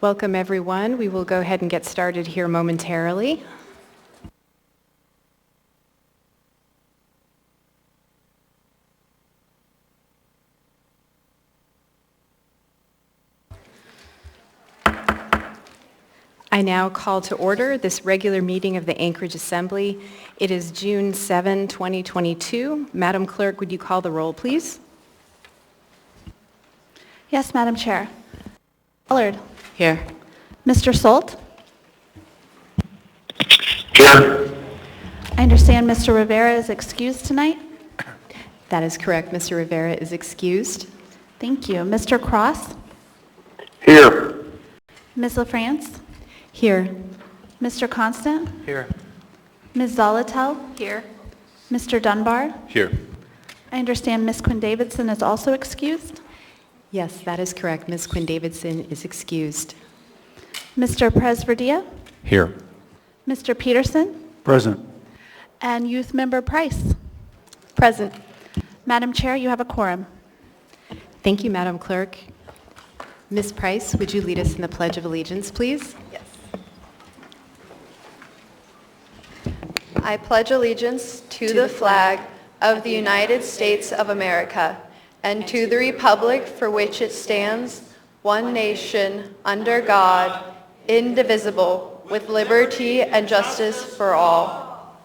Welcome, everyone. We will go ahead and get started here momentarily. I now call to order this regular meeting of the Anchorage Assembly. It is June 7, 2022. Madam Clerk, would you call the roll, please? Yes, Madam Chair. Allard. Here. Mr. Solt. Here. I understand Mr. Rivera is excused tonight. That is correct. Mr. Rivera is excused. Thank you. Mr. Cross. Here. Ms. LaFrance. Here. Mr. Constant. Here. Ms. Zolotel. Here. Mr. Dunbar. Here. I understand Ms. Quinn Davidson is also excused. Yes, that is correct. Ms. Quinn Davidson is excused. Mr. Presverdia. Here. Mr. Peterson. Present. And Youth Member Price. Present. Madam Chair, you have a quorum. Thank you, Madam Clerk. Ms. Price, would you lead us in the Pledge of Allegiance, please? Yes. I pledge allegiance to the flag of the United States of America and to the republic for which it stands, one nation, under God, indivisible, with liberty and justice for all.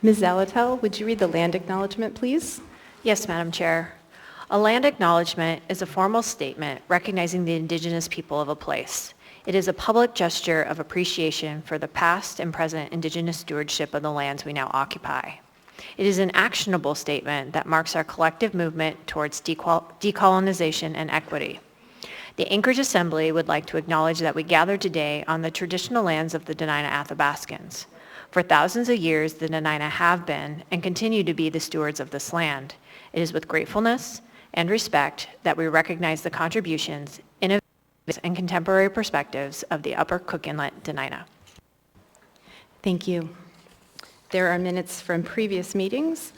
Ms. Zolotel, would you read the land acknowledgement, please? Yes, Madam Chair. A land acknowledgement is a formal statement recognizing the indigenous people of a place. It is a public gesture of appreciation for the past and present indigenous stewardship of the lands we now occupy. It is an actionable statement that marks our collective movement towards decolonization and equity. The Anchorage Assembly would like to acknowledge that we gather today on the traditional lands of the Dena'ina Athabascans. For thousands of years, the Dena'ina have been and continue to be the stewards of this land. It is with gratefulness and respect that we recognize the contributions, innovations, and contemporary perspectives of the Upper Cook Inlet Dena'ina. Thank you. There are minutes from previous meetings.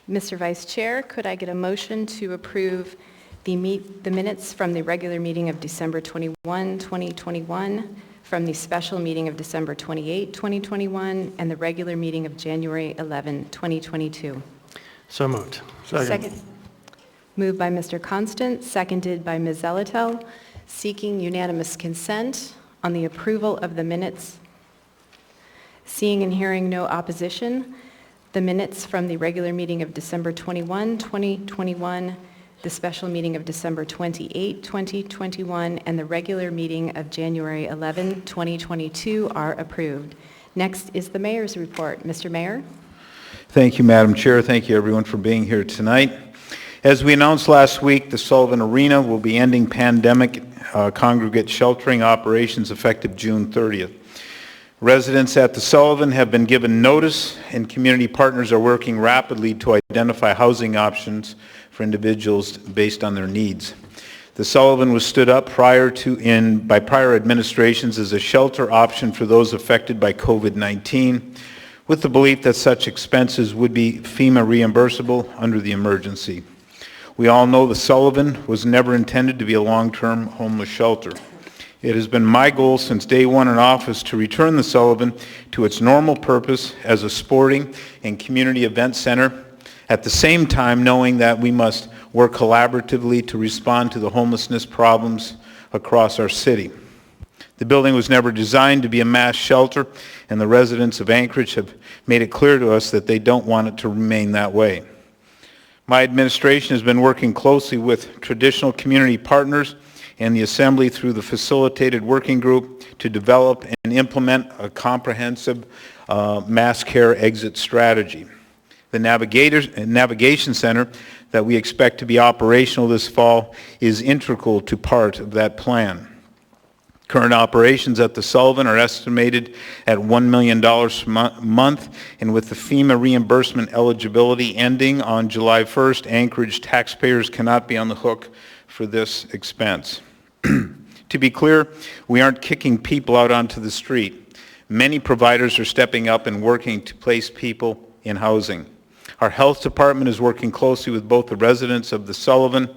Mr. Vice Chair, could I get a motion to approve the minutes from the regular meeting of December 21, 2021, from the special meeting of December 28, 2021, and the regular meeting of January 11, 2022? So moved. Second. Moved by Mr. Constant, seconded by Ms. Zolotel, seeking unanimous consent on the approval of the minutes. Seeing and hearing no opposition, the minutes from the regular meeting of December 21, 2021, the special meeting of December 28, 2021, and the regular meeting of January 11, 2022 are approved. Next is the Mayor's report. Mr. Mayor? Thank you, Madam Chair. Thank you, everyone, for being here tonight. As we announced last week, the Sullivan Arena will be ending pandemic congregate sheltering operations effective June 30th. Residents at the Sullivan have been given notice, and community partners are working rapidly to identify housing options for individuals based on their needs. The Sullivan was stood up by prior administrations as a shelter option for those affected by COVID-19, with the belief that such expenses would be FEMA reimbursable under the emergency. We all know the Sullivan was never intended to be a long-term homeless shelter. It has been my goal since day one in office to return the Sullivan to its normal purpose as a sporting and community event center, at the same time knowing that we must work collaboratively to respond to the homelessness problems across our city. The building was never designed to be a mass shelter, and the residents of Anchorage have made it clear to us that they don't want it to remain that way. My administration has been working closely with traditional community partners and the Assembly through the facilitated working group to develop and implement a comprehensive mass care exit strategy. The Navigation Center that we expect to be operational this fall is integral to part of that plan. Current operations at the Sullivan are estimated at $1 million a month, and with the FEMA reimbursement eligibility ending on July 1st, Anchorage taxpayers cannot be on the hook for this expense. To be clear, we aren't kicking people out onto the street. Many providers are stepping up and working to place people in housing. Our health department is working closely with both the residents of the Sullivan,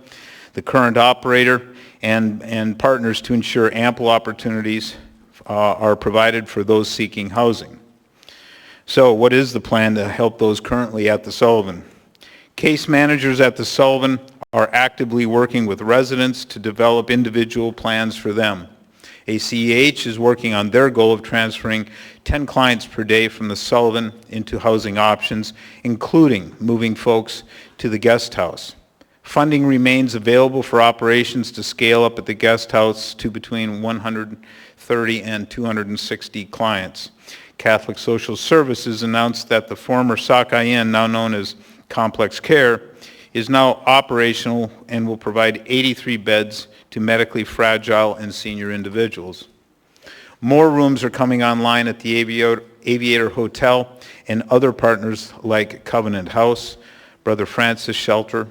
the current operator, and partners to ensure ample opportunities are provided for those seeking housing. So what is the plan to help those currently at the Sullivan? Case managers at the Sullivan are actively working with residents to develop individual plans for them. ACEH is working on their goal of transferring 10 clients per day from the Sullivan into housing options, including moving folks to the guest house. Funding remains available for operations to scale up at the guest house to between 130 and 260 clients. Catholic Social Services announced that the former Sockeye Inn, now known as Complex Care, is now operational and will provide 83 beds to medically fragile and senior individuals. More rooms are coming online at the Aviator Hotel and other partners like Covenant House, Brother Francis Shelter,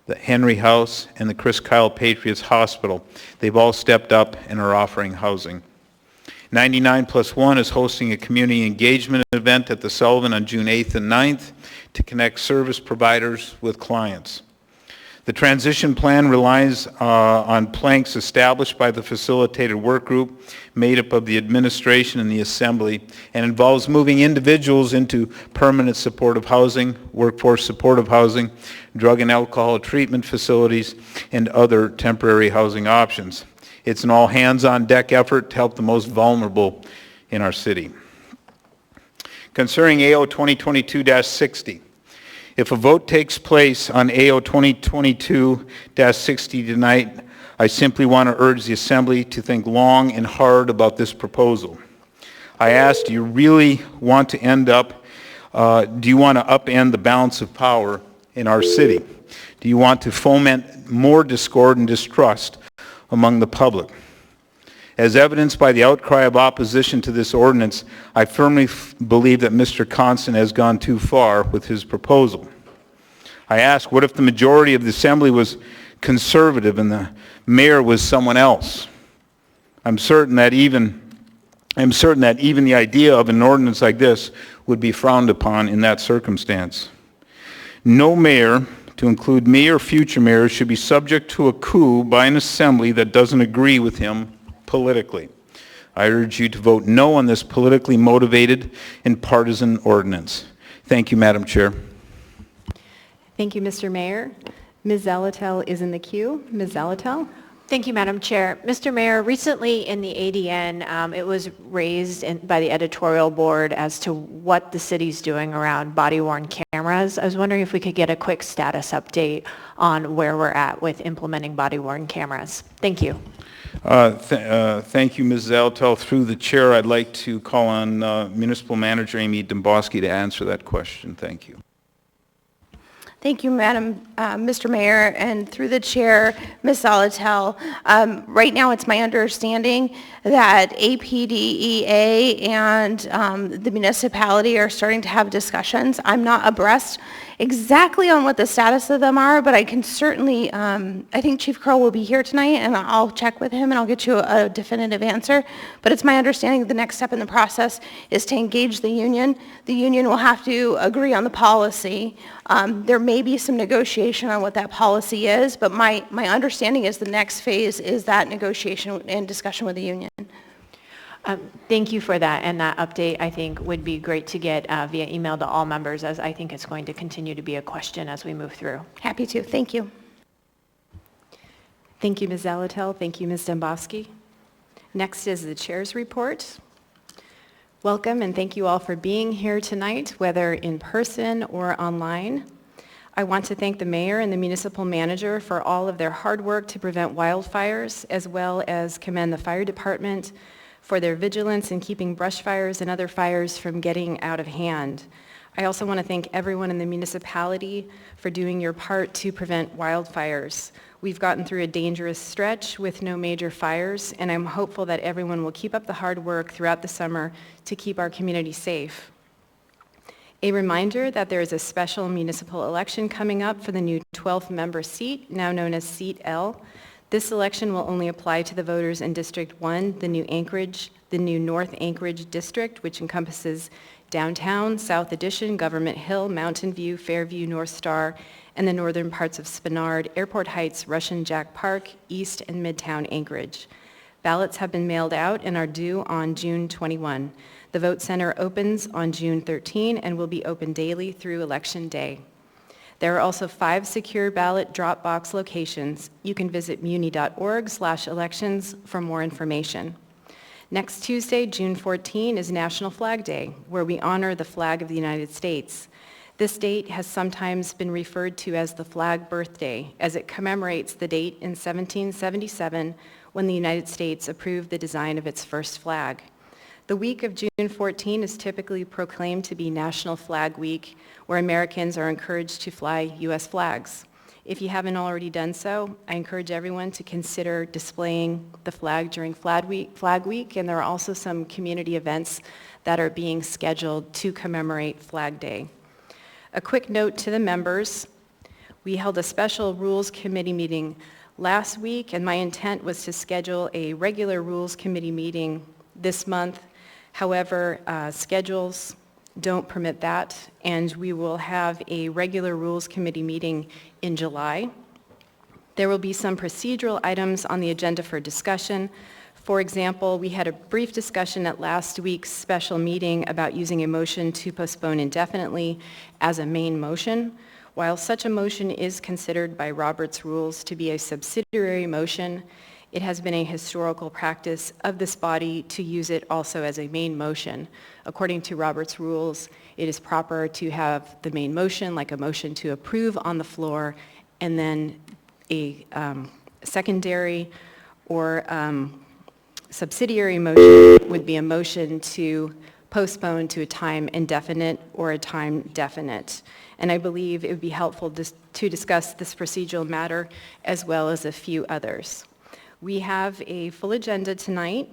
the Henry House, and the Chris Kyle Patriots Hospital. They've all stepped up and are offering housing. 99+1 is hosting a community engagement event at the Sullivan on June 8th and 9th to connect service providers with clients. The transition plan relies on planks established by the facilitated work group made up of the administration and the assembly, and involves moving individuals into permanent supportive housing, workforce supportive housing, drug and alcohol treatment facilities, and other temporary housing options. It's an all-hands-on-deck effort to help the most vulnerable in our city. Concerning AO 2022-60, if a vote takes place on AO 2022-60 tonight, I simply want to urge the Assembly to think long and hard about this proposal. I ask, do you really want to upend the balance of power in our city? Do you want to foment more discord and distrust among the public? As evidenced by the outcry of opposition to this ordinance, I firmly believe that Mr. Constant has gone too far with his proposal. I ask, what if the majority of the Assembly was conservative and the mayor was someone else? I'm certain that even the idea of an ordinance like this would be frowned upon in that circumstance. No mayor, to include me or future mayors, should be subject to a coup by an assembly that doesn't agree with him politically. I urge you to vote no on this politically motivated and partisan ordinance. Thank you, Madam Chair. Thank you, Mr. Mayor. Ms. Zalatel is in the queue. Ms. Zalatel? Thank you, Madam Chair. Mr. Mayor, recently in the ADN, it was raised by the editorial board as to what the city's doing around body-worn cameras. I was wondering if we could get a quick status update on where we're at with implementing body-worn cameras. Thank you. Thank you, Ms. Zalatel. Through the chair, I'd like to call on Municipal Manager Amy Domboski to answer that question. Thank you. Thank you, Mr. Mayor, and through the chair, Ms. Zalatel. Right now, it's my understanding that APDEA and the municipality are starting to have discussions. I'm not abreast exactly on what the status of them are, but I can certainly, I think Chief Curl will be here tonight, and I'll check with him and I'll get you a definitive answer. But it's my understanding that the next step in the process is to engage the union. The union will have to agree on the policy. There may be some negotiation on what that policy is, but my understanding is the next phase is that negotiation and discussion with the union. Thank you for that, and that update I think would be great to get via email to all members, as I think it's going to continue to be a question as we move through. Happy to. Thank you. Thank you, Ms. Zalatel. Thank you, Ms. Domboski. Next is the chair's report. Welcome, and thank you all for being here tonight, whether in person or online. I want to thank the mayor and the municipal manager for all of their hard work to prevent wildfires, as well as commend the fire department for their vigilance in keeping brush fires and other fires from getting out of hand. I also want to thank everyone in the municipality for doing your part to prevent wildfires. We've gotten through a dangerous stretch with no major fires, and I'm hopeful that everyone will keep up the hard work throughout the summer to keep our community safe. A reminder that there is a special municipal election coming up for the new 12th member seat, now known as Seat L. This election will only apply to the voters in District 1, the new North Anchorage district, which encompasses Downtown, South Addition, Government Hill, Mountain View, Fairview, North Star, and the northern parts of Spenard, Airport Heights, Russian Jack Park, East and Midtown Anchorage. Ballots have been mailed out and are due on June 21. The vote center opens on June 13 and will be open daily through Election Day. There are also 5 secure ballot drop box locations. You can visit muni.org/elections for more information. Next Tuesday, June 14, is National Flag Day, where we honor the flag of the United States. This date has sometimes been referred to as the Flag Birthday, as it commemorates the date in 1777 when the United States approved the design of its first flag. The week of June 14 is typically proclaimed to be National Flag Week, where Americans are encouraged to fly U.S. flags. If you haven't already done so, I encourage everyone to consider displaying the flag during Flag Week, and there are also some community events that are being scheduled to commemorate Flag Day. A quick note to the members, we held a special Rules Committee meeting last week, and my intent was to schedule a regular Rules Committee meeting this month. However, schedules don't permit that, and we will have a regular Rules Committee meeting in July. There will be some procedural items on the agenda for discussion. For example, we had a brief discussion at last week's special meeting about using a motion to postpone indefinitely as a main motion. While such a motion is considered by Robert's rules to be a subsidiary motion, it has been a historical practice of this body to use it also as a main motion. According to Robert's rules, it is proper to have the main motion, like a motion to approve on the floor, and then a secondary or subsidiary motion would be a motion to postpone to a time indefinite or a time definite. And I believe it would be helpful to discuss this procedural matter as well as a few others. We have a full agenda tonight.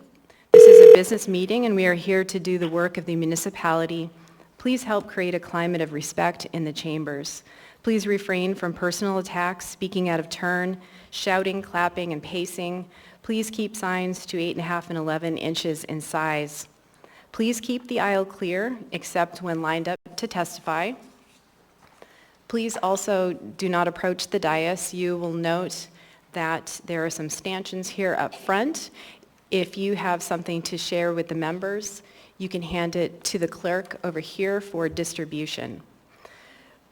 This is a business meeting, and we are here to do the work of the municipality. Please help create a climate of respect in the chambers. Please refrain from personal attacks, speaking out of turn, shouting, clapping, and pacing. Please keep signs to 8.5 and 11 inches in size. Please keep the aisle clear, except when lined up to testify. Please also do not approach the dais. You will note that there are some stanchions here up front. If you have something to share with the members, you can hand it to the clerk over here for distribution.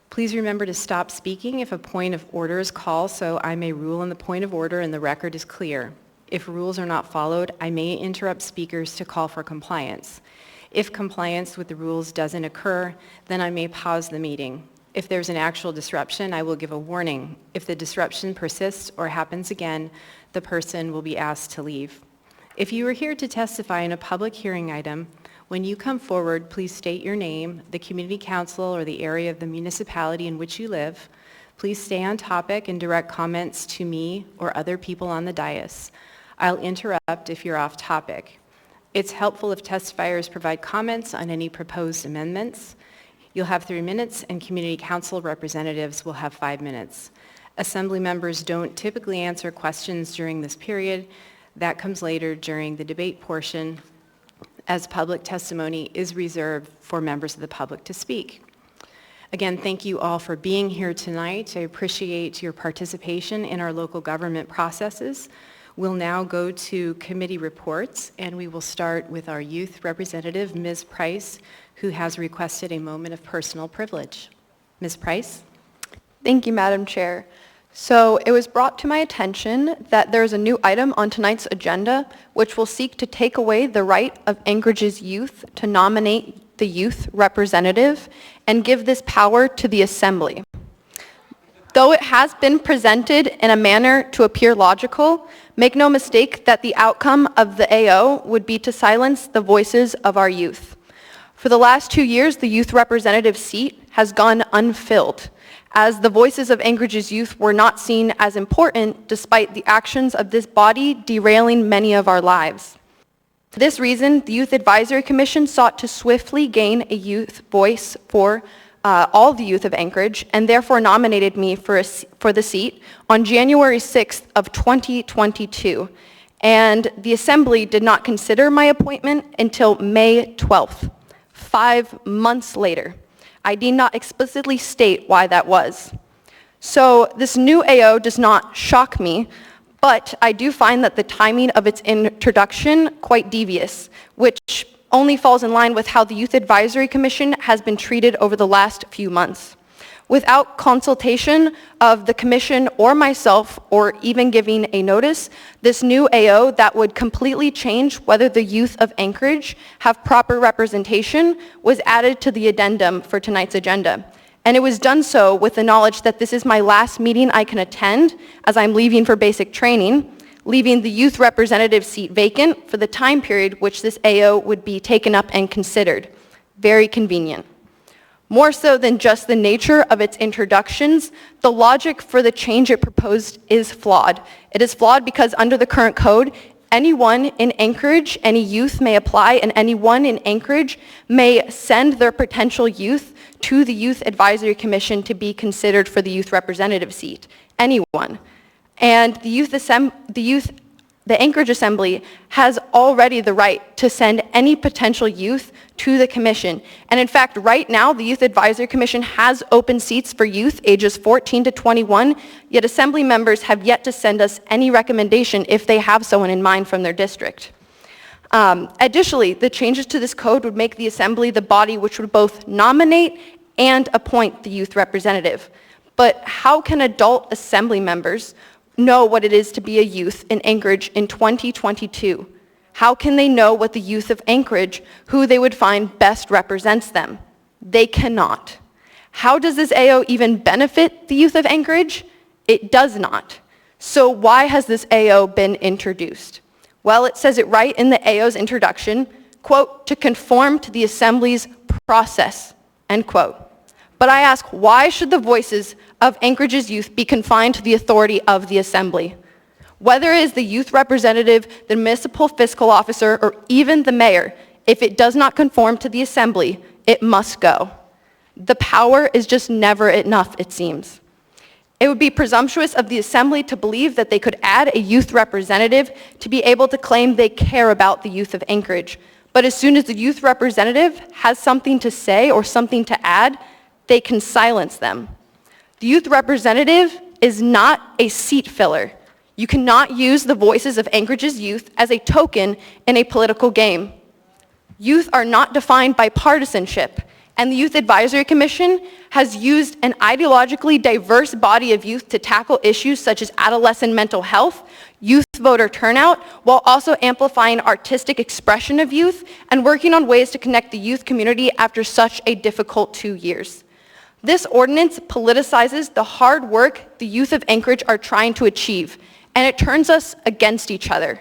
Please remember to stop speaking if a point of order is called, so I may rule on the point of order and the record is clear. If rules are not followed, I may interrupt speakers to call for compliance. If compliance with the rules doesn't occur, then I may pause the meeting. If there's an actual disruption, I will give a warning. If the disruption persists or happens again, the person will be asked to leave. If you are here to testify in a public hearing item, when you come forward, please state your name, the community council, or the area of the municipality in which you live. Please stay on topic and direct comments to me or other people on the dais. I'll interrupt if you're off topic. It's helpful if testifiers provide comments on any proposed amendments. You'll have 3 minutes, and community council representatives will have 5 minutes. Assembly members don't typically answer questions during this period. That comes later during the debate portion, as public testimony is reserved for members of the public to speak. Again, thank you all for being here tonight. I appreciate your participation in our local government processes. We'll now go to committee reports, and we will start with our youth representative, Ms. Price, who has requested a moment of personal privilege. Ms. Price? Thank you, Madam Chair. So it was brought to my attention that there is a new item on tonight's agenda which will seek to take away the right of Anchorage's youth to nominate the youth representative and give this power to the Assembly. Though it has been presented in a manner to appear logical, make no mistake that the outcome of the AO would be to silence the voices of our youth. For the last 2 years, the youth representative seat has gone unfilled, as the voices of Anchorage's youth were not seen as important despite the actions of this body derailing many of our lives. For this reason, the Youth Advisory Commission sought to swiftly gain a youth voice for all the youth of Anchorage, and therefore nominated me for the seat on January 6th of 2022. And the Assembly did not consider my appointment until May 12th. 5 months later. I need not explicitly state why that was. So this new AO does not shock me, but I do find that the timing of its introduction quite devious, which only falls in line with how the Youth Advisory Commission has been treated over the last few months. Without consultation of the commission or myself, or even giving a notice, this new AO that would completely change whether the youth of Anchorage have proper representation was added to the addendum for tonight's agenda. And it was done so with the knowledge that this is my last meeting I can attend as I'm leaving for basic training, leaving the youth representative seat vacant for the time period which this AO would be taken up and considered. Very convenient. More so than just the nature of its introductions, the logic for the change it proposed is flawed. It is flawed because under the current code, anyone in Anchorage, any youth may apply, and anyone in Anchorage may send their potential youth to the Youth Advisory Commission to be considered for the youth representative seat. Anyone. And the Anchorage Assembly has already the right to send any potential youth to the commission. And in fact, right now, the Youth Advisory Commission has open seats for youth ages 14 to 21, yet Assembly members have yet to send us any recommendation if they have someone in mind from their district. Additionally, the changes to this code would make the Assembly the body which would both nominate and appoint the youth representative. But how can adult Assembly members know what it is to be a youth in Anchorage in 2022? How can they know what the youth of Anchorage, who they would find best represents them? They cannot. How does this AO even benefit the youth of Anchorage? It does not. So why has this AO been introduced? Well, it says it right in the AO's introduction, quote, to conform to the Assembly's process, end quote. But I ask, why should the voices of Anchorage's youth be confined to the authority of the Assembly? Whether it is the youth representative, the municipal fiscal officer, or even the mayor, if it does not conform to the Assembly, it must go. The power is just never enough, it seems. It would be presumptuous of the Assembly to believe that they could add a youth representative to be able to claim they care about the youth of Anchorage. But as soon as the youth representative has something to say or something to add, they can silence them. The youth representative is not a seat filler. You cannot use the voices of Anchorage's youth as a token in a political game. Youth are not defined by partisanship, and the Youth Advisory Commission has used an ideologically diverse body of youth to tackle issues such as adolescent mental health, youth voter turnout, while also amplifying artistic expression of youth and working on ways to connect the youth community after such a difficult 2 years. This ordinance politicizes the hard work the youth of Anchorage are trying to achieve, and it turns us against each other.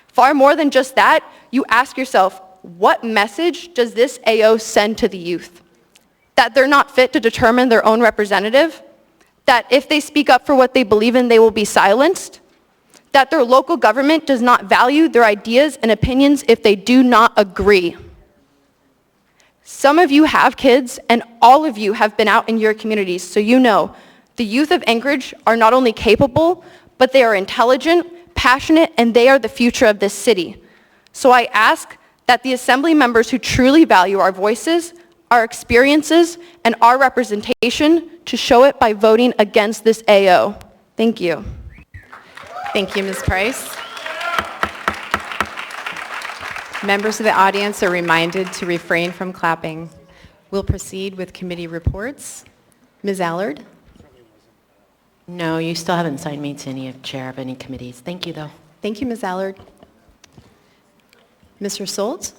Far more than just that, you ask yourself, what message does this AO send to the youth? That they're not fit to determine their own representative? That if they speak up for what they believe in, they will be silenced? That their local government does not value their ideas and opinions if they do not agree? Some of you have kids, and all of you have been out in your communities, so you know the youth of Anchorage are not only capable, but they are intelligent, passionate, and they are the future of this city. So I ask that the Assembly members who truly value our voices, our experiences, and our representation to show it by voting against this AO. Thank you. Thank you, Ms. Price. Members of the audience are reminded to refrain from clapping. We'll proceed with committee reports. Ms. Allard? No, you still haven't assigned me to any chair of any committees. Thank you, though. Thank you, Ms. Allard. Mr. Soltz?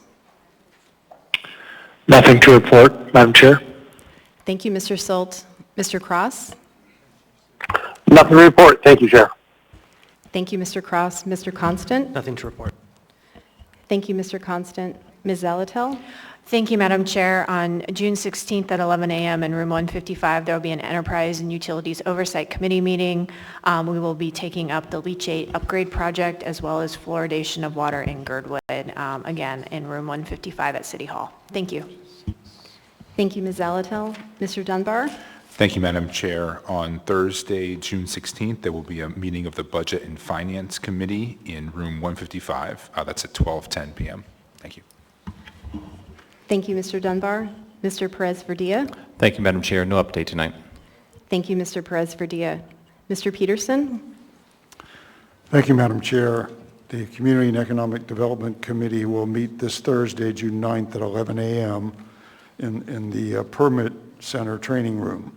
Nothing to report, Madam Chair. Thank you, Mr. Soltz. Mr. Cross? Nothing to report. Thank you, Chair. Thank you, Mr. Cross. Mr. Constant? Nothing to report. Thank you, Mr. Constant. Ms. Zelatel? Thank you, Madam Chair. On June 16th at 11 a.m. in room 155, there will be an Enterprise and Utilities Oversight Committee meeting. We will be taking up the leachate upgrade project as well as fluoridation of water in Girdwood, again, in room 155 at City Hall. Thank you. Thank you, Ms. Zelatel. Mr. Dunbar? Thank you, Madam Chair. On Thursday, June 16th, there will be a meeting of the Budget and Finance Committee in room 155. That's at 12:10 p.m. Thank you. Thank you, Mr. Dunbar. Mr. Perez-Verdilla. Thank you, Madam Chair. No update tonight. Thank you, Mr. Perez-Verdilla. Mr. Peterson. Thank you, Madam Chair. The Community and Economic Development Committee will meet this Thursday, June 9th at 11 a.m. in the Permit Center training room.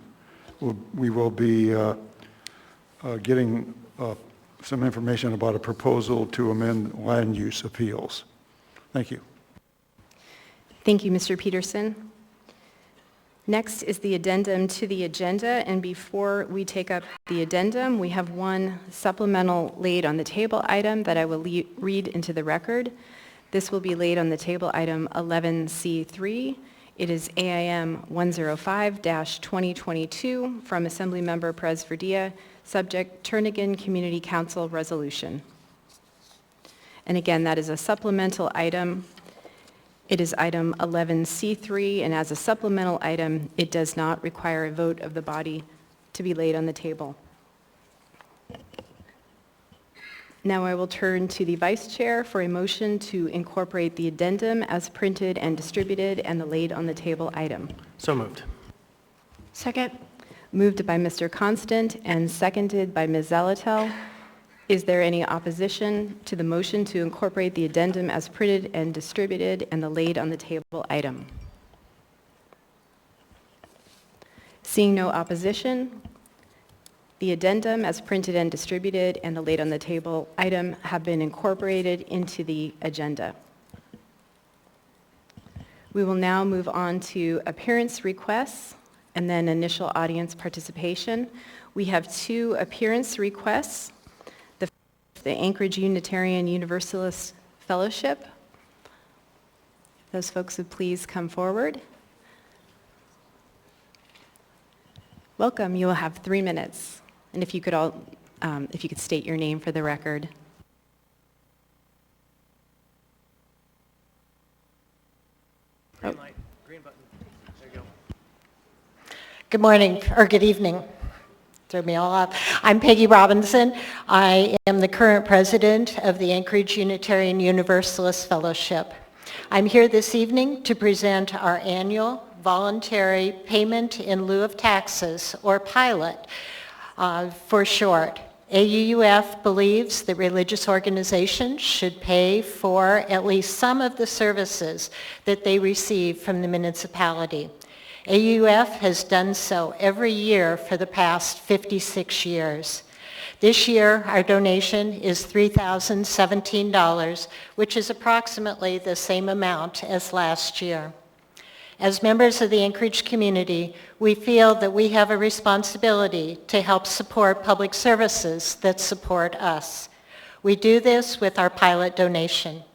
We will be getting some information about a proposal to amend land use appeals. Thank you. Thank you, Mr. Peterson. Next is the addendum to the agenda, and before we take up the addendum, we have one supplemental laid on the table item that I will read into the record. This will be laid on the table item 11C3. It is AIM 105-2022 from Assemblymember Perez-Verdilla, subject Turnagain Community Council resolution. And again, that is a supplemental item. It is item 11C3, and as a supplemental item, it does not require a vote of the body to be laid on the table. Now I will turn to the Vice Chair for a motion to incorporate the addendum as printed and distributed and the laid on the table item. So moved. Second. Moved by Mr. Constant and seconded by Ms. Zalatel. Is there any opposition to the motion to incorporate the addendum as printed and distributed and the laid on the table item? Seeing no opposition, the addendum as printed and distributed and the laid on the table item have been incorporated into the agenda. We will now move on to appearance requests and then initial audience participation. We have 2 appearance requests. The Anchorage Unitarian Universalist Fellowship. If those folks would please come forward. Welcome. You will have 3 minutes. And if you could state your name for the record. Green light, green button. There you go. Good morning, or good evening. Threw me all off. I'm Peggy Robinson. I am the current president of the Anchorage Unitarian Universalist Fellowship. I'm here this evening to present our annual voluntary payment in lieu of taxes, or pilot for short. AUUF believes that religious organizations should pay for at least some of the services that they receive from the municipality. AUF has done so every year for the past 56 years. This year, our donation is $3,017, which is approximately the same amount as last year. As members of the Anchorage community, we feel that we have a responsibility to help support public services that support us. We do this with our pilot donation.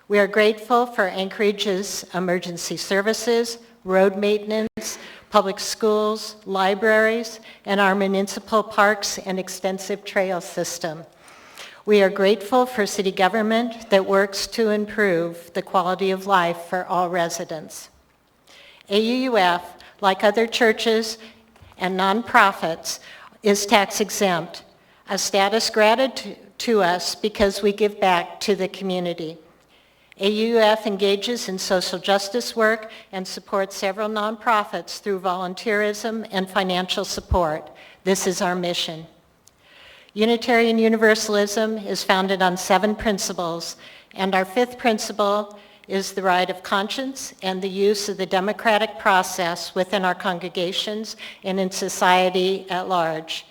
We are grateful for Anchorage's emergency services, road maintenance, public schools, libraries, and our municipal parks and extensive trail system. We are grateful for city government that works to improve the quality of life for all residents. AUUF, like other churches and nonprofits, is tax exempt, a status granted to us because we give back to the community. AUF engages in social justice work and supports several nonprofits through volunteerism and financial support. This is our mission. Unitarian Universalism is founded on 7 principles, and our 5th principle is the right of conscience and the use of the democratic process within our congregations and in society at large.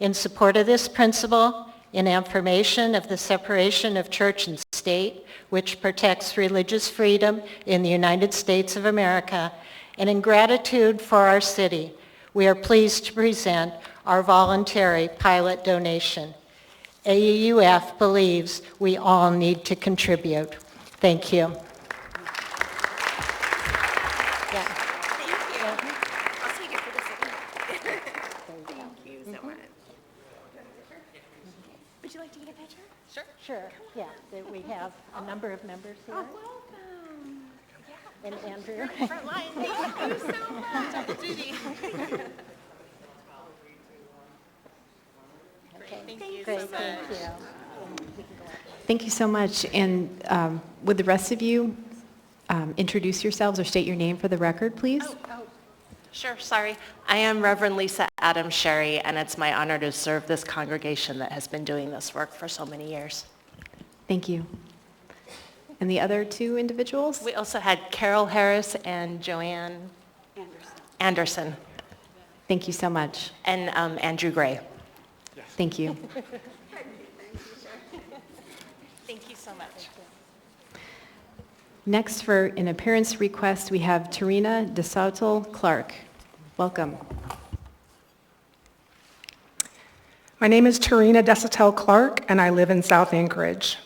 In support of this principle, in affirmation of the separation of church and state, which protects religious freedom in the United States of America, and in gratitude for our city, we are pleased to present our voluntary pilot donation. AUUF believes we all need to contribute. Thank you. Sure, yeah, we have a number of members here. Oh, welcome. And Andrew. Front line, thank you so much. Double duty. Okay, thank you so much. Thank you. Thank you so much. And would the rest of you introduce yourselves or state your name for the record, please? Sure, sorry. I am Reverend Lisa Adams Sherry, and it's my honor to serve this congregation that has been doing this work for so many years. Thank you. And the other two individuals? We also had Carol Harris and Joanne Anderson. Thank you so much. And Andrew Gray. Thank you. Thank you so much. Next, for an appearance request, we have Tarina DeSautel Clark. Welcome. My name is Tarina DeSautel Clark, and I live in South Anchorage.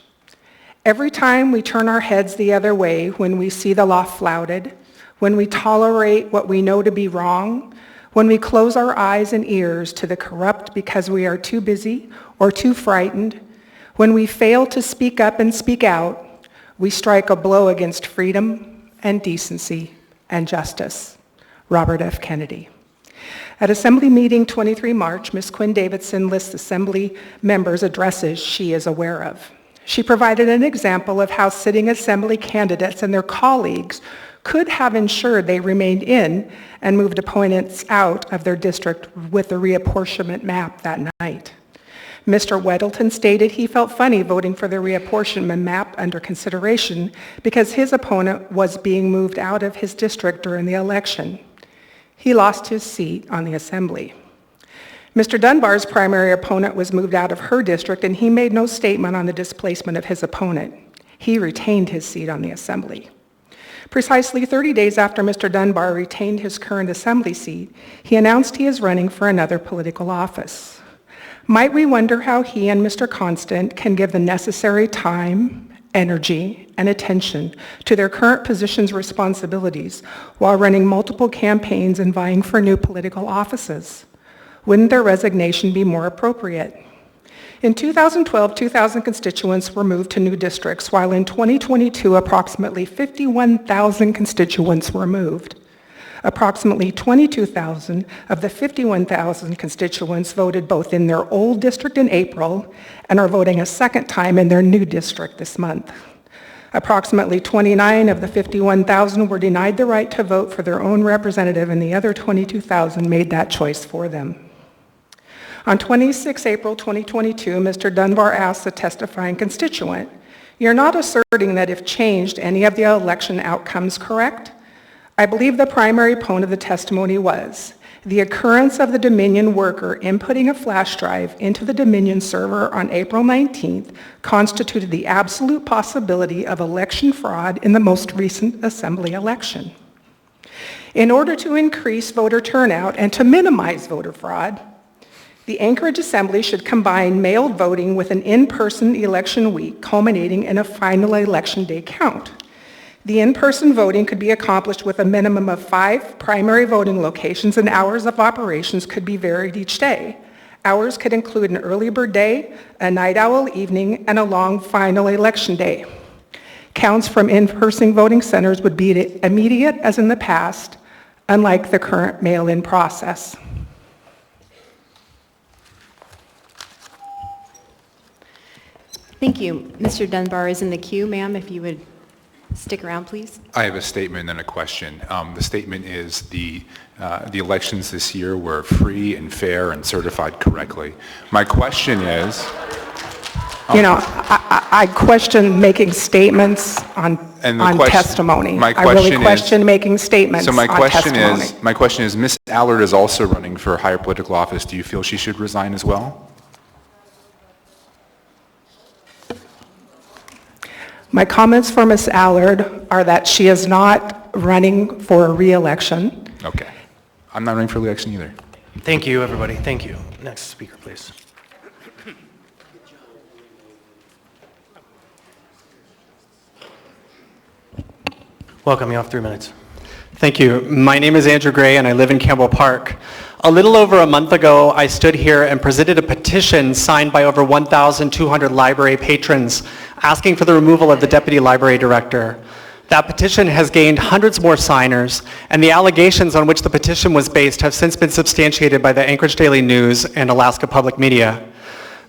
Every time we turn our heads the other way when we see the law flouted, when we tolerate what we know to be wrong, when we close our eyes and ears to the corrupt because we are too busy or too frightened, when we fail to speak up and speak out, we strike a blow against freedom and decency and justice. Robert F. Kennedy. At Assembly Meeting 23 March, Ms. Quinn Davidson lists Assembly members' addresses she is aware of. She provided an example of how sitting Assembly candidates and their colleagues could have ensured they remained in and moved opponents out of their district with the reapportionment map that night. Mr. Weddleton stated he felt funny voting for the reapportionment map under consideration because his opponent was being moved out of his district during the election. He lost his seat on the Assembly. Mr. Dunbar's primary opponent was moved out of her district, and he made no statement on the displacement of his opponent. He retained his seat on the Assembly. Precisely 30 days after Mr. Dunbar retained his current Assembly seat, he announced he is running for another political office. Might we wonder how he and Mr. Constant can give the necessary time, energy, and attention to their current positions' responsibilities while running multiple campaigns and vying for new political offices? Wouldn't their resignation be more appropriate? In 2012, 2,000 constituents were moved to new districts, while in 2022, approximately 51,000 constituents were moved. Approximately 22,000 of the 51,000 constituents voted both in their old district in April and are voting a second time in their new district this month. Approximately 29 of the 51,000 were denied the right to vote for their own representative, and the other 22,000 made that choice for them. On 26 April 2022, Mr. Dunbar asked the testifying constituent, "You're not asserting that if changed, any of the election outcomes correct?" I believe the primary point of the testimony was, the occurrence of the Dominion worker inputting a flash drive into the Dominion server on April 19th constituted the absolute possibility of election fraud in the most recent Assembly election. In order to increase voter turnout and to minimize voter fraud, the Anchorage Assembly should combine mailed voting with an in-person election week, culminating in a final election day count. The in-person voting could be accomplished with a minimum of 5 primary voting locations, and hours of operations could be varied each day. Hours could include an early bird day, a night owl evening, and a long final election day. Counts from in-person voting centers would be immediate as in the past, unlike the current mail-in process. Thank you. Mr. Dunbar is in the queue. Ma'am, if you would stick around, please. I have a statement and a question. The statement is the elections this year were free and fair and certified correctly. My question is... I question making statements on testimony. I really question making statements on testimony. So my question is, Ms. Allard is also running for a higher political office. Do you feel she should resign as well? My comments for Ms. Allard are that she is not running for a re-election. Okay. I'm not running for re-election either. Thank you, everybody. Thank you. Next speaker, please. Welcome. You have 3 minutes. Thank you. My name is Andrew Gray, and I live in Campbell Park. A little over a month ago, I stood here and presented a petition signed by over 1,200 library patrons asking for the removal of the Deputy Library Director. That petition has gained hundreds more signers, and the allegations on which the petition was based have since been substantiated by the Anchorage Daily News and Alaska Public Media.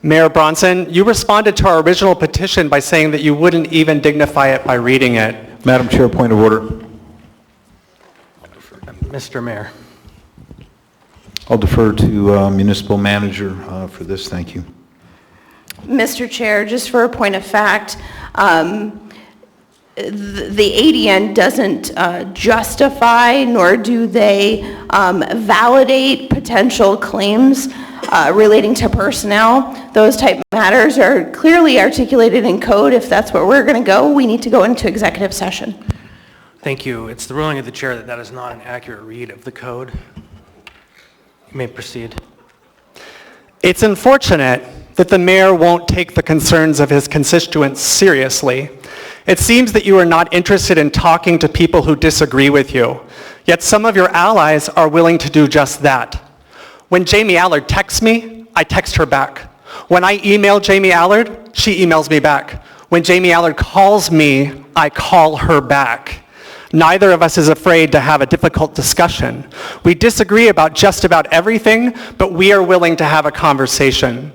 Mayor Bronson, you responded to our original petition by saying that you wouldn't even dignify it by reading it. Madam Chair, point of order. Mr. Mayor. I'll defer to Municipal Manager for this. Thank you. Mr. Chair, just for a point of fact, the ADN doesn't justify nor do they validate potential claims relating to personnel. Those type matters are clearly articulated in code. If that's where we're going to go, we need to go into executive session. Thank you. It's the ruling of the chair that that is not an accurate read of the code. You may proceed. It's unfortunate that the mayor won't take the concerns of his constituents seriously. It seems that you are not interested in talking to people who disagree with you, yet some of your allies are willing to do just that. When Jamie Allard texts me, I text her back. When I email Jamie Allard, she emails me back. When Jamie Allard calls me, I call her back. Neither of us is afraid to have a difficult discussion. We disagree about just about everything, but we are willing to have a conversation.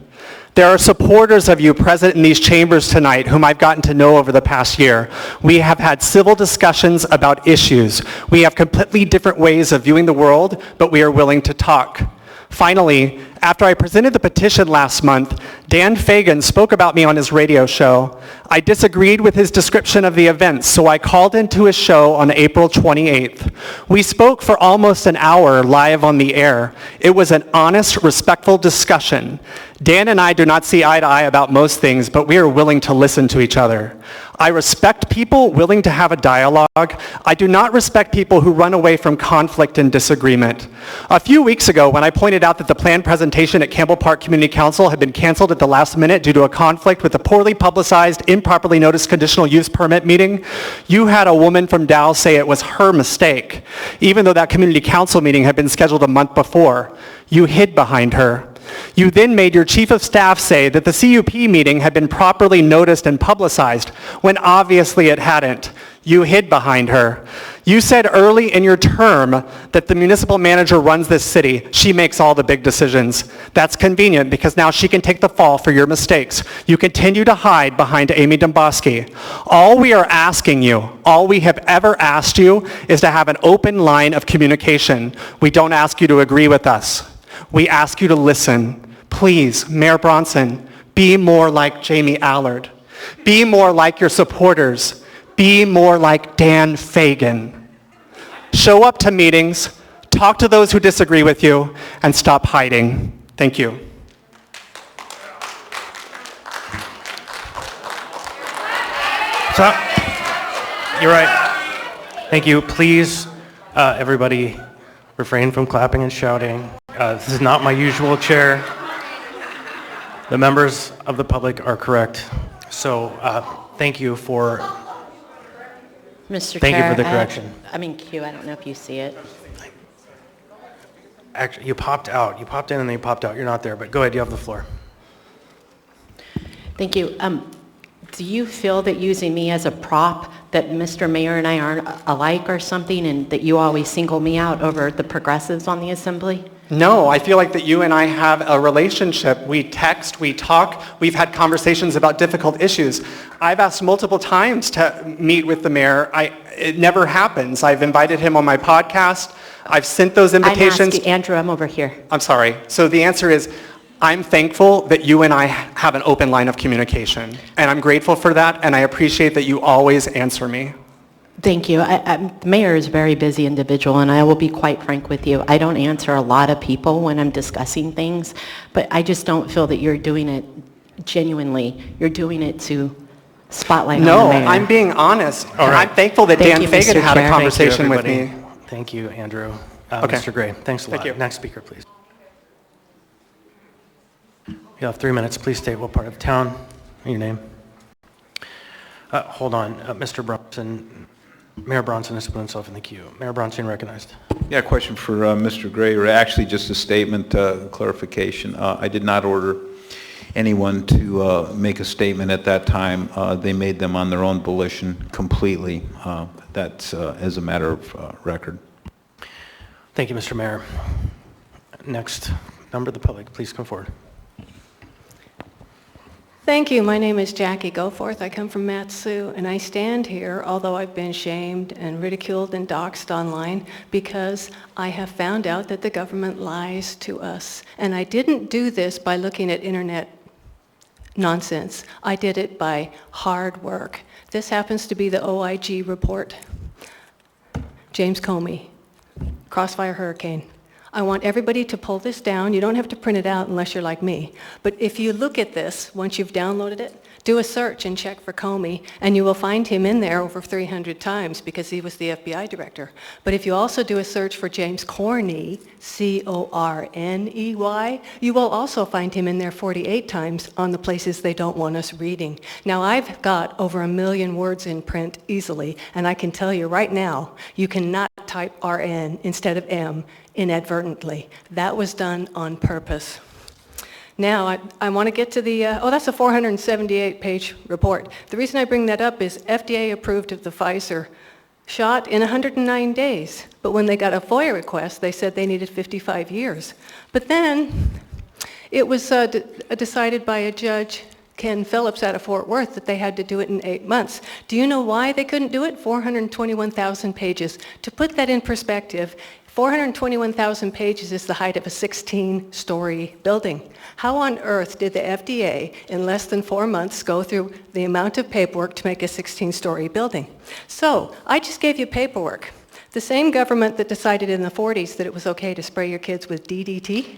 There are supporters of you present in these chambers tonight whom I've gotten to know over the past year. We have had civil discussions about issues. We have completely different ways of viewing the world, but we are willing to talk. Finally, after I presented the petition last month, Dan Fagan spoke about me on his radio show. I disagreed with his description of the events, so I called into his show on April 28th. We spoke for almost an hour live on the air. It was an honest, respectful discussion. Dan and I do not see eye to eye about most things, but we are willing to listen to each other. I respect people willing to have a dialogue. I do not respect people who run away from conflict and disagreement. A few weeks ago, when I pointed out that the planned presentation at Campbell Park Community Council had been canceled at the last minute due to a conflict with a poorly publicized, improperly noticed conditional use permit meeting, you had a woman from Dow say it was her mistake, even though that community council meeting had been scheduled a month before. You hid behind her. You then made your chief of staff say that the CUP meeting had been properly noticed and publicized, when obviously it hadn't. You hid behind her. You said early in your term that the municipal manager runs this city. She makes all the big decisions. That's convenient because now she can take the fall for your mistakes. You continue to hide behind Amy Domboski. All we are asking you, all we have ever asked you, is to have an open line of communication. We don't ask you to agree with us. We ask you to listen. Please, Mayor Bronson, be more like Jamie Allard. Be more like your supporters. Be more like Dan Fagan. Show up to meetings, talk to those who disagree with you, and stop hiding. Thank you. Stop. You're right. Thank you. Please, everybody, refrain from clapping and shouting. This is not my usual chair. The members of the public are correct. So thank you for Mr. Thank Chair, you for the correction. I'm in queue. I don't know if you see it. Actually, you popped out. You popped in and then you popped out. You're not there, but go ahead. You have the floor. Thank you. Do you feel that using me as a prop, that Mr. Mayor and I aren't alike or something, and that you always single me out over the progressives on the assembly? No, I feel like that you and I have a relationship. We text, we talk, we've had conversations about difficult issues. I've asked multiple times to meet with the mayor. It never happens. I've invited him on my podcast. I've sent those invitations. I'm asking, Andrew, I'm over here. I'm sorry. So the answer is, I'm thankful that you and I have an open line of communication. And I'm grateful for that, and I appreciate that you always answer me. Thank you. The mayor is a very busy individual, and I will be quite frank with you. I don't answer a lot of people when I'm discussing things, but I just don't feel that you're doing it genuinely. You're doing it to spotlight on the mayor. No, I'm being honest. All right. I'm thankful that Thank Dan you, Fagan Mr. had a Chair. conversation with everybody. me. Thank you, Andrew. Okay. Mr. Gray, thanks a lot. Thank you. Next speaker, please. You have 3 minutes. Please state what part of town, your name. Hold on, Mr. Bronson. Mayor Bronson has put himself in the queue. Mayor Bronson recognized. Yeah, question for Mr. Gray, or actually just a statement, clarification. I did not order anyone to make a statement at that time. They made them on their own volition completely. That's as a matter of record. Thank you, Mr. Mayor. Next, member of the public, please come forward. Thank you. My name is Jackie Goforth. I come from Matsu, and I stand here, although I've been shamed and ridiculed and doxxed online, because I have found out that the government lies to us. And I didn't do this by looking at internet nonsense. I did it by hard work. This happens to be the OIG report. James Comey, Crossfire Hurricane. I want everybody to pull this down. You don't have to print it out unless you're like me. But if you look at this, once you've downloaded it, do a search and check for Comey, and you will find him in there over 300 times because he was the FBI director. But if you also do a search for James Corney, C-O-R-N-E-Y, you will also find him in there 48 times on the places they don't want us reading. Now, I've got over 1 million words in print easily, and I can tell you right now, you cannot type RN instead of M inadvertently. That was done on purpose. Now, I want to get to the, that's a 478-page report. The reason I bring that up is FDA approved of the Pfizer shot in 109 days. But when they got a FOIA request, they said they needed 55 years. But then it was decided by a judge, Ken Phillips out of Fort Worth, that they had to do it in 8 months. Do you know why they couldn't do it? 421,000 pages. To put that in perspective, 421,000 pages is the height of a 16-story building. How on earth did the FDA, in less than 4 months, go through the amount of paperwork to make a 16-story building? So, I just gave you paperwork. The same government that decided in the 40s that it was okay to spray your kids with DDT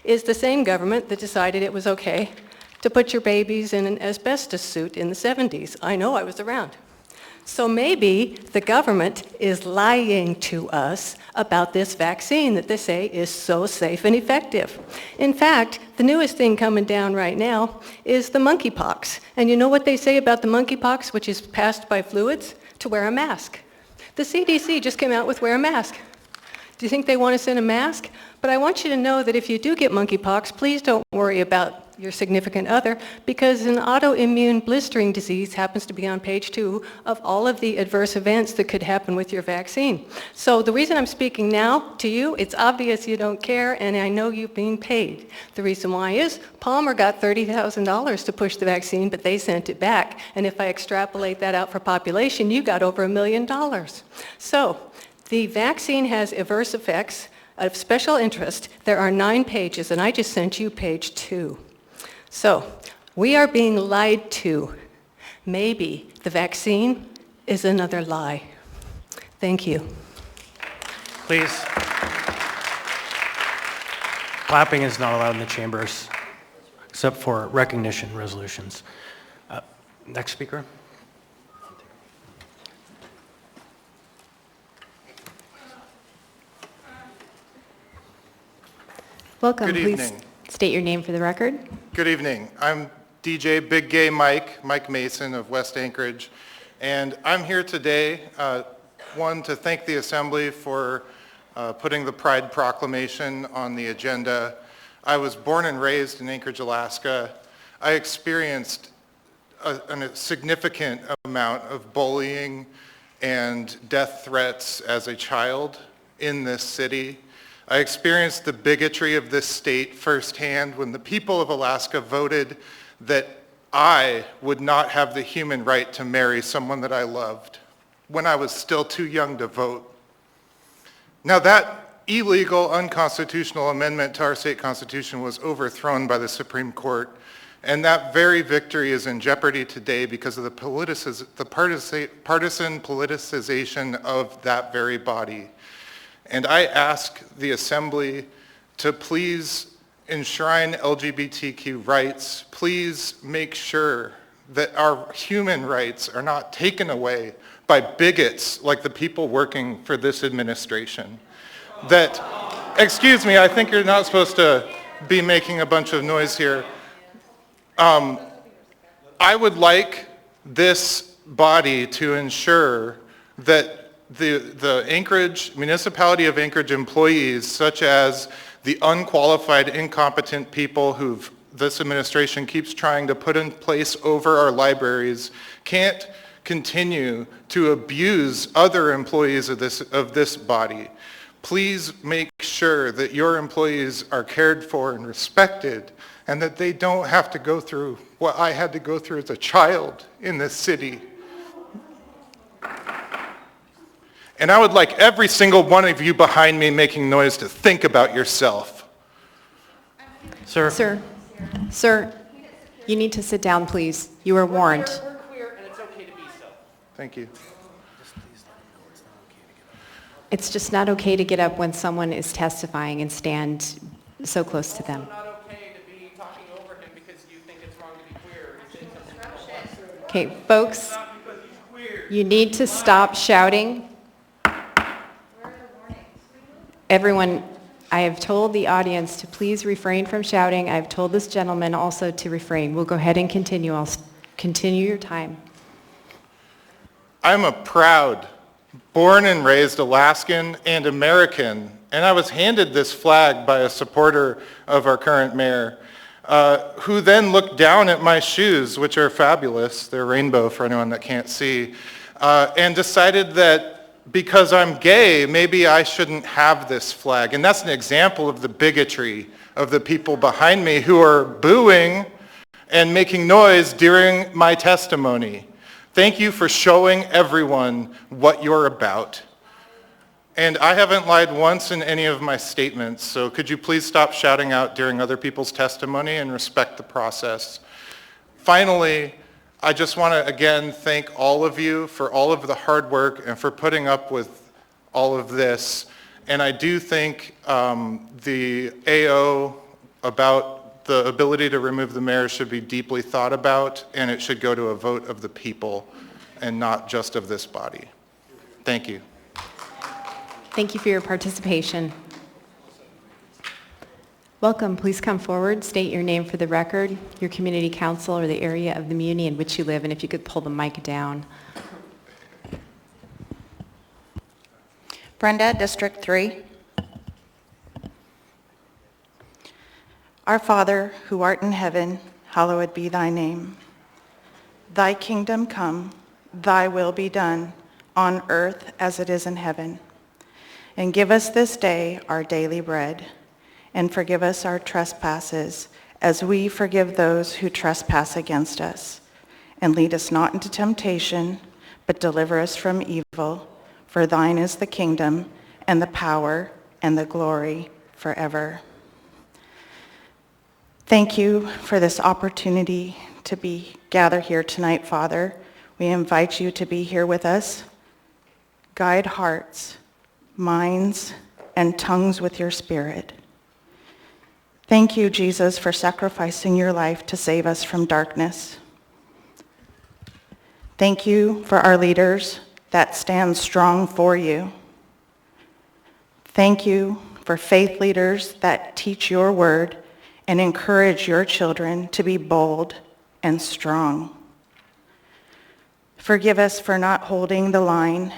is the same government that decided it was okay to put your babies in an asbestos suit in the 70s. I know, I was around. So maybe the government is lying to us about this vaccine that they say is so safe and effective. In fact, the newest thing coming down right now is the monkeypox. And you know what they say about the monkeypox, which is passed by fluids? To wear a mask. The CDC just came out with wear a mask. Do you think they want us in a mask? But I want you to know that if you do get monkeypox, please don't worry about your significant other, because an autoimmune blistering disease happens to be on page 2 of all of the adverse events that could happen with your vaccine. So the reason I'm speaking now to you, it's obvious you don't care, and I know you're being paid. The reason why is Palmer got $30,000 to push the vaccine, but they sent it back. And if I extrapolate that out for population, you got over $1 million. So the vaccine has adverse effects of special interest. There are 9 pages, and I just sent you page 2. So, we are being lied to. Maybe the vaccine is another lie. Thank you. Please. Clapping is not allowed in the chambers, except for recognition resolutions. Next speaker. Welcome. Good evening. Please state your name for the record. Good evening. I'm DJ Big Gay Mike Mason of West Anchorage, and I'm here today, one, to thank the Assembly for putting the Pride Proclamation on the agenda. I was born and raised in Anchorage, Alaska. I experienced a significant amount of bullying and death threats as a child in this city. I experienced the bigotry of this state firsthand when the people of Alaska voted that I would not have the human right to marry someone that I loved when I was still too young to vote. Now that illegal, unconstitutional amendment to our state constitution was overthrown by the Supreme Court, and that very victory is in jeopardy today because of the partisan politicization of that very body. And I ask the Assembly to please enshrine LGBTQ rights. Please make sure that our human rights are not taken away by bigots like the people working for this administration. That, excuse me, I think you're not supposed to be making a bunch of noise here. I would like this body to ensure that the Anchorage, Municipality of Anchorage employees, such as the unqualified, incompetent people who this administration keeps trying to put in place over our libraries, can't continue to abuse other employees of this body. please make sure that your employees are cared for and respected and that they don't have to go through what I had to go through as a child in this city. And I would like every single one of you behind me making noise to think about yourself. Sir. Sir, you need to sit down, please. You are warned. We're queer and it's okay to be so. Thank you. It's just not okay to get up when someone is testifying and stand so close to them. It's not okay to be talking over him because you think it's wrong to be queer. Okay, folks, you need to stop shouting. Everyone, I have told the audience to please refrain from shouting. I've told this gentleman also to refrain. We'll go ahead and continue. I'll continue your time. I'm a proud, born and raised Alaskan and American, and I was handed this flag by a supporter of our current mayor, who then looked down at my shoes, which are fabulous, they're rainbow for anyone that can't see, and decided that because I'm gay, maybe I shouldn't have this flag. And that's an example of the bigotry of the people behind me who are booing and making noise during my testimony. Thank you for showing everyone what you're about. And I haven't lied once in any of my statements, so could you please stop shouting out during other people's testimony and respect the process? Finally, I just want to again thank all of you for all of the hard work and for putting up with all of this. And I do think the AO about the ability to remove the mayor should be deeply thought about, and it should go to a vote of the people and not just of this body. Thank you. Thank you for your participation. Welcome. Please come forward. State your name for the record, your community council, or the area of the muni in which you live, and if you could pull the mic down. Brenda, District 3. Our Father, who art in heaven, hallowed be thy name. Thy kingdom come, thy will be done, on earth as it is in heaven. And give us this day our daily bread, and forgive us our trespasses, as we forgive those who trespass against us. And lead us not into temptation, but deliver us from evil. For thine is the kingdom, and the power, and the glory forever. Thank you for this opportunity to be gathered here tonight, Father. We invite you to be here with us. Guide hearts, minds, and tongues with your Spirit. Thank you, Jesus, for sacrificing your life to save us from darkness. Thank you for our leaders that stand strong for you. Thank you for faith leaders that teach your word and encourage your children to be bold and strong. Forgive us for not holding the line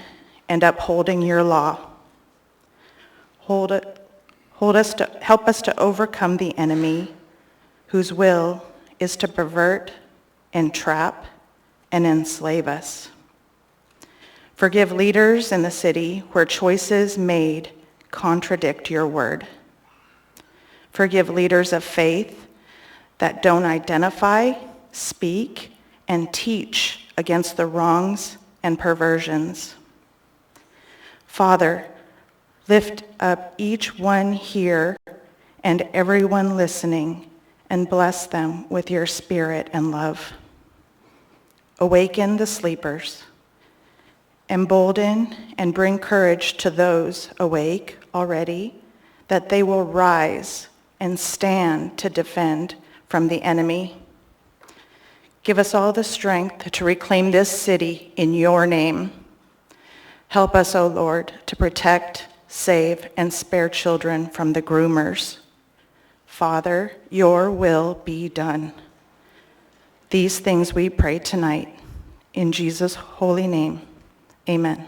and upholding your law. Help us to overcome the enemy whose will is to pervert, entrap, and enslave us. Forgive leaders in the city where choices made contradict your word. Forgive leaders of faith that don't identify, speak, and teach against the wrongs and perversions. Father, lift up each one here and everyone listening and bless them with your spirit and love. Awaken the sleepers. Embolden and bring courage to those awake already, that they will rise and stand to defend from the enemy. Give us all the strength to reclaim this city in your name. Help us, O Lord, to protect, save, and spare children from the groomers. Father, your will be done. These things we pray tonight. In Jesus' holy name, amen.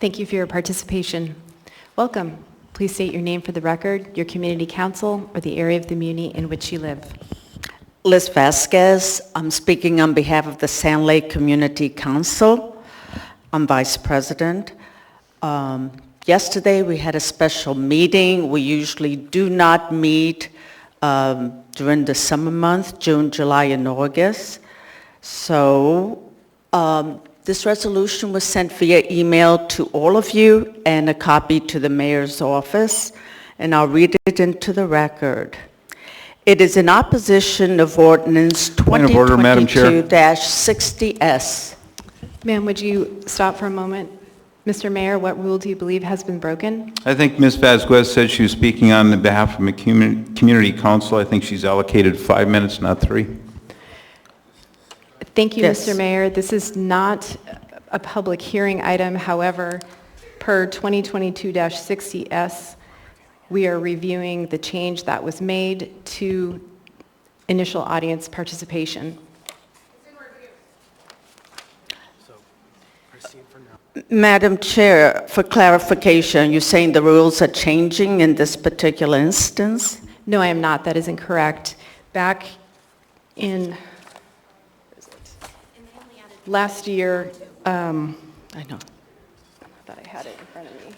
Thank you for your participation. Welcome. Please state your name for the record, your community council, or the area of the muni in which you live. Liz Vasquez. I'm speaking on behalf of the Sand Lake Community Council. I'm Vice President. Yesterday we had a special meeting. We usually do not meet during the summer month, June, July, and August. So this resolution was sent via email to all of you and a copy to the mayor's office, and I'll read it into the record. It is in opposition of ordinance 2022-60S. Ma'am, would you stop for a moment? Mr. Mayor, what rule do you believe has been broken? I think Ms. Vasquez said she was speaking on behalf of the community council. I think she's allocated 5 minutes, not 3. Thank you, Yes. Mr. Mayor. This is not a public hearing item. However, per 2022-60S, we are reviewing the change that was made to initial audience participation. Madam Chair, for clarification, you're saying the rules are changing in this particular instance? No, I am not. That is incorrect. Back in last year, I know. I thought I had it in front of me.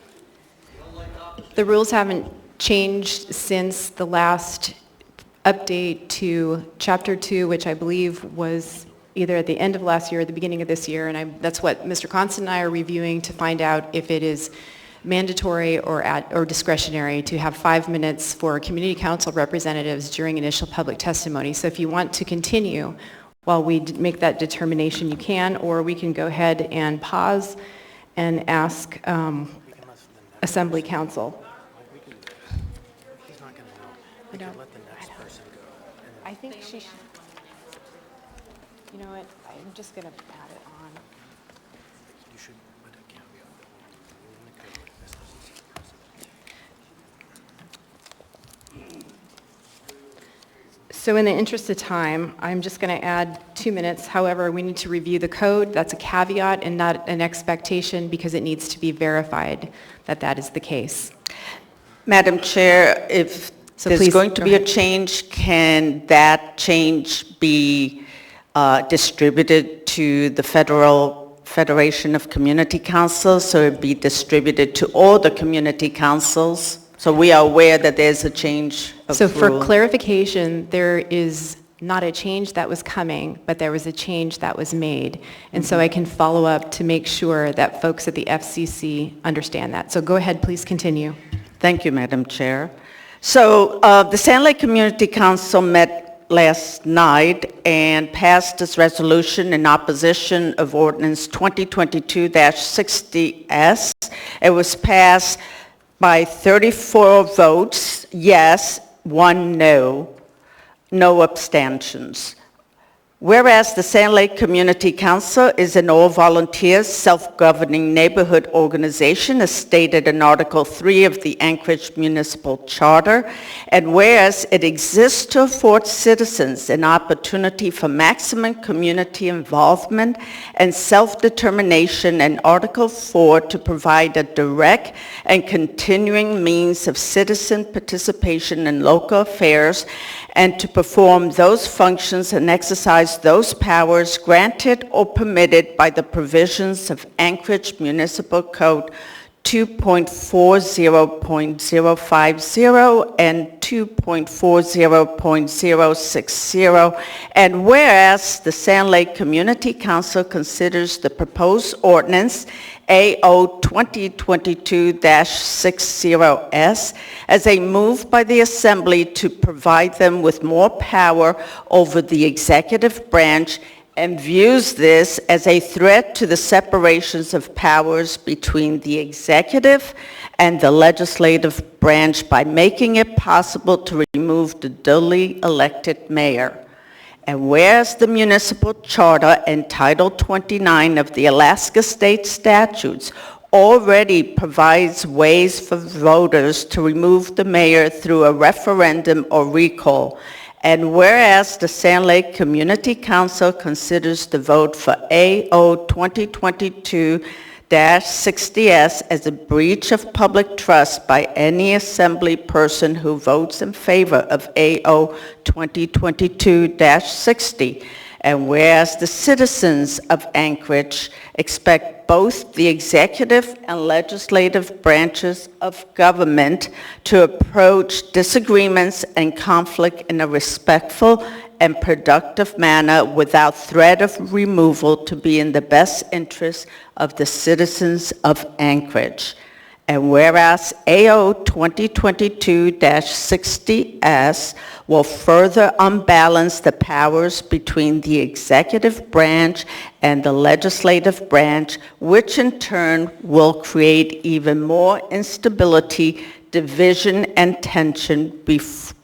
The rules haven't changed since the last update to Chapter 2, which I believe was either at the end of last year or the beginning of this year, and that's what Mr. Constant and I are reviewing to find out if it is mandatory or discretionary to have 5 minutes for community council representatives during initial public testimony. So if you want to continue while we make that determination, you can, or we can go ahead and pause and ask Assembly Council. I think she should. You know what? I'm just going to add it on. You should put a caveat. So in the interest of time, I'm just going to add 2 minutes. However, we need to review the code. That's a caveat and not an expectation because it needs to be verified that that is the case. Madam Chair, if there's going to be a change, can that change be distributed to the Federation of Community Councils, so it be distributed to all the community councils? So we are aware that there's a change of So for rule. clarification, there is not a change that was coming, but there was a change that was made. And so I can follow up to make sure that folks at the FCC understand that. So go ahead, please continue. Thank you, Madam Chair. So the Sand Lake Community Council met last night and passed this resolution in opposition of ordinance 2022-60S. It was passed by 34 votes yes, 1 no, no abstentions. Whereas the Sand Lake Community Council is an all-volunteer, self-governing neighborhood organization as stated in Article 3 of the Anchorage Municipal Charter, and whereas it exists to afford citizens an opportunity for maximum community involvement and self-determination, and Article 4 to provide a direct and continuing means of citizen participation in local affairs and to perform those functions and exercise those powers granted or permitted by the provisions of Anchorage Municipal Code 2.40.050 and 2.40.060, and whereas the Sand Lake Community Council considers the proposed ordinance AO 2022-60S as a move by the Assembly to provide them with more power over the executive branch and views this as a threat to the separations of powers between the executive and the legislative branch by making it possible to remove the duly elected mayor. And whereas the municipal charter and Title 29 of the Alaska State Statutes already provides ways for voters to remove the mayor through a referendum or recall, and whereas the Sand Lake Community Council considers the vote for AO 2022-60 2022-60S as a breach of public trust by any assembly person who votes in favor of AO 2022-60. And whereas the citizens of Anchorage expect both the executive and legislative branches of government to approach disagreements and conflict in a respectful and productive manner without threat of removal to be in the best interest of the citizens of Anchorage. And whereas AO 2022-60S will further unbalance the powers between the executive branch and the legislative branch, which in turn will create even more instability, division, and tension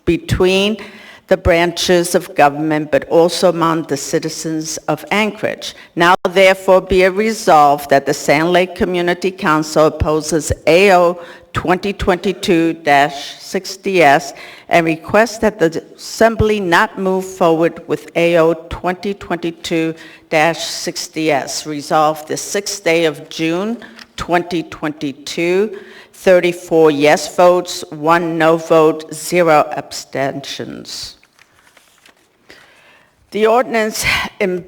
between the branches of government, but also among the citizens of Anchorage. Now therefore be it resolved that the Sand Lake Community Council opposes AO 2022-60S and requests that the Assembly not move forward with AO 2022-60S. Resolved the 6th day of June 2022, 34 yes votes, 1 no vote, 0 abstentions. The ordinance, in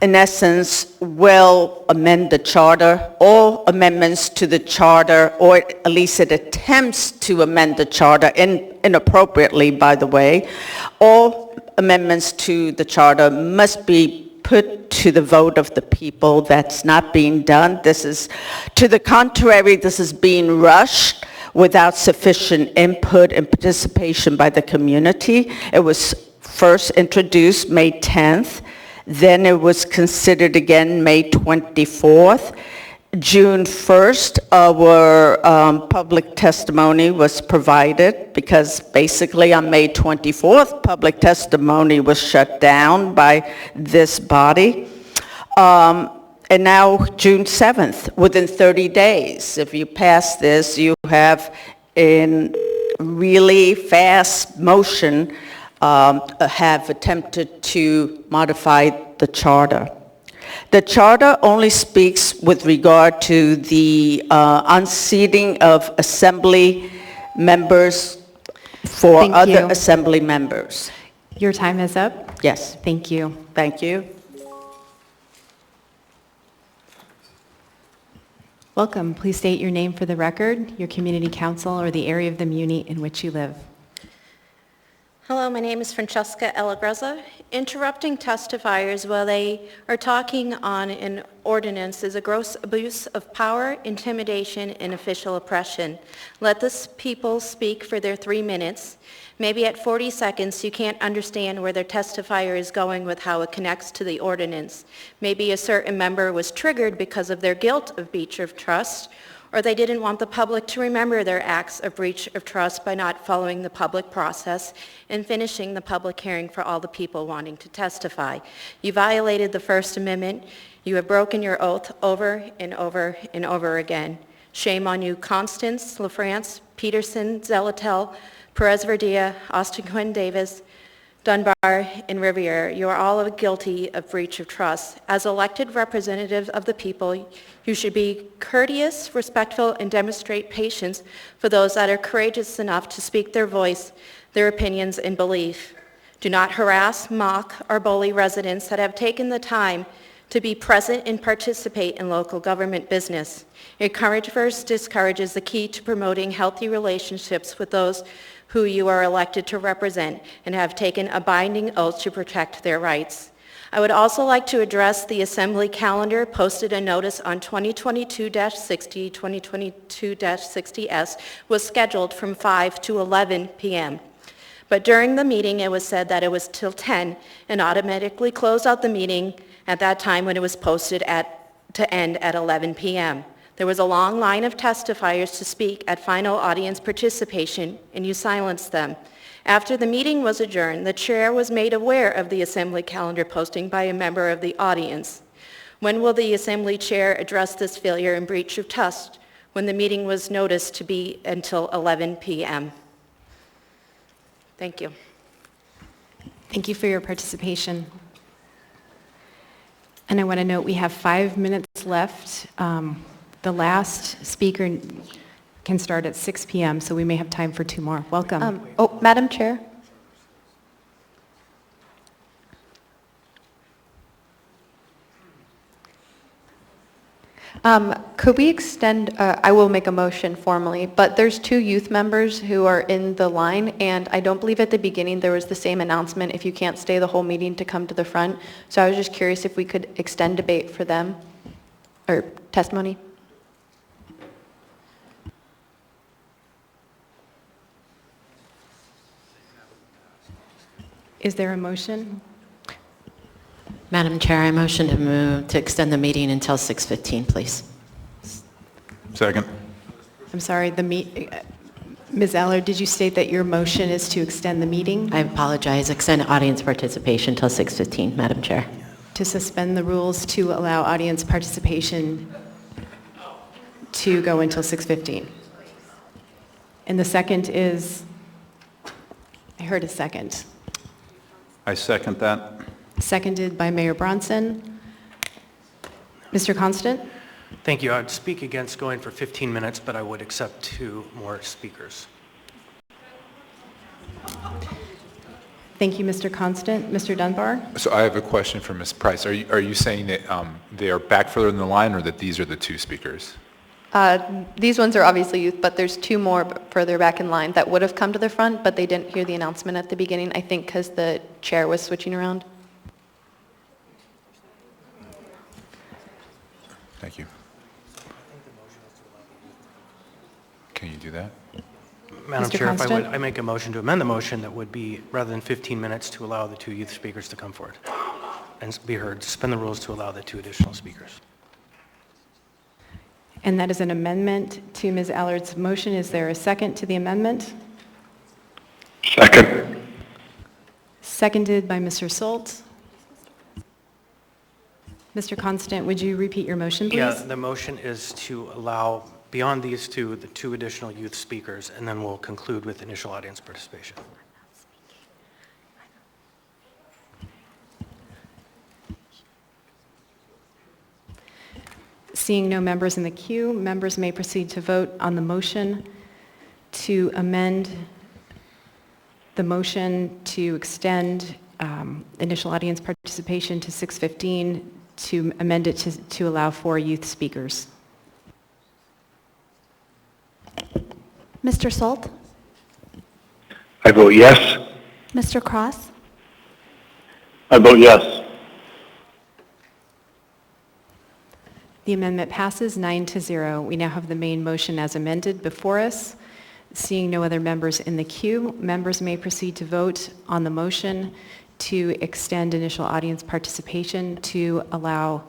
essence, will amend the charter. All amendments to the charter, or at least it attempts to amend the charter, inappropriately, by the way, all amendments to the charter must be put to the vote of the people. That's not being done. This is, to the contrary, this is being rushed without sufficient input and participation by the community. It was first introduced May 10th, then it was considered again May 24th. June 1st, our public testimony was provided because basically on May 24th, public testimony was shut down by this body. And now June 7th, within 30 days. If you pass this, you have in really fast motion have attempted to modify the charter. The charter only speaks with regard to the unseating of assembly members for Thank other you. assembly members. Your time is up. Yes. Thank you. Thank you. Welcome. Please state your name for the record, your community council, or the area of the muni in which you live. Hello, my name is Francesca Elagrezza. Interrupting testifiers while they are talking on an ordinance is a gross abuse of power, intimidation, and official oppression. Let the people speak for their 3 minutes. Maybe at 40 seconds you can't understand where their testifier is going with how it connects to the ordinance. Maybe a certain member was triggered because of their guilt of breach of trust, or they didn't want the public to remember their acts of breach of trust by not following the public process and finishing the public hearing for all the people wanting to testify. You violated the First Amendment. You have broken your oath over and over and over again. Shame on you, Constance, LaFrance, Peterson, Zelatel, Perez-Verdilla, Austin Quinn Davis, Dunbar, and Riviere. You are all guilty of breach of trust. As elected representatives of the people, you should be courteous, respectful, and demonstrate patience for those that are courageous enough to speak their voice, their opinions, and belief. Do not harass, mock, or bully residents that have taken the time to be present and participate in local government business. Encourage versus discourage is the key to promoting healthy relationships with those who you are elected to represent and have taken a binding oath to protect their rights. I would also like to address the Assembly calendar. Posted a notice on 2022-60, 2022-60S was scheduled from 5 to 11 p.m. But during the meeting, it was said that it was till 10 and automatically closed out the meeting at that time when it was posted to end at 11 p.m. There was a long line of testifiers to speak at final audience participation, and you silenced them. After the meeting was adjourned, the chair was made aware of the Assembly calendar posting by a member of the audience. When will the Assembly chair address this failure and breach of trust when the meeting was noticed to be until 11 p.m.? Thank you. Thank you for your participation. And I want to note we have 5 minutes left The last speaker can start at 6 p.m., so we may have time for 2 more. Welcome. Madam Chair. Could we extend, I will make a motion formally, but there's 2 youth members who are in the line, and I don't believe at the beginning there was the same announcement if you can't stay the whole meeting to come to the front. So I was just curious if we could extend debate for them, or testimony. Is there a motion? Madam Chair, I motion to move to extend the meeting until 6:15, please. Second. I'm sorry, Ms. Eller, did you state that your motion is to extend the meeting? I apologize. Extend audience participation until 6:15, Madam Chair. To suspend the rules to allow audience participation to go until 6:15. And the second is, I heard a second. I second that. Seconded by Mayor Bronson. Mr. Constant? Thank you. I would speak against going for 15 minutes, but I would accept 2 more speakers. Thank you, Mr. Constant. Mr. Dunbar? So I have a question for Ms. Price. Are you saying that they are back further in the line, or that these are the 2 speakers? These ones are obviously youth, but there's 2 more further back in line that would have come to the front, but they didn't hear the announcement at the beginning, I think because the chair was switching around. Thank you. Can you do that? Madam Mr. Chair, if Constant? I make a motion to amend the motion, that would be, rather than 15 minutes, to allow the 2 youth speakers to come forward and be heard. Suspend the rules to allow the 2 additional speakers. And that is an amendment to Ms. Allard's motion. Is there a second to the amendment? Second. Seconded by Mr. Solt. Mr. Constant, would you repeat your motion, please? Yeah, the motion is to allow, beyond these 2, the 2 additional youth speakers, and then we'll conclude with initial audience participation. Seeing no members in the queue, members may proceed to vote on the motion to amend the motion to extend initial audience participation to 6:15, to amend it to allow 4 youth speakers. Mr. Salt? I vote yes. Mr. Cross? I vote yes. The amendment passes 9-0. We now have the main motion as amended before us. Seeing no other members in the queue, members may proceed to vote on the motion to extend initial audience participation to allow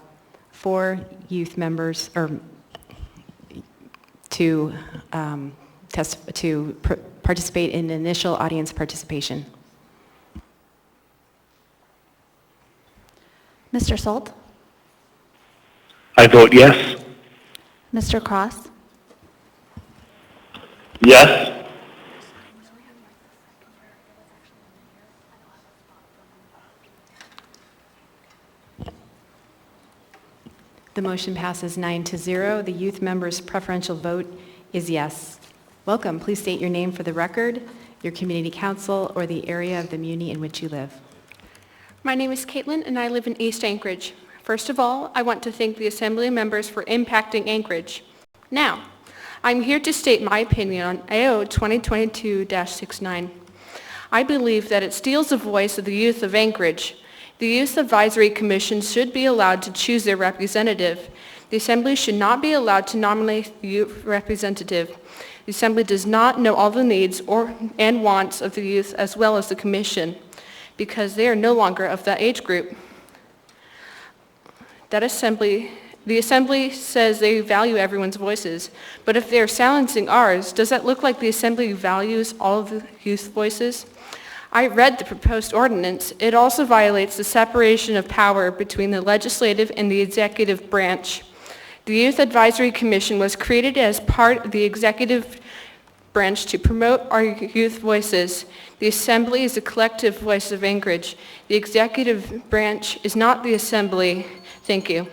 4 youth members, or to participate in initial audience participation. Mr. Salt? I vote yes. Mr. Cross? Yes. The motion passes 9-0. The youth member's preferential vote is yes. Welcome. Please state your name for the record, your community council, or the area of the muni in which you live. My name is Caitlin, and I live in East Anchorage. First of all, I want to thank the Assembly members for impacting Anchorage. Now, I'm here to state my opinion on AO 2022-69. I believe that it steals the voice of the youth of Anchorage. The Youth Advisory Commission should be allowed to choose their representative. The Assembly should not be allowed to nominate the youth representative. The Assembly does not know all the needs and wants of the youth as well as the Commission, because they are no longer of that age group. The Assembly says they value everyone's voices, but if they're silencing ours, does that look like the Assembly values all of the youth voices? I read the proposed ordinance. It also violates the separation of power between the legislative and the executive branch. The Youth Advisory Commission was created as part of the executive branch to promote our youth voices. The Assembly is the collective voice of Anchorage. The executive branch is not the Assembly. Thank you.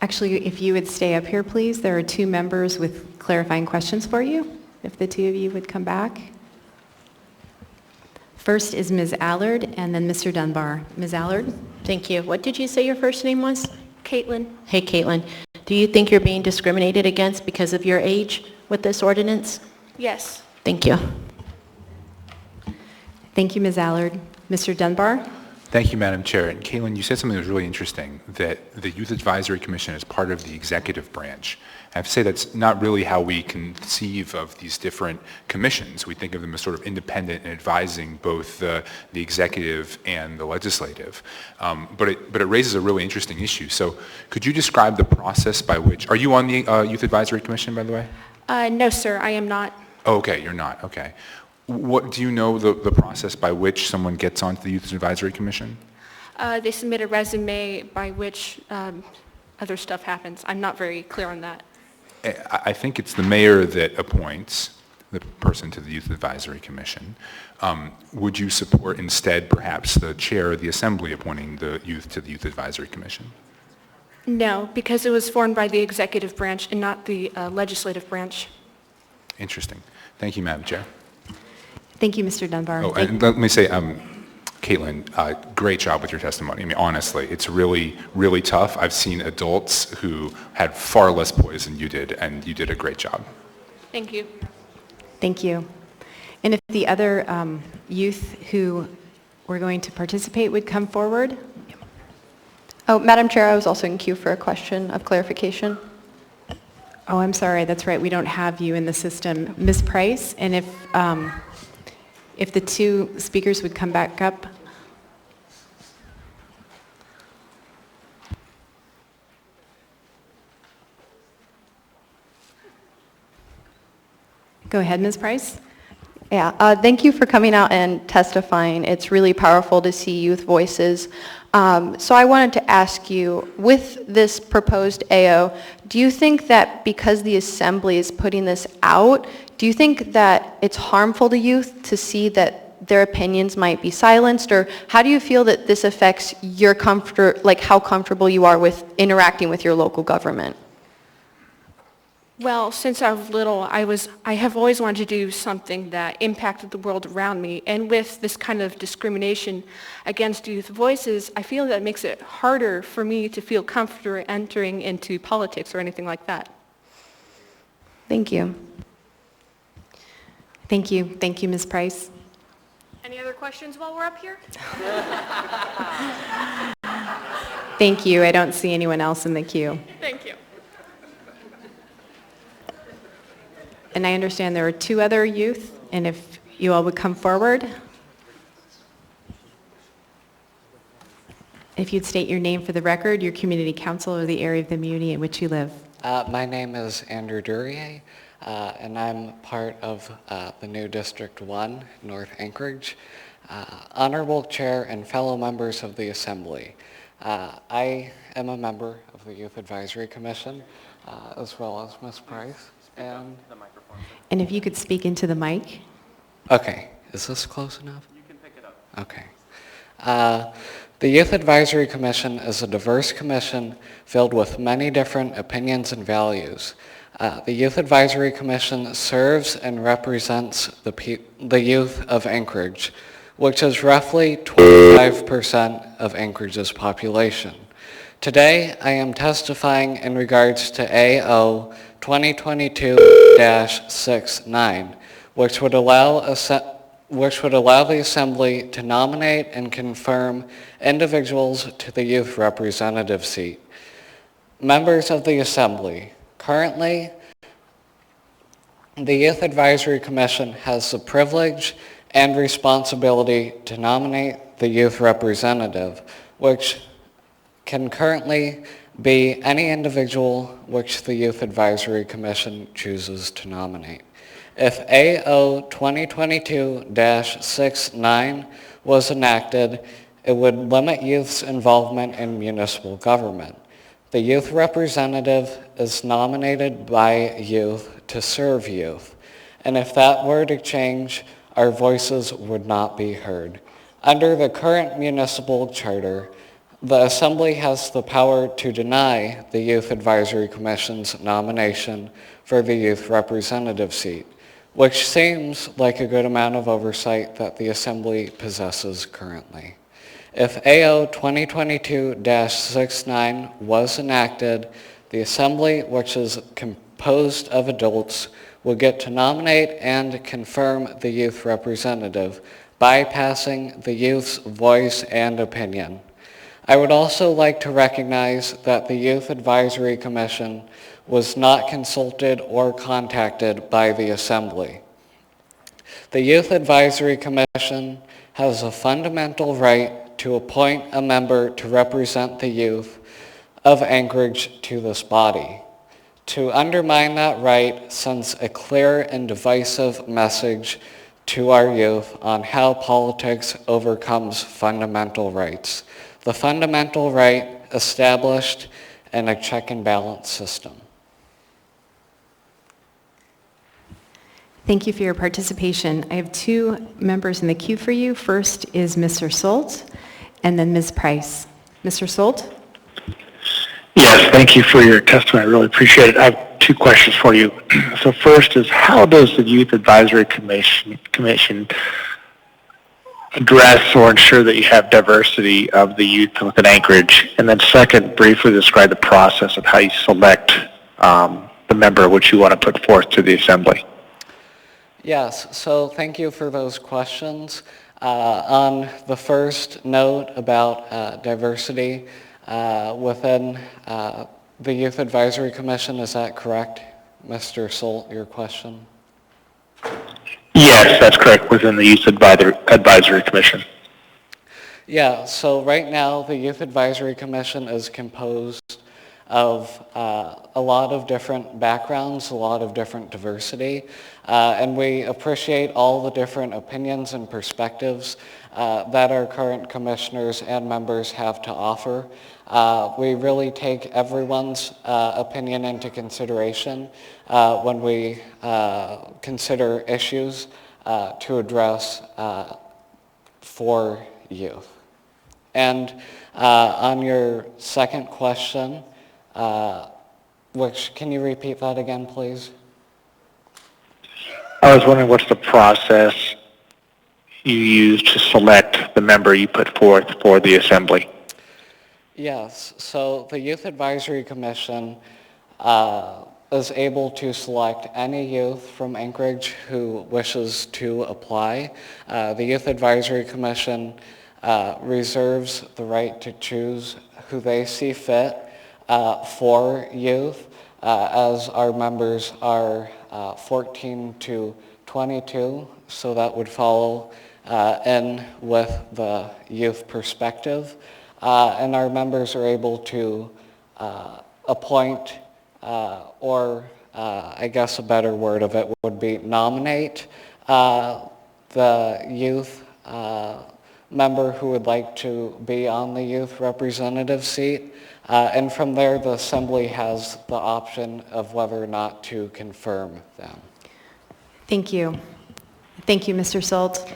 Actually, if you would stay up here, please. There are two members with clarifying questions for you, if the two of you would come back. First is Ms. Allard, and then Mr. Dunbar. Ms. Allard? Thank you. What did you say your first name was? Caitlin. Hey, Caitlin. Do you think you're being discriminated against because of your age with this ordinance? Yes. Thank you. Thank you, Ms. Allard. Mr. Dunbar? Thank you, Madam Chair. And Caitlin, you said something that was really interesting, that the Youth Advisory Commission is part of the executive branch. I have to say that's not really how we conceive of these different commissions. We think of them as sort of independent and advising both the executive and the legislative. But it raises a really interesting issue. So could you describe the process by which, are you on the Youth Advisory Commission, by the way? No, sir, I am not. Oh, okay, you're not, okay. What do you know the process by which someone gets onto the Youth Advisory Commission? They submit a resume by which other stuff happens. I'm not very clear on that. I think it's the mayor that appoints the person to the Youth Advisory Commission. Would you support instead perhaps the chair of the assembly appointing the youth to the Youth Advisory Commission? No, because it was formed by the executive branch and not the legislative branch. Interesting. Thank you, Madam Chair. Thank you, Mr. Dunbar. Oh, and let me say, Caitlin, great job with your testimony. I mean, honestly, it's really, really tough. I've seen adults who had far less poise than you did, and you did a great job. Thank you. Thank you. And if the other youth who were going to participate would come forward. Oh, Madam Chair, I was also in queue for a question of clarification. Oh, I'm sorry. That's right. We don't have you in the system. Ms. Price, and if the two speakers would come back up. Go ahead, Ms. Price. Yeah, thank you for coming out and testifying. It's really powerful to see youth voices. So I wanted to ask you, with this proposed AO, do you think that because the Assembly is putting this out, do you think that it's harmful to youth to see that their opinions might be silenced? Or how do you feel that this affects your comfort, like how comfortable you are with interacting with your local government? Well, since I was little, I have always wanted to do something that impacted the world around me. And with this kind of discrimination against youth voices, I feel that it makes it harder for me to feel comfortable entering into politics or anything like that. Thank you. Thank you. Thank you, Ms. Price. Any other questions while we're up here? Thank you. I don't see anyone else in the queue. Thank you. And I understand there are two other youth, and if you all would come forward. If you'd state your name for the record, your community council, or the area of the community in which you live. My name is Andrew Durier, and I'm part of the new District 1, North Anchorage. Honorable Chair and fellow members of the Assembly, I am a member of the Youth Advisory Commission, as well as Ms. Price. And if you could speak into the mic. Okay, is this close enough? You can pick it up. Okay. The Youth Advisory Commission is a diverse commission filled with many different opinions and values. The Youth Advisory Commission serves and represents the youth of Anchorage, which is roughly 25% of Anchorage's population. Today, I am testifying in regards to AO 2022-69, which would allow the Assembly to nominate and confirm individuals to the youth representative seat. Members of the Assembly, currently, the Youth Advisory Commission has the privilege and responsibility to nominate the youth representative, which can currently be any individual which the Youth Advisory Commission chooses to nominate. If AO 2022-69 was enacted, it would limit youth's involvement in municipal government. The youth representative is nominated by youth to serve youth, and if that were to change, our voices would not be heard. Under the current municipal charter, The Assembly has the power to deny the Youth Advisory Commission's nomination for the youth representative seat, which seems like a good amount of oversight that the Assembly possesses currently. If AO 2022-69 was enacted, the Assembly, which is composed of adults, will get to nominate and confirm the youth representative, bypassing the youth's voice and opinion. I would also like to recognize that the Youth Advisory Commission was not consulted or contacted by the Assembly. The Youth Advisory Commission has a fundamental right to appoint a member to represent the youth of Anchorage to this body. To undermine that right sends a clear and divisive message to our youth on how politics overcomes fundamental rights. The fundamental right established in a check and balance system. Thank you for your participation. I have two members in the queue for you. First is Mr. Solt, and then Ms. Price. Mr. Solt? Yes, thank you for your testimony. I really appreciate it. I have two questions for you. So first is, how does the Youth Advisory Commission address or ensure that you have diversity of the youth within Anchorage? And then second, briefly describe the process of how you select the member which you want to put forth to the Assembly. Yes, so thank you for those questions. On the first note about diversity within the Youth Advisory Commission, is that correct, Mr. Solt, your question? Yes, that's correct, within the Youth Advisory Commission. Yeah, so right now the Youth Advisory Commission is composed of a lot of different backgrounds, a lot of different diversity, and we appreciate all the different opinions and perspectives that our current commissioners and members have to offer. We really take everyone's opinion into consideration when we consider issues to address for youth. And on your second question, which, can you repeat that again, please? I was wondering what's the process you use to select the member you put forth for the Assembly? Yes, so the Youth Advisory Commission is able to select any youth from Anchorage who wishes to apply. The Youth Advisory Commission reserves the right to choose who they see fit for youth, as our members are 14 to 22, so that would follow in with the youth perspective. And our members are able to appoint, or I guess a better word of it would be nominate the youth member who would like to be on the youth representative seat. And from there, the Assembly has the option of whether or not to confirm them. Thank you. Thank you, Mr. Solt.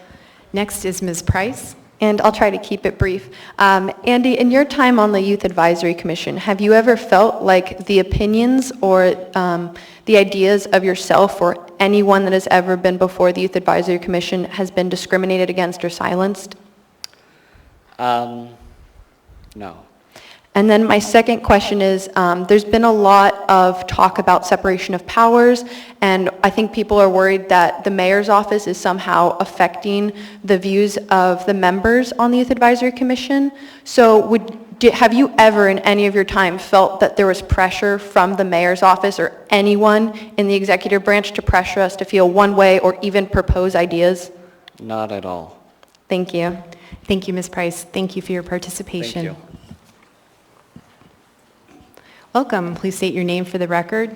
Next is Ms. Price. And I'll try to keep it brief. Andy, in your time on the Youth Advisory Commission, have you ever felt like the opinions or the ideas of yourself or anyone that has ever been before the Youth Advisory Commission has been discriminated against or silenced? No. And then my second question is, there's been a lot of talk about separation of powers, and I think people are worried that the mayor's office is somehow affecting the views of the members on the Youth Advisory Commission. So have you ever in any of your time felt that there was pressure from the mayor's office or anyone in the executive branch to pressure us to feel one way or even propose ideas? Not at all. Thank you. Thank you, Ms. Price. Thank you for your participation. Thank you. Welcome. Please state your name for the record,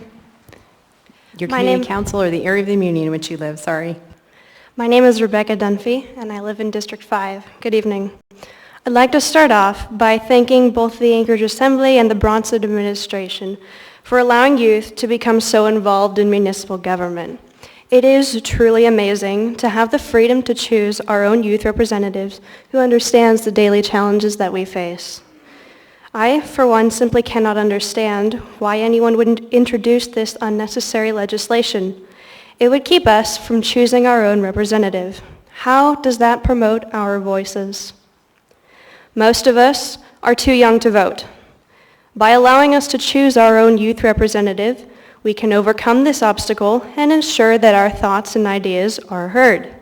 your community council, or the area of the community in which you live. Sorry. My name is Rebecca Dunphy, and I live in District 5. Good evening. I'd like to start off by thanking both the Anchorage Assembly and the Bronson administration for allowing youth to become so involved in municipal government. It is truly amazing to have the freedom to choose our own youth representatives who understands the daily challenges that we face. I, for one, simply cannot understand why anyone would introduce this unnecessary legislation. It would keep us from choosing our own representative. How does that promote our voices? Most of us are too young to vote. By allowing us to choose our own youth representative, we can overcome this obstacle and ensure that our thoughts and ideas are heard.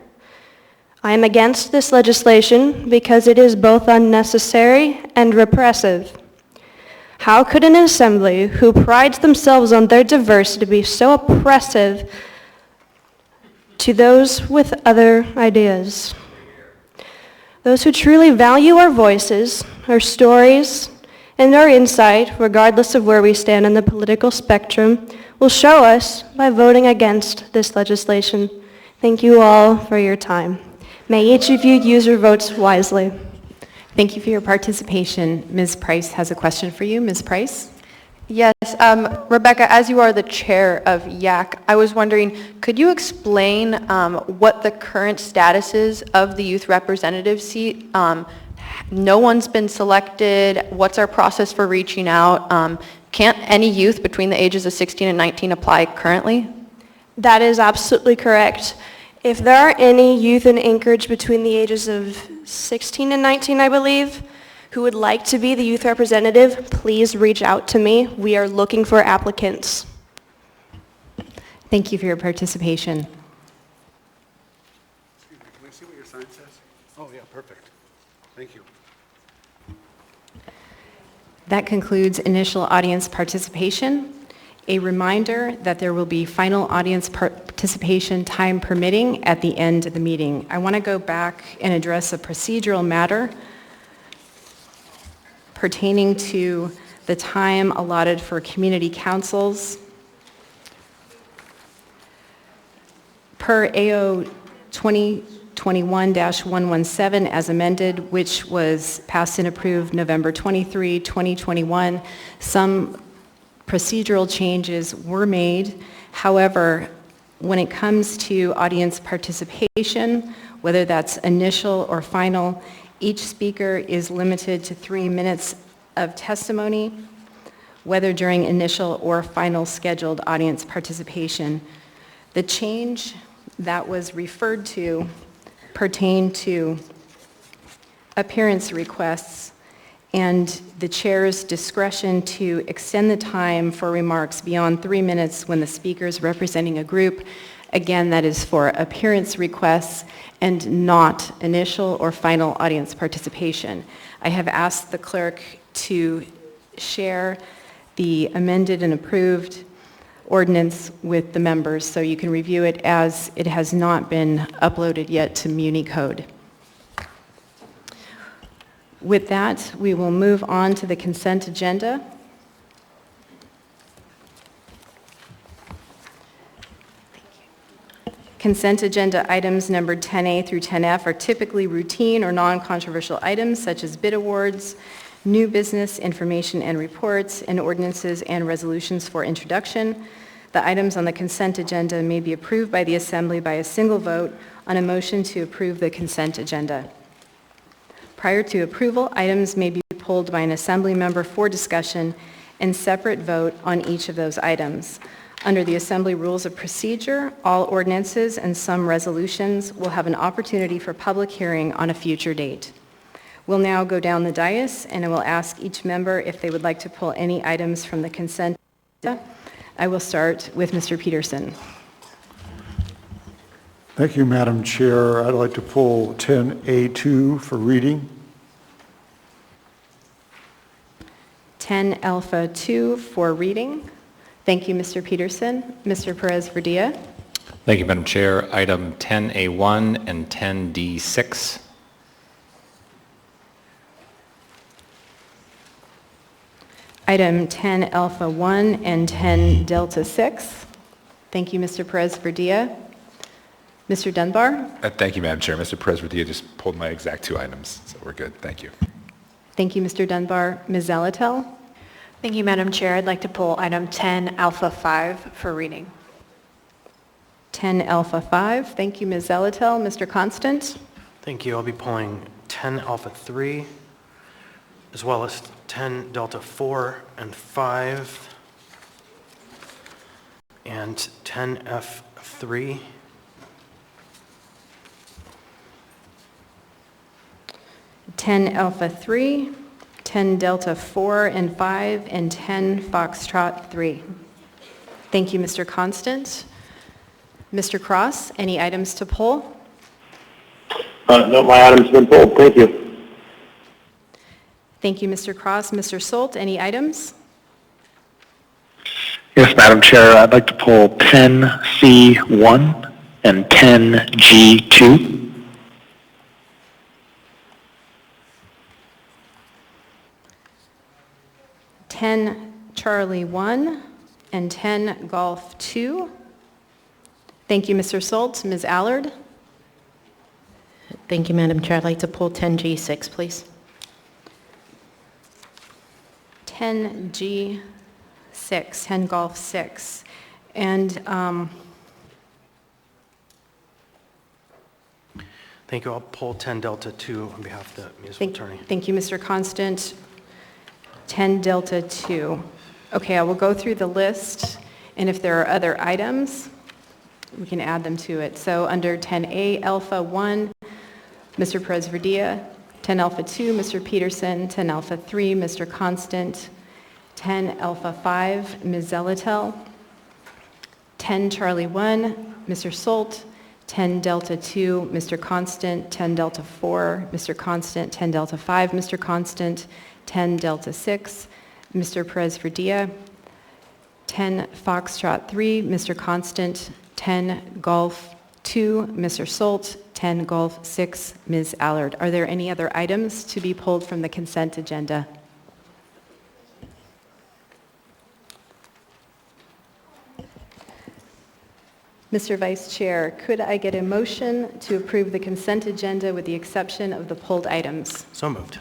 I am against this legislation because it is both unnecessary and repressive. How could an assembly who prides themselves on their diversity be so oppressive to those with other ideas? Those who truly value our voices, our stories, and our insight, regardless of where we stand in the political spectrum, will show us by voting against this legislation. Thank you all for your time. May each of you use your votes wisely. Thank you for your participation. Ms. Price has a question for you. Ms. Price? Yes, Rebecca, as you are the chair of YAC, I was wondering, could you explain what the current status is of the youth representative seat? No one's been selected. What's our process for reaching out? Can't any youth between the ages of 16 and 19 apply currently? That is absolutely correct. If there are any youth in Anchorage between the ages of 16 and 19, I believe, who would like to be the youth representative, please reach out to me. We are looking for applicants. Thank you for your participation. Excuse me, can I see what your sign says? Oh, yeah, perfect. Thank you. That concludes initial audience participation. A reminder that there will be final audience participation, time permitting, at the end of the meeting. I want to go back and address a procedural matter pertaining to the time allotted for community councils. Per AO 2021-117 as amended, which was passed and approved November 23, 2021, some procedural changes were made. However, when it comes to audience participation, whether that's initial or final, each speaker is limited to 3 minutes of testimony, whether during initial or final scheduled audience participation. The change that was referred to pertained to appearance requests and the chair's discretion to extend the time for remarks beyond 3 minutes when the speaker is representing a group. Again, that is for appearance requests and not initial or final audience participation. I have asked the clerk to share the amended and approved ordinance with the members so you can review it, as it has not been uploaded yet to Muni Code. With that, we will move on to the consent agenda. Consent agenda items numbered 10A through 10F are typically routine or non-controversial items such as bid awards, new business, information and reports, and ordinances and resolutions for introduction. The items on the consent agenda may be approved by the Assembly by a single vote on a motion to approve the consent agenda. Prior to approval, items may be pulled by an Assembly member for discussion and separate vote on each of those items. Under the Assembly Rules of Procedure, all ordinances and some resolutions will have an opportunity for public hearing on a future date. We'll now go down the dais, and I will ask each member if they would like to pull any items from the consent agenda. I will start with Mr. Peterson. Thank you, Madam Chair. I'd like to pull 10A2 for reading. 10 Alpha 2 for reading. Thank you, Mr. Peterson. Mr. Perez-Verdia. Thank you, Madam Chair. Item 10A1 and 10D6. Item 10 Alpha 1 and 10 Delta 6. Thank you, Mr. Perez-Verdia. Mr. Dunbar. Thank you, Madam Chair. Mr. Perez-Verdia just pulled my exact 2 items, so we're good. Thank you. Thank you, Mr. Dunbar. Ms. Zalatel. Thank you, Madam Chair. I'd like to pull item 10 Alpha 5 for reading. 10 Alpha 5. Thank you, Ms. Zalatel. Mr. Constant. Thank you. I'll be pulling 10 Alpha 3, as well as 10 Delta 4 and 5, and 10 F3, 10 Alpha 3, 10 Delta 4 and 5, and 10 Foxtrot 3. Thank you, Mr. Constant. Mr. Cross, any items to pull? No, my item's been pulled. Thank you. Thank you, Mr. Cross. Mr. Solt, any items? Yes, Madam Chair, I'd like to pull 10C1 and 10G2. 10 Charlie 1 and 10 Golf 2. Thank you, Mr. Solt. Ms. Allard? Thank you, Madam Chair. I'd like to pull 10G6, please. 10G6, 10 Golf 6. And thank you. I'll pull 10 Delta 2 on behalf of the municipal attorney. Thank you, Mr. Constant. 10 Delta 2. Okay, I will go through the list, and if there are other items, we can add them to it. So under 10A Alpha 1, Mr. Perez-Verdia, 10 Alpha 2, Mr. Peterson, 10 Alpha 3, Mr. Constant, 10 Alpha 5, Ms. Zelatel, 10 Charlie 1, Mr. Solt, 10 Delta 2, Mr. Constant, 10 Delta 4, Mr. Constant, 10 Delta 5, Mr. Constant, 10 Delta 6, Mr. Perez-Verdia, 10 Foxtrot 3, Mr. Constant, 10 Golf 2, Mr. Solt, 10 Golf 6, Ms. Allard. Are there any other items to be pulled from the consent agenda? Mr. Vice Chair, could I get a motion to approve the consent agenda with the exception of the pulled items? So moved.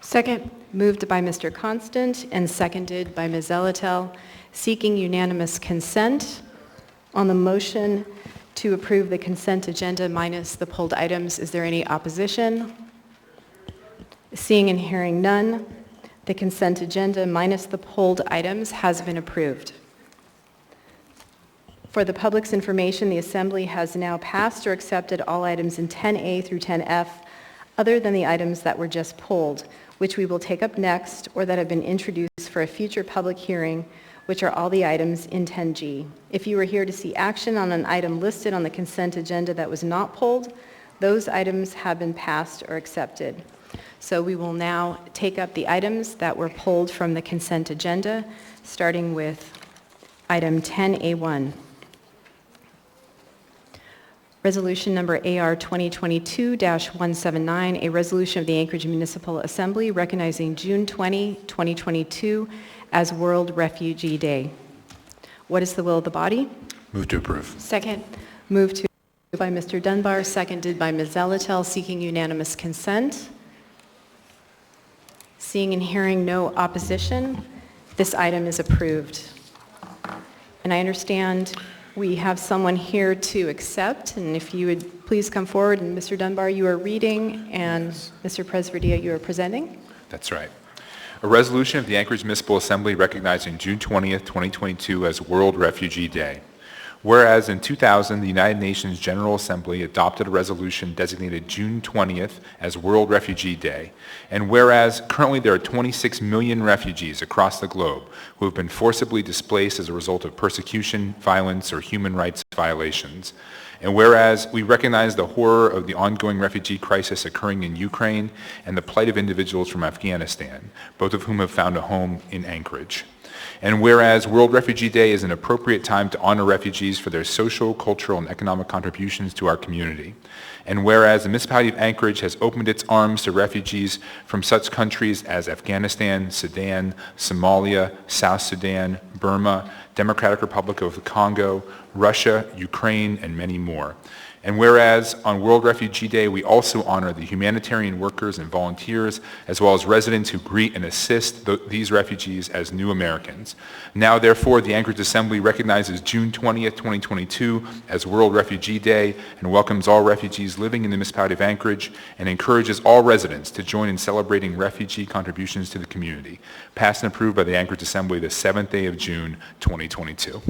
Second. Moved by Mr. Constant and seconded by Ms. Zelatel, seeking unanimous consent. On the motion to approve the consent agenda minus the pulled items, is there any opposition? Seeing and hearing none, the consent agenda minus the pulled items has been approved. For the public's information, the Assembly has now passed or accepted all items in 10A through 10F, other than the items that were just pulled, which we will take up next or that have been introduced for a future public hearing, which are all the items in 10G. If you are here to see action on an item listed on the consent agenda that was not pulled, those items have been passed or accepted. So we will now take up the items that were pulled from the consent agenda, starting with item 10A1. Resolution number AR 2022-179, a resolution of the Anchorage Municipal Assembly recognizing June 20, 2022 as World Refugee Day. What is the will of the body? Move to approve. Second. Moved to by Mr. Dunbar, seconded by Ms. Zelatel, seeking unanimous consent. Seeing and hearing no opposition, this item is approved. And I understand we have someone here to accept, and if you would please come forward. And Mr. Dunbar, you are reading, and Mr. Perez-Verdia, you are presenting. That's right. A resolution of the Anchorage Municipal Assembly recognizing June 20th, 2022 as World Refugee Day. Whereas in 2000, the United Nations General Assembly adopted a resolution designated June 20th as World Refugee Day, and whereas currently there are 26 million refugees across the globe who have been forcibly displaced as a result of persecution, violence, or human rights violations, and whereas we recognize the horror of the ongoing refugee crisis occurring in Ukraine and the plight of individuals from Afghanistan, both of whom have found a home in Anchorage. And whereas World Refugee Day is an appropriate time to honor refugees for their social, cultural, and economic contributions to our community. And whereas the municipality of Anchorage has opened its arms to refugees from such countries as Afghanistan, Sudan, Somalia, South Sudan, Burma, Democratic Republic of the Congo, Russia, Ukraine, and many more. And whereas on World Refugee Day, we also honor the humanitarian workers and volunteers, as well as residents who greet and assist these refugees as new Americans. Now, therefore, the Anchorage Assembly recognizes June 20th, 2022 as World Refugee Day and welcomes all refugees living in the municipality of Anchorage and encourages all residents to join in celebrating refugee contributions to the community. Passed and approved by the Anchorage Assembly the 7th day of June, 2022.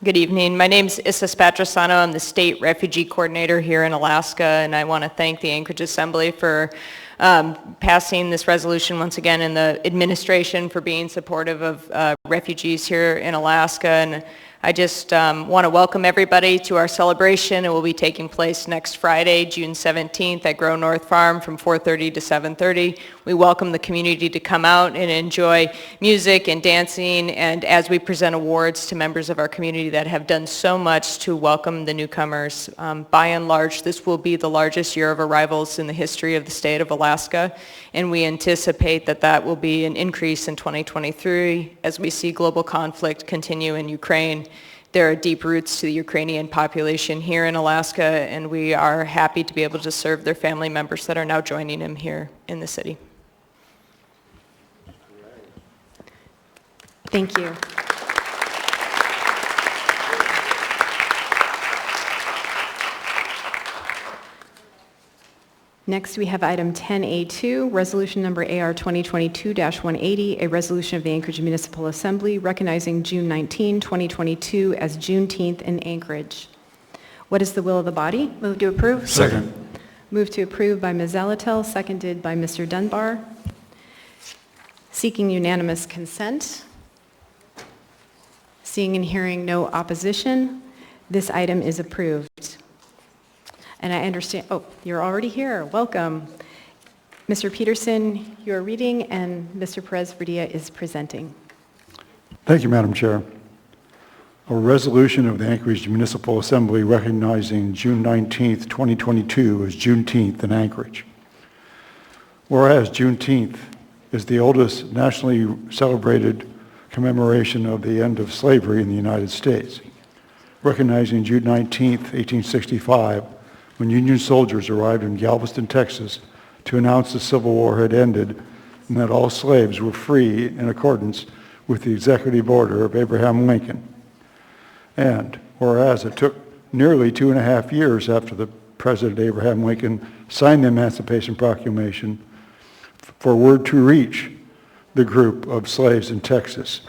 Good evening. My name is Issa Spatrasano. I'm the State Refugee Coordinator here in Alaska, and I want to thank the Anchorage Assembly for passing this resolution once again, and the administration for being supportive of refugees here in Alaska. And I just want to welcome everybody to our celebration. It will be taking place next Friday, June 17th at Grow North Farm from 4:30 to 7:30. We welcome the community to come out and enjoy music and dancing, and as we present awards to members of our community that have done so much to welcome the newcomers. By and large, this will be the largest year of arrivals in the history of the state of Alaska, and we anticipate that that will be an increase in 2023 as we see global conflict continue in Ukraine. There are deep roots to the Ukrainian population here in Alaska, and we are happy to be able to serve their family members that are now joining them here in the city. Thank you. Next, we have item 10A2, resolution number AR 2022-180, a resolution of the Anchorage Municipal Assembly recognizing June 19, 2022 as Juneteenth in Anchorage. What is the will of the body? Move to approve. Second. Move to approve by Ms. Zalatel, seconded by Mr. Dunbar. Seeking unanimous consent. Seeing and hearing no opposition, this item is approved. And I understand, oh, you're already here. Welcome. Mr. Peterson, you're reading, and Mr. Perez-Verdia is presenting. Thank you, Madam Chair. A resolution of the Anchorage Municipal Assembly recognizing June 19th, 2022 as Juneteenth in Anchorage. Whereas Juneteenth is the oldest nationally celebrated commemoration of the end of slavery in the United States, recognizing June 19th, 1865, when Union soldiers arrived in Galveston, Texas, to announce the Civil War had ended and that all slaves were free in accordance with the executive order of Abraham Lincoln. And whereas it took nearly 2.5 years after the President Abraham Lincoln signed the Emancipation Proclamation for word to reach the group of slaves in Texas,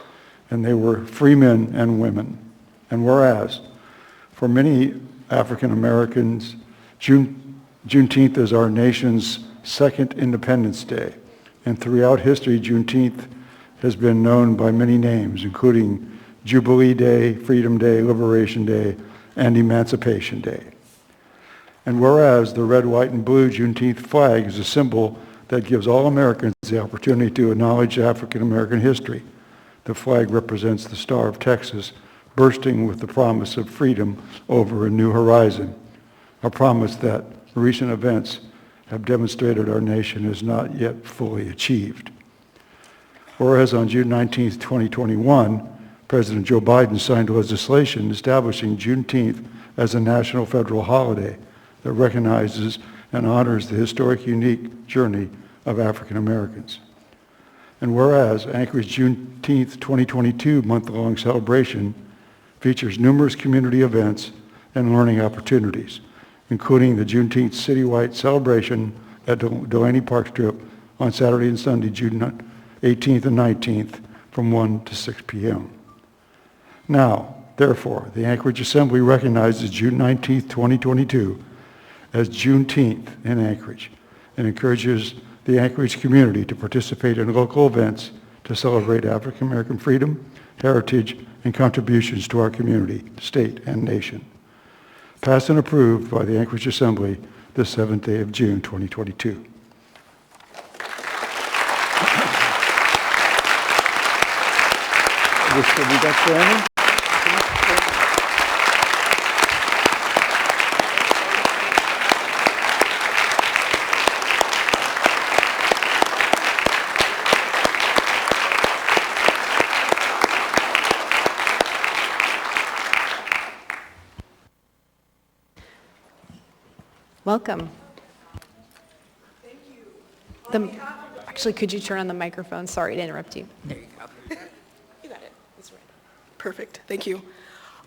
and they were free men and women. And whereas for many African Americans, Juneteenth is our nation's second Independence Day, and throughout history, Juneteenth has been known by many names, including Jubilee Day, Freedom Day, Liberation Day, and Emancipation Day. And whereas the red, white, and blue Juneteenth flag is a symbol that gives all Americans the opportunity to acknowledge African American history, the flag represents the Star of Texas, bursting with the promise of freedom over a new horizon, a promise that recent events have demonstrated our nation has not yet fully achieved. Whereas on June 19, 2021, President Joe Biden signed legislation establishing Juneteenth as a national federal holiday that recognizes and honors the historic, unique journey of African Americans. And whereas Anchorage Juneteenth 2022 month-long celebration features numerous community events and learning opportunities, including the Juneteenth citywide celebration at Delaney Park Strip on Saturday and Sunday, June 18th and 19th from 1 to 6 p.m. Now, therefore, the Anchorage Assembly recognizes June 19th, 2022 as Juneteenth in Anchorage and encourages the Anchorage community to participate in local events to celebrate African American freedom, heritage, and contributions to our community, state, and nation. Passed and approved by the Anchorage Assembly this 7th day of June, 2022. Welcome. Thank you. Actually, could you turn on the microphone? Sorry to interrupt you. There you go. You got it. That's right. Perfect. Thank you.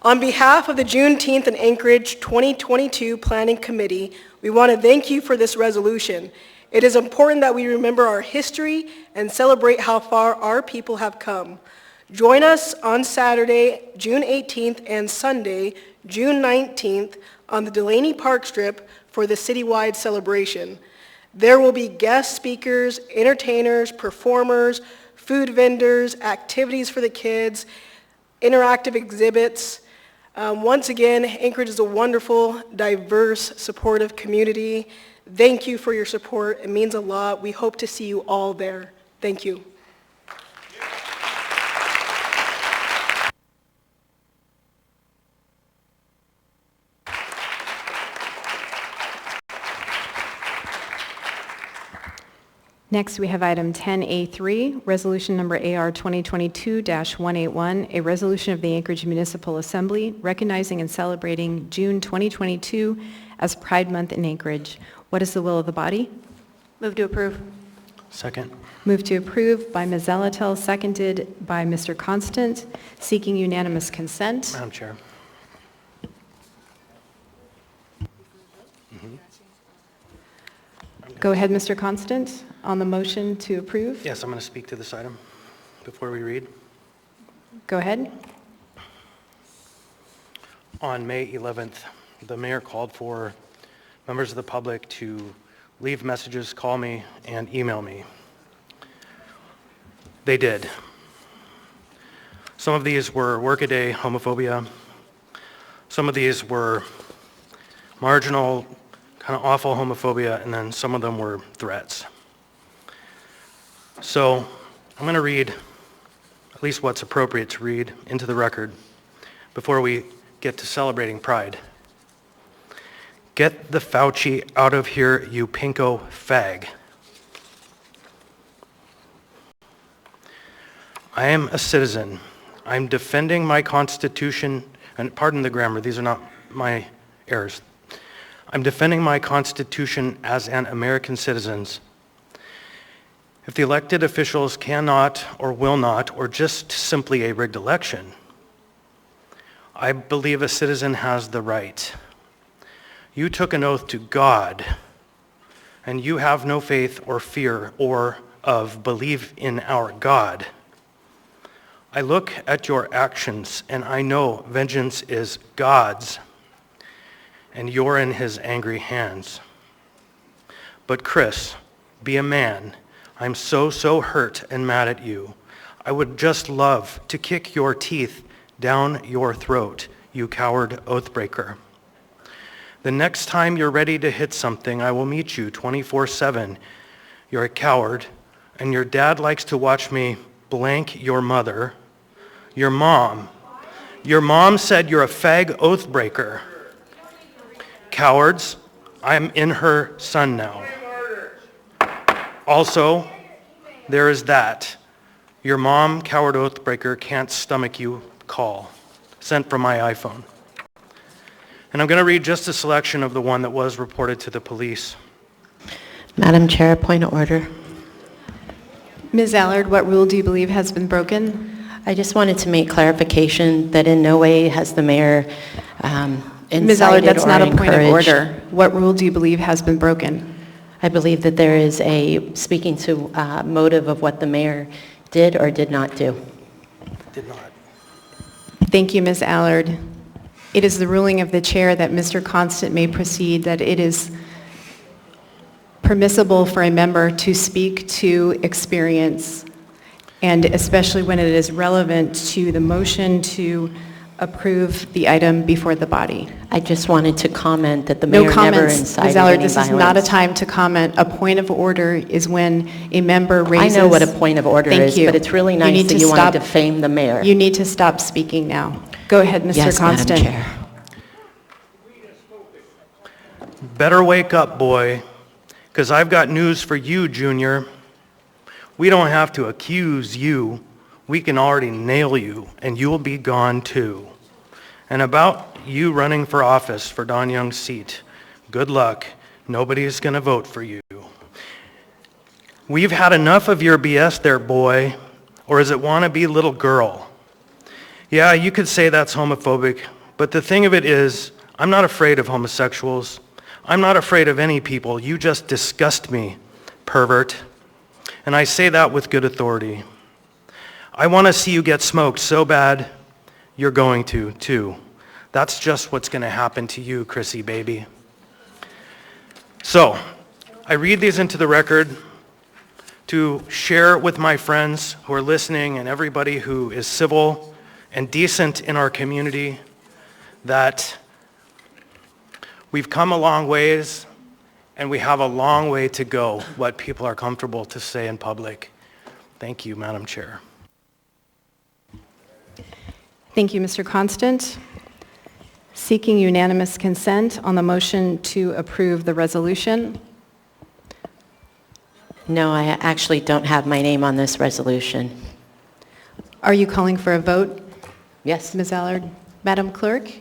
On behalf of the Juneteenth and Anchorage 2022 Planning Committee, we want to thank you for this resolution. It is important that we remember our history and celebrate how far our people have come. Join us on Saturday, June 18th and Sunday, June 19th on the Delaney Park Strip for the citywide celebration. There will be guest speakers, entertainers, performers, food vendors, activities for the kids, interactive exhibits. Once again, Anchorage is a wonderful, diverse, supportive community. Thank you for your support. It means a lot. We hope to see you all there. Thank you. Next, we have item 10A3, resolution number AR 2022-181, a resolution of the Anchorage Municipal Assembly recognizing and celebrating June 2022 as Pride Month in Anchorage. What is the will of the body? Move to approve. Second. Move to approve by Ms. Zalatel, seconded by Mr. Constant, seeking unanimous consent. Madam Chair. Go ahead, Mr. Constant, on the motion to approve. Yes, I'm going to speak to this item before we read. Go ahead. On May 11th, the mayor called for members of the public to leave messages, call me, and email me. They did. Some of these were workaday homophobia. Some of these were marginal, kind of awful homophobia, and then some of them were threats. So I'm going to read at least what's appropriate to read into the record before we get to celebrating Pride. Get the Fauci out of here, you pinko fag. I am a citizen. I'm defending my Constitution, and pardon the grammar, these are not my errors. I'm defending my Constitution as an American citizen. If the elected officials cannot or will not, or just simply a rigged election, I believe a citizen has the right. You took an oath to God, and you have no faith or fear or of belief in our God. I look at your actions, and I know vengeance is God's, and you're in his angry hands. But Chris, be a man. I'm so hurt and mad at you. I would just love to kick your teeth down your throat, you coward oathbreaker. The next time you're ready to hit something, I will meet you 24/7. You're a coward, and your dad likes to watch me blank your mother. Your mom said you're a fag oathbreaker. Cowards, I'm in her son now. Also, there is that. Your mom, coward oathbreaker, can't stomach you call. Sent from my iPhone. And I'm going to read just a selection of the one that was reported to the police. Madam Chair, point of order. Ms. Allard, what rule do you believe has been broken? I just wanted to make clarification that in no way has the mayor Ms. Allard, that's not a point of encouraged. order. What rule do you believe has been broken? I believe that there is a speaking to motive of what the mayor did or did not do. Did not. Thank you, Ms. Allard. It is the ruling of the chair that Mr. Constant may proceed, that it is permissible for a member to speak to experience, and especially when it is relevant to the motion to approve the item before the body. I just wanted to comment that the mayor No never comments, incited Ms. Allard. any This violence. is not a time to comment. A point of order is when a member raises... I know what a point of order Thank is, you. but it's really You nice need that to you want stop- to defame the mayor. You need to stop speaking now. Go ahead, Mr. Yes, Constant. Madam Chair. Better wake up, boy, because I've got news for you, Junior. We don't have to accuse you. We can already nail you, and you'll be gone too. And about you running for office for Don Young's seat, good luck, Nobody's going to vote for you. We've had enough of your BS there, boy, or is it wannabe little girl? Yeah, you could say that's homophobic, but the thing of it is, I'm not afraid of homosexuals. I'm not afraid of any people. You just disgust me, pervert. And I say that with good authority. I want to see you get smoked so bad, you're going to, too. That's just what's going to happen to you, Chrissy baby. So, I read these into the record to share with my friends who are listening and everybody who is civil and decent in our community that we've come a long ways and we have a long way to go, what people are comfortable to say in public. Thank you, Madam Chair. Thank you, Mr. Constant. Seeking unanimous consent on the motion to approve the resolution. No, I actually don't have my name on this resolution. Are you calling for a vote? Yes. Ms. Allard. Madam Clerk,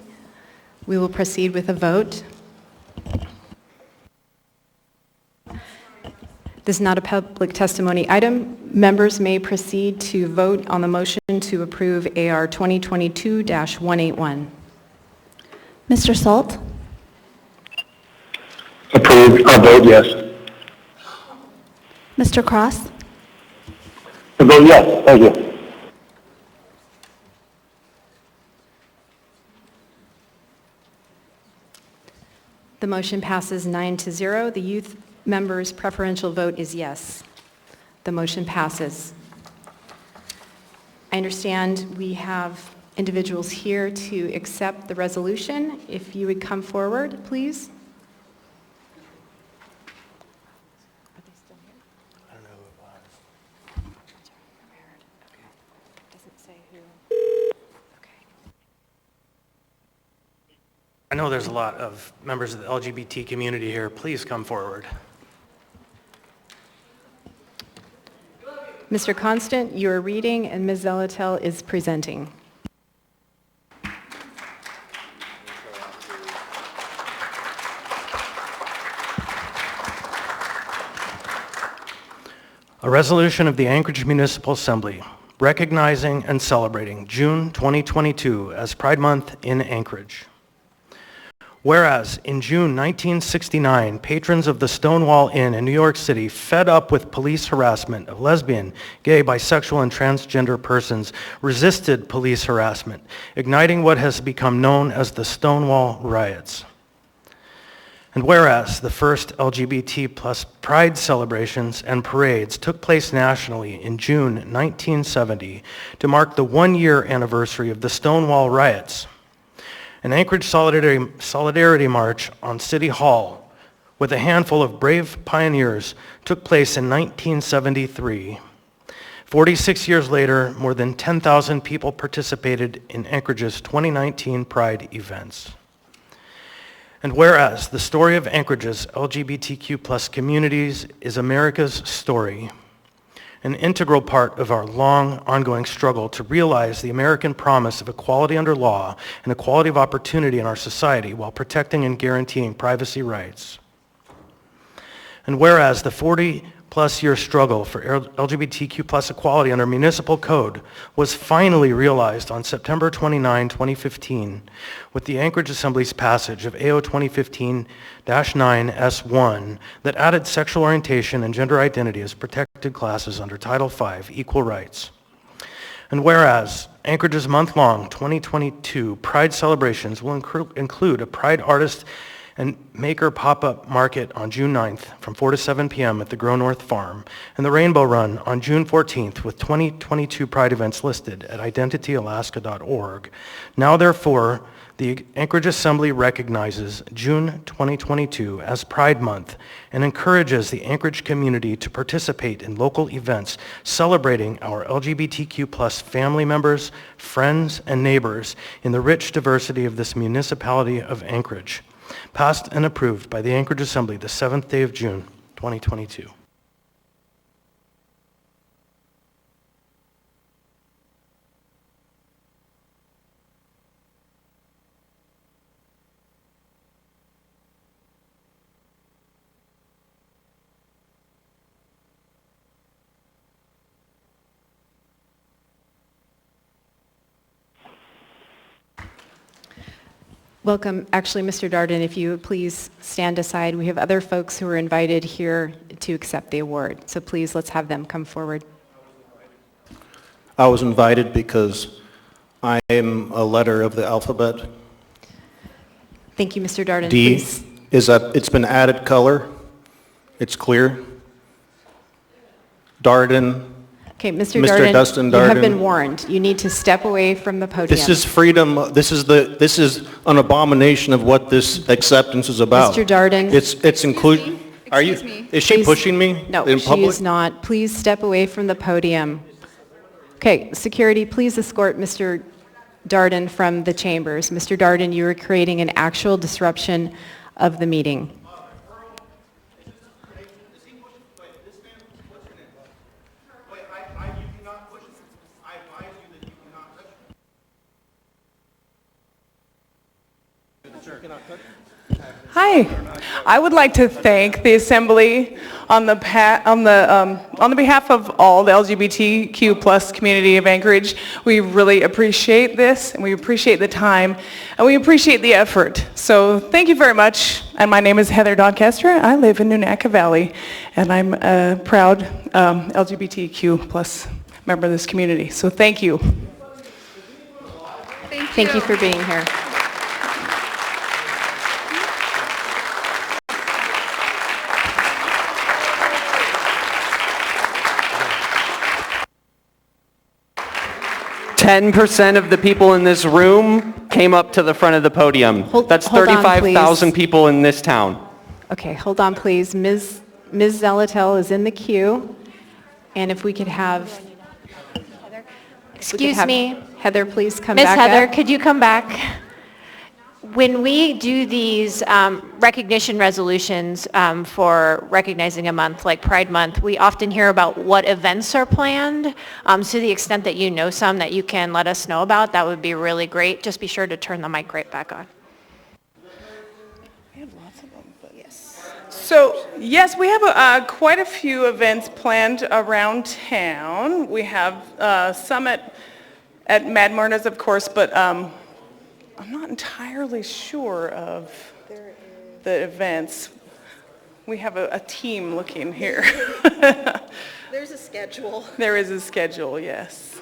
we will proceed with a vote. This is not a public testimony item. Members may proceed to vote on the motion to approve AR 2022-181. Mr. Salt? Approved. I'll vote yes. Mr. Cross? I vote yes. Thank you. The motion passes 9-0. The youth members' preferential vote is yes. The motion passes. I understand we have individuals here to accept the resolution. If you would come forward, please. I know there's a lot of members of the LGBT community here. Please come forward. Mr. Constant, you are reading and Ms. Zelatel is presenting. A resolution of the Anchorage Municipal Assembly recognizing and celebrating June 2022 as Pride Month in Anchorage. Whereas in June 1969, patrons of the Stonewall Inn in New York City, fed up with police harassment of lesbian, gay, bisexual, and transgender persons, resisted police harassment, igniting what has become known as the Stonewall Riots. And whereas the first LGBT plus Pride celebrations and parades took place nationally in June 1970 to mark the one-year anniversary of the Stonewall Riots, an Anchorage Solidarity March on City Hall with a handful of brave pioneers took place in 1973. 46 years later, more than 10,000 people participated in Anchorage's 2019 Pride events. And whereas the story of Anchorage's LGBTQ plus communities is America's story, an integral part of our long, ongoing struggle to realize the American promise of equality under law and equality of opportunity in our society while protecting and guaranteeing privacy rights. And whereas the 40-plus year struggle for LGBTQ plus equality under municipal code was finally realized on September 29, 2015, with the Anchorage Assembly's passage of AO 2015-9S1 that added sexual orientation and gender identity as protected classes under Title V, Equal Rights. And whereas Anchorage's month-long 2022 Pride celebrations will include a Pride artist and maker pop-up market on June 9th from 4 to 7 p.m. at the Grow North Farm, and the Rainbow Run on June 14th with 2022 Pride events listed at identityalaska.org. Now, therefore, the Anchorage Assembly recognizes June 2022 as Pride Month and encourages the Anchorage community to participate in local events celebrating our LGBTQ plus family members, friends, and neighbors in the rich diversity of this municipality of Anchorage. Passed and approved by the Anchorage Assembly the 7th day of June, 2022. Welcome. Actually, Mr. Darden, if you would please stand aside. We have other folks who are invited here to accept the award. So please, let's have them come forward. I was invited because I am a letter of the alphabet. Thank you, Mr. Darden. D Please. is that it's been added color. It's clear. Darden. Okay, Mr. Darden, Dustin you Darden. have been warned. You need to step away from the podium. This is freedom. This is an abomination of what this acceptance is about. Mr. Darden. It's include. Are you? Is she Please. pushing me? No, in she public? is not. Please step away from the podium. Okay, security, please escort Mr. Darden from the chambers. Mr. Darden, you are creating an actual disruption of the meeting. Hi. I would like to thank the Assembly on the behalf of all the LGBTQ plus community of Anchorage. We really appreciate this, and we appreciate the time, and we appreciate the effort. So thank you very much. And my name is Heather Doncaster. I live in Nunaka Valley, and I'm a proud LGBTQ plus member of this community. So thank you. Thank you for being here. %10 of the people in this room came up to the front of the podium. That's hold on, 35,000 people in this town. Okay, hold on, please. Ms. Zelatel is in the queue, and if we could have... Excuse me. Heather, please come Ms. back Heather, up. could you come back? When we do these recognition resolutions for recognizing a month like Pride Month, we often hear about what events are planned. To the extent that you know some that you can let us know about, that would be really great. Just be sure to turn the mic right back on. We have lots of them, but yes. So yes, we have quite a few events planned around town. We have some at Mad Marna's, of course, but I'm not entirely sure of the events. We have a team looking here. There's a schedule. There is a schedule, yes.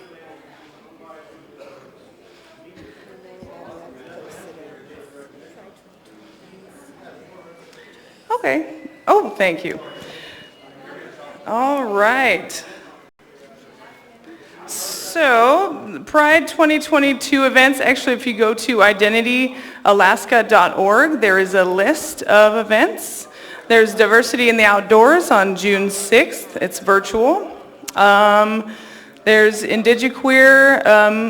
Okay. Oh, thank you. All right. So, Pride 2022 events, actually if you go to identityalaska.org, there is a list of events. There's Diversity in the Outdoors on June 6th, it's virtual. There's Indigiqueer,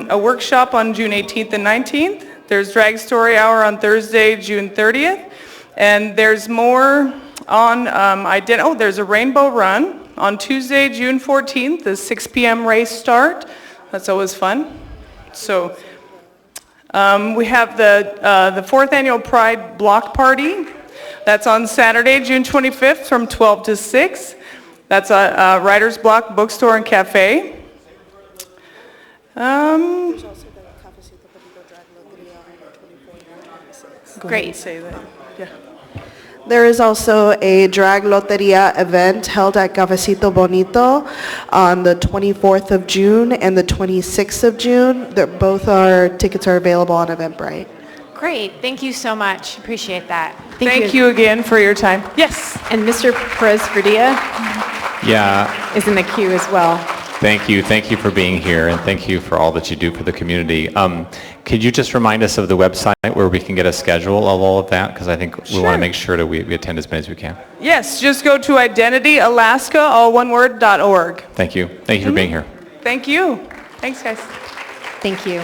a workshop on June 18th and 19th. There's Drag Story Hour on Thursday, June 30th. And there's more on, there's a Rainbow Run on Tuesday, June 14th, the 6 p.m. race start. That's always fun. So we have the fourth annual Pride Block Party. That's on Saturday, June 25th from 12 to 6. That's a Writer's Block bookstore and cafe. Go ahead and say that. Yeah. There is also a drag loteria event held at Cafecito Bonito on the 24th of June and the 26th of June. Tickets are available on Eventbrite. Great. Thank you so much. Appreciate that. Thank you again for your time. Yes. And Mr. Perez-Verdia Yeah. is in the queue as well. Thank you. Thank you for being here, and thank you for all that you do for the community. Could you just remind us of the website where we can get a schedule of all of that? Because I think we want to make sure that we attend as many as we can. Yes, just go to identityalaska, all one word, .org. Thank you. Thank you for being here. Thank you. Thanks, guys. Thank you.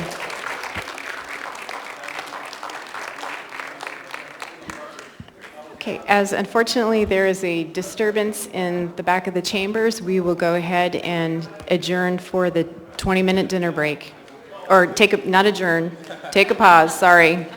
Okay, as unfortunately there is a disturbance in the back of the chambers, we will go ahead and adjourn for the 20-minute dinner break. Or not adjourn, take a pause, sorry.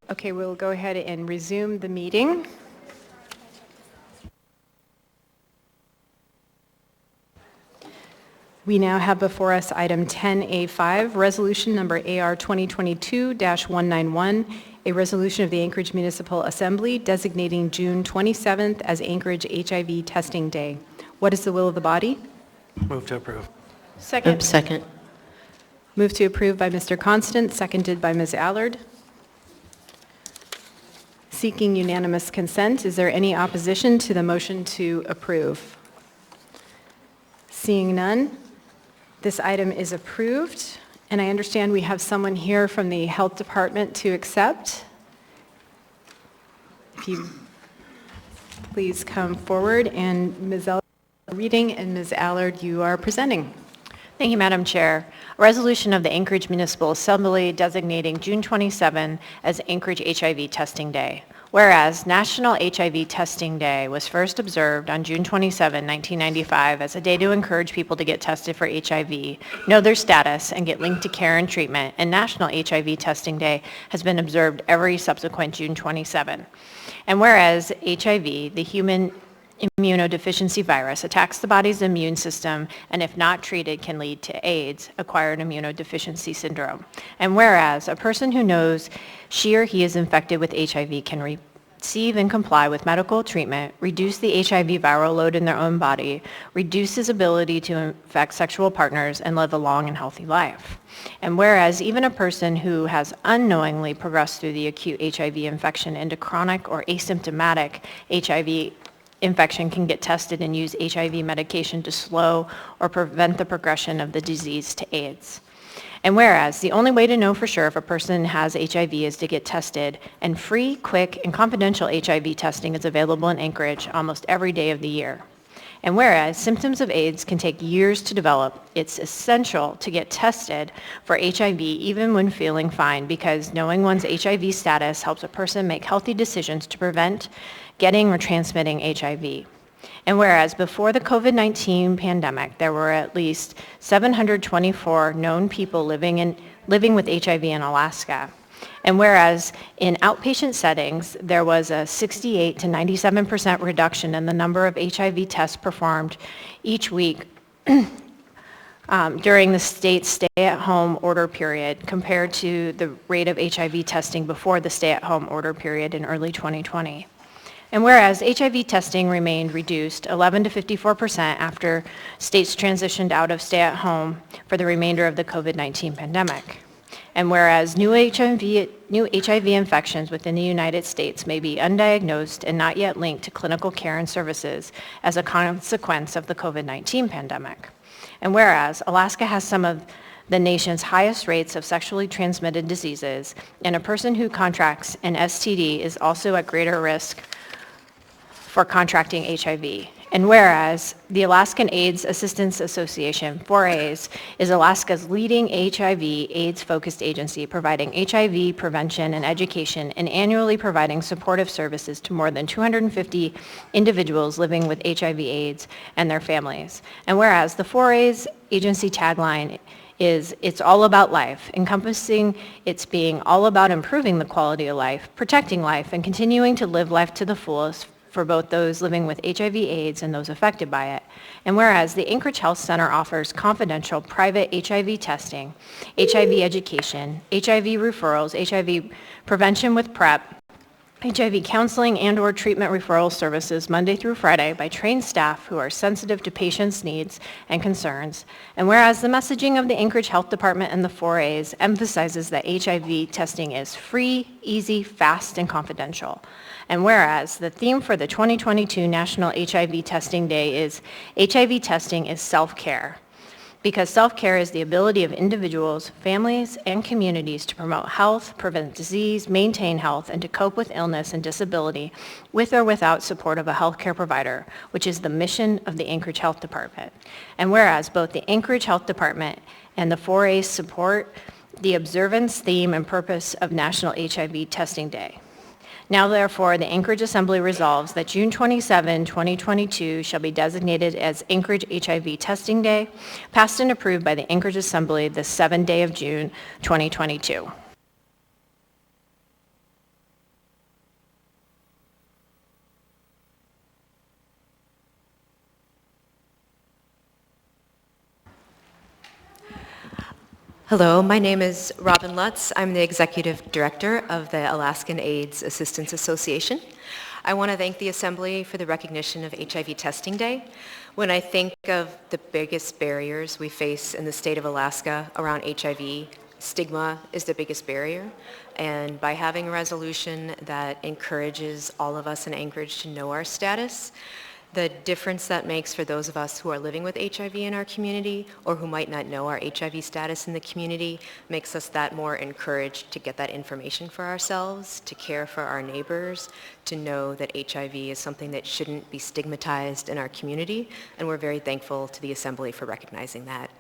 Okay, we'll go ahead and resume the meeting. We now have before us item 10A5, resolution number AR 2022-191, a resolution of the Anchorage Municipal Assembly designating June 27th as Anchorage HIV Testing Day. What is the will of the body? Move to approve. Second. Second. Move to approve by Mr. Constant, seconded by Ms. Allard. Seeking unanimous consent, is there any opposition to the motion to approve? Seeing none, this item is approved, and I understand we have someone here from the Health Department to accept. If you please come forward, and Ms. Allard reading, and Ms. Allard, you are presenting. Thank you, Madam Chair. A resolution of the Anchorage Municipal Assembly designating June 27 as Anchorage HIV Testing Day. Whereas National HIV Testing Day was first observed on June 27, 1995 as a day to encourage people to get tested for HIV, know their status, and get linked to care and treatment, and National HIV Testing Day has been observed every subsequent June 27. And whereas HIV, the human immunodeficiency virus, attacks the body's immune system and if not treated can lead to AIDS, acquired immunodeficiency syndrome. And whereas a person who knows she or he is infected with HIV can receive and comply with medical treatment, reduce the HIV viral load in their own body, reduce his ability to infect sexual partners, and live a long and healthy life. And whereas even a person who has unknowingly progressed through the acute HIV infection into chronic or asymptomatic HIV infection can get tested and use HIV medication to slow or prevent the progression of the disease to AIDS. And whereas the only way to know for sure if a person has HIV is to get tested, and free, quick, and confidential HIV testing is available in Anchorage almost every day of the year. And whereas symptoms of AIDS can take years to develop, it's essential to get tested for HIV even when feeling fine, because knowing one's HIV status helps a person make healthy decisions to prevent getting or transmitting HIV. And whereas before the COVID-19 pandemic, there were at least 724 known people living with HIV in Alaska. And whereas in outpatient settings, there was a 68 to 97% reduction in the number of HIV tests performed each week during the state's stay-at-home order period compared to the rate of HIV testing before the stay-at-home order period in early 2020. And whereas HIV testing remained reduced 11 to 54% after states transitioned out of stay-at-home for the remainder of the COVID-19 pandemic. And whereas new HIV infections within the United States may be undiagnosed and not yet linked to clinical care and services as a consequence of the COVID-19 pandemic. And whereas Alaska has some of the nation's highest rates of sexually transmitted diseases, and a person who contracts an STD is also at greater risk for contracting HIV. And whereas the Alaskan AIDS Assistance Association, 4As, is Alaska's leading HIV/AIDS-focused agency, providing HIV prevention and education and annually providing supportive services to more than 250 individuals living with HIV/AIDS and their families. And whereas the 4As agency tagline is "It's all about life," encompassing its being all about improving the quality of life, protecting life, and continuing to live life to the fullest for both those living with HIV/AIDS and those affected by it. And whereas the Anchorage Health Center offers confidential private HIV testing, HIV education, HIV referrals, HIV prevention with PrEP, HIV counseling and/or treatment referral services Monday through Friday by trained staff who are sensitive to patients' needs and concerns. And whereas the messaging of the Anchorage Health Department and the 4As emphasizes that HIV testing is free, easy, fast, and confidential. And whereas the theme for the 2022 National HIV Testing Day is HIV testing is self-care, because self-care is the ability of individuals, families, and communities to promote health, prevent disease, maintain health, and to cope with illness and disability with or without support of a healthcare provider, which is the mission of the Anchorage Health Department. And whereas both the Anchorage Health Department and the 4As support the observance, theme, and purpose of National HIV Testing Day. Now therefore, the Anchorage Assembly resolves that June 27, 2022 shall be designated as Anchorage HIV Testing Day, passed and approved by the Anchorage Assembly the 7th day of June, 2022. Hello, my name is Robin Lutz. I'm the Executive Director of the Alaskan AIDS Assistance Association. I want to thank the Assembly for the recognition of HIV Testing Day. When I think of the biggest barriers we face in the state of Alaska around HIV, stigma is the biggest barrier. And by having a resolution that encourages all of us in Anchorage to know our status, the difference that makes for those of us who are living with HIV in our community or who might not know our HIV status in the community makes us that more encouraged to get that information for ourselves, to care for our neighbors, to know that HIV is something that shouldn't be stigmatized in our community, and we're very thankful to the Assembly for recognizing that.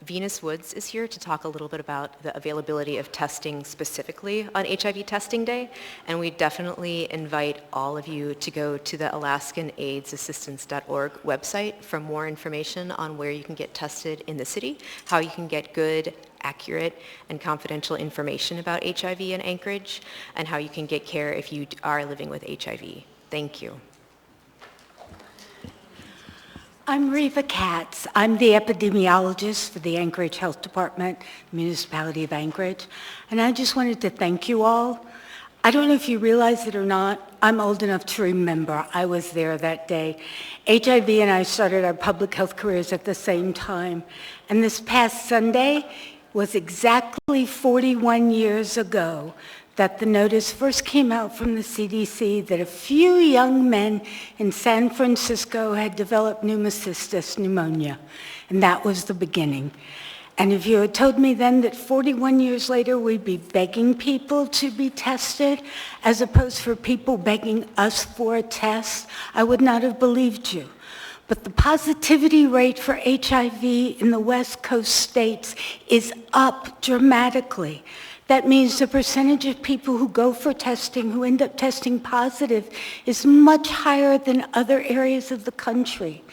Venus Woods is here to talk a little bit about the availability of testing specifically on HIV Testing Day, and we definitely invite all of you to go to the AlaskanAIDSassistance.org website for more information on where you can get tested in the city, how you can get good, accurate, and confidential information about HIV in Anchorage, and how you can get care if you are living with HIV. Thank you. I'm Reva Katz. I'm the epidemiologist for the Anchorage Health Department, Municipality of Anchorage. And I just wanted to thank you all. I don't know if you realize it or not, I'm old enough to remember I was there that day. HIV and I started our public health careers at the same time. And this past Sunday was exactly 41 years ago that the notice first came out from the CDC that a few young men in San Francisco had developed pneumocystis pneumonia, and that was the beginning. And if you had told me then that 41 years later we'd be begging people to be tested, as opposed for people begging us for a test, I would not have believed you. But the positivity rate for HIV in the West Coast states is up dramatically. That means the percentage of people who go for testing, who end up testing positive, is much higher than other areas of the country.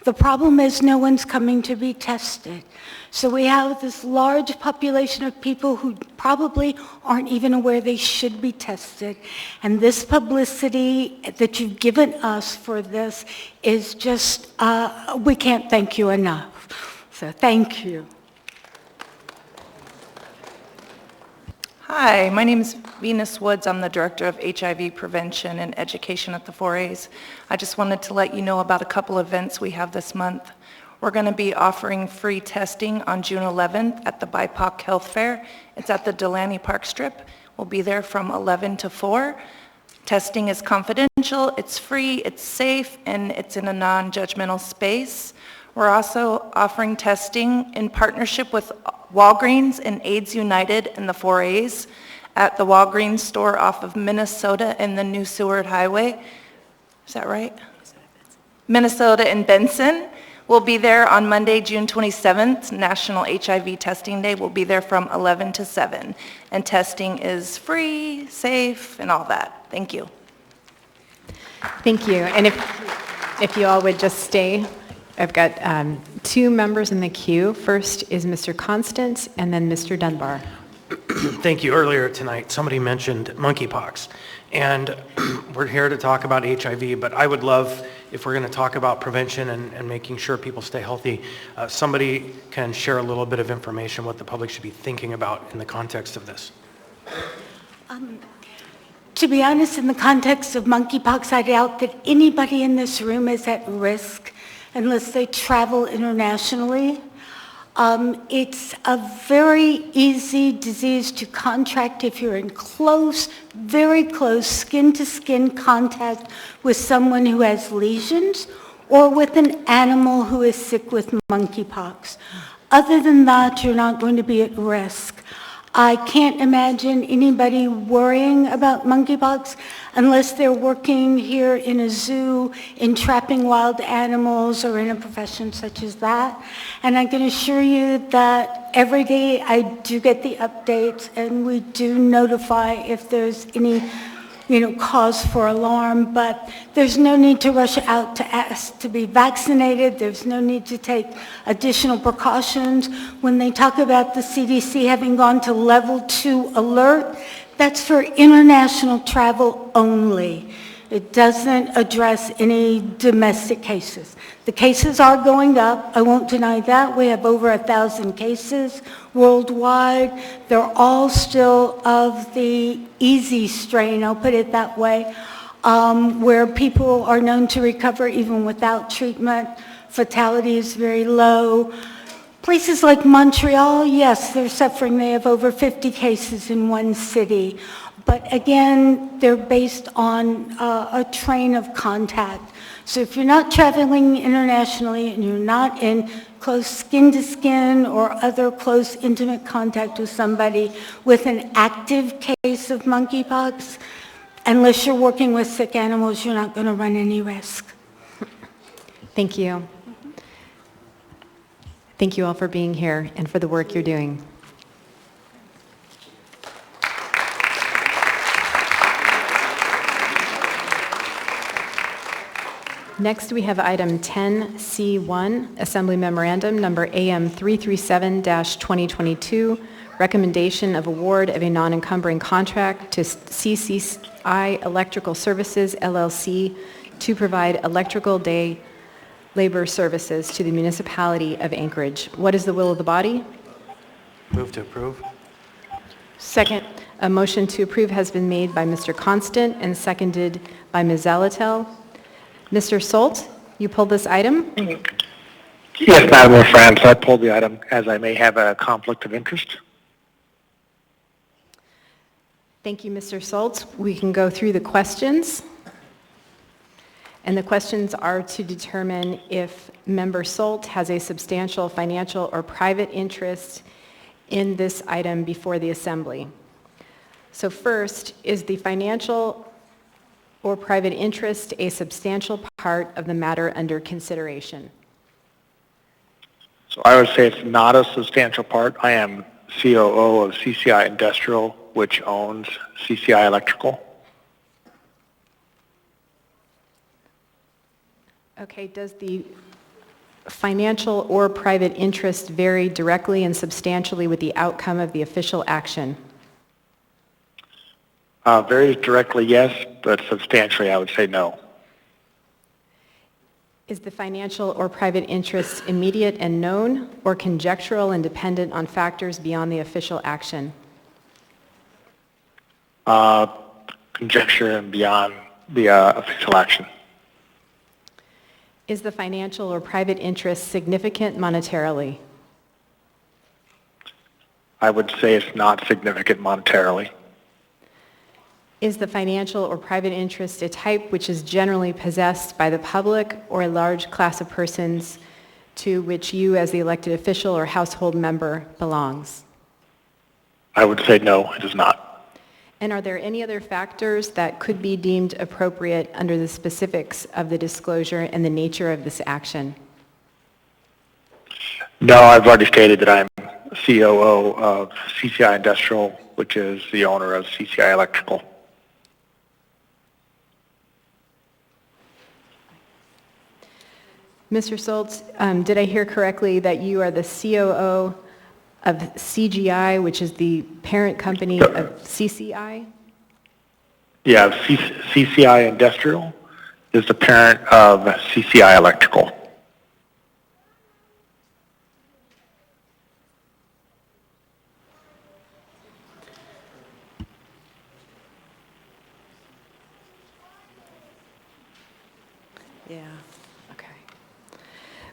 The problem is no one's coming to be tested. So we have this large population of people who probably aren't even aware they should be tested. And this publicity that you've given us for this is just, we can't thank you enough. So thank you. Hi, my name is Venus Woods. I'm the Director of HIV Prevention and Education at the 4As. I just wanted to let you know about a couple events we have this month. We're going to be offering free testing on June 11th at the BIPOC Health Fair. It's at the Delaney Park Strip. We'll be there from 11 to 4. Testing is confidential, it's free, it's safe, and it's in a non-judgmental space. We're also offering testing in partnership with Walgreens and AIDS United and the 4As at the Walgreens store off of Minnesota and the New Seward Highway. Is that right? Minnesota and Benson. We'll be there on Monday, June 27th, National HIV Testing Day. We'll be there from 11 to 7. And testing is free, safe, and all that. Thank you. Thank you. And if you all would just stay, I've got two members in the queue. First is Mr. Constance and then Mr. Dunbar. Thank you. Earlier tonight, somebody mentioned monkeypox. And we're here to talk about HIV, but I would love, if we're going to talk about prevention and making sure people stay healthy, somebody can share a little bit of information what the public should be thinking about in the context of this. To be honest, in the context of monkeypox, I doubt that anybody in this room is at risk unless they travel internationally. It's a very easy disease to contract if you're in close, very close skin-to-skin contact with someone who has lesions or with an animal who is sick with monkeypox. Other than that, you're not going to be at risk. I can't imagine anybody worrying about monkeypox unless they're working here in a zoo, entrapping wild animals, or in a profession such as that. And I can assure you that every day I do get the updates, and we do notify if there's any cause for alarm, but there's no need to rush out to ask to be vaccinated. There's no need to take additional precautions. When they talk about the CDC having gone to level 2 alert, that's for international travel only. It doesn't address any domestic cases. The cases are going up. I won't deny that. We have over 1,000 cases worldwide. They're all still of the easy strain, I'll put it that way, where people are known to recover even without treatment. Fatality is very low. Places like Montreal, yes, they're suffering. They have over 50 cases in one city. But again, they're based on a train of contact. So if you're not traveling internationally and you're not in close skin-to-skin or other close intimate contact with somebody with an active case of monkeypox, unless you're working with sick animals, you're not going to run any risk. Thank you. Thank you all for being here and for the work you're doing. Next, we have item 10C1, Assembly Memorandum number AM 337-2022, recommendation of award of a non-encumbering contract to CCI Electrical Services, LLC, to provide electrical day labor services to the municipality of Anchorage. What is the will of the body? Move to approve. Second. A motion to approve has been made by Mr. Constant and seconded by Ms. Zalatel. Mr. Solt, you pulled this item? Yes, Madam LaFrance, I pulled the item as I may have a conflict of interest. Thank you, Mr. Solt. We can go through the questions. And the questions are to determine if Member Solt has a substantial financial or private interest in this item before the Assembly. So first, is the financial or private interest a substantial part of the matter under consideration? So I would say it's not a substantial part. I am COO of CCI Industrial, which owns CCI Electrical. Okay, does the financial or private interest vary directly and substantially with the outcome of the official action? Varies directly, yes, but substantially, I would say no. Is the financial or private interest immediate and known, or conjectural and dependent on factors beyond the official action? Conjecture and beyond the official action. Is the financial or private interest significant monetarily? I would say it's not significant monetarily. Is the financial or private interest a type which is generally possessed by the public or a large class of persons to which you as the elected official or household member belongs? I would say no, it is not. And are there any other factors that could be deemed appropriate under the specifics of the disclosure and the nature of this action? No, I've already stated that I'm COO of CCI Industrial, which is the owner of CCI Electrical. Mr. Soltz, did I hear correctly that you are the COO of CGI, which is the parent company of CCI? Yeah, CCI Industrial is the parent of CCI Electrical. Yeah, okay.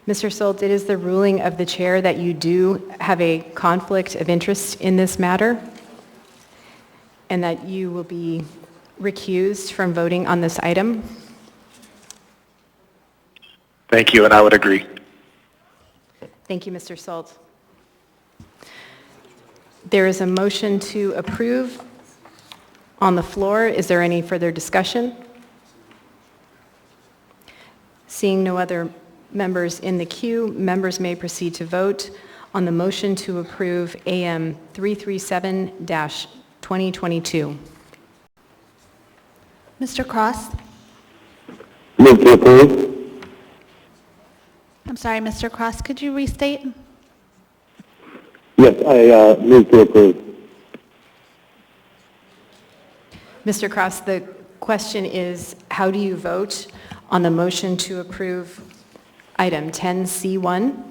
Mr. Solt, it is the ruling of the chair that you do have a conflict of interest in this matter and that you will be recused from voting on this item. Thank you, and I would agree. Thank you, Mr. Solt. There is a motion to approve on the floor. Is there any further discussion? Seeing no other members in the queue, members may proceed to vote on the motion to approve AM 337-2022. Mr. Cross? Move to approve. I'm sorry, Mr. Cross, could you restate? Yes, I move to approve. Mr. Cross, the question is, How do you vote on the motion to approve item 10C1?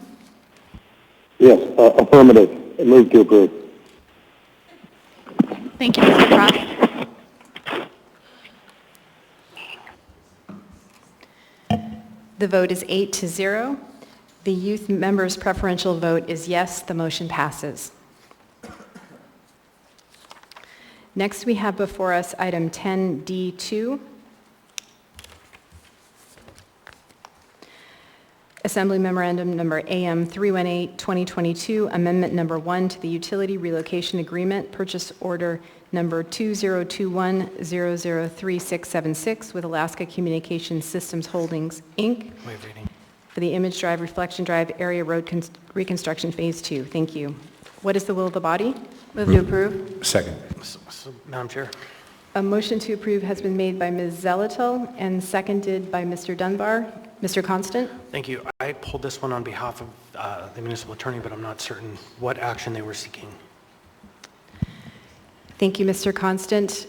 Yes, affirmative. I move to approve. Thank you, Mr. Cross. The vote is 8-0. The youth member's preferential vote is yes. The motion passes. Next, we have before us item 10D2. Assembly Memorandum Number AM 318-2022, Amendment Number 1 to the Utility Relocation Agreement, Purchase Order Number 2021-003676 with Alaska Communications Systems Holdings, Inc. for the Image Drive, Reflection Drive Area Road Reconstruction Phase 2. Thank you. What is the will of the body? Move to approve. Second. Madam Chair. A motion to approve has been made by Ms. Zelatil and seconded by Mr. Dunbar. Mr. Constant? Thank you. I pulled this one on behalf of the municipal attorney, but I'm not certain what action they were seeking. Thank you, Mr. Constant.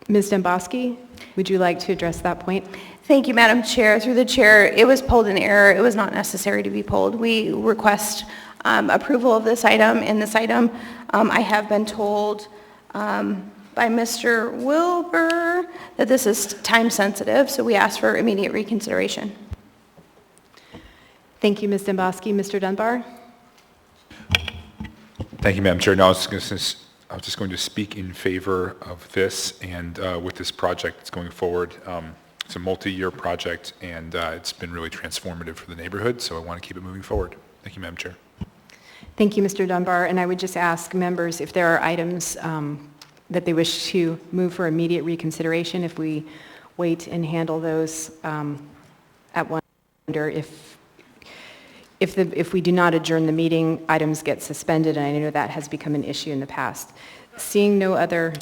Ms. Demboski, would you like to address that point? Thank you, Madam Chair. Through the chair, it was pulled in error. It was not necessary to be pulled. We request approval of this item. In this item, I have been told by Mr. Wilbur that this is time sensitive, so we ask for immediate reconsideration. Thank you, Ms. Demboski. Mr. Dunbar? Thank you, Madam Chair. No, I was just going to speak in favor of this, and with this project that's going forward. It's a multi-year project, and it's been really transformative for the neighborhood, so I want to keep it moving forward. Thank you, Madam Chair. Thank you, Mr. Dunbar. And I would just ask members if there are items that they wish to move for immediate reconsideration, if we wait and handle those at one, if we do not adjourn the meeting, items get suspended, and I know that has become an issue in the past. Seeing no other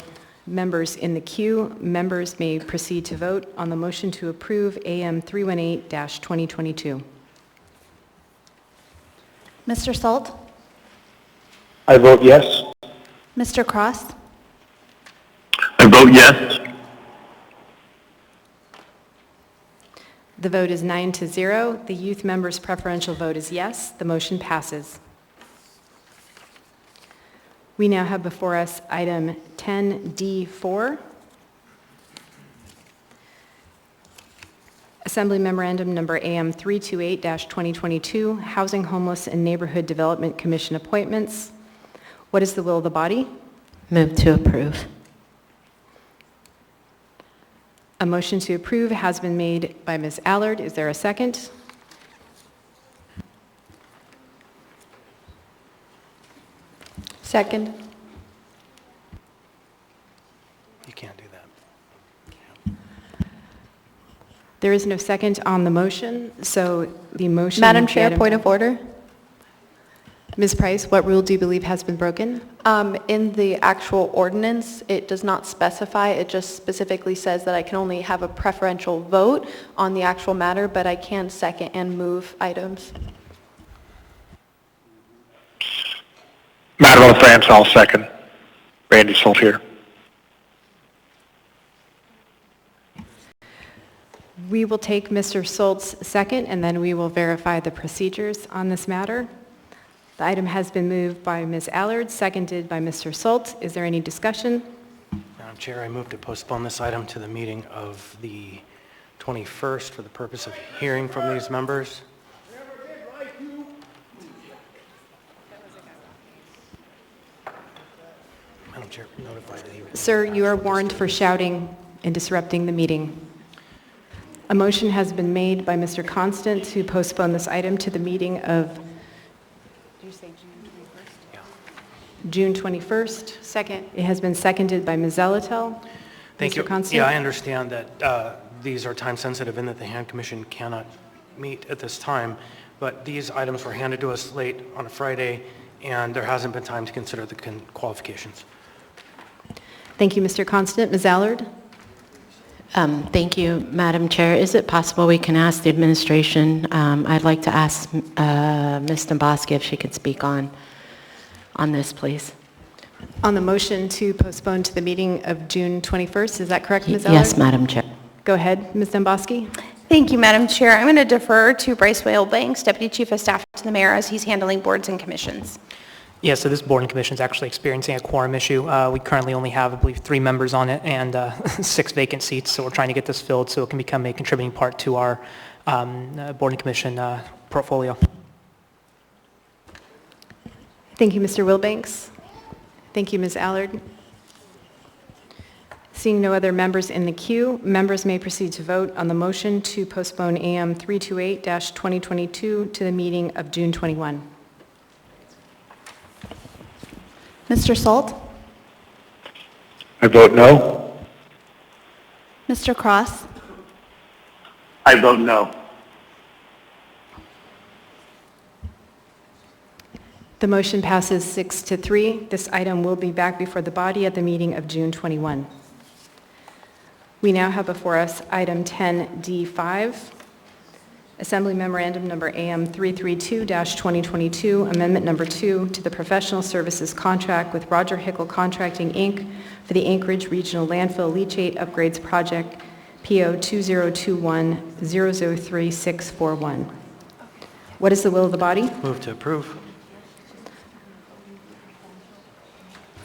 members in the queue, members may proceed to vote on the motion to approve AM 318-2022. Mr. Salt? I vote yes. Mr. Cross? I vote yes. The vote is 9-0. The youth member's preferential vote is yes. The motion passes. We now have before us item 10D4. Assembly Memorandum Number AM 328-2022, Housing, Homeless, and Neighborhood Development Commission appointments. What is the will of the body? Move to approve. A motion to approve has been made by Ms. Allard. Is there a second? Second. You can't do that. There is no second on the motion, so the motion... Madam Chair, point of order. Ms. Price, what rule do you believe has been broken? In the actual ordinance, it does not specify. It just specifically says that I can only have a preferential vote on the actual matter, but I can second and move items. Madam France, I'll second. Randy Salt here. We will take Mr. Solt's second, and then we will verify the procedures on this matter. The item has been moved by Ms. Allard, seconded by Mr. Solt. Is there any discussion? Madam Chair, I move to postpone this item to the meeting of the 21st for the purpose of hearing from these members. Madam Chair, notify that he... Sir, you are warned for shouting and disrupting the meeting. A motion has been made by Mr. Constant to postpone this item to the meeting of... Did you say June 21st? Yeah. June 21st. Second. It has been seconded by Ms. Zelatil. Thank you. Mr. Constant? Yeah, I understand that these are time sensitive and that the hand commission cannot meet at this time, but these items were handed to us late on a Friday, and there hasn't been time to consider the qualifications. Thank you, Mr. Constant. Ms. Allard? Thank you, Madam Chair. Is it possible we can ask the administration, I'd like to ask Ms. Demboski if she could speak on this, please. On the motion to postpone to the meeting of June 21st, is that correct, Ms. Allard? Yes, Madam Chair. Go ahead, Ms. Demboski. Thank you, Madam Chair. I'm going to defer to Bryce Whalebanks, Deputy Chief of Staff to the Mayor, as he's handling boards and commissions. Yeah, so this board and commission is actually experiencing a quorum issue. We currently only have, I believe, 3 members on it and 6 vacant seats, so we're trying to get this filled so it can become a contributing part to our board and commission portfolio. Thank you, Mr. Wilbanks. Thank you, Ms. Allard. Seeing no other members in the queue, members may proceed to vote on the motion to postpone AM 328-2022 to the meeting of June 21. Mr. Salt? I vote no. Mr. Cross? I vote no. The motion passes 6-3. This item will be back before the body at the meeting of June 21. We now have before us item 10D5, Assembly Memorandum number AM 332-2022, Amendment number 2 to the Professional Services Contract with Roger Hickle Contracting, Inc. for the Anchorage Regional Landfill Leachate Upgrades Project, PO 2021-003641. What is the will of the body? Move to approve.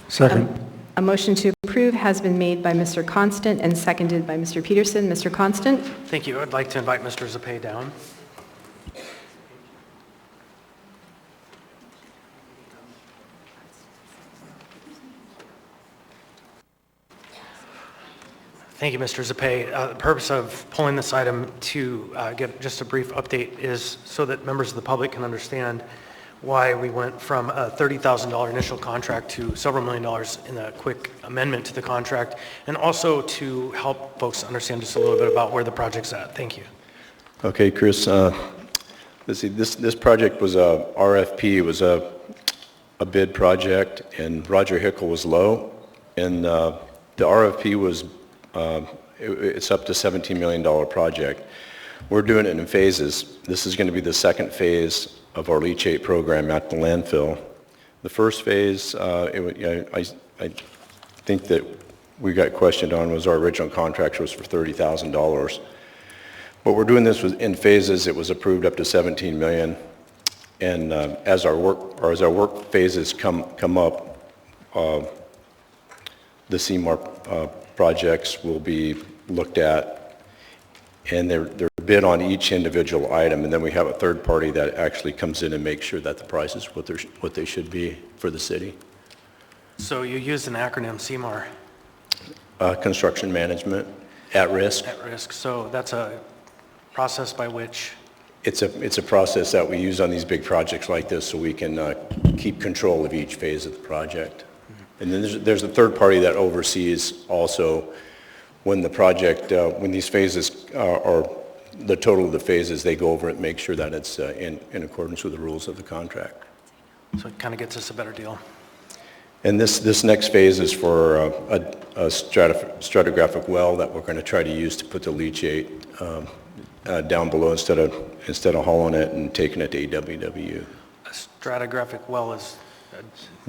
Second. A motion to approve has been made by Mr. Constant and seconded by Mr. Peterson. Mr. Constant? Thank you. I'd like to invite Mr. Zapay down. Thank you, Mr. Zapay. The purpose of pulling this item to get just a brief update is so that members of the public can understand why we went from a $30,000 initial contract to several $1 million in a quick amendment to the contract, and also to help folks understand just a little bit about where the project's at. Thank you. Okay, Chris, let's see, this project was a RFP. It was a bid project, and Roger Hickle was low, and the RFP was, it's up to $17 million project. We're doing it in phases. This is going to be the second phase of our leachate program at the landfill. The first phase, I think that we got questioned on was our original contract was for $30,000. But we're doing this in phases. It was approved up to $17 million, and as our work phases come up, the CMAR projects will be looked at, and they're bid on each individual item, and then we have a third party that actually comes in and makes sure that the price is what they should be for the city. So you used an acronym, CMAR. Construction management, at risk. At risk. So that's a process by which? It's a process that we use on these big projects like this so we can keep control of each phase of the project. Mm-hmm. And then there's a third party that oversees also when the project, when these phases are the total of the phases, they go over it and make sure that it's in accordance with the rules of the contract. So it kind of gets us a better deal. And this next phase is for a stratigraphic well that we're going to try to use to put the leachate down below instead of hauling it and taking it to AWW. A stratigraphic well is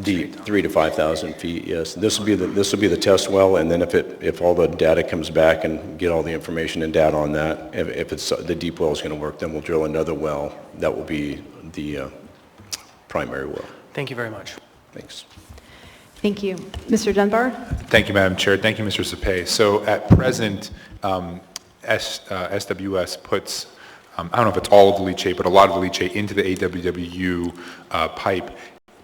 deep, 3,000 to 5,000 feet. Yes, this will be the test well, and then if all the data comes back and get all the information and data on that, if it's the deep well is going to work, then we'll drill another well that will be the primary well. Thank you very much. Thanks. Thank you. Mr. Dunbar? Thank you, Madam Chair. Thank you, Mr. Zapay. So at present, SWS puts, I don't know if it's all of the leachate, but a lot of the leachate into the AWW pipe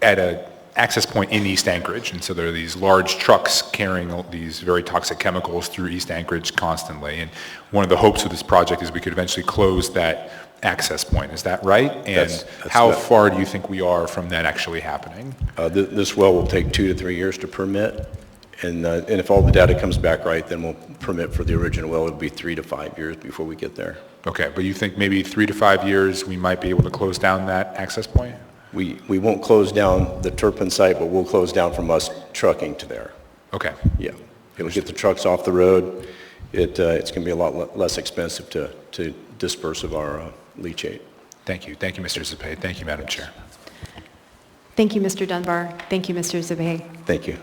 at an access point in East Anchorage. And so there are these large trucks carrying these very toxic chemicals through East Anchorage constantly. And one of the hopes of this project is we could eventually close that access point. Is that right? And that's how far do you think we are from that actually happening? This well will take 2 to 3 years to permit. And if all the data comes back right, then we'll permit for the original well. It'll be 3 to 5 years before we get there. Okay, but you think maybe 3 to 5 years we might be able to close down that access point? We won't close down the Turpin site, but we'll close down from us trucking to there. Okay. Yeah. It'll get the trucks off the road. It's going to be a lot less expensive to disperse of our leachate. Thank you. Thank you, Mr. Zapay. Thank you, Madam Chair. Thank you, Mr. Dunbar. Thank you, Mr. Zabay. Thank you.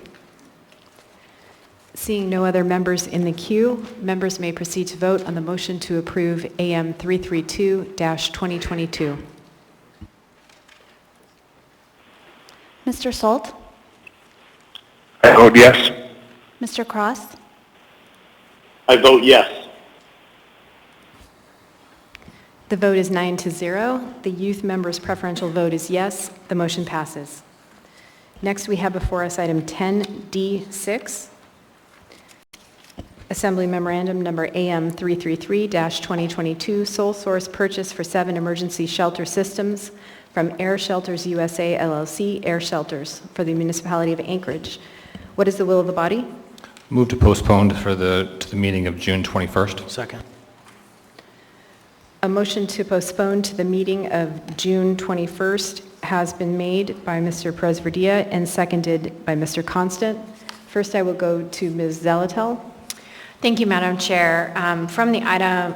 Seeing no other members in the queue, members may proceed to vote on the motion to approve AM 332-2022. Mr. Salt? I vote yes. Mr. Cross? I vote yes. The vote is 9-0. The youth member's preferential vote is yes. The motion passes. Next, we have before us item 10D6. Assembly Memorandum Number AM 333-2022, sole source purchase for 7 emergency shelter systems from Air Shelters USA LLC, Air Shelters, for the Municipality of Anchorage. What is the will of the body? Move to postpone to the meeting of June 21st. Second. A motion to postpone to the meeting of June 21st has been made by Mr. Perez-Verdia and seconded by Mr. Constant. First, I will go to Ms. Zelatel. Thank you, Madam Chair. From the item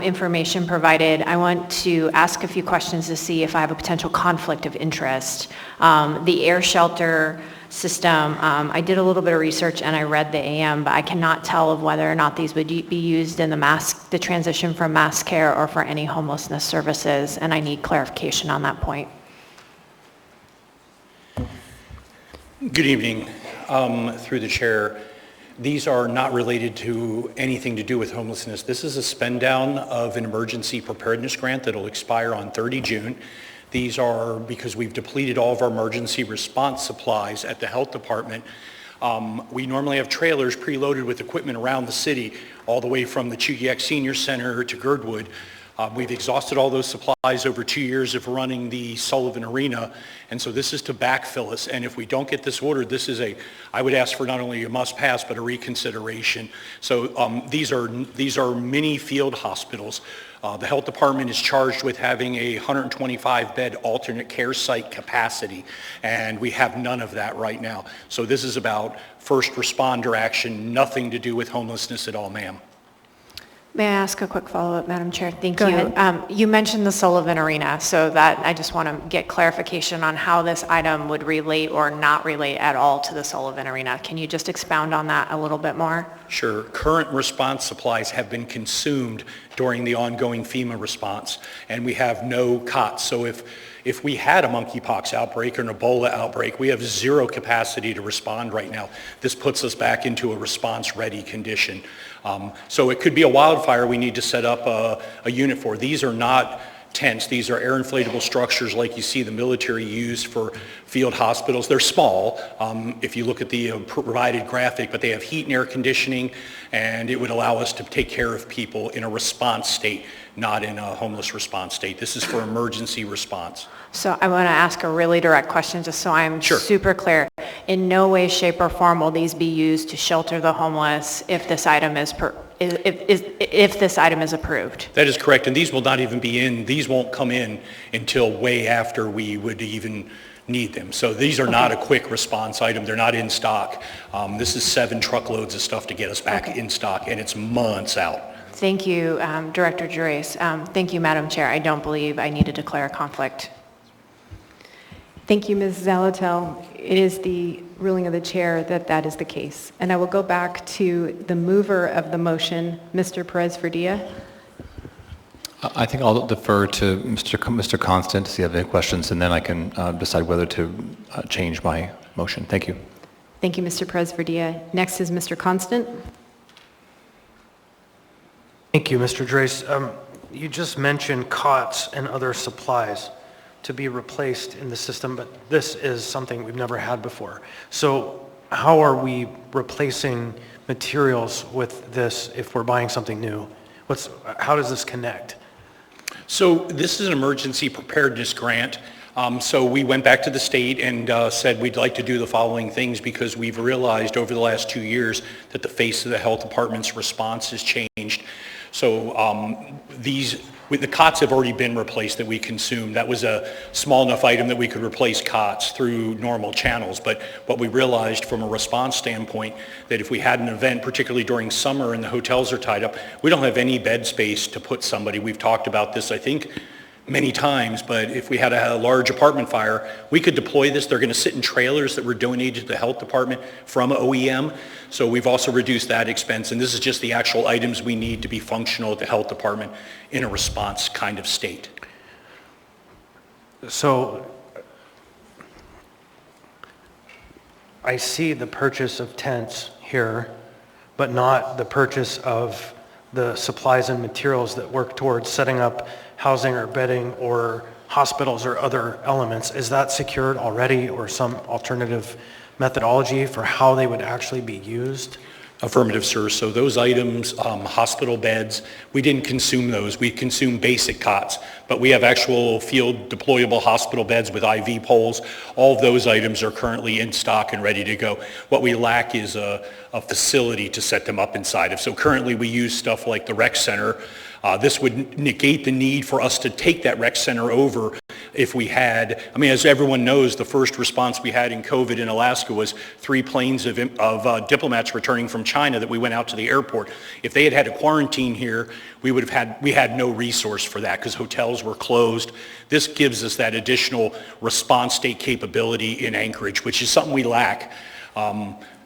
information provided, I want to ask a few questions to see if I have a potential conflict of interest. The air shelter system, I did a little bit of research and I read the AM, but I cannot tell of whether or not these would be used in the transition from mass care or for any homelessness services, and I need clarification on that point. Good evening. Through the chair, these are not related to anything to do with homelessness. This is a spend down of an emergency preparedness grant that will expire on 30 June. These are because we've depleted all of our emergency response supplies at the health department. We normally have trailers preloaded with equipment around the city, all the way from the Chugiak Senior Center to Girdwood. We've exhausted all those supplies over 2 years of running the Sullivan Arena, and so this is to backfill us. And if we don't get this ordered, this is I would ask for not only a must pass, but a reconsideration. So these are mini field hospitals. The health department is charged with having a 125-bed alternate care site capacity, and we have none of that right now. So this is about first responder action, nothing to do with homelessness at all, ma'am. May I ask a quick follow-up, Madam Chair? Thank Go you. ahead. You mentioned the Sullivan Arena, so that I just want to get clarification on how this item would relate or not relate at all to the Sullivan Arena. Can you just expound on that a little bit more? Sure. Current response supplies have been consumed during the ongoing FEMA response, and we have no cots. So if we had a monkeypox outbreak or an Ebola outbreak, we have zero capacity to respond right now. This puts us back into a response-ready condition. So it could be a wildfire we need to set up a unit for. These are not tents. These are air inflatable structures like you see the military use for field hospitals. They're small if you look at the provided graphic, but they have heat and air conditioning, and it would allow us to take care of people in a response state, not in a homeless response state. This is for emergency response. So I want to ask a really direct question just so I'm super clear. In no way, shape, or form will these be used to shelter the homeless if this item is if this item is approved? That is correct, and these will not even be in, these won't come in until way after we would even need them. So these are not a quick response item. They're not in stock. This is 7 truckloads of stuff to get us back in stock, and it's months out. Thank you, Director Gerace. Thank you, Madam Chair. I don't believe I need to declare a conflict. Thank you, Ms. Zalatel. It is the ruling of the chair that that is the case. And I will go back to the mover of the motion, Mr. Perez-Verdia. I think I'll defer to Mr. Constant to see if you have any questions, and then I can decide whether to change my motion. Thank you. Thank you, Mr. Perez-Verdia. Next is Mr. Constant. Thank you, Mr. Drace. You just mentioned cots and other supplies to be replaced in the system, but this is something we've never had before. So how are we replacing materials with this if we're buying something new? How does this connect? So this is an emergency preparedness grant. So we went back to the state and said we'd like to do the following things because we've realized over the last 2 years that the face of the health department's response has changed. So the cots have already been replaced that we consumed. That was a small enough item that we could replace cots through normal channels. But what we realized from a response standpoint, that if we had an event, particularly during summer and the hotels are tied up, we don't have any bed space to put somebody. We've talked about this, I think, many times, but if we had a large apartment fire, we could deploy this. They're going to sit in trailers that were donated to the health department from OEM. So we've also reduced that expense, and this is just the actual items we need to be functional at the health department in a response kind of state. So I see the purchase of tents here, but not the purchase of the supplies and materials that work towards setting up housing or bedding or hospitals or other elements. Is that secured already, or some alternative methodology for how they would actually be used? Affirmative, sir. So those items, hospital beds, we didn't consume those. We consumed basic cots, but we have actual field deployable hospital beds with IV poles. All of those items are currently in stock and ready to go. What we lack is a facility to set them up inside of. So currently we use stuff like the rec center. This would negate the need for us to take that rec center over if we had, I mean, as everyone knows, the first response we had in COVID in Alaska was 3 planes of diplomats returning from China that we went out to the airport. If they had to quarantine here, we had no resource for that because hotels were closed. This gives us that additional response state capability in Anchorage, which is something we lack.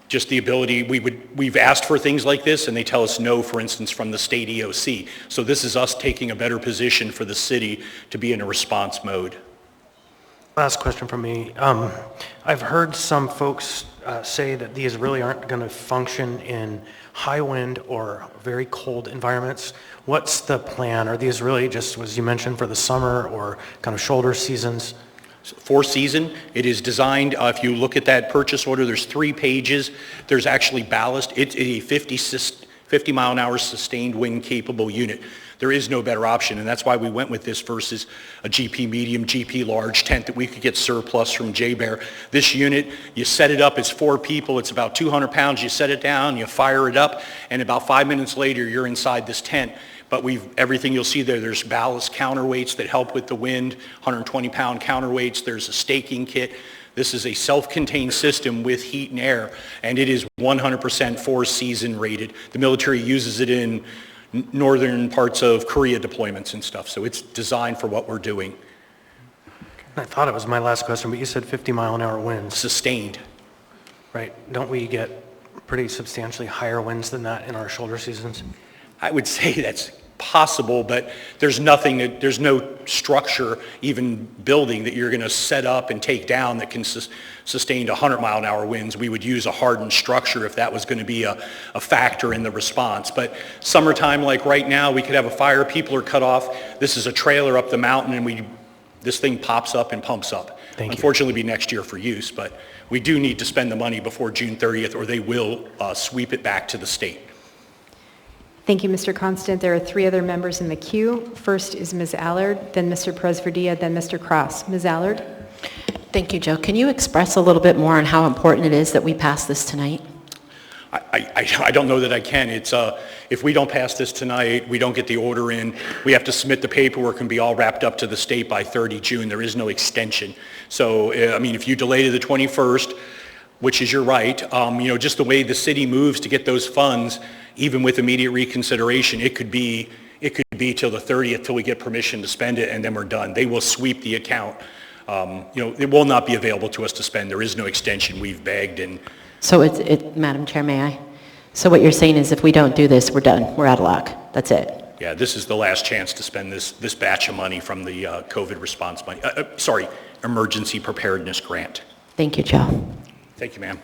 Just the ability, we've asked for things like this and they tell us no, for instance, from the state EOC. So this is us taking a better position for the city to be in a response mode. Last question from me. I've heard some folks say that these really aren't going to function in high wind or very cold environments. What's the plan? Are these really just, as you mentioned, for the summer or kind of shoulder seasons? For season, it is designed, if you look at that purchase order, there's 3 pages. There's actually ballast. It's a 50 mile an hour sustained wind capable unit. There is no better option, and that's why we went with this versus a GP medium, GP large tent that we could get surplus from J-Bear. This unit, you set it up, it's 4 people, it's about 200 pounds, you set it down, you fire it up, and about 5 minutes later, you're inside this tent. But everything you'll see there's ballast counterweights that help with the wind, 120-pound counterweights. There's a staking kit. This is a self-contained system with heat and air, and it is 100% 4-season rated. The military uses it in northern parts of Korea deployments and stuff, so it's designed for what we're doing. I thought it was my last question, but you said 50-mile-an-hour winds. Sustained. Right. Don't we get pretty substantially higher winds than that in our shoulder seasons? I would say that's possible, but there's no structure, even building, that you're going to set up and take down that can sustain 100-mile-an-hour winds. We would use a hardened structure if that was going to be a factor in the response. But summertime, like right now, we could have a fire, people are cut off. This is a trailer up the mountain, and this thing pops up and pumps up. Unfortunately, it'll be next year for use, but we do need to spend the money before June 30th, or they will sweep it back to the state. Thank you, Mr. Constant. There are 3 other members in the queue. First is Ms. Allard, then Mr. Presverdia, then Mr. Cross. Ms. Allard? Thank you, Joe. Can you express a little bit more on how important it is that we pass this tonight? I don't know that I can. It's if we don't pass this tonight, we don't get the order in, we have to submit the paperwork and be all wrapped up to the state by 30 June. There is no extension. So, I mean, if you delay to the 21st, which is your right, just the way the city moves to get those funds, even with immediate reconsideration, it could be till the 30th till we get permission to spend it, and then we're done. They will sweep the account. It will not be available to us to spend. There is no extension. We've begged and. So Madam Chair, may I? So what you're saying is if we don't do this, we're done. We're out of luck. That's it. Yeah, this is the last chance to spend this batch of money from the COVID response money. Emergency Preparedness Grant. Thank you, Joe. Thank you, ma'am.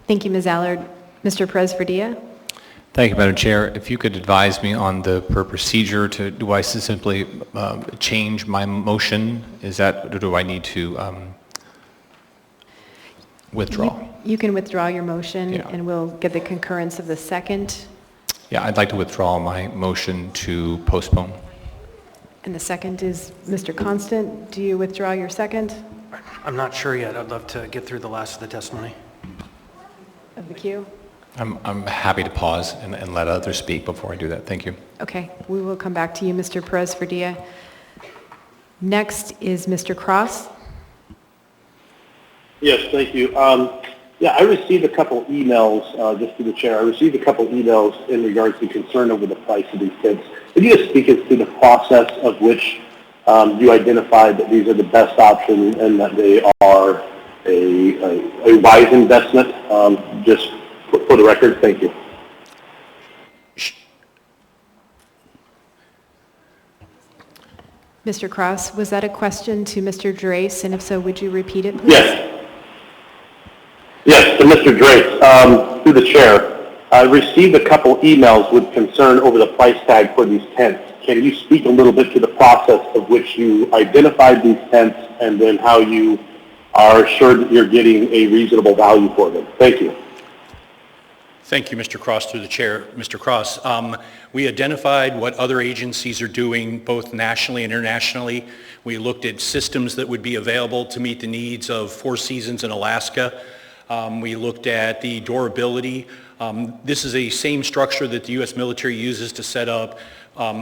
Thank you, Ms. Allard. Mr. Presverdia? Thank you, Madam Chair. If you could advise me on the procedure do I simply change my motion? Or do I need to withdraw? You can withdraw your motion, and we'll get the concurrence of the second. Yeah, I'd like to withdraw my motion to postpone. And the second is Mr. Constant. Do you withdraw your second? I'm not sure yet. I'd love to get through the last of the testimony. Of the queue? I'm happy to pause and let others speak before I do that. Thank you. Okay, we will come back to you, Mr. Presverdia. Next is Mr. Cross. Yes, thank you. I received a couple emails, just to the chair. I received a couple emails in regards to concern over the price of these tents. Could you just speak as to the process of which you identified that these are the best options and that they are a wise investment. Just for the record, thank you. Mr. Cross, was that a question to Mr. Drace? And if so, would you repeat it, please? Yes. Yes, to Mr. Drace, through the chair. I received a couple emails with concern over the price tag for these tents. Can you speak a little bit to the process of which you identified these tents and then how you are assured that you're getting a reasonable value for them? Thank you. Thank you, Mr. Cross, through the chair. Mr. Cross, we identified what other agencies are doing, both nationally and internationally. We looked at systems that would be available to meet the needs of Four Seasons in Alaska. We looked at the durability. This is a same structure that the U.S. military uses to set up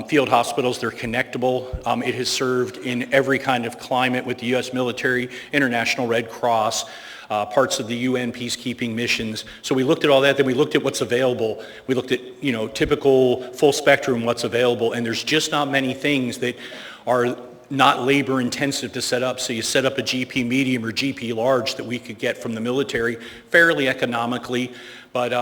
field hospitals. They're connectable. It has served in every kind of climate with the U.S. military, International Red Cross, parts of the UN peacekeeping missions. So we looked at all that, then we looked at what's available. We looked at, typical full spectrum, what's available, and there's just not many things that are not labor intensive to set up. So you set up a GP medium or GP large that we could get from the military fairly economically. But,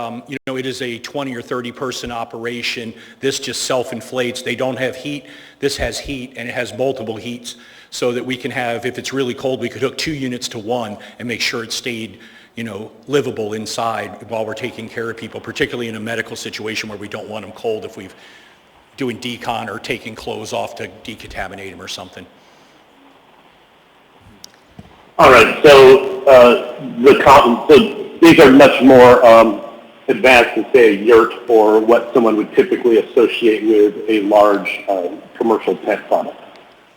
it is a 20 or 30 person operation. This just self-inflates. They don't have heat. This has heat, and it has multiple heats so that we can have, if it's really cold, we could hook 2 units to one and make sure it stayed, livable inside while we're taking care of people, particularly in a medical situation where we don't want them cold if we're doing decon or taking clothes off to decontaminate them or something. All right, so these are much more advanced than, say, a yurt or what someone would typically associate with a large commercial tent product.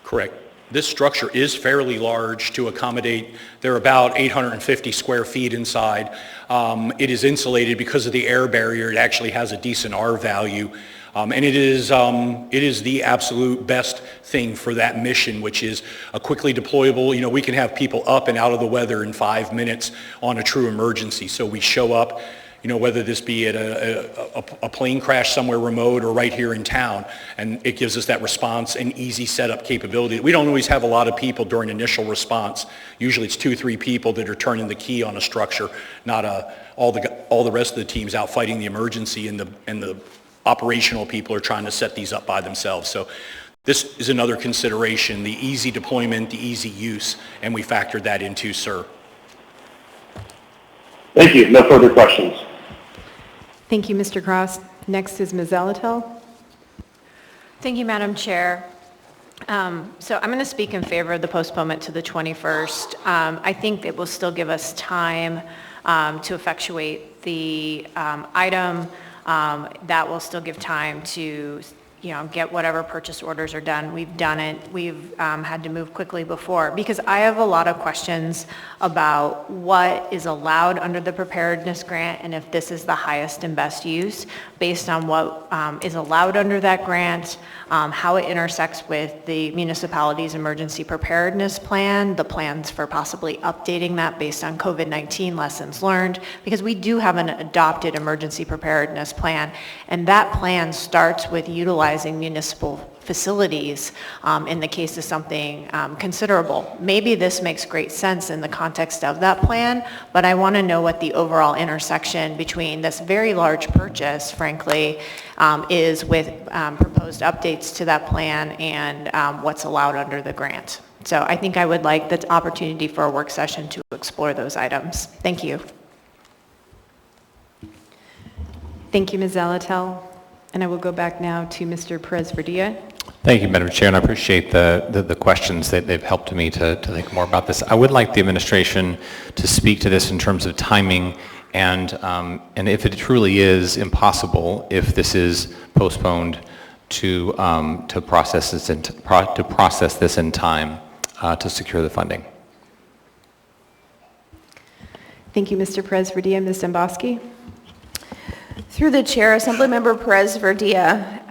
Correct. This structure is fairly large to accommodate. They're about 850 square feet inside. It is insulated because of the air barrier. It actually has a decent R value. And it is the absolute best thing for that mission, which is a quickly deployable. We can have people up and out of the weather in 5 minutes on a true emergency. So we show up, whether this be at a plane crash somewhere remote or right here in town, and it gives us that response and easy setup capability. We don't always have a lot of people during initial response. Usually it's 2-3 people that are turning the key on a structure, not all the rest of the teams out fighting the emergency, and the operational people are trying to set these up by themselves. So this is another consideration, the easy deployment, the easy use, and we factored that in too, sir. Thank you. No further questions. Thank you, Mr. Cross. Next is Ms. Zalatel. Thank you, Madam Chair. So I'm going to speak in favor of the postponement to the 21st. I think it will still give us time to effectuate the item. That will still give time to, get whatever purchase orders are done. We've done it. We've had to move quickly before, because I have a lot of questions about what is allowed under the preparedness grant and if this is the highest and best use based on what is allowed under that grant, how it intersects with the municipality's emergency preparedness plan, the plans for possibly updating that based on COVID-19 lessons learned, because we do have an adopted emergency preparedness plan, and that plan starts with utilizing municipal facilities in the case of something considerable. Maybe this makes great sense in the context of that plan, but I want to know what the overall intersection between this very large purchase, frankly, is with proposed updates to that plan and what's allowed under the grant. So I think I would like the opportunity for a work session to explore those items. Thank you. Thank you, Ms. Zalatel. And I will go back now to Mr. Perez-Verdia. Thank you, Madam Chair, and I appreciate the questions that they've helped me to think more about this. I would like the administration to speak to this in terms of timing, and if it truly is impossible, if this is postponed, to process this in time to secure the funding. Thank you, Mr. Perez-Verdia. Ms. Dombowski. Through the chair, Assemblymember Perez-Verdia,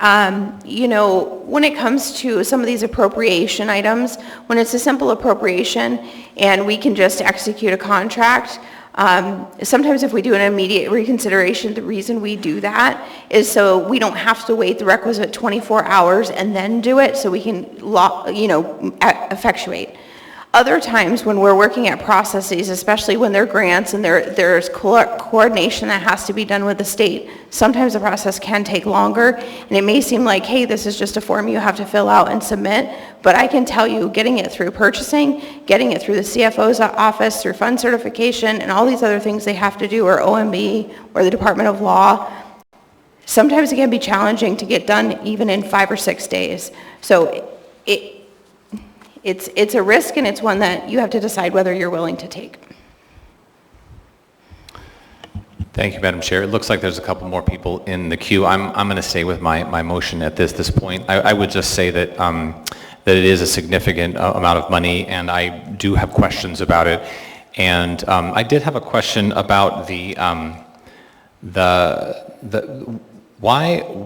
when it comes to some of these appropriation items, when it's a simple appropriation and we can just execute a contract, Sometimes if we do an immediate reconsideration, the reason we do that is so we don't have to wait the requisite 24 hours and then do it, so we can, effectuate. Other times when we're working at processes, especially when they're grants and there's coordination that has to be done with the state, sometimes the process can take longer, and it may seem like, hey, this is just a form you have to fill out and submit, but I can tell you, getting it through purchasing, getting it through the CFO's office, through fund certification, and all these other things they have to do, or OMB, or the Department of Law, sometimes it can be challenging to get done even in 5 or 6 days. So it's a risk, and it's one that you have to decide whether you're willing to take. Thank you, Madam Chair. It looks like there's a couple more people in the queue. I'm going to stay with my motion at this point. I would just say that that it is a significant amount of money, and I do have questions about it. And I did have a question about why.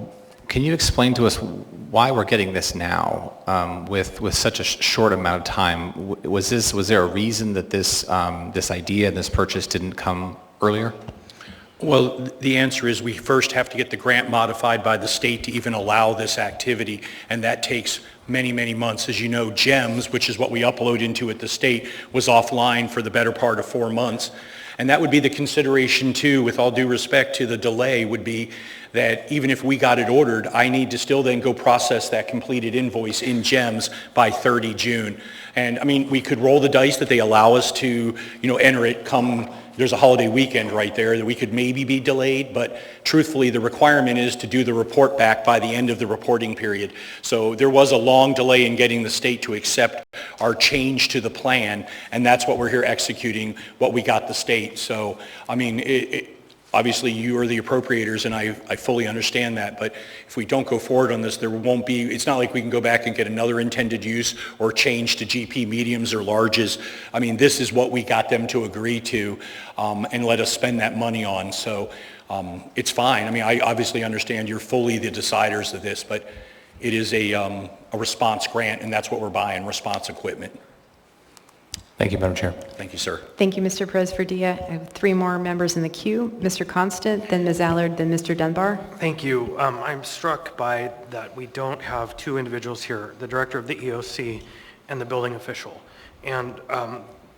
Can you explain to us why we're getting this now with such a short amount of time? Was there a reason that this idea and this purchase didn't come earlier? Well, the answer is we first have to get the grant modified by the state to even allow this activity, and that takes many, many months. As you know, GEMS, which is what we upload into at the state, was offline for the better part of 4 months. And that would be the consideration too, with all due respect to the delay, would be that even if we got it ordered, I need to still then go process that completed invoice in GEMS by 30 June. And I mean, we could roll the dice that they allow us to, enter it come, there's a holiday weekend right there that we could maybe be delayed, but truthfully the requirement is to do the report back by the end of the reporting period. So there was a long delay in getting the state to accept our change to the plan, and that's what we're here executing, what we got the state. So, I mean, obviously you are the appropriators, and I fully understand that, but if we don't go forward on this, there won't be, it's not like we can go back and get another intended use or change to GP mediums or larges. I mean, this is what we got them to agree to and let us spend that money on. So it's fine. I mean, I obviously understand you're fully the deciders of this, but it is a response grant, and that's what we're buying, response equipment. Thank you, Madam Chair. Thank you, sir. Thank you, Mr. Perez-Verdia. I have 3 more members in the queue. Mr. Constant, then Ms. Allard, then Mr. Dunbar. Thank you. I'm struck by that we don't have 2 individuals here, the director of the EOC and the building official. And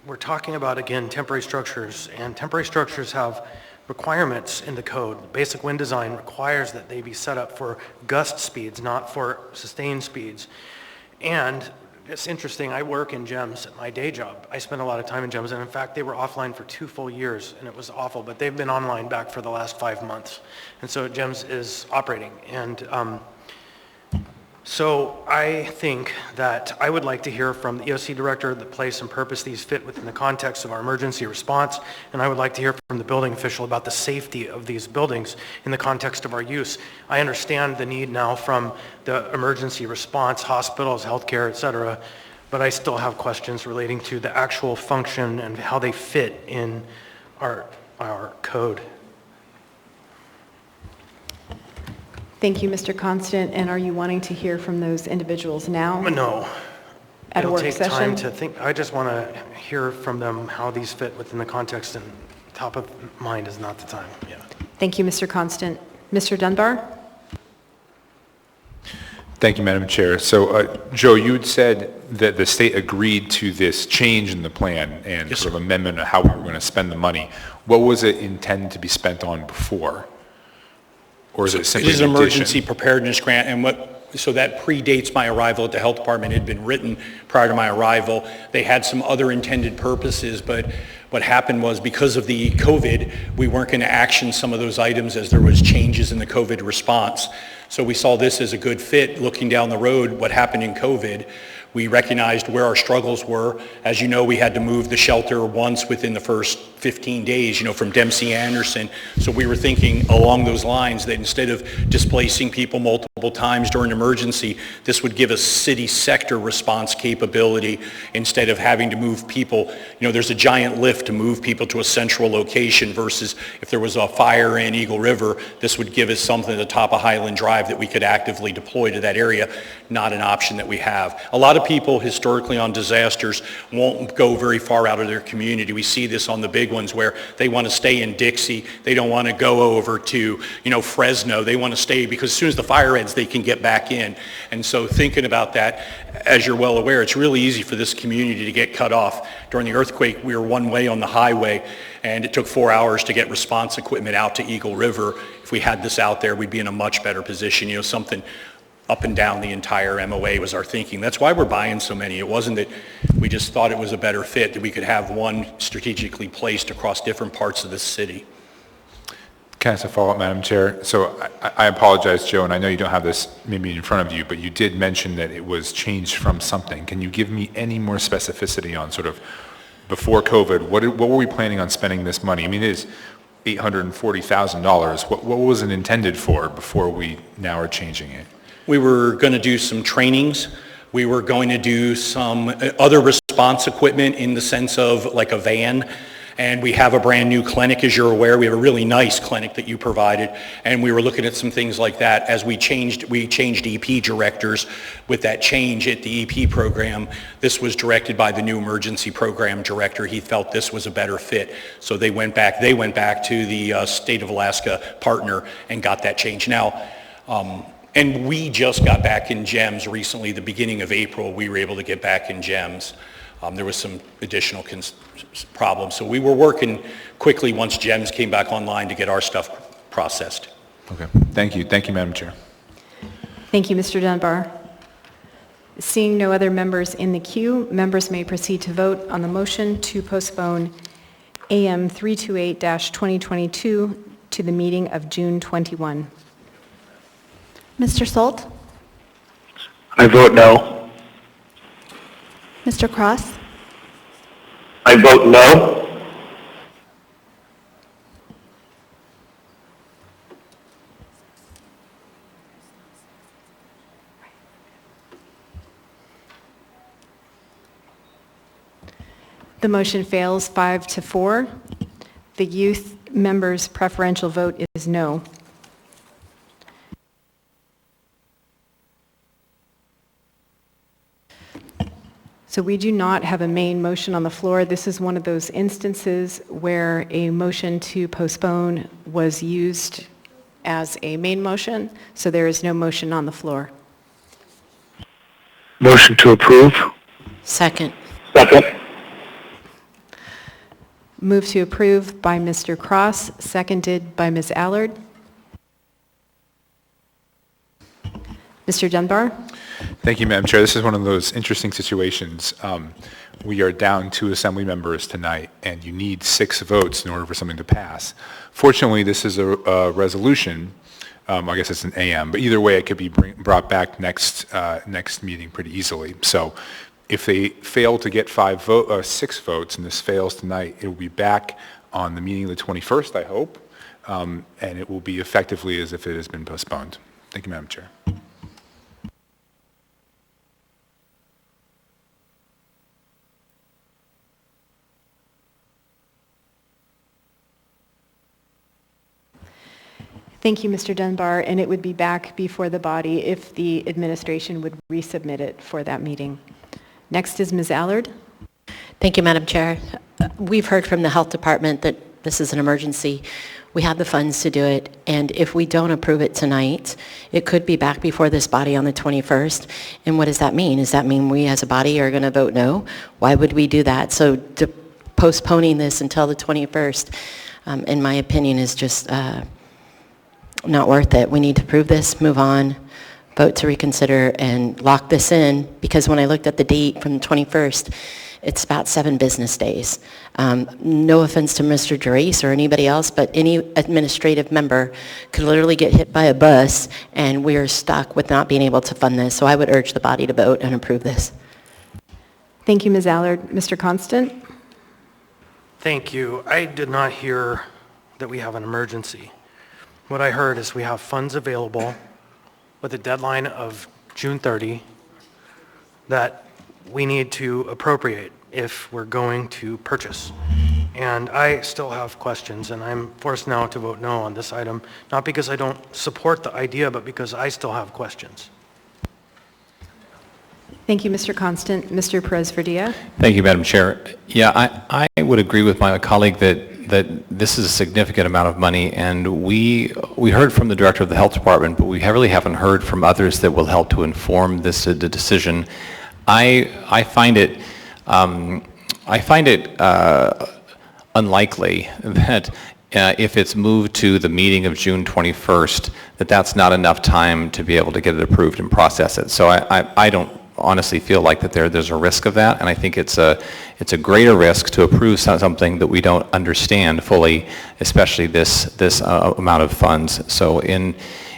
we're talking about, again, temporary structures, and temporary structures have requirements in the code. Basic wind design requires that they be set up for gust speeds, not for sustained speeds. And it's interesting, I work in GEMS at my day job. I spend a lot of time in GEMS, and in fact, they were offline for 2 full years, and it was awful, but they've been online back for the last 5 months. And so GEMS is operating. And so I think that I would like to hear from the EOC director the place and purpose these fit within the context of our emergency response, and I would like to hear from the building official about the safety of these buildings in the context of our use. I understand the need now from the emergency response, hospitals, healthcare, et cetera, but I still have questions relating to the actual function and how they fit in our code. Thank you, Mr. Constant. And are you wanting to hear from those individuals now? No. At a work session? It'll take time session? to think. I just want to hear from them how these fit within the context, and top of mind is not the time. Yeah. Thank you, Mr. Constant. Mr. Dunbar? Thank you, Madam Chair. So, Joe, you had said that the state agreed to this change in the plan and Yes, sort of sir. amendment of how we were going to spend the money. What was it intended to be spent on before? Or is it simply It is an an emergency addition? preparedness grant, and so that predates my arrival at the health department. It had been written prior to my arrival. They had some other intended purposes, but what happened was because of the COVID, we weren't going to action some of those items as there was changes in the COVID response. So we saw this as a good fit looking down the road, what happened in COVID. We recognized where our struggles were. As you know, we had to move the shelter once within the first 15 days, from Dempsey Anderson. So we were thinking along those lines that instead of displacing people multiple times during an emergency, this would give us city sector response capability instead of having to move people. There's a giant lift to move people to a central location versus if there was a fire in Eagle River, this would give us something at the top of Highland Drive 5 that we could actively deploy to that area, not an option that we have. A lot of people historically on disasters won't go very far out of their community. We see this on the big ones where they want to stay in Dixie. They don't want to go over to, Fresno. They want to stay because as soon as the fire ends, they can get back in. And so thinking about that, as you're well aware, it's really easy for this community to get cut off. During the earthquake, we were one way on the highway, and it took 4 hours to get response equipment out to Eagle River. If we had this out there, we'd be in a much better position. Something up and down the entire MOA was our thinking. That's why we're buying so many. It wasn't that we just thought it was a better fit, that we could have one strategically placed across different parts of the city. Can I ask a follow-up, Madam Chair? So I apologize, Joe, and I know you don't have this maybe in front of you, but you did mention that it was changed from something. Can you give me any more specificity on sort of before COVID, what were we planning on spending this money? I mean, it is $840,000. What was it intended for before we now are changing it? We were going to do some trainings. We were going to do some other response equipment in the sense of like a van. And we have a brand new clinic, as you're aware. We have a really nice clinic that you provided. And we were looking at some things like that. As we changed EP directors with that change at the EP program. This was directed by the new emergency program director. He felt this was a better fit. So they went back to the state of Alaska partner and got that change. Now, and we just got back in GEMS recently, the beginning of April, we were able to get back in GEMS. There was some additional problems. So we were working quickly once GEMS came back online to get our stuff processed. Okay, thank you. Thank you, Madam Chair. Thank you, Mr. Dunbar. Seeing no other members in the queue, members may proceed to vote on the motion to postpone AM 328-2022 to the meeting of June 21. Mr. Solt? I vote no. Mr. Cross? I vote no. The motion fails 5-4. The youth members' preferential vote is no. So we do not have a main motion on the floor. This is one of those instances where a motion to postpone was used as a main motion, so there is no motion on the floor. Motion to approve. Second. Second. Move to approve by Mr. Cross, seconded by Ms. Allard. Mr. Dunbar? Thank you, Madam Chair. This is one of those interesting situations. We are down 2 assembly members tonight, and you need 6 votes in order for something to pass. Fortunately, this is a resolution. I guess it's an AM, but either way, it could be brought back next meeting pretty easily. So if they fail to get 6 votes, and this fails tonight, it will be back on the meeting of the 21st, I hope, and it will be effectively as if it has been postponed. Thank you, Madam Chair. Thank you, Mr. Dunbar, and it would be back before the body if the administration would resubmit it for that meeting. Next is Ms. Allard. Thank you, Madam Chair. We've heard from the Health Department that this is an emergency. We have the funds to do it, and if we don't approve it tonight, it could be back before this body on the 21st. And what does that mean? Does that mean we as a body are going to vote no? Why would we do that? So postponing this until the 21st, in my opinion, is just not worth it. We need to approve this, move on, vote to reconsider, and lock this in, because when I looked at the date from the 21st, it's about 7 business days. No offense to Mr. Gerace or anybody else, but any administrative member could literally get hit by a bus, and we're stuck with not being able to fund this. So I would urge the body to vote and approve this. Thank you, Ms. Allard. Mr. Constant? Thank you. I did not hear that we have an emergency. What I heard is we have funds available with a deadline of June 30 that we need to appropriate if we're going to purchase. And I still have questions, and I'm forced now to vote no on this item, not because I don't support the idea, but because I still have questions. Thank you, Mr. Constant. Mr. Perez-Verdilla. Thank you, Madam Chair. Yeah, I would agree with my colleague that this is a significant amount of money, and we heard from the Director of the Health Department, but we really haven't heard from others that will help to inform this the decision. I find it unlikely that if it's moved to the meeting of June 21st, that's not enough time to be able to get it approved and process it. So I don't honestly feel like that there's a risk of that, and I think it's a greater risk to approve something that we don't understand fully, especially this amount of funds. So in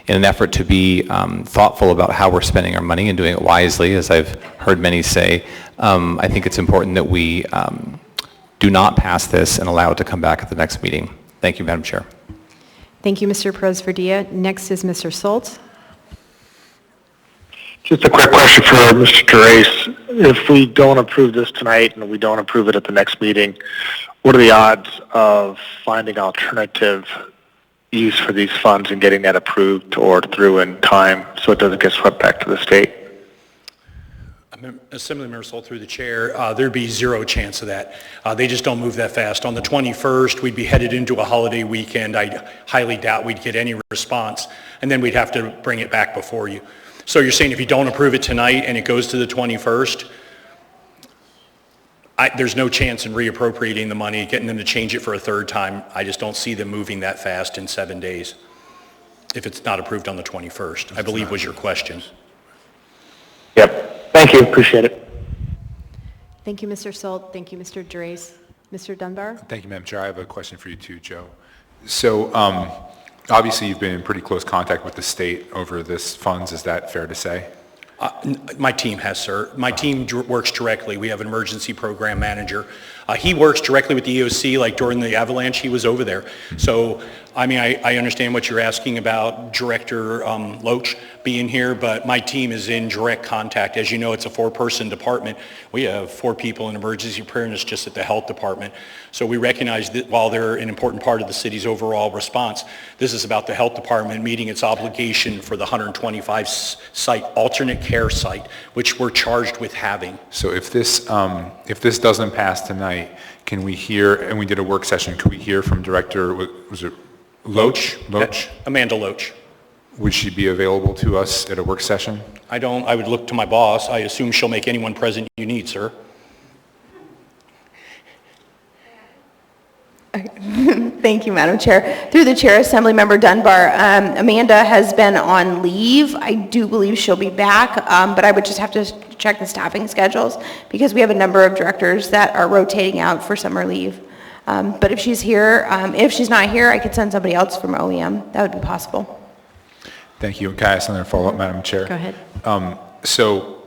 an effort to be thoughtful about how we're spending our money and doing it wisely, as I've heard many say, I think it's important that we do not pass this and allow it to come back at the next meeting. Thank you, Madam Chair. Thank you, Mr. Perez-Verdilla. Next is Mr. Soltz. Just a quick question for Mr. Gerace. If we don't approve this tonight and we don't approve it at the next meeting, what are the odds of finding alternative use for these funds and getting that approved or through in time so it doesn't get swept back to the state? Assemblymember Soltz, through the chair, there'd be zero chance of that. They just don't move that fast. On the 21st, we'd be headed into a holiday weekend. I highly doubt we'd get any response, and then we'd have to bring it back before you. So you're saying if you don't approve it tonight and it goes to the 21st, there's no chance in reappropriating the money, getting them to change it for a third time. I just don't see them moving that fast in 7 days if it's not approved on the 21st, I believe was your question. Yep. Thank you. Appreciate it. Thank you, Mr. Soltz. Thank you, Mr. Gerace. Mr. Dunbar. Thank you, Madam Chair. I have a question for you too, Joe. So obviously you've been in pretty close contact with the state over this funds. Is that fair to say? My team has, sir. My team works directly. We have an emergency program manager. He works directly with the EOC, like during the avalanche, he was over there. So, I mean, I understand what you're asking about Director Loach being here, but my team is in direct contact. As you know, it's a 4-person department. We have 4 people in emergency preparedness just at the health department. So we recognize that while they're an important part of the city's overall response, this is about the health department meeting its obligation for the 125 site alternate care site, which we're charged with having. So if this doesn't pass tonight, can we hear, and we did a work session, could we hear from Director, was it Loach? Amanda Loach. Would she be available to us at a work session? I would look to my boss. I assume she'll make anyone present you need, sir. Thank you, Madam Chair. Through the chair, Assemblymember Dunbar, Amanda has been on leave. I do believe she'll be back, but I would just have to check the staffing schedules because we have a number of directors that are rotating out for summer leave. But if she's here, if she's not here, I could send somebody else from OEM. That would be possible. Thank you. Can I ask another follow-up, Madam Chair? Go ahead. So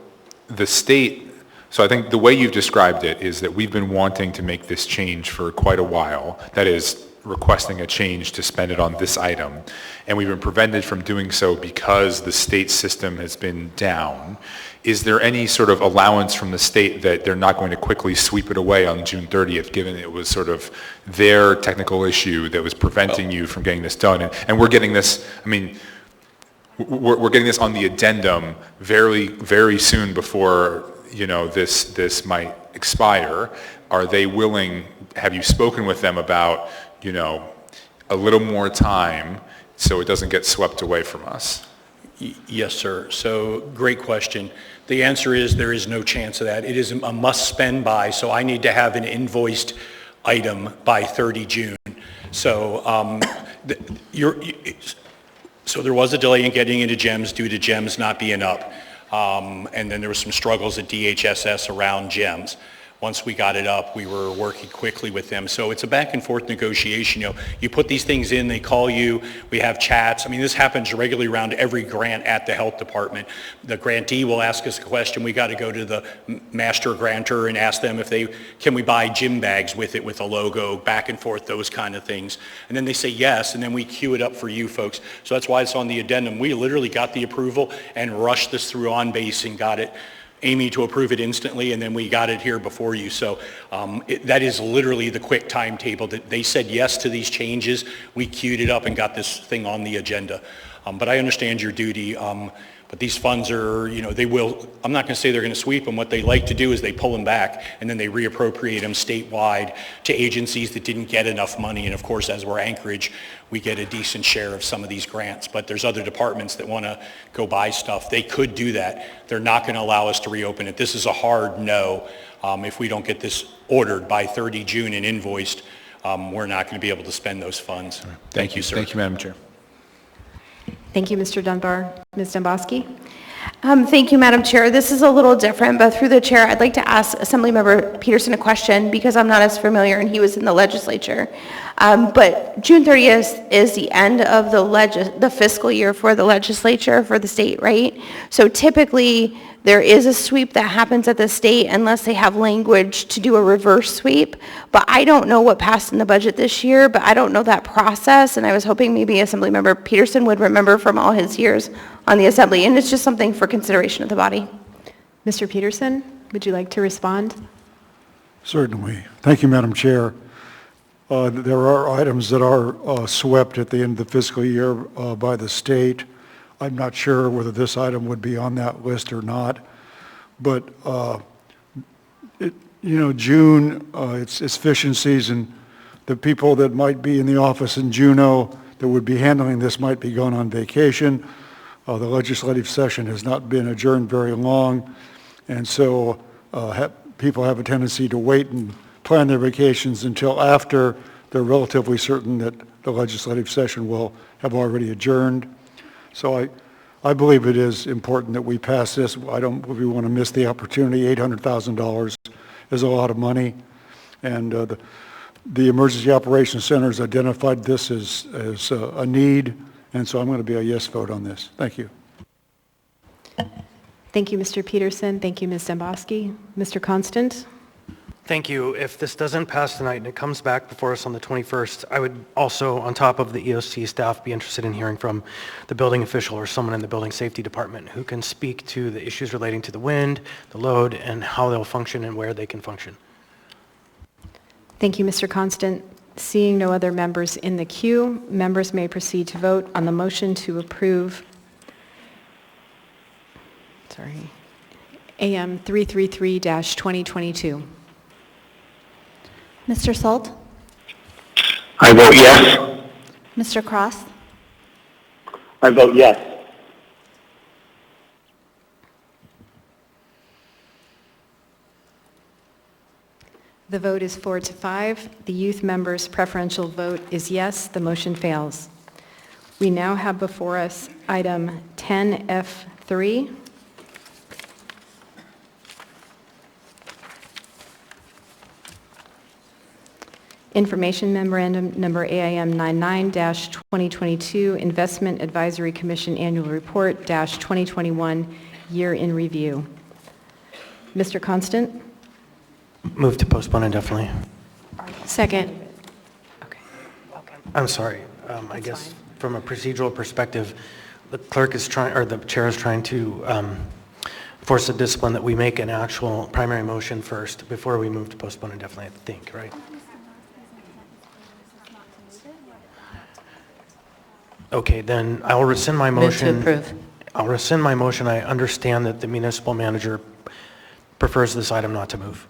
the state, so I think the way you've described it is that we've been wanting to make this change for quite a while. That is, requesting a change to spend it on this item. And we've been prevented from doing so because the state system has been down. Is there any sort of allowance from the state that they're not going to quickly sweep it away on June 30th, given it was sort of their technical issue that was preventing you from getting this done? And we're getting this, I mean, we're getting this on the addendum very, very soon before, you know, this might expire. Are they willing, have you spoken with them about, you know, a little more time so it doesn't get swept away from us? Yes, sir. So great question. The answer is there is no chance of that. It is a must spend by, so I need to have an invoiced item by 30 June. So so there was a delay in getting into GEMS due to GEMS not being up. And then there were some struggles at DHSS around GEMS. Once we got it up, we were working quickly with them. So it's a back and forth negotiation. You know, you put these things in, they call you, we have chats. I mean, this happens regularly around every grant at the health department. The grantee will ask us a question. We got to go to the master grantor and ask them if can we buy gym bags with it with a logo, back and forth, those kind of things. And then they say yes, and then we queue it up for you folks. So that's why it's on the addendum. We literally got the approval and rushed this through OnBase and got it Amy to approve it instantly, and then we got it here before you. So that is literally the quick timetable. That they said yes to these changes. We queued it up and got this thing on the agenda. But I understand your duty. But these funds are, they will, I'm not going to say they're going to sweep them. What they like to do is they pull them back and then they reappropriate them statewide to agencies that didn't get enough money. And of course, as we're Anchorage, we get a decent share of some of these grants. But there's other departments that want to go buy stuff. They could do that. They're not going to allow us to reopen it. This is a hard no. If we don't get this ordered by 30 June and invoiced, we're not going to be able to spend those funds. Thank you, sir. Thank you, Madam Chair. Thank you, Mr. Dunbar. Ms. Domboski? Thank you, Madam Chair. This is a little different, but through the chair, I'd like to ask Assemblymember Peterson a question because I'm not as familiar and he was in the legislature. But June 30th is the end of the fiscal year for the legislature for the state, right? So typically, there is a sweep that happens at the state unless they have language to do a reverse sweep. But I don't know what passed in the budget this year, but I don't know that process. And I was hoping maybe Assemblymember Peterson would remember from all his years on the Assembly. And it's just something for consideration of the body. Mr. Peterson, would you like to respond? Certainly. Thank you, Madam Chair. There are items that are swept at the end of the fiscal year by the state. I'm not sure whether this item would be on that list or not, but June, it's fishing season. The people that might be in the office in Juneau that would be handling this might be going on vacation. The legislative session has not been adjourned very long, and so people have a tendency to wait and plan their vacations until after they're relatively certain that the legislative session will have already adjourned. So I believe it is important that we pass this. I don't believe we want to miss the opportunity. $800,000 is a lot of money. And the Emergency Operations Center has identified this as a need. And so I'm going to be a yes vote on this. Thank you. Thank you, Mr. Peterson. Thank you, Ms. Domboski. Mr. Constant? Thank you. If this doesn't pass tonight and it comes back before us on the 21st, I would also, on top of the EOC staff, be interested in hearing from the building official or someone in the building safety department who can speak to the issues relating to the wind, the load, and how they'll function and where they can function. Thank you, Mr. Constant. Seeing no other members in the queue, members may proceed to vote on the motion to approve AM 333-2022. Mr. Salt? I vote yes. Mr. Cross? I vote yes. The vote is 4-5. The youth member's preferential vote is yes. The motion fails. We now have before us item 10F3. Information Memorandum Number AIM 99-2022, Investment Advisory Commission Annual Report -2021, Year in Review. Mr. Constant? Move to postpone indefinitely. Second. I'm sorry. I guess from a procedural perspective, the clerk is trying, or the chair is trying to force a discipline that we make an actual primary motion first before we move to postpone indefinitely, I think, right? Okay, then I'll rescind my motion. Move to approve. I'll rescind my motion. I understand that the municipal manager prefers this item not to move.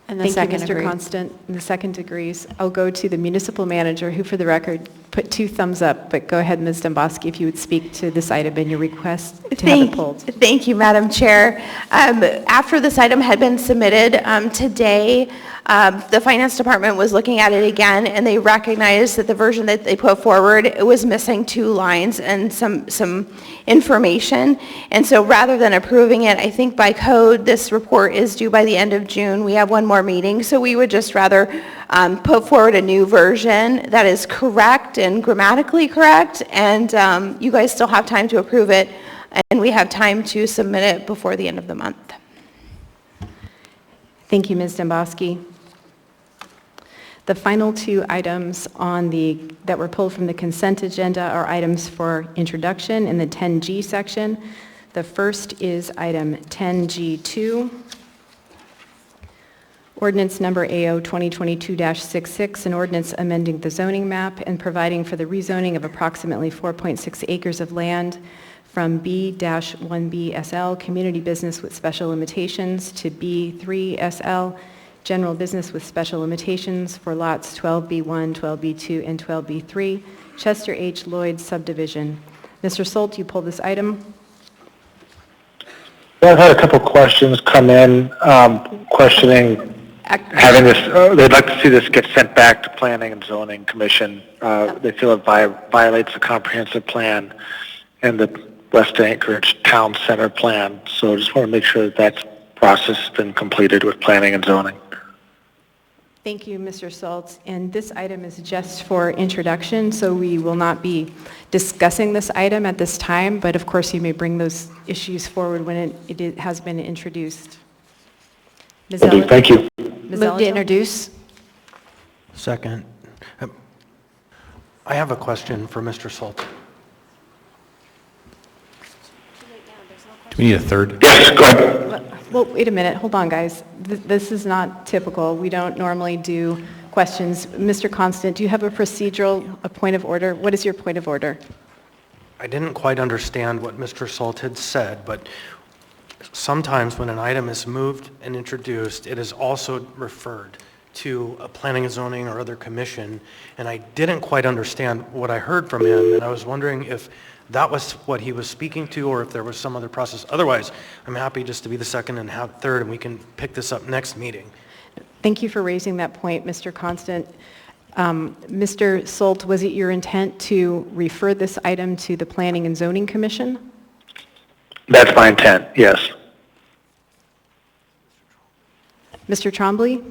And the second Mr. Constant. And the second agrees. I'll go to the municipal manager, who for the record put 2 thumbs up, but go ahead, Ms. Domboski, if you would speak to this item and your request to have it pulled. Thank you, Madam Chair. After this item had been submitted today, the Finance Department was looking at it again, and they recognized that the version that they put forward, it was missing 2 lines and some information. And so rather than approving it, I think by code, this report is due by the end of June. We have 1 more meeting, so we would just rather put forward a new version that is correct and grammatically correct, and you guys still have time to approve it, and we have time to submit it before the end of the month. Thank you, Ms. Domboski. The final 2 items that were pulled from the consent agenda are items for introduction in the 10G section. The first is item 10G2, ordinance number AO 2022-66, an ordinance amending the zoning map and providing for the rezoning of approximately 4.6 acres of land from B-1B-SL, community business with special limitations, to B3-SL, general business with special limitations for lots 12B1, 12B2, and 12B3, Chester H. Lloyd subdivision. Mr. Solt, you pulled this item. I've had a couple questions come in questioning having this, they'd like to see this get sent back to Planning and Zoning Commission. They feel it violates the comprehensive plan and the West Anchorage Town Center plan. So I just want to make sure that process has been completed with Planning and Zoning. Thank you, Mr. Saltz. And this item is just for introduction, so we will not be discussing this item at this time, but of course you may bring those issues forward when it has been introduced. Ms. Ellis? Thank you. Ms. Move to introduce. Second. I have a question for Mr. Saltz. Do we need a third? Yes, go ahead. Well, wait a minute. Hold on, guys. This is not typical. We don't normally do questions. Mr. Constant, do you have a point of order? What is your point of order? I didn't quite understand what Mr. Saltz had said, but sometimes when an item is moved and introduced, it is also referred to a planning and zoning or other commission, and I didn't quite understand what I heard from him, and I was wondering if that was what he was speaking to or if there was some other process. Otherwise, I'm happy just to be the second and have third, and we can pick this up next meeting. Thank you for raising that point, Mr. Constant. Mr. Solt, was it your intent to refer this item to the Planning and Zoning Commission? That's my intent, yes. Mr. Trombley?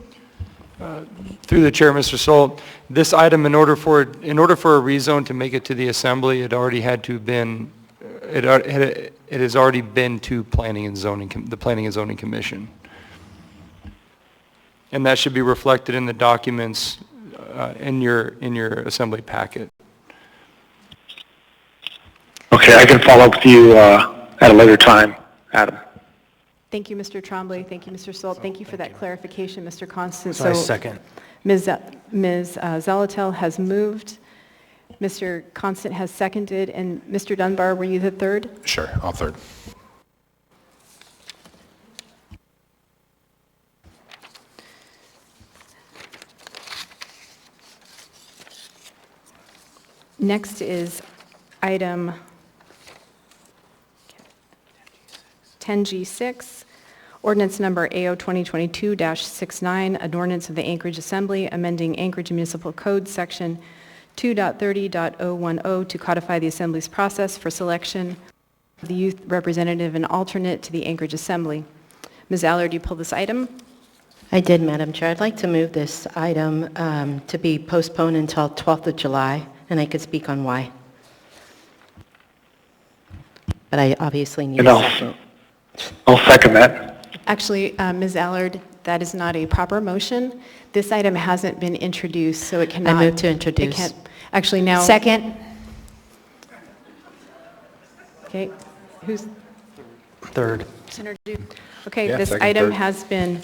Through the chair, Mr. Solt, this item, in order for a rezone to make it to the assembly, it already had to been, it has already been to Planning and Zoning, the Planning and Zoning Commission, and that should be reflected in the documents in your assembly packet. Okay, I can follow up with you at a later time, Adam. Thank you, Mr. Trombley. Thank you, Mr. Solt. Thank you for that clarification, Mr. Constant. So I second. Ms. Zalatel has moved. Mr. Constant has seconded. And Mr. Dunbar, were you the third? Sure, I'll third. Next is item 10G6, ordinance number AO 2022-69, an ordinance of the Anchorage Assembly amending Anchorage Municipal Code section 2.30.010 to codify the Assembly's process for selection of the youth representative and alternate to the Anchorage Assembly. Ms. Allard, you pull this item? I did, Madam Chair. I'd like to move this item to be postponed until 12th of July, and I could speak on why. But I obviously need a second. I'll second that. Actually, Ms. Allard, that is not a proper motion. This item hasn't been introduced, so it cannot. I move to introduce. It can't, actually, now. Second. Okay, who's? Third. Okay, Yeah, this second, item third. has been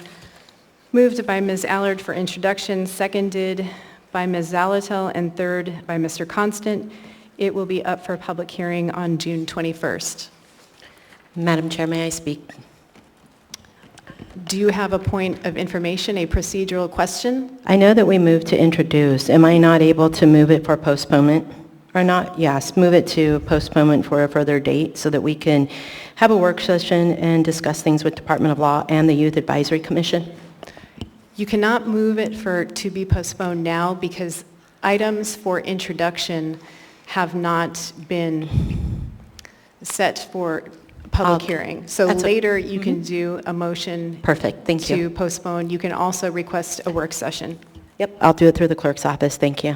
moved by Ms. Allard for introduction, seconded by Ms. Zalatel, and third by Mr. Constant. It will be up for public hearing on June 21st. Madam Chair, may I speak? Do you have a point of information, a procedural question? I know that we moved to introduce. Am I not able to move it for postponement? Or not? Yes, move it to postponement for a further date so that we can have a work session and discuss things with Department of Law and the Youth Advisory Commission. You cannot move it to be postponed now because items for introduction have not been set for public hearing. So later you can do a motion. Perfect, thank you. To postpone. You can also request a work session. Yep, I'll do it through the clerk's office. Thank you.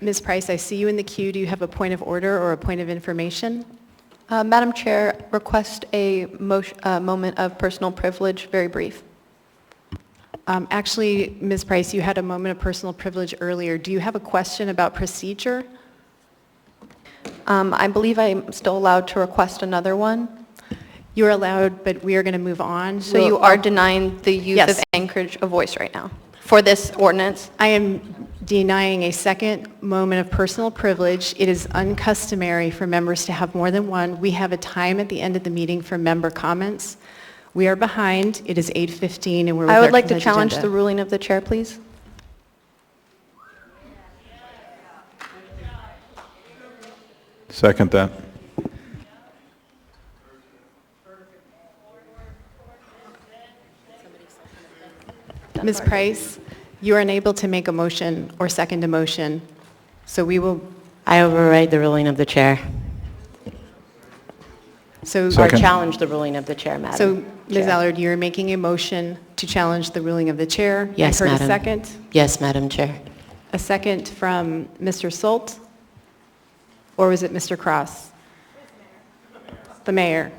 Ms. Price, I see you in the queue. Do you have a point of order or a point of information? Madam Chair, request a moment of personal privilege, very brief. Actually, Ms. Price, you had a moment of personal privilege earlier. Do you have a question about procedure? I believe I'm still allowed to request another one. You're allowed, but we are going to move on. So you are denying the youth Yes. of Anchorage a voice right now for this ordinance? I am denying a second moment of personal privilege. It is uncustomary for members to have more than one. We have a time at the end of the meeting for member comments. We are behind. It is 8:15 and we're with I our would like to consent challenge agenda. the ruling of the chair, please. Second that. Ms. Price, you are unable to make a motion or second a motion, so we will, I override the ruling of the chair. so... Or Second. challenge the ruling of the chair, Madam So, Ms. Chair. Allard, you're making a motion to challenge the ruling of the chair. Yes, I heard Madam. a second. Yes, Madam Chair. A second from Mr. Solt? Or was it Mr. Cross? The mayor.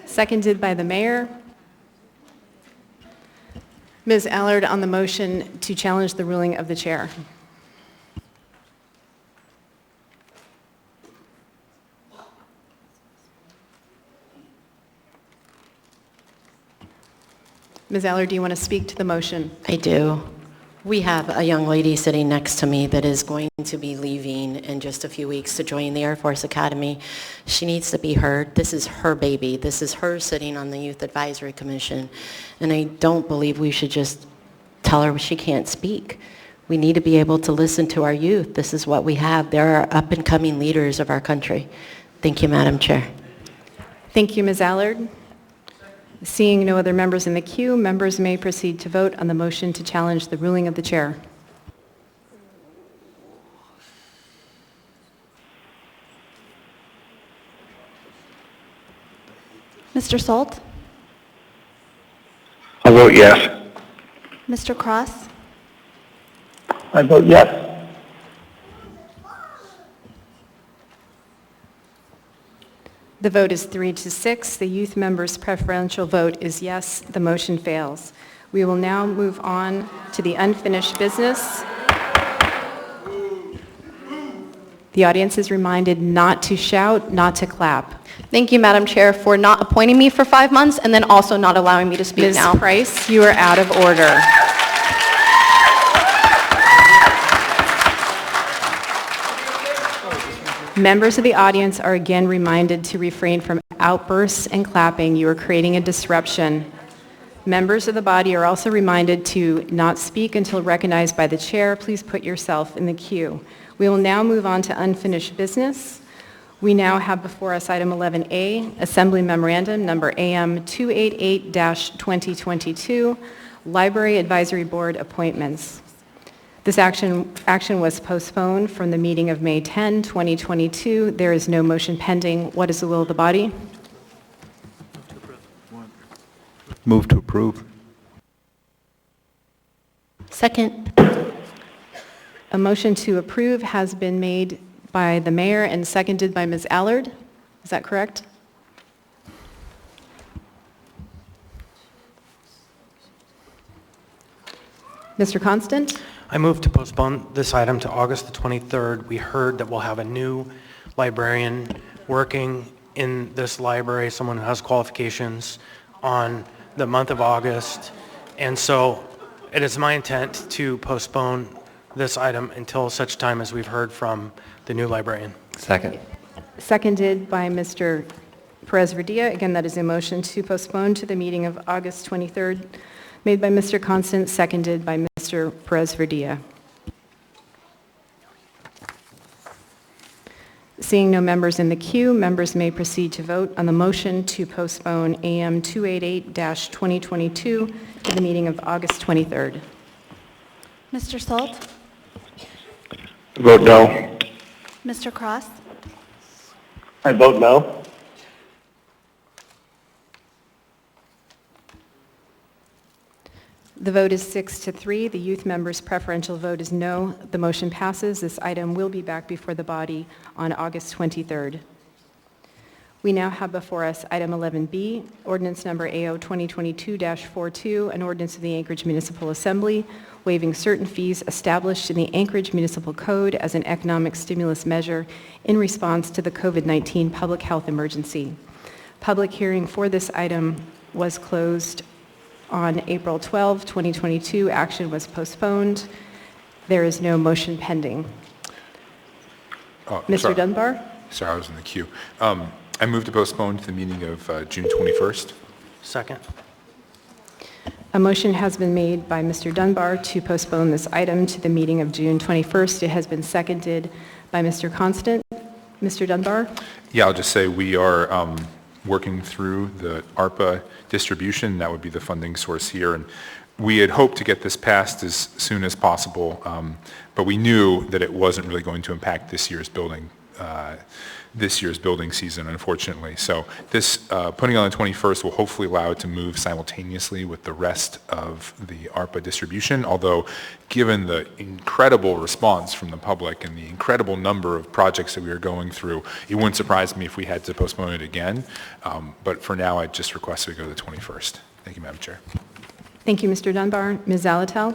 Seconded by the mayor. Ms. Allard on the motion to challenge the ruling of the chair. Ms. Allard, do you want to speak to the motion? I do. We have a young lady sitting next to me that is going to be leaving in just a few weeks to join the Air Force Academy. She needs to be heard. This is her baby. This is her sitting on the Youth Advisory Commission. And I don't believe we should just tell her she can't speak. We need to be able to listen to our youth. This is what we have. They're our up-and-coming leaders of our country. Thank you, Madam Chair. Thank you, Ms. Allard. Seeing no other members in the queue, members may proceed to vote on the motion to challenge the ruling of the chair. Mr. Salt? I vote yes. Mr. Cross? I vote yes. The vote is 3-6. The youth member's preferential vote is yes. The motion fails. We will now move on to the unfinished business. The audience is reminded not to shout, not to clap. Thank you, Madam Chair, for not appointing me for 5 months and then also not allowing me to speak Ms. now. Price, you are out of order. Members of the audience are again reminded to refrain from outbursts and clapping. You are creating a disruption. Members of the body are also reminded to not speak until recognized by the chair. Please put yourself in the queue. We will now move on to unfinished business. We now have before us item 11A, Assembly Memorandum number AM 288-2022, Library Advisory Board appointments. This action was postponed from the meeting of May 10, 2022. There is no motion pending. What is the will of the body? Move to approve. Second. A motion to approve has been made by the mayor and seconded by Ms. Allard. Is that correct? Mr. Constant? I move to postpone this item to August the 23rd. We heard that we'll have a new librarian working in this library, someone who has qualifications, on the month of August. And so it is my intent to postpone this item until such time as we've heard from the new librarian. Second. Seconded by Mr. Perez-Verdia. Again, that is a motion to postpone to the meeting of August 23rd, made by Mr. Constant, seconded by Mr. Perez-Verdia. Seeing no members in the queue, members may proceed to vote on the motion to postpone AM 288-2022 to the meeting of August 23rd. Mr. Salt? Vote no. Mr. Cross? I vote no. The vote is 6-3. The youth member's preferential vote is no. The motion passes. This item will be back before the body on August 23rd. We now have before us item 11B, ordinance number AO 2022-42, an ordinance of the Anchorage Municipal Assembly waiving certain fees established in the Anchorage Municipal Code as an economic stimulus measure in response to the COVID-19 public health emergency. Public hearing for this item was closed on April 12, 2022. Action was postponed. There is no motion pending. Mr. Sorry. Dunbar? Sorry, I was in the queue. I move to postpone to the meeting of June 21st. Second. A motion has been made by Mr. Dunbar to postpone this item to the meeting of June 21st. It has been seconded by Mr. Constant. Mr. Dunbar? Yeah, I'll just say we are working through the ARPA distribution. That would be the funding source here. And we had hoped to get this passed as soon as possible, but we knew that it wasn't really going to impact this year's building season, unfortunately. So this, putting on the 21st will hopefully allow it to move simultaneously with the rest of the ARPA distribution, although given the incredible response from the public and the incredible number of projects that we are going through, it wouldn't surprise me if we had to postpone it again. But for now, I just request we go to the 21st. Thank you, Madam Chair. Thank you, Mr. Dunbar. Ms. Zalatel?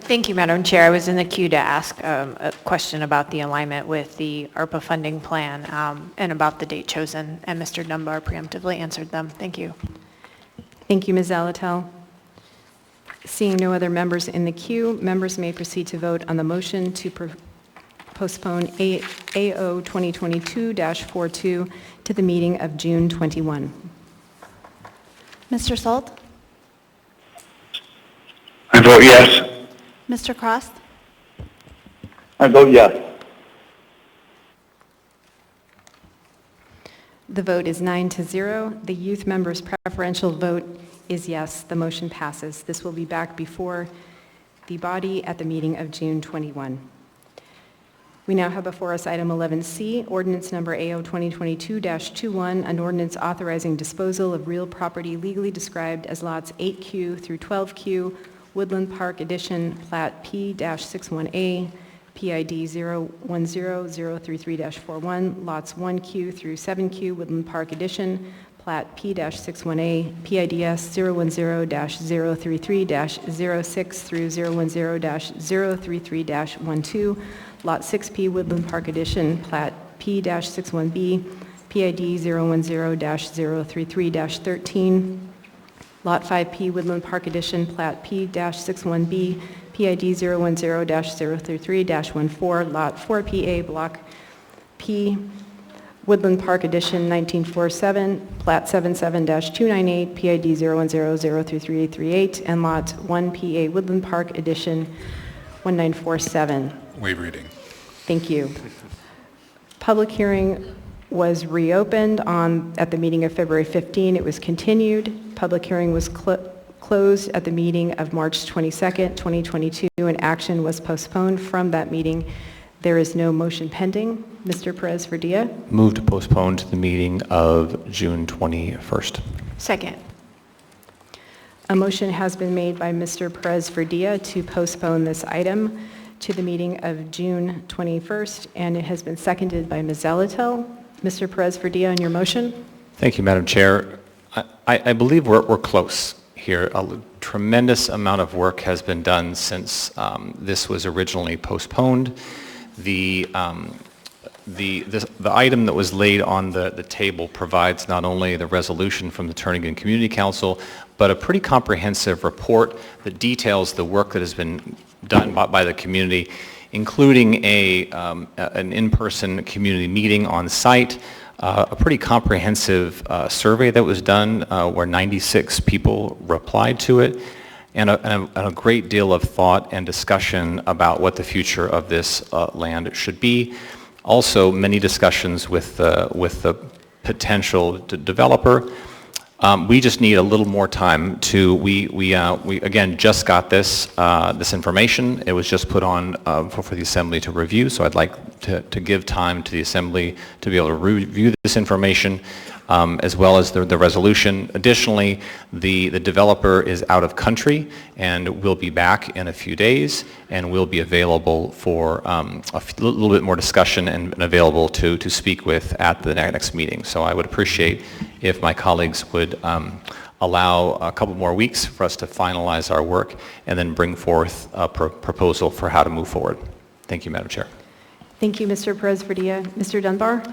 Thank you, Madam Chair. I was in the queue to ask a question about the alignment with the ARPA funding plan and about the date chosen, and Mr. Dunbar preemptively answered them. Thank you. Thank you, Ms. Zalatel. Seeing no other members in the queue, members may proceed to vote on the motion to postpone AO 2022-42 to the meeting of June 21. Mr. Salt? I vote yes. Mr. Cross? I vote yes. The vote is 9-0. The youth member's preferential vote is yes. The motion passes. This will be back before the body at the meeting of June 21. We now have before us item 11C, ordinance number AO 2022-21, an ordinance authorizing disposal of real property legally described as lots 8Q through 12Q, Woodland Park Edition, Plat P-61A, PID 010-033-41, lots 1Q through 7Q, Woodland Park Edition, Plat P-61A, PIDS 010-033-06 through 010-033-12, Lot 6P, Woodland Park Edition, Plat P-61B, PID 010-033-13, Lot 5P, Woodland Park Edition, Plat P-61B, PID 010-033-14, Lot 4PA, Block P, Woodland Park Edition, 1947, Plat 77-298, PID 010-033-38, and Lot 1PA, Woodland Park Edition, 1947. Waive reading. Thank you. Public hearing was reopened at the meeting of February 15. It was continued. Public hearing was closed at the meeting of March 22nd, 2022, and action was postponed from that meeting. There is no motion pending. Mr. Perez-Verdia? Move to postpone to the meeting of June 21st. Second. A motion has been made by Mr. Perez-Verdia to postpone this item to the meeting of June 21st, and it has been seconded by Ms. Zalatel. Mr. Perez-Verdia, on your motion? Thank you, Madam Chair. I believe we're close here. A tremendous amount of work has been done since this was originally postponed. The item that was laid on the table provides not only the resolution from the Turnagain Community Council, but a pretty comprehensive report that details the work that has been done by the community, including an in-person community meeting on site, a pretty comprehensive survey that was done where 96 people replied to it, and a great deal of thought and discussion about what the future of this land should be. Also, many discussions with the potential developer. We just need a little more time to, we again just got this information. It was just put on for the Assembly to review, so I'd like to give time to the Assembly to be able to review this information as well as the resolution. Additionally, the developer is out of country and will be back in a few days and will be available for a little bit more discussion and available to speak with at the next meeting. So I would appreciate if my colleagues would allow a couple more weeks for us to finalize our work and then bring forth a proposal for how to move forward. Thank you, Madam Chair. Thank you, Mr. Perez-Vardilla. Mr. Dunbar?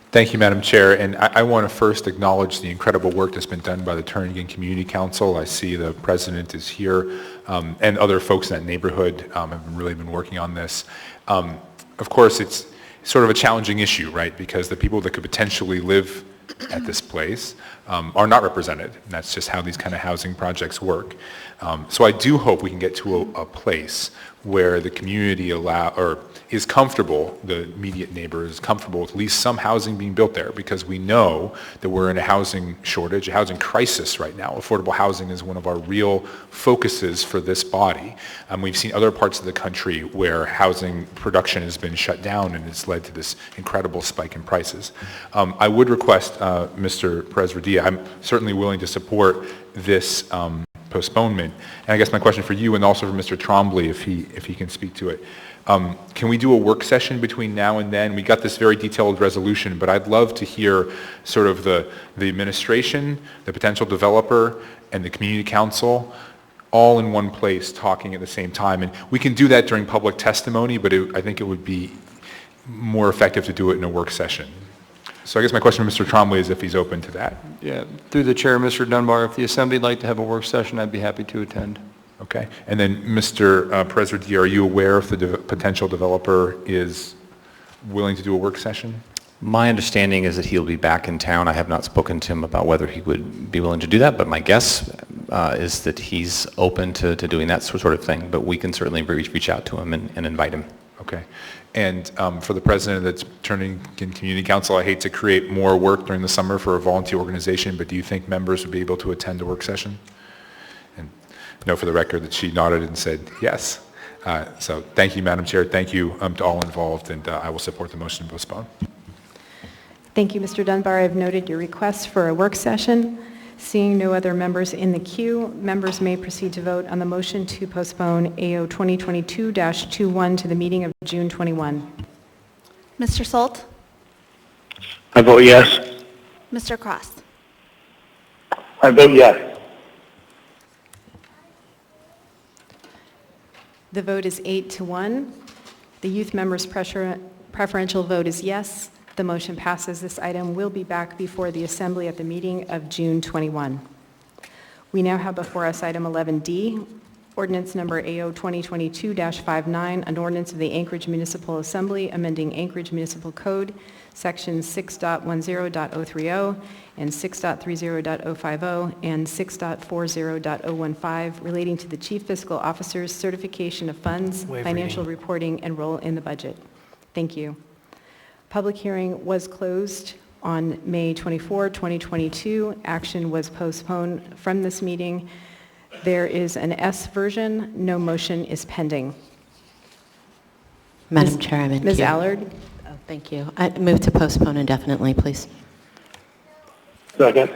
Thank you, Madam Chair. And I want to first acknowledge the incredible work that's been done by the Turnagain Community Council. I see the president is here, and other folks in that neighborhood have really been working on this. Of course, it's sort of a challenging issue, right? Because the people that could potentially live at this place are not represented. And that's just how these kind of housing projects work. So I do hope we can get to a place where the community is comfortable, the immediate neighbor is comfortable with at least some housing being built there, because we know that we're in a housing shortage, a housing crisis right now. Affordable housing is one of our real focuses for this body. We've seen other parts of the country where housing production has been shut down and it's led to this incredible spike in prices. I would request, Mr. Perez-Vardilla, I'm certainly willing to support this postponement. And I guess my question for you and also for Mr. Trombley, if he can speak to it. Can we do a work session between now and then? We got this very detailed resolution, but I'd love to hear sort of the administration, the potential developer, and the community council all in one place talking at the same time. And we can do that during public testimony, but I think it would be more effective to do it in a work session. So I guess my question to Mr. Trombley is if he's open to that. Yeah, through the chair, Mr. Dunbar, if the Assembly would like to have a work session, I'd be happy to attend. Okay. And then Mr. Perez-Vardilla, are you aware if the potential developer is willing to do a work session? My understanding is that he'll be back in town. I have not spoken to him about whether he would be willing to do that, but my guess is that he's open to doing that sort of thing. But we can certainly reach out to him and invite him. Okay. And for the president of the Turnagain Community Council, I hate to create more work during the summer for a volunteer organization, but do you think members would be able to attend a work session? And know for the record that she nodded and said yes. So thank you, Madam Chair. Thank you to all involved, and I will support the motion to postpone. Thank you, Mr. Dunbar. I've noted your request for a work session. Seeing no other members in the queue, members may proceed to vote on the motion to postpone AO 2022-21 to the meeting of June 21. Mr. Solt? I vote yes. Mr. Cross? I vote yes. The vote is 8-1. The youth members' preferential vote is yes. The motion passes. This item will be back before the Assembly at the meeting of June 21. We now have before us item 11D, ordinance number AO 2022-59, an ordinance of the Anchorage Municipal Assembly amending Anchorage Municipal Code, sections 6.10.030 and 6.30.050 and 6.40.015 relating to the Chief Fiscal Officer's certification of funds, financial reporting, and role in the budget. Thank you. Public hearing was closed on May 24, 2022. Action was postponed from this meeting. There is an S version. No motion is pending. Madam Chair, I'm in Ms. queue. Allard? Oh, thank you. I move to postpone indefinitely, please. Second.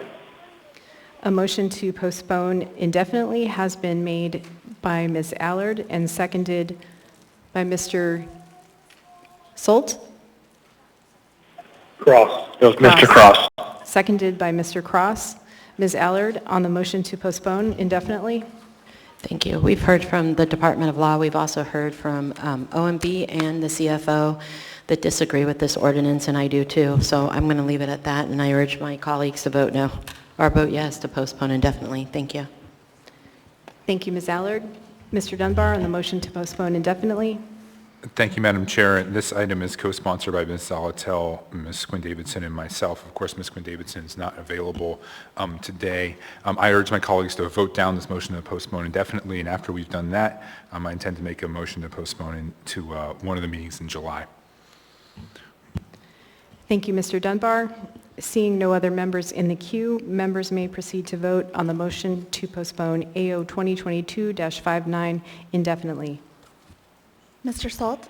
A motion to postpone indefinitely has been made by Ms. Allard and seconded by Mr. Solt? Cross. It was Mr. Cross. Seconded by Mr. Cross. Ms. Allard, on the motion to postpone indefinitely? Thank you. We've heard from the Department of Law. We've also heard from OMB and the CFO that disagree with this ordinance, and I do too. So I'm going to leave it at that, and I urge my colleagues to vote no, or vote yes to postpone indefinitely. Thank you. Thank you, Ms. Allard. Mr. Dunbar, on the motion to postpone indefinitely? Thank you, Madam Chair. This item is co-sponsored by Ms. Zalatel, Ms. Quinn Davidson, and myself. Of course, Ms. Quinn Davidson is not available today. I urge my colleagues to vote down this motion to postpone indefinitely, and after we've done that, I intend to make a motion to postpone into one of the meetings in July. Thank you, Mr. Dunbar. Seeing no other members in the queue, members may proceed to vote on the motion to postpone AO 2022-59 indefinitely. Mr. Solt?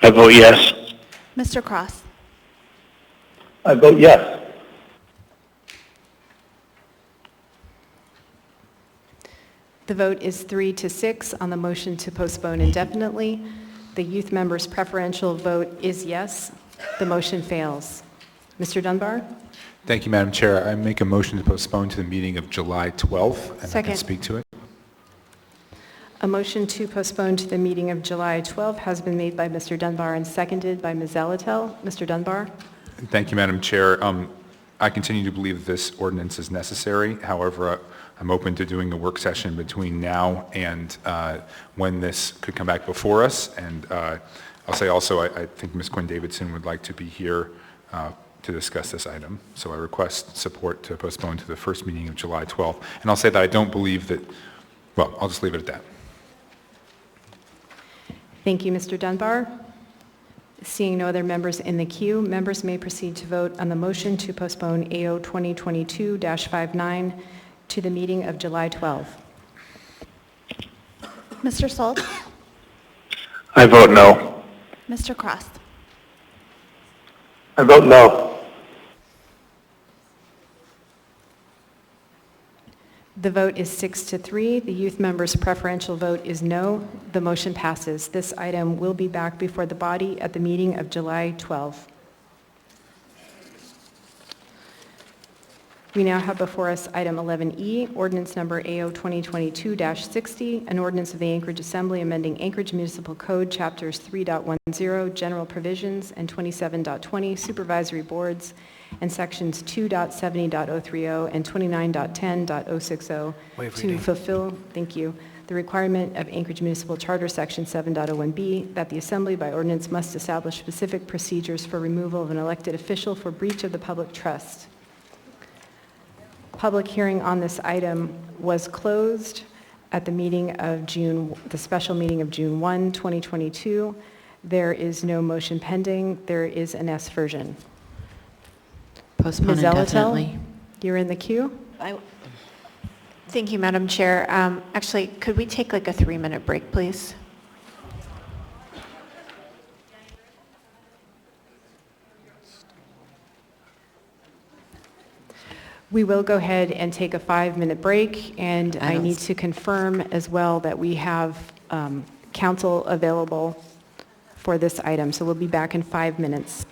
I vote yes. Mr. Cross? I vote yes. The vote is 3-6 on the motion to postpone indefinitely. The youth member's preferential vote is yes. The motion fails. Mr. Dunbar? Thank you, Madam Chair. I make a motion to postpone to the meeting of July 12th, and I Second. can speak to it. A motion to postpone to the meeting of July 12 has been made by Mr. Dunbar and seconded by Ms. Zalatel. Mr. Dunbar? Thank you, Madam Chair. I continue to believe that this ordinance is necessary. However, I'm open to doing a work session between now and when this could come back before us. And I'll say also, I think Ms. Quinn Davidson would like to be here to discuss this item. So I request support to postpone to the first meeting of July 12th. And I'll say that I don't believe that, well, I'll just leave it at that. Thank you, Mr. Dunbar. Seeing no other members in the queue, members may proceed to vote on the motion to postpone AO 2022-59 to the meeting of July 12. Mr. Sold? I vote no. Mr. Cross? I vote no. The vote is 6-3. The youth member's preferential vote is no. The motion passes. This item will be back before the body at the meeting of July 12. We now have before us item 11E, ordinance number AO 2022-60, an ordinance of the Anchorage Assembly amending Anchorage Municipal Code chapters 3.10 general provisions and 27.20 supervisory boards and sections 2.70.030 and 29.10.060 to fulfill, thank you, the requirement of Anchorage Municipal Charter section 7.01B that the Assembly by ordinance must establish specific procedures for removal of an elected official for breach of the public trust. Public hearing on this item was closed at the meeting of the special meeting of June 1, 2022. There is no motion pending. There is an S version. Postpone Ms. Zalatel, indefinitely. you're in the queue. Thank you, Madam Chair. Actually, could we take like a 3-minute break, please? We will go ahead and take a 5-minute break, and I need to confirm as well that we have counsel available for this item. So we'll be back in 5 minutes.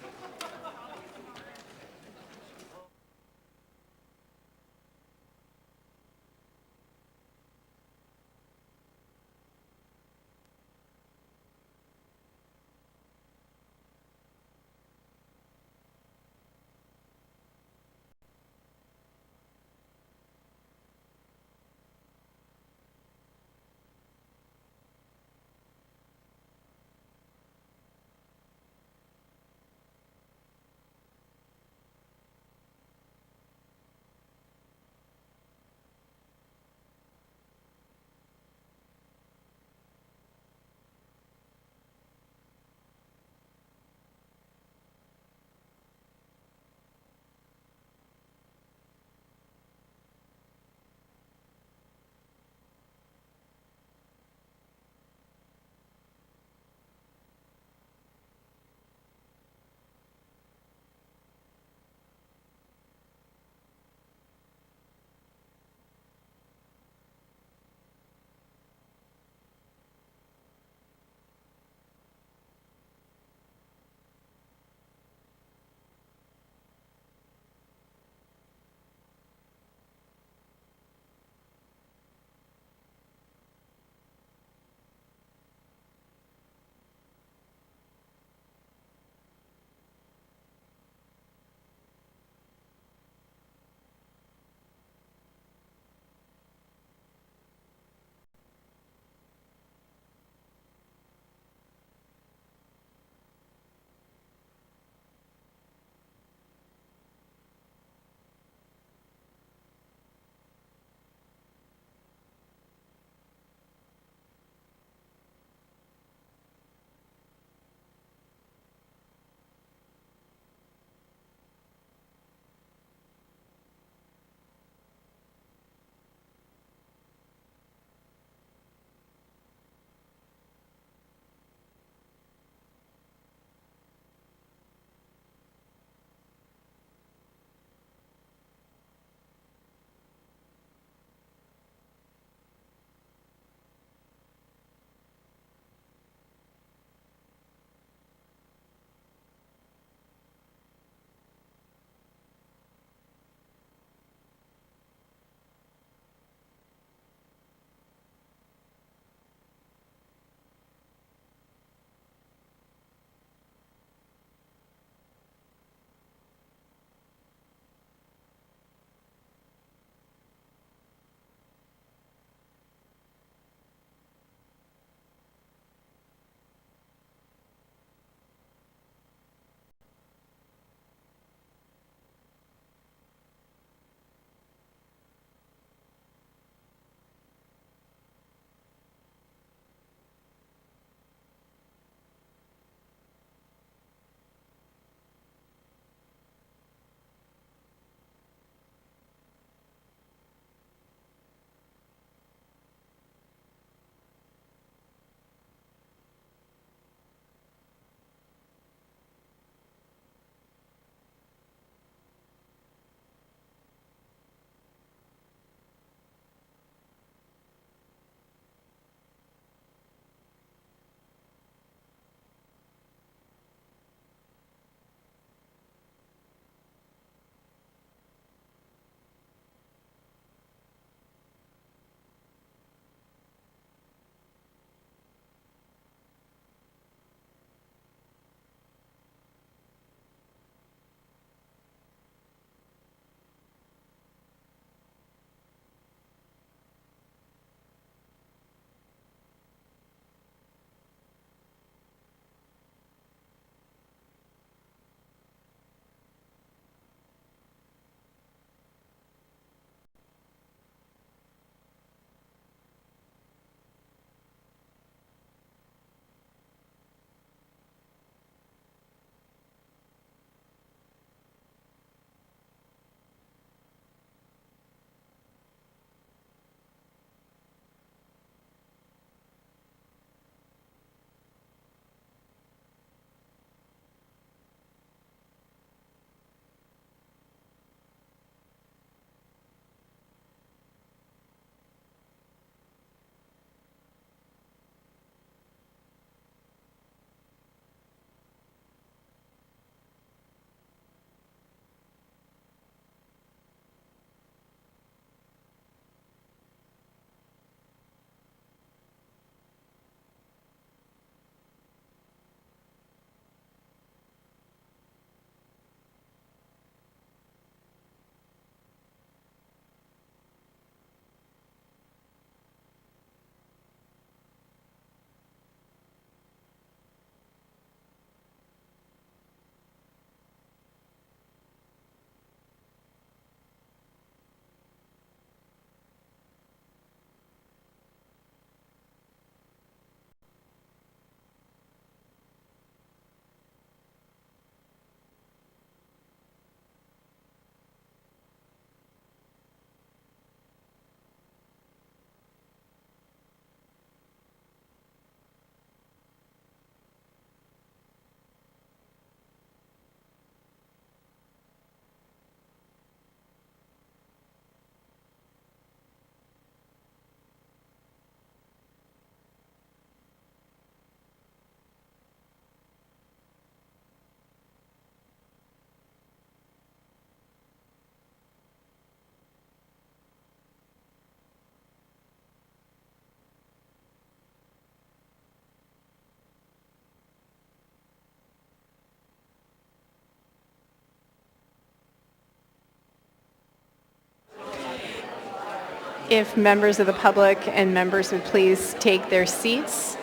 If members of the public and members would please take their seats,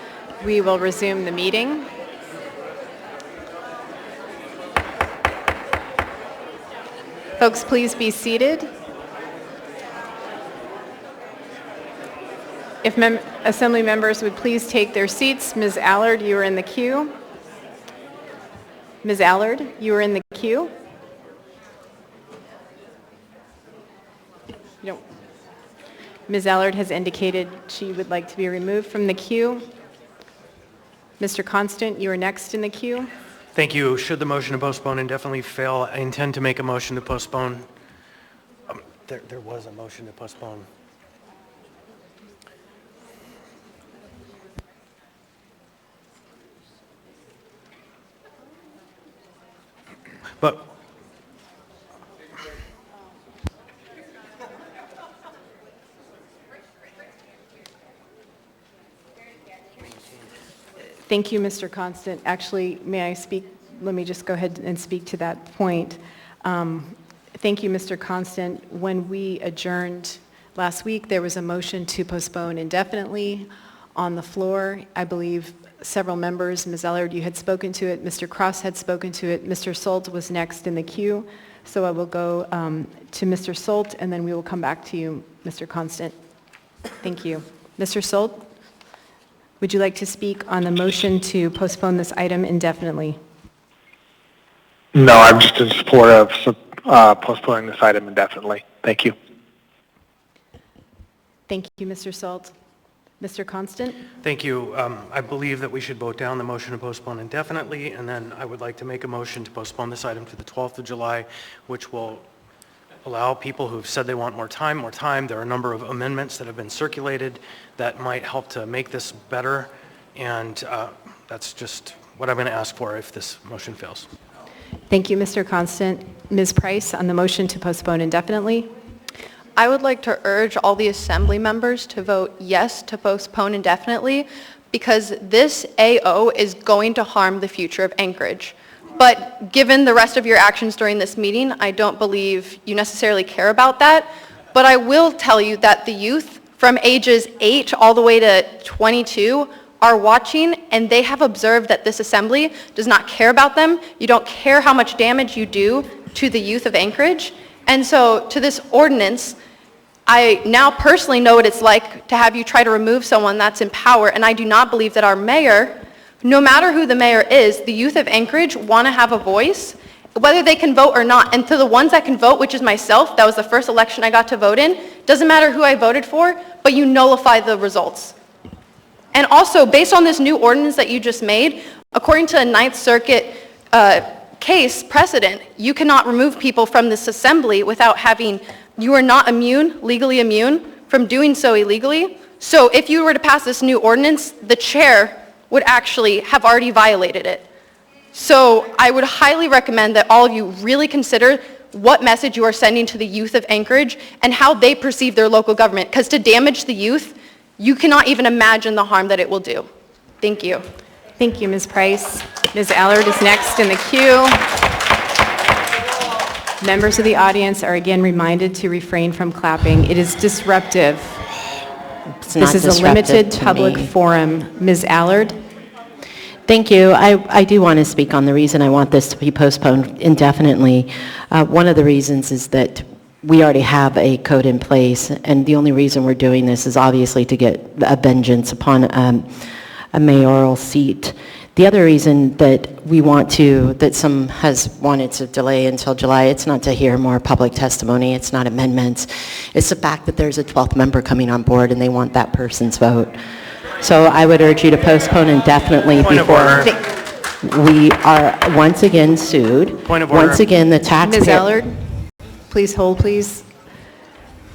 we will resume the meeting. Folks, please be seated. If Assembly members would please take their seats. Ms. Allard, you are in the queue. Ms. Allard, you are in the queue. No. Ms. Allard has indicated she would like to be removed from the queue. Mr. Constant, you are next in the queue. Thank you. Should the motion to postpone indefinitely fail, I intend to make a motion to postpone. There was a motion to postpone. But thank you, Mr. Constant. Actually, may I speak? Let me just go ahead and speak to that point. Thank you, Mr. Constant. When we adjourned last week, there was a motion to postpone indefinitely on the floor. I believe several members, Ms. Ellard, you had spoken to it, Mr. Cross had spoken to it, Mr. Solt was next in the queue. So I will go to Mr. Solt, and then we will come back to you, Mr. Constant. Thank you. Mr. Solt, would you like to speak on the motion to postpone this item indefinitely? No, I'm just in support of postponing this item indefinitely. Thank you. Thank you, Mr. Solt. Mr. Constant? thank you. I believe that we should vote down the motion to postpone indefinitely, and then I would like to make a motion to postpone this item to the 12th of July, which will allow people who've said they want more time. There are a number of amendments that have been circulated that might help to make this better, and that's just what I'm going to ask for if this motion fails. Thank you, Mr. Constant. Ms. Price, on the motion to postpone indefinitely. I would like to urge all the Assembly members to vote yes to postpone indefinitely because this AO is going to harm the future of Anchorage. But given the rest of your actions during this meeting, I don't believe you necessarily care about that. But I will tell you that the youth from ages 8 all the way to 22 are watching, and they have observed that this Assembly does not care about them. You don't care how much damage you do to the youth of Anchorage. And so to this ordinance, I now personally know what it's like to have you try to remove someone that's in power, and I do not believe that our mayor, no matter who the mayor is, the youth of Anchorage want to have a voice, whether they can vote or not. And to the ones that can vote, which is myself, that was the first election I got to vote in, doesn't matter who I voted for, but you nullify the results. And also, based on this new ordinance that you just made, according to a Ninth Circuit case precedent, you cannot remove people from this assembly without having, you are not immune, legally immune, from doing so illegally. So if you were to pass this new ordinance, the chair would actually have already violated it. So I would highly recommend that all of you really consider what message you are sending to the youth of Anchorage and how they perceive their local government. Because to damage the youth, you cannot even imagine the harm that it will do. Thank you. Thank you, Ms. Price. Ms. Allard is next in the queue. Members of the audience are again reminded to refrain from clapping. It is disruptive. This is a limited public forum. Ms. Allard? Thank you. I do want to speak on the reason I want this to be postponed indefinitely. One of the reasons is that we already have a code in place, and the only reason we're doing this is obviously to get a vengeance upon a mayoral seat. The other reason that we want to, that some has wanted to delay until July, it's not to hear more public testimony, it's not amendments, it's the fact that there's a 12th member coming on board and they want that person's vote. So I would urge you to postpone indefinitely before we are once again sued. Point of order. Once again, the taxpayer... Ms. Allard, please hold, please.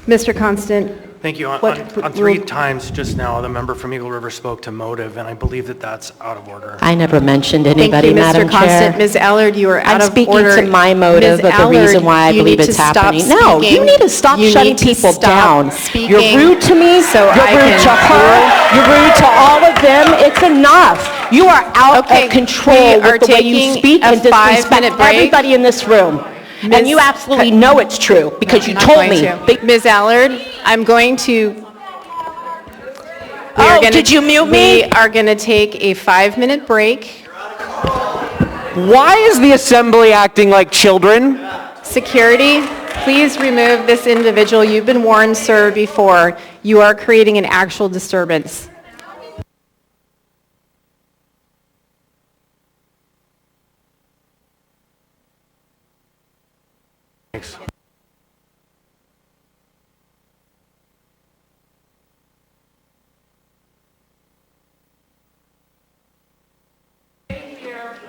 Mr. Constant. Thank you. On 3 times just now, the member from Eagle River spoke to motive, and I believe that that's out of order. I never mentioned anybody, Madam Chair. Thank you, Mr. Constant. Ms. Allard, you are out of order. I'm speaking to my motive of the reason why I believe it's happening. No, you need to stop shutting people down. You're rude to me, you're rude to her, you're rude to all of them. It's enough. You are out of control with the way you speak and disrespect everybody in this room. And you absolutely know it's true because you I'm not told going me. to. Ms. Allard, I'm going to... Did you mute We me? are going to take a 5-minute break. Why is the assembly acting like children? Security, please remove this individual. You've been warned, sir, before. You are creating an actual disturbance. Thanks.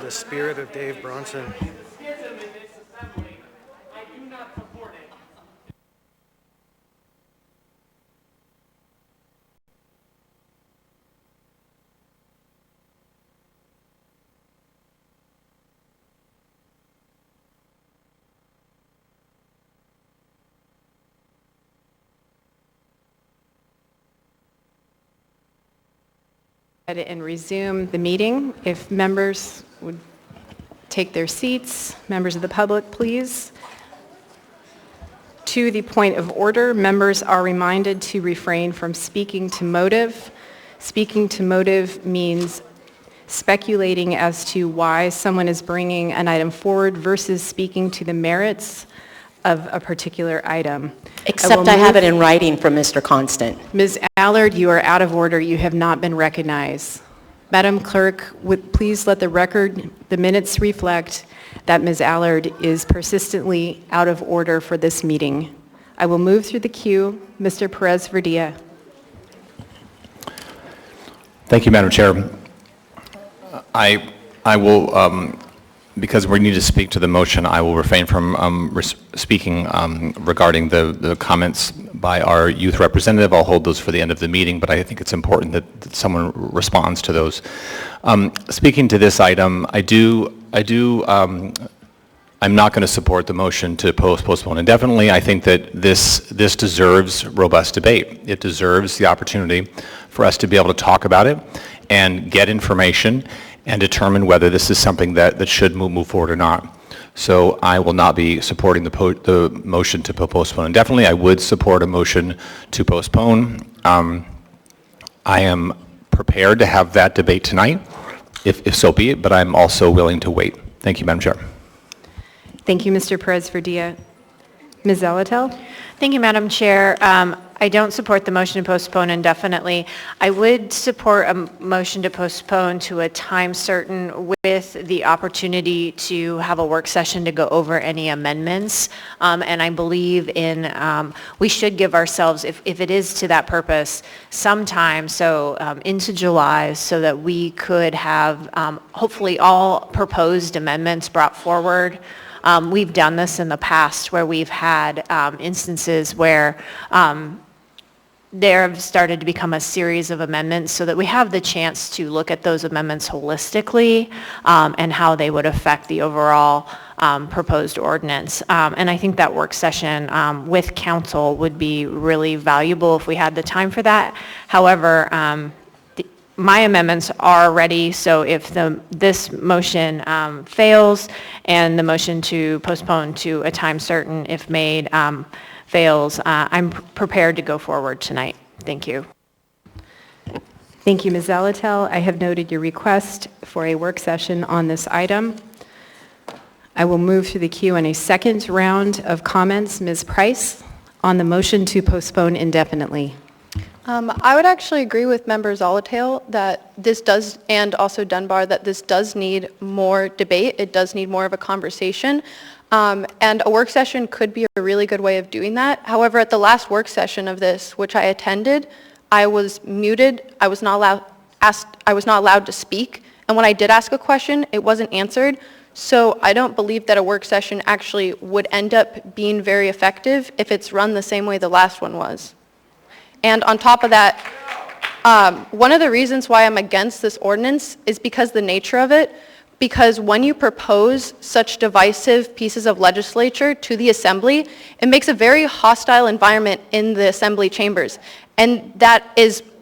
The spirit of Dave Bronson. And resume the meeting. If members would take their seats, members of the public, please. To the point of order, members are reminded to refrain from speaking to motive. Speaking to motive means speculating as to why someone is bringing an item forward versus speaking to the merits of a particular item. Except I have it in writing from Mr. Constant. Ms. Allard, you are out of order. You have not been recognized. Madam Clerk, would please let the minutes reflect that Ms. Allard is persistently out of order for this meeting. I will move through the queue. Mr. Perez-Verdia. Thank you, Madam Chair. I will, because we need to speak to the motion, I will refrain from speaking regarding the comments by our youth representative. I'll hold those for the end of the meeting, but I think it's important that someone responds to those. Speaking to this item, I'm not going to support the motion to postpone indefinitely. I think that this deserves robust debate. It deserves the opportunity for us to be able to talk about it and get information and determine whether this is something that should move forward or not. So I will not be supporting the motion to postpone indefinitely. I would support a motion to postpone. I am prepared to have that debate tonight, if so be it, but I'm also willing to wait. Thank you, Madam Chair. Thank you, Mr. Perez-Verdia. Ms. Zalatel? Thank you, Madam Chair. I don't support the motion to postpone indefinitely. I would support a motion to postpone to a time certain with the opportunity to have a work session to go over any amendments. And I believe we should give ourselves, if it is to that purpose, some time, so into July, so that we could have hopefully all proposed amendments brought forward. We've done this in the past where we've had instances where there have started to become a series of amendments so that we have the chance to look at those amendments holistically and how they would affect the overall proposed ordinance. And I think that work session with council would be really valuable if we had the time for that. However, my amendments are ready, so if this motion fails and the motion to postpone to a time certain, if made, fails, I'm prepared to go forward tonight. Thank you. Thank you, Ms. Zalatel. I have noted your request for a work session on this item. I will move through the queue in a second round of comments. Ms. Price, on the motion to postpone indefinitely. I would actually agree with Member Zalatel that this does, and also Dunbar, that this does need more debate. It does need more of a conversation. And a work session could be a really good way of doing that. However, at the last work session of this, which I attended, I was muted. I was not allowed to speak. And when I did ask a question, it wasn't answered. So I don't believe that a work session actually would end up being very effective if it's run the same way the last one was. And on top of that, one of the reasons why I'm against this ordinance is because the nature of it. Because when you propose such divisive pieces of legislature to the assembly, it makes a very hostile environment in the assembly chambers. And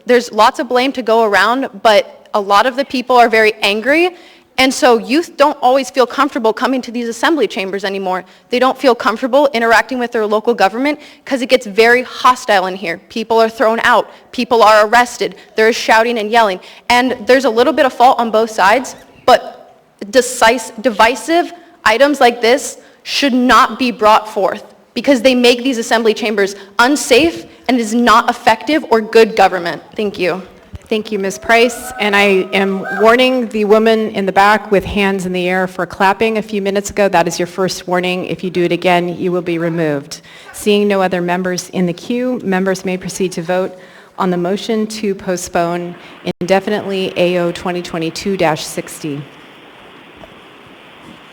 there's lots of blame to go around, but a lot of the people are very angry, And so youth don't always feel comfortable coming to these assembly chambers anymore. They don't feel comfortable interacting with their local government because it gets very hostile in here. People are thrown out. People are arrested. There's shouting and yelling. And there's a little bit of fault on both sides, but divisive items like this should not be brought forth because they make these assembly chambers unsafe and is not effective or good government. Thank you. Thank you, Ms. Price. And I am warning the woman in the back with hands in the air for clapping a few minutes ago. That is your first warning. If you do it again, you will be removed. Seeing no other members in the queue, members may proceed to vote on the motion to postpone indefinitely AO 2022-60.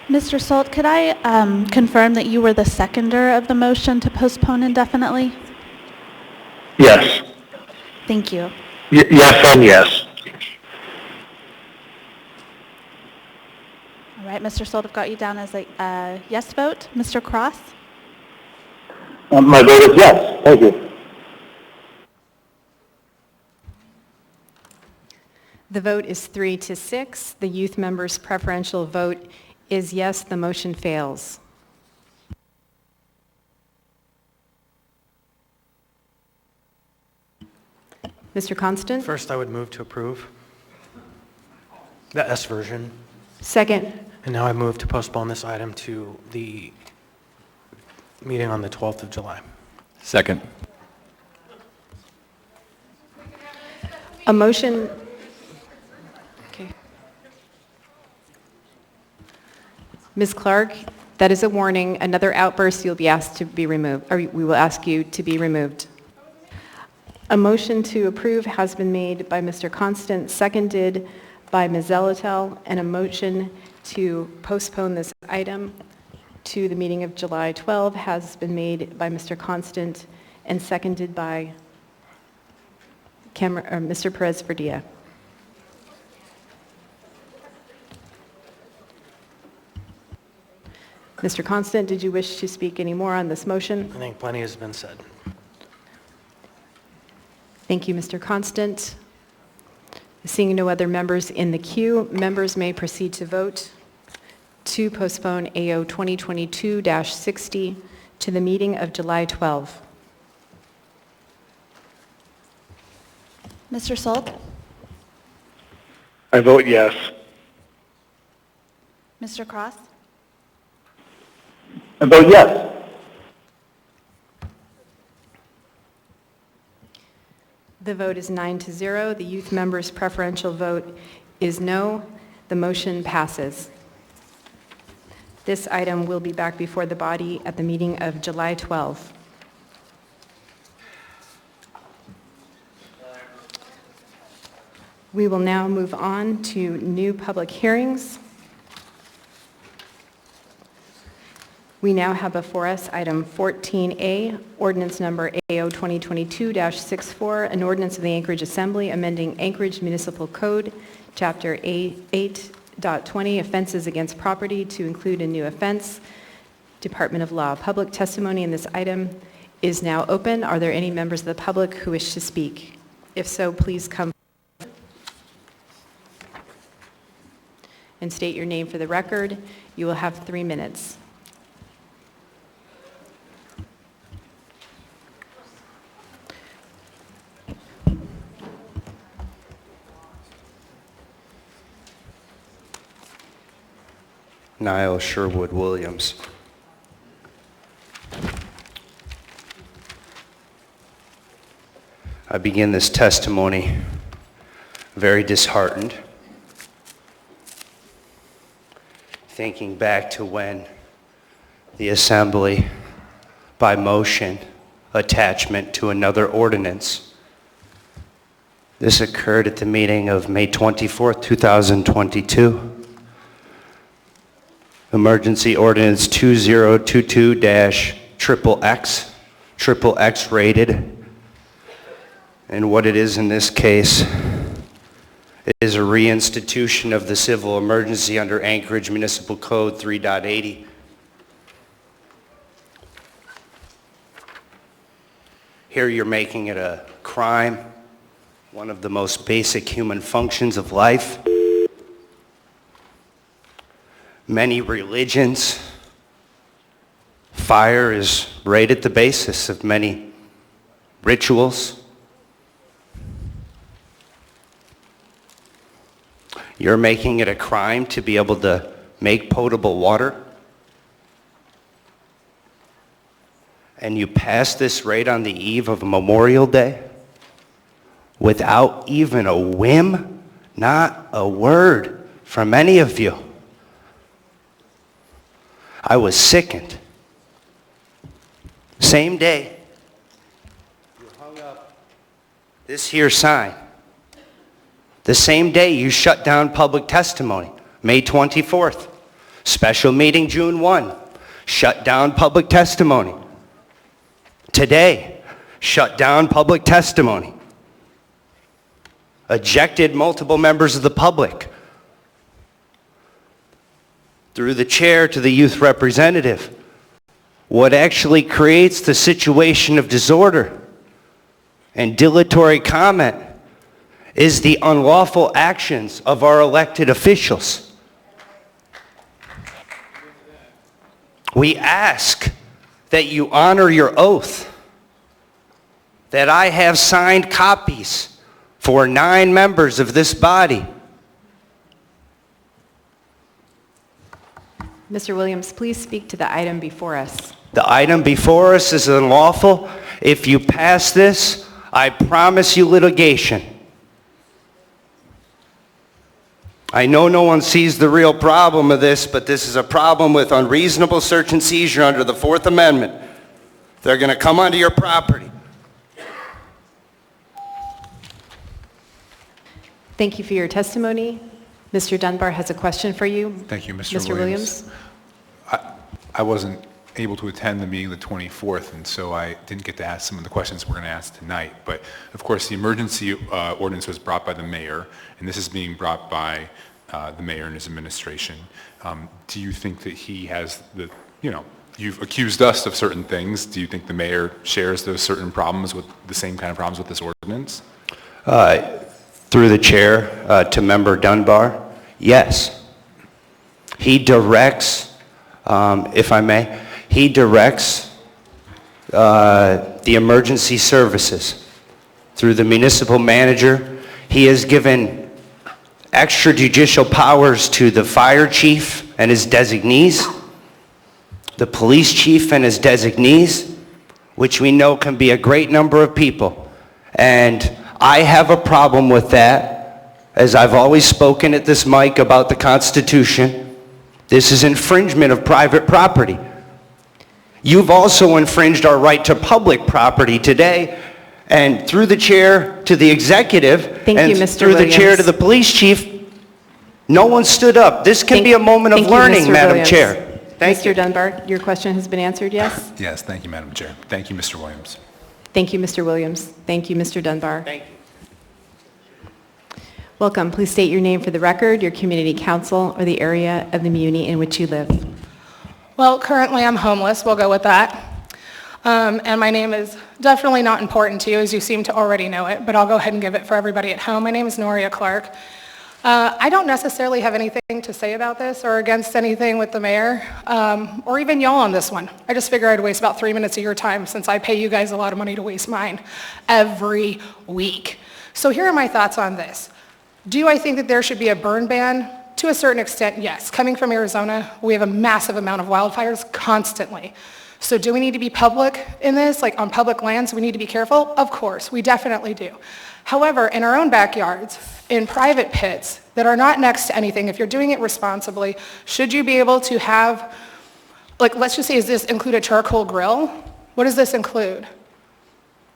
Mr. Solt, could I confirm that you were the seconder of the motion to postpone indefinitely? Yes. Thank you. Yes and yes. All right, Mr. Solt, I've got you down as a yes vote. Mr. Cross? My vote is yes. Thank you. The vote is 3-6. The youth member's preferential vote is yes. The motion fails. Mr. Constant? First, I would move to approve the S version. Second. And now I move to postpone this item to the meeting on the 12th of July. Second. A motion. Okay. Ms. Clark, that is a warning. Another outburst, you'll be asked to be removed, or we will ask you to be removed. A motion to approve has been made by Mr. Constant, seconded by Ms. Zelatel, and a motion to postpone this item to the meeting of July 12 has been made by Mr. Constant and seconded by Mr. Perez-Verdilla. Mr. Constant, did you wish to speak any more on this motion? I think plenty has been said. Thank you, Mr. Constant. Seeing no other members in the queue, members may proceed to vote to postpone AO 2022-60 to the meeting of July 12. Mr. Solt? I vote yes. Mr. Cross? I vote yes. The vote is 9-0. The youth member's preferential vote is no. The motion passes. This item will be back before the body at the meeting of July 12. We will now move on to new public hearings. We now have before us item 14A, ordinance number AO 2022-64, an ordinance of the Anchorage Assembly amending Anchorage Municipal Code, Chapter 8.20, offenses against property to include a new offense. Department of Law. Public testimony in this item is now open. Are there any members of the public who wish to speak? If so, please come and state your name for the record. You will have 3 minutes. Niall Sherwood Williams. I begin this testimony very disheartened, thinking back to when the Assembly, by motion, attachment to another ordinance, this occurred at the meeting of May 24th, 2022. Emergency Ordinance 2022-XXX, XXX rated. And what it is in this case, it is a reinstitution of the civil emergency under Anchorage Municipal Code 3.80. Here you're making it a crime, one of the most basic human functions of life. many religions, fire is right at the basis of many rituals. You're making it a crime to be able to make potable water. And you pass this right on the eve of Memorial Day without even a whim, not a word from any of you. I was sickened. Same day, you hung up this here sign. The same day you shut down public testimony, May 24th. Special meeting June 1, shut down public testimony. Today, shut down public testimony. Ejected multiple members of the public. Through the chair to the youth representative, what actually creates the situation of disorder and dilatory comment is the unlawful actions of our elected officials. We ask that you honor your oath, that I have signed copies for 9 members of this body. Mr. Williams, please speak to the item before us. The item before us is unlawful. If you pass this, I promise you litigation. I know no one sees the real problem of this, but this is a problem with unreasonable search and seizure under the 4th Amendment. They're going to come onto your property. Thank you for your testimony. Mr. Dunbar has a question for you. Thank you, Mr. Mr. Williams. I wasn't able to attend the meeting the 24th, and so I didn't get to ask some of the questions we're going to ask tonight. But of course, the emergency ordinance was brought by the mayor, and this is being brought by the mayor and his administration. Do you think that he has the, you've accused us of certain things. Do you think the mayor shares those certain problems with the same kind of problems with this ordinance? Through the chair to Member Dunbar, yes. He directs, if I may, he directs the emergency services through the municipal manager. He has given extrajudicial powers to the fire chief and his designees, the police chief and his designees, which we know can be a great number of people. And I have a problem with that, as I've always spoken at this mic about the Constitution. This is infringement of private property. You've also infringed our right to public property today, and through the chair to the executive, Thank and you, Mr. through the chair Williams. to the police chief, no one stood up. This can be a moment of Thank you, learning, Mr. Madam Williams. Chair. Thank Mr. Dunbar, your question has been answered, yes? Yes, thank you, Madam Chair. Thank you, Mr. Williams. Thank you, Mr. Williams. Thank you, Mr. Dunbar. Thank you. Welcome. Please state your name for the record, your community council, or the area of the muni in which you live. Well, currently I'm homeless, we'll go with that. And my name is definitely not important to you, as you seem to already know it, but I'll go ahead and give it for everybody at home. My name is Noria Clark. I don't necessarily have anything to say about this or against anything with the mayor, or even y'all on this one. I just figure I'd waste about 3 minutes of your time since I pay you guys a lot of money to waste mine every week. So here are my thoughts on this. Do I think that there should be a burn ban? To a certain extent, yes. Coming from Arizona, we have a massive amount of wildfires constantly. So do we need to be public in this, like on public lands, we need to be careful? Of course, we definitely do. However, in our own backyards, in private pits that are not next to anything, if you're doing it responsibly, should you be able to have, like, let's just say, does this include a charcoal grill? What does this include?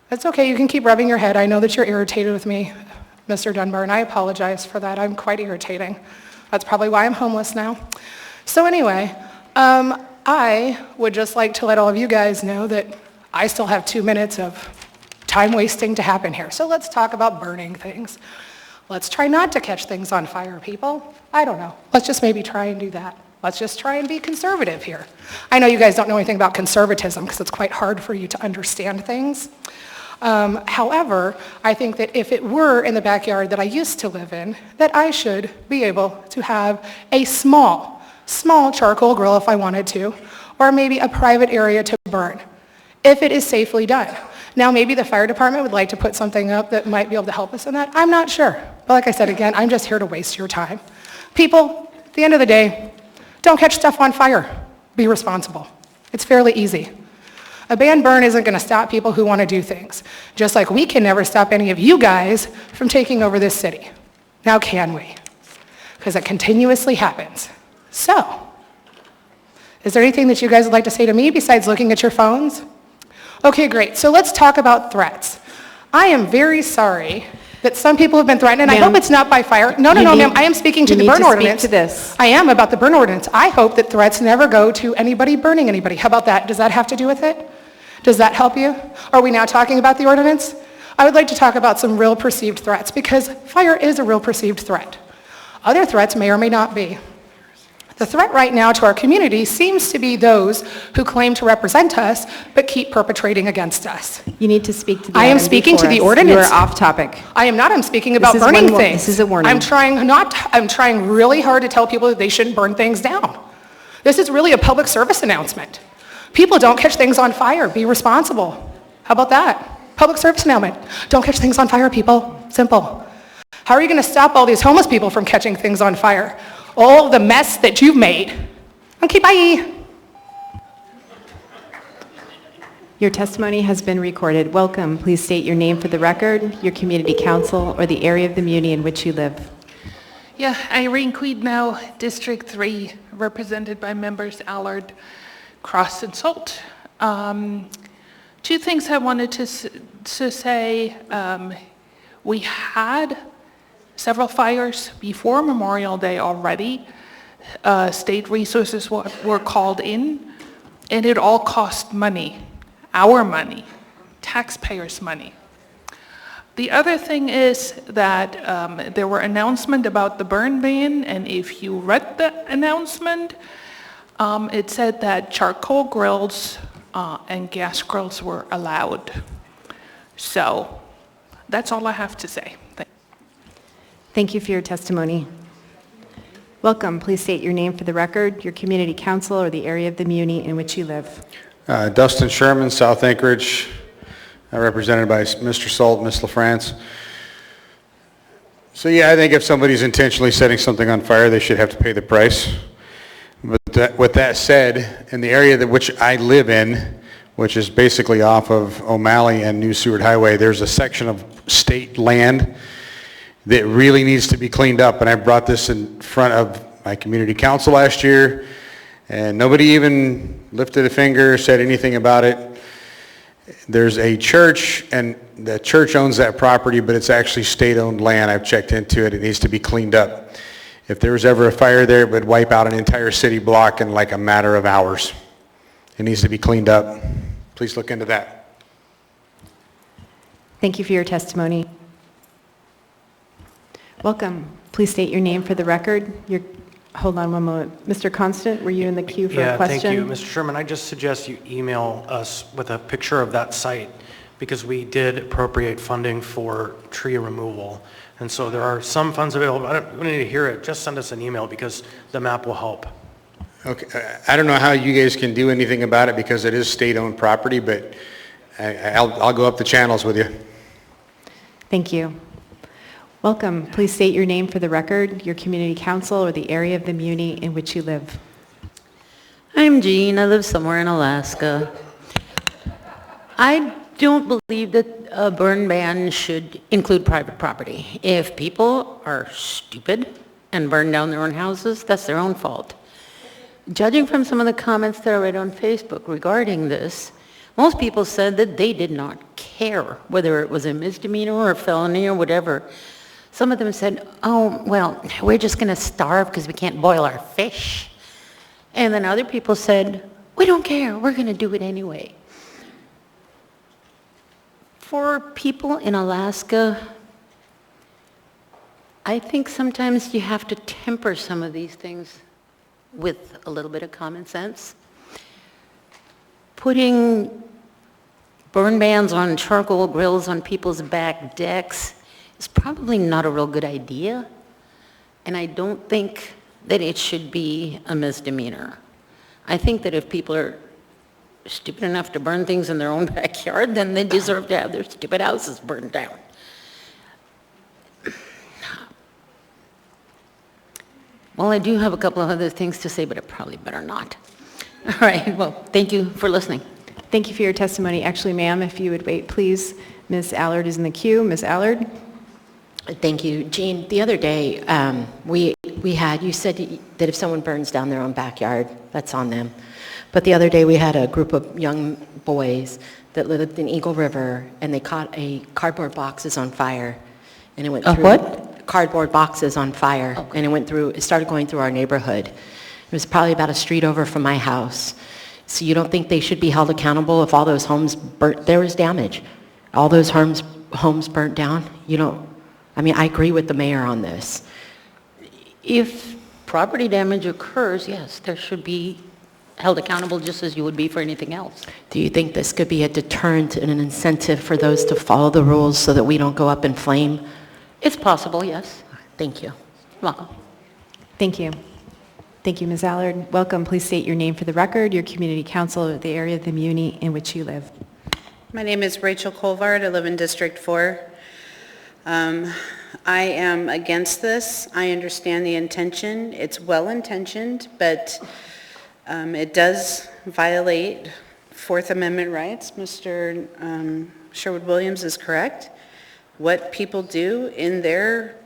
That's okay, you can keep rubbing your head. I know that you're irritated with me, Mr. Dunbar, and I apologize for that. I'm quite irritating. That's probably why I'm homeless now. So anyway, I would just like to let all of you guys know that I still have 2 minutes of time wasting to happen here. So let's talk about burning things. Let's try not to catch things on fire, people. I don't know. Let's just maybe try and do that. Let's just try and be conservative here. I know you guys don't know anything about conservatism because it's quite hard for you to understand things. However, I think that if it were in the backyard that I used to live in, that I should be able to have a small small charcoal grill if I wanted to, or maybe a private area to burn, if it is safely done. Now, maybe the fire department would like to put something up that might be able to help us in that. I'm not sure. But like I said, again, I'm just here to waste your time. People, at the end of the day, don't catch stuff on fire. Be responsible. It's fairly easy. A banned burn isn't going to stop people who want to do things, just like we can never stop any of you guys from taking over this city. Now can we? Because it continuously happens. So, is there anything that you guys would like to say to me besides looking at your phones? Okay, great. So let's talk about threats. I am very sorry that some people have been threatened, and I hope it's not by fire. No, ma'am. I am speaking to the burn ordinance. You need to speak to this. I am about the burn ordinance. I hope that threats never go to anybody burning anybody. How about that? Does that have to do with it? Does that help you? Are we now talking about the ordinance? I would like to talk about some real perceived threats, because fire is a real perceived threat. Other threats may or may not be. The threat right now to our community seems to be those who claim to represent us but keep perpetrating against us. You need to speak to the I am item speaking to before the us. ordinance. You are off topic. I am not. I'm speaking about This is burning one- things. this is a warning. I'm trying really hard to tell people that they shouldn't burn things down. This is really a public service announcement. People don't catch things on fire. Be responsible. How about that? Public service announcement. Don't catch things on fire, people. Simple. How are you going to stop all these homeless people from catching things on fire? All of the mess that you've made. Okay, bye. Your testimony has been recorded. Welcome. Please state your name for the record, your community council, or the area of the muni in which you live. Yeah, Irene Queednow, District 3, represented by members Allard, Cross, and Salt. Two things I wanted to say. We had several fires before Memorial Day already. State resources were called in, and it all cost money, our money, taxpayers' money. The other thing is that there were announcements about the burn ban, and if you read the announcement, it said that charcoal grills and gas grills were allowed. So that's all I have to say. Thank you for your testimony. Welcome. Please state your name for the record, your community council, or the area of the muni in which you live. Dustin Sherman, South Anchorage, represented by Mr. Salt, Ms. LaFrance. So yeah, I think if somebody's intentionally setting something on fire, they should have to pay the price. But with that said, in the area that which I live in, which is basically off of O'Malley and New Seward Highway, there's a section of state land that really needs to be cleaned up. And I brought this in front of my community council last year, and nobody even lifted a finger, said anything about it. There's a church, and the church owns that property, but it's actually state-owned land. I've checked into it. It needs to be cleaned up. If there was ever a fire there, it would wipe out an entire city block in like a matter of hours. It needs to be cleaned up. Please look into that. Thank you for your testimony. Welcome. Please state your name for the record. Hold on one moment. Mr. Constant, were you in the queue for a question? Yeah, thank you. Mr. Sherman, I just suggest you email us with a picture of that site, because we did appropriate funding for tree removal. And so there are some funds available. I don't need to hear it. Just send us an email, because the map will help. Okay. I don't know how you guys can do anything about it because it is state-owned property, but I'll go up the channels with you. Thank you. Welcome. Please state your name for the record, your community council, or the area of the muni in which you live. I'm Jean. I live somewhere in Alaska. I don't believe that a burn ban should include private property. If people are stupid and burn down their own houses, that's their own fault. Judging from some of the comments that I read on Facebook regarding this, most people said that they did not care whether it was a misdemeanor or a felony or whatever. Some of them said, oh, well, we're just going to starve because we can't boil our fish. And then other people said, we don't care, we're going to do it anyway. For people in Alaska, I think sometimes you have to temper some of these things with a little bit of common sense. Putting burn bans on charcoal grills on people's back decks is probably not a real good idea. And I don't think that it should be a misdemeanor. I think that if people are stupid enough to burn things in their own backyard, then they deserve to have their stupid houses burned down. Well, I do have a couple of other things to say, but I probably better not. All right, well, thank you for listening. Thank you for your testimony. Actually, ma'am, if you would wait, please. Ms. Allard is in the queue. Ms. Allard? Thank you. Jean, the other day, you said that if someone burns down their own backyard, that's on them. But the other day we had a group of young boys that lived in Eagle River, and they caught cardboard boxes on fire. And it went through... What? Cardboard boxes on fire. Okay. And it started going through our neighborhood. It was probably about a street over from my house. So you don't think they should be held accountable if all those homes burnt? There was damage. All those homes burnt down? I agree with the mayor on this. If property damage occurs, yes, there should be held accountable just as you would be for anything else. Do you think this could be a deterrent and an incentive for those to follow the rules so that we don't go up in flame? It's possible, yes. Thank you. Welcome. Thank you. Thank you, Ms. Allard. Welcome. Please state your name for the record, your community council, or the area of the muni in which you live. My name is Rachel Colvard. I live in District 4. I am against this. I understand the intention. It's well-intentioned, but it does violate Fourth Amendment rights. Mr. Sherwood-Williams is correct. What people do in their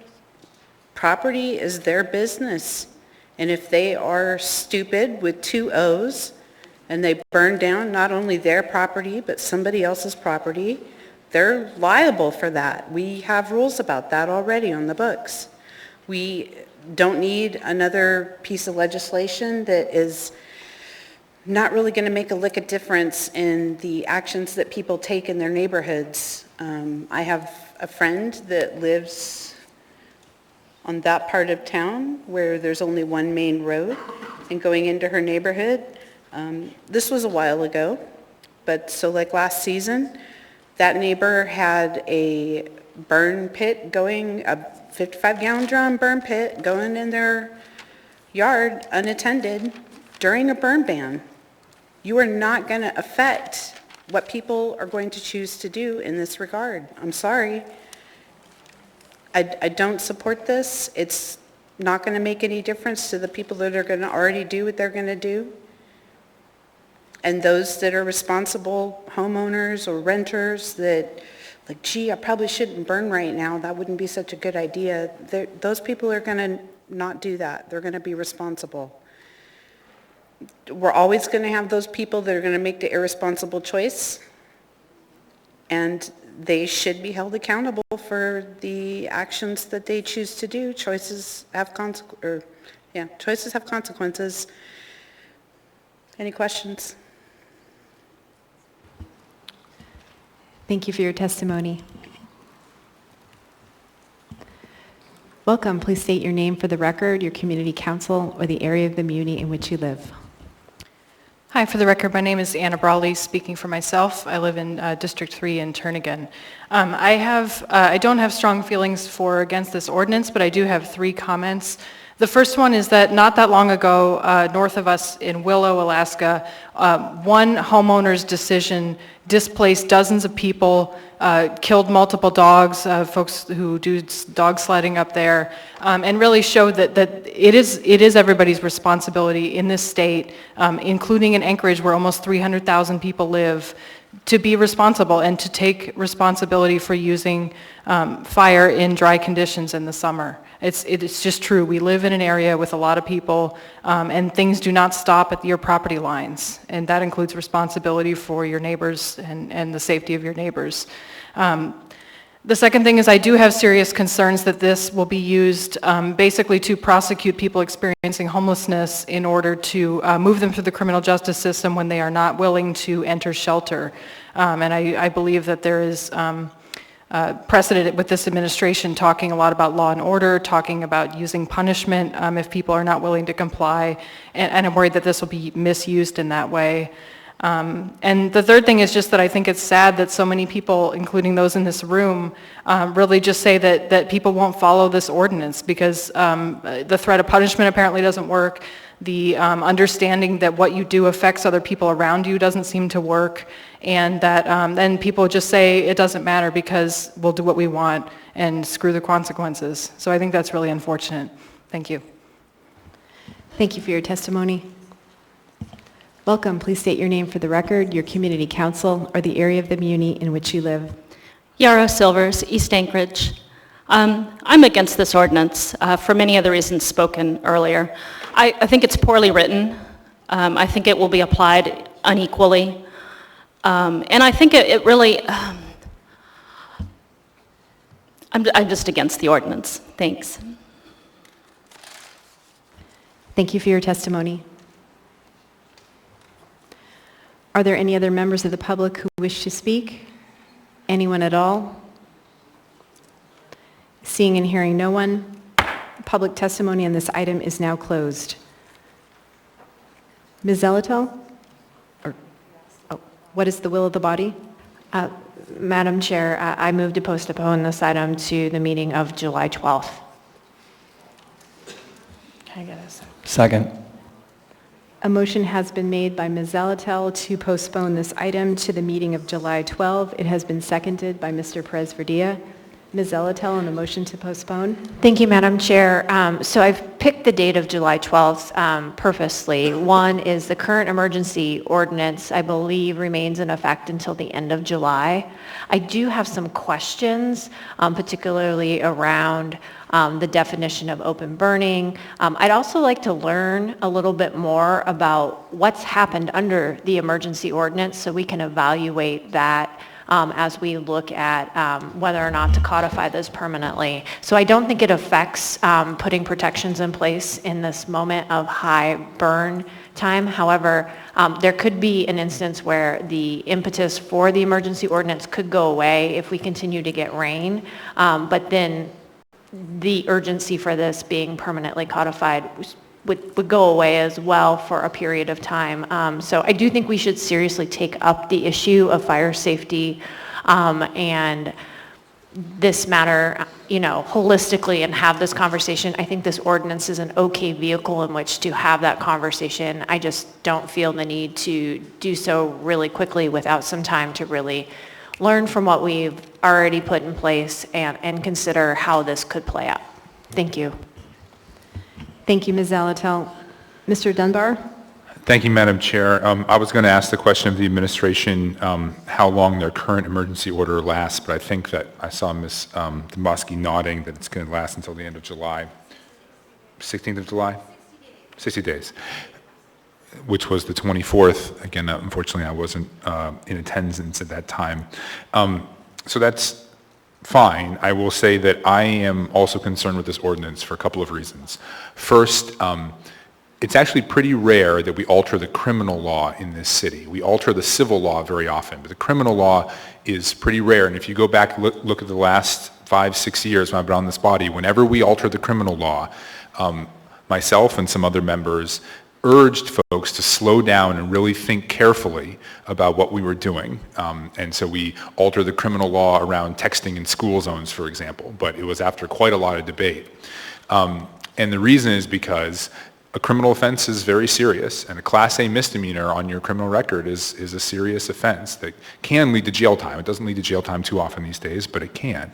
property is their business. And if they are stupid with 2 O's and they burn down not only their property but somebody else's property, they're liable for that. We have rules about that already on the books. We don't need another piece of legislation that is not really going to make a lick of difference in the actions that people take in their neighborhoods. I have a friend that lives on that part of town where there's only one main road, and going into her neighborhood, this was a while ago, but so like last season, that neighbor had a burn pit going, a 55-gallon drum burn pit going in their yard unattended during a burn ban. You are not going to affect what people are going to choose to do in this regard. I'm sorry. I don't support this. It's not going to make any difference to the people that are going to already do what they're going to do. And those that are responsible homeowners or renters that, like, gee, I probably shouldn't burn right now. That wouldn't be such a good idea. Those people are going to not do that. They're going to be responsible. We're always going to have those people that are going to make the irresponsible choice, and they should be held accountable for the actions that they choose to do. Choices have consequences. Any questions? Thank you for your testimony. Welcome. Please state your name for the record, your community council, or the area of the muni in which you live. Hi, for the record, my name is Anna Brawley, speaking for myself. I live in District 3 in Turnagain. I don't have strong feelings for or against this ordinance, but I do have 3 comments. The first one is that not that long ago, north of us in Willow, Alaska, one homeowner's decision displaced dozens of people, killed multiple dogs, folks who do dog sledding up there, and really showed that it is everybody's responsibility in this state, including in Anchorage where almost 300,000 people live, to be responsible and to take responsibility for using fire in dry conditions in the summer. It's just true. We live in an area with a lot of people, and things do not stop at your property lines, and that includes responsibility for your neighbors and the safety of your neighbors. The second thing is I do have serious concerns that this will be used basically to prosecute people experiencing homelessness in order to move them through the criminal justice system when they are not willing to enter shelter. And I believe that there is precedent with this administration talking a lot about law and order, talking about using punishment if people are not willing to comply, and I'm worried that this will be misused in that way. And the third thing is just that I think it's sad that so many people, including those in this room, really just say that people won't follow this ordinance because the threat of punishment apparently doesn't work. The understanding that what you do affects other people around you doesn't seem to work, and that then people just say it doesn't matter because we'll do what we want and screw the consequences. So I think that's really unfortunate. Thank you. Thank you for your testimony. Welcome. Please state your name for the record, your community council, or the area of the muni in which you live. Yarrow Silvers, East Anchorage. I'm against this ordinance for many of the reasons spoken earlier. I think it's poorly written. I think it will be applied unequally. And I think it really, I'm just against the ordinance. Thanks. Thank you for your testimony. Are there any other members of the public who wish to speak? Anyone at all? Seeing and hearing no one, public testimony on this item is now closed. Ms. Zelatel? What is the will of the body? Madam Chair, I move to postpone this item to the meeting of July 12th. Can I get a second? Second. A motion has been made by Ms. Zelatel to postpone this item to the meeting of July 12. It has been seconded by Mr. Perez-Verdia. Ms. Zelatel on the motion to postpone. Thank you, Madam Chair. So I've picked the date of July 12th purposely. One is the current emergency ordinance, I believe, remains in effect until the end of July. I do have some questions, particularly around the definition of open burning. I'd also like to learn a little bit more about what's happened under the emergency ordinance so we can evaluate that as we look at whether or not to codify this permanently. So I don't think it affects putting protections in place in this moment of high burn time. However, there could be an instance where the impetus for the emergency ordinance could go away if we continue to get rain, but then the urgency for this being permanently codified would go away as well for a period of time. So I do think we should seriously take up the issue of fire safety and this matter, holistically and have this conversation. I think this ordinance is an okay vehicle in which to have that conversation. I just don't feel the need to do so really quickly without some time to really learn from what we've already put in place and consider how this could play out. Thank you. Thank you, Ms. Zelatel. Mr. Dunbar? Thank you, Madam Chair. I was going to ask the question of the administration how long their current emergency order lasts, but I think that I saw Ms. Domboski nodding that it's going to last until the end of July. 16th of July? 60 days, which was the 24th. Again, unfortunately, I wasn't in attendance at that time. So that's fine. I will say that I am also concerned with this ordinance for a couple of reasons. First, it's actually pretty rare that we alter the criminal law in this city. We alter the civil law very often, but the criminal law is pretty rare. And if you go back and look at the last 5-6 years when I've been on this body, whenever we alter the criminal law, myself and some other members urged folks to slow down and really think carefully about what we were doing. And so we altered the criminal law around texting in school zones, for example, but it was after quite a lot of debate. And the reason is because a criminal offense is very serious, and a Class A misdemeanor on your criminal record is a serious offense that can lead to jail time. It doesn't lead to jail time too often these days, but it can.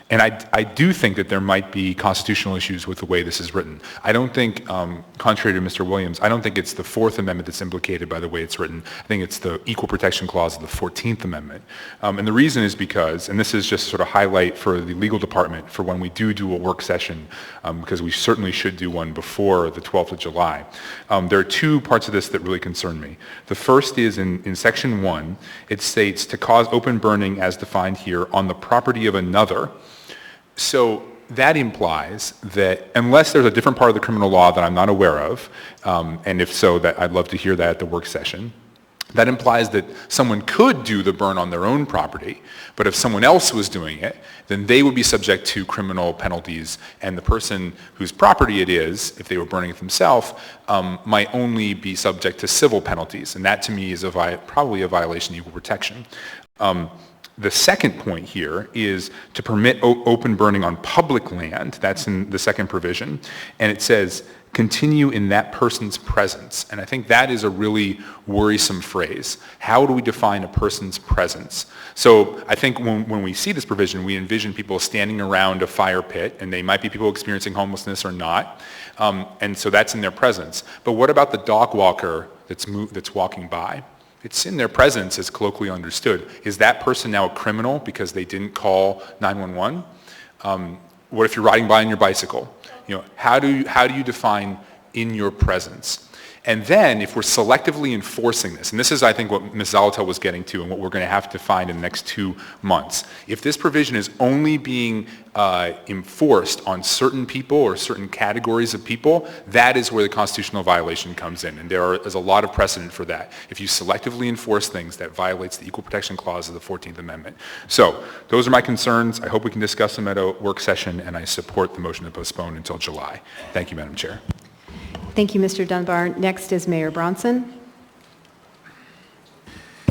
And I do think that there might be constitutional issues with the way this is written. I don't think, contrary to Mr. Williams, I don't think it's the Fourth Amendment that's implicated by the way it's written. I think it's the Equal Protection Clause of the 14th Amendment. And the reason is because, and this is just sort of highlight for the legal department for when we do a work session, because we certainly should do one before the 12th of July. There are two parts of this that really concern me. The first is in Section 1, it states to cause open burning as defined here on the property of another. So that implies that unless there's a different part of the criminal law that I'm not aware of, and if so, that I'd love to hear that at the work session, That implies that someone could do the burn on their own property, but if someone else was doing it, then they would be subject to criminal penalties, and the person whose property it is, if they were burning it themselves, might only be subject to civil penalties, and that to me is probably a violation of equal protection. The second point here is to permit open burning on public land. That's in the second provision, and it says, continue in that person's presence. And I think that is a really worrisome phrase. How do we define a person's presence? So I think when we see this provision, we envision people standing around a fire pit, and they might be people experiencing homelessness or not, and so that's in their presence. But what about the dog walker that's walking by? It's in their presence as colloquially understood. Is that person now a criminal because they didn't call 911? What if you're riding by on your bicycle? How do you define in your presence? And then if we're selectively enforcing this, and this is I think what Ms. Zolotel was getting to and what we're going to have to find in the next 2 months, if this provision is only being enforced on certain people or certain categories of people, that is where the constitutional violation comes in, and there is a lot of precedent for that. If you selectively enforce things, that violates the Equal Protection Clause of the 14th Amendment. So those are my concerns. I hope we can discuss them at a work session, and I support the motion to postpone until July. Thank you, Madam Chair. Thank you, Mr. Dunbar. Next is Mayor Bronson.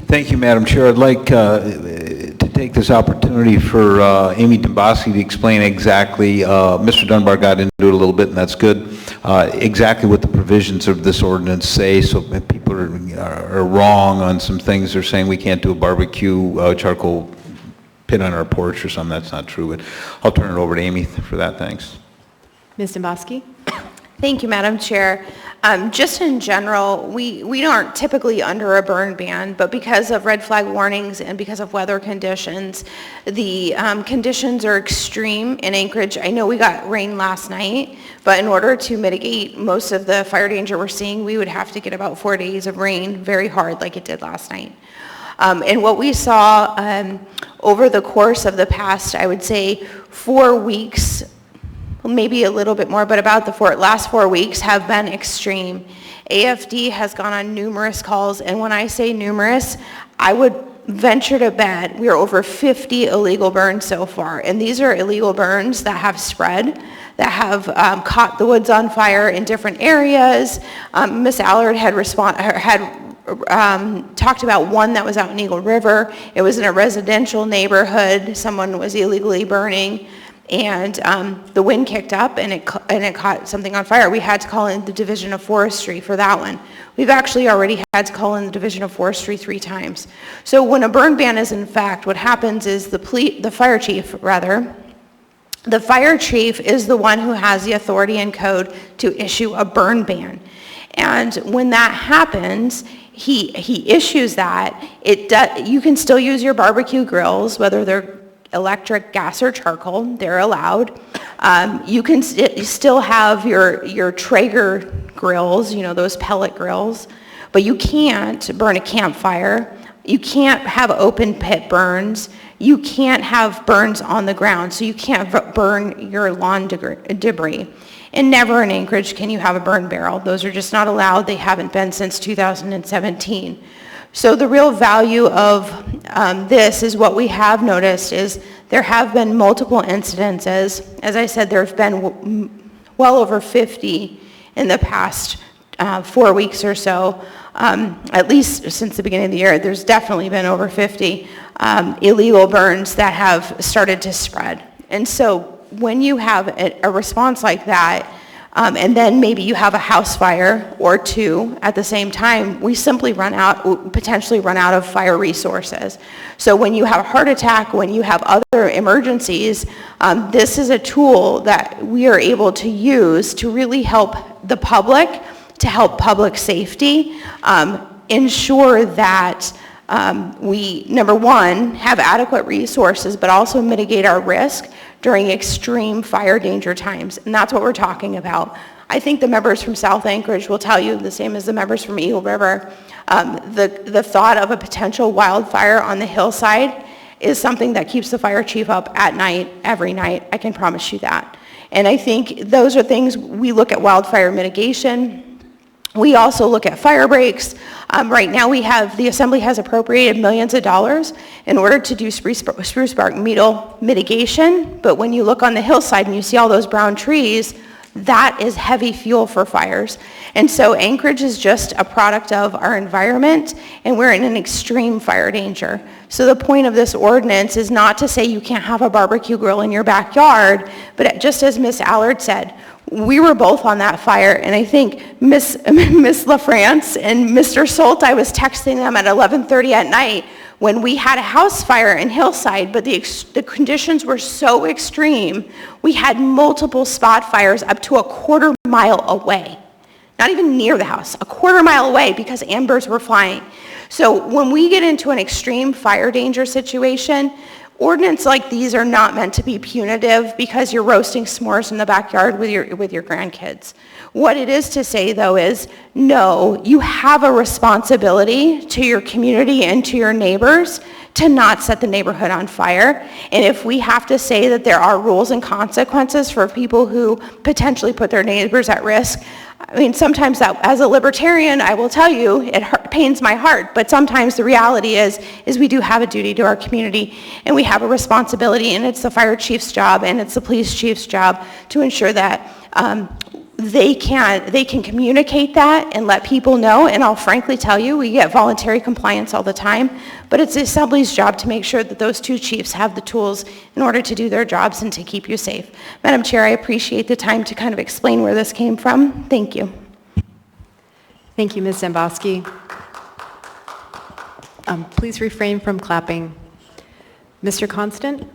Thank you, Madam Chair. I'd like to take this opportunity for Amy Domboski to explain exactly, Mr. Dunbar got into it a little bit, and that's good, exactly what the provisions of this ordinance say, so if people are wrong on some things. They're saying we can't do a barbecue charcoal pit on our porch or something. That's not true, but I'll turn it over to Amy for that. Thanks. Ms. Domboski. Thank you, Madam Chair. Just in general, we aren't typically under a burn ban, but because of red flag warnings and because of weather conditions, the conditions are extreme in Anchorage. I know we got rain last night, but in order to mitigate most of the fire danger we're seeing, we would have to get about 4 days of rain very hard like it did last night. And what we saw over the course of the past, I would say 4 weeks, maybe a little bit more, but about the last 4 weeks have been extreme. AFD has gone on numerous calls, and when I say numerous, I would venture to bet we are over 50 illegal burns so far, and these are illegal burns that have spread, that have caught the woods on fire in different areas. Ms. Allard had talked about one that was out in Eagle River. It was in a residential neighborhood. Someone was illegally burning, and the wind kicked up and it caught something on fire. We had to call in the Division of Forestry for that one. We've actually already had to call in the Division of Forestry 3 times. So when a burn ban is in fact, what happens is the fire chief is the one who has the authority and code to issue a burn ban. And when that happens, he issues that. You can still use your barbecue grills, whether they're electric, gas, or charcoal. They're allowed. You can still have your Traeger grills, those pellet grills, but you can't burn a campfire. You can't have open pit burns. You can't have burns on the ground, so you can't burn your lawn debris. And never in Anchorage can you have a burn barrel. Those are just not allowed. They haven't been since 2017. So the real value of this is what we have noticed is there have been multiple incidences. As I said, there have been well over 50 in the past 4 weeks or so. At least since the beginning of the year, there's definitely been over 50 illegal burns that have started to spread. And so when you have a response like that, and then maybe you have a house fire or 2 at the same time, we simply potentially run out of fire resources. So when you have a heart attack, when you have other emergencies, this is a tool that we are able to use to really help the public, to help public safety, ensure that we, number one, have adequate resources, but also mitigate our risk during extreme fire danger times, and that's what we're talking about. I think the members from South Anchorage will tell you the same as the members from Eagle River. The thought of a potential wildfire on the hillside is something that keeps the fire chief up at night, every night, I can promise you that. And I think those are things we look at wildfire mitigation. We also look at fire breaks. Right now the Assembly has appropriated millions of dollars in order to do spruce bark beetle mitigation, but when you look on the hillside and you see all those brown trees, that is heavy fuel for fires. And so Anchorage is just a product of our environment, and we're in an extreme fire danger. So the point of this ordinance is not to say you can't have a barbecue grill in your backyard, but just as Ms. Allard said, we were both on that fire, and I think Ms. LaFrance and Mr. Solt, I was texting them at 11:30 at night when we had a house fire in Hillside, but the conditions were so extreme, we had multiple spot fires up to a quarter mile away. Not even near the house, a quarter mile away because embers were flying. So when we get into an extreme fire danger situation, ordinances like these are not meant to be punitive because you're roasting s'mores in the backyard with your grandkids. What it is to say, though, is no, you have a responsibility to your community and to your neighbors to not set the neighborhood on fire. And if we have to say that there are rules and consequences for people who potentially put their neighbors at risk, I mean, sometimes that, as a libertarian, I will tell you, it pains my heart, but sometimes the reality is we do have a duty to our community, and we have a responsibility, and it's the fire chief's job, and it's the police chief's job to ensure that they can communicate that and let people know. And I'll frankly tell you, we get voluntary compliance all the time, but it's the Assembly's job to make sure that those two chiefs have the tools in order to do their jobs and to keep you safe. Madam Chair, I appreciate the time to kind of explain where this came from. Thank you. Thank you, Ms. Zambowski. Please refrain from clapping. Mr. Constant?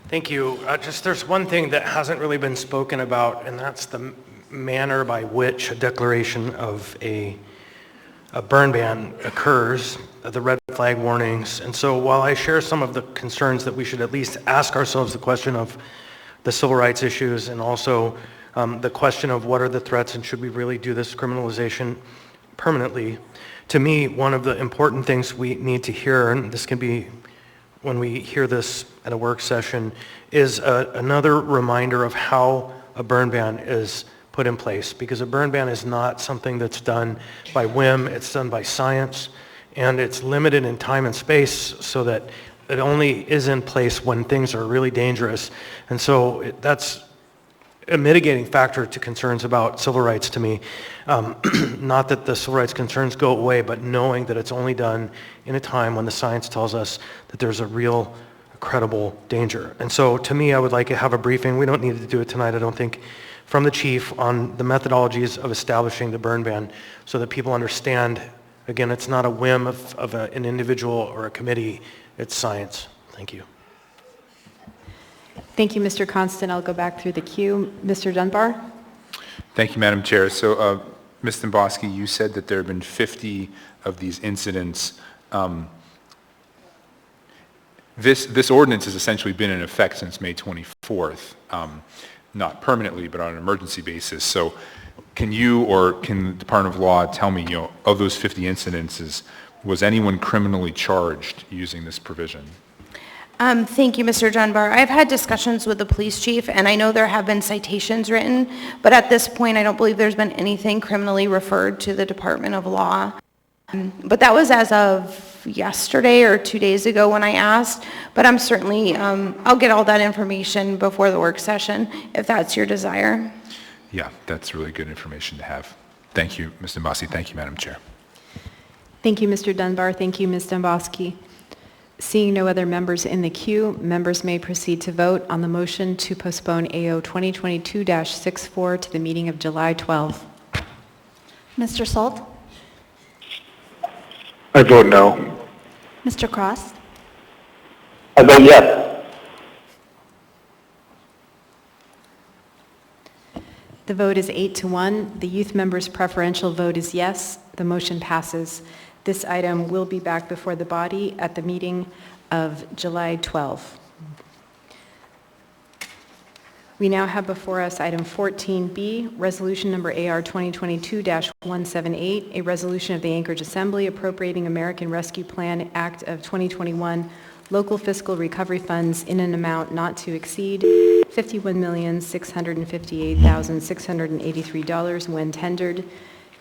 Thank you. There's one thing that hasn't really been spoken about, and that's the manner by which a declaration of a burn ban occurs, the red flag warnings. And so while I share some of the concerns that we should at least ask ourselves the question of the civil rights issues and also the question of what are the threats and should we really do this criminalization permanently, to me, one of the important things we need to hear, and this can be when we hear this at a work session, is another reminder of how a burn ban is put in place, because a burn ban is not something that's done by whim, it's done by science, and it's limited in time and space so that it only is in place when things are really dangerous. And so that's a mitigating factor to concerns about civil rights to me. Not that the civil rights concerns go away, but knowing that it's only done in a time when the science tells us that there's a real, credible danger. And so to me, I would like to have a briefing, we don't need to do it tonight, I don't think, from the chief on the methodologies of establishing the burn ban so that people understand, again, it's not a whim of an individual or a committee, it's science. Thank you. Thank you, Mr. Constant. I'll go back through the queue. Mr. Dunbar? Thank you, Madam Chair. So, Ms. Zambowski, you said that there have been 50 of these incidents. This ordinance has essentially been in effect since May 24th, not permanently, but on an emergency basis. So can you or can the Department of Law tell me, of those 50 incidences, was anyone criminally charged using this provision? Thank you, Mr. Dunbar. I've had discussions with the police chief, and I know there have been citations written, but at this point, I don't believe there's been anything criminally referred to the Department of Law. But that was as of yesterday or 2 days ago when I asked, but I'm certainly, I'll get all that information before the work session, if that's your desire. Yeah, that's really good information to have. Thank you, Ms. Zambowski. Thank you, Madam Chair. Thank you, Mr. Dunbar. Thank you, Ms. Zambowski. Seeing no other members in the queue, members may proceed to vote on the motion to postpone AO 2022-64 to the meeting of July 12th. Mr. Salt? I vote no. Mr. Cross? I vote yes. The vote is 8-1. The youth members' preferential vote is yes. The motion passes. This item will be back before the body at the meeting of July 12th. We now have before us item 14B, resolution number AR 2022-178, a resolution of the Anchorage Assembly appropriating American Rescue Plan Act of 2021 local fiscal recovery funds in an amount not to exceed $51,658,683 when tendered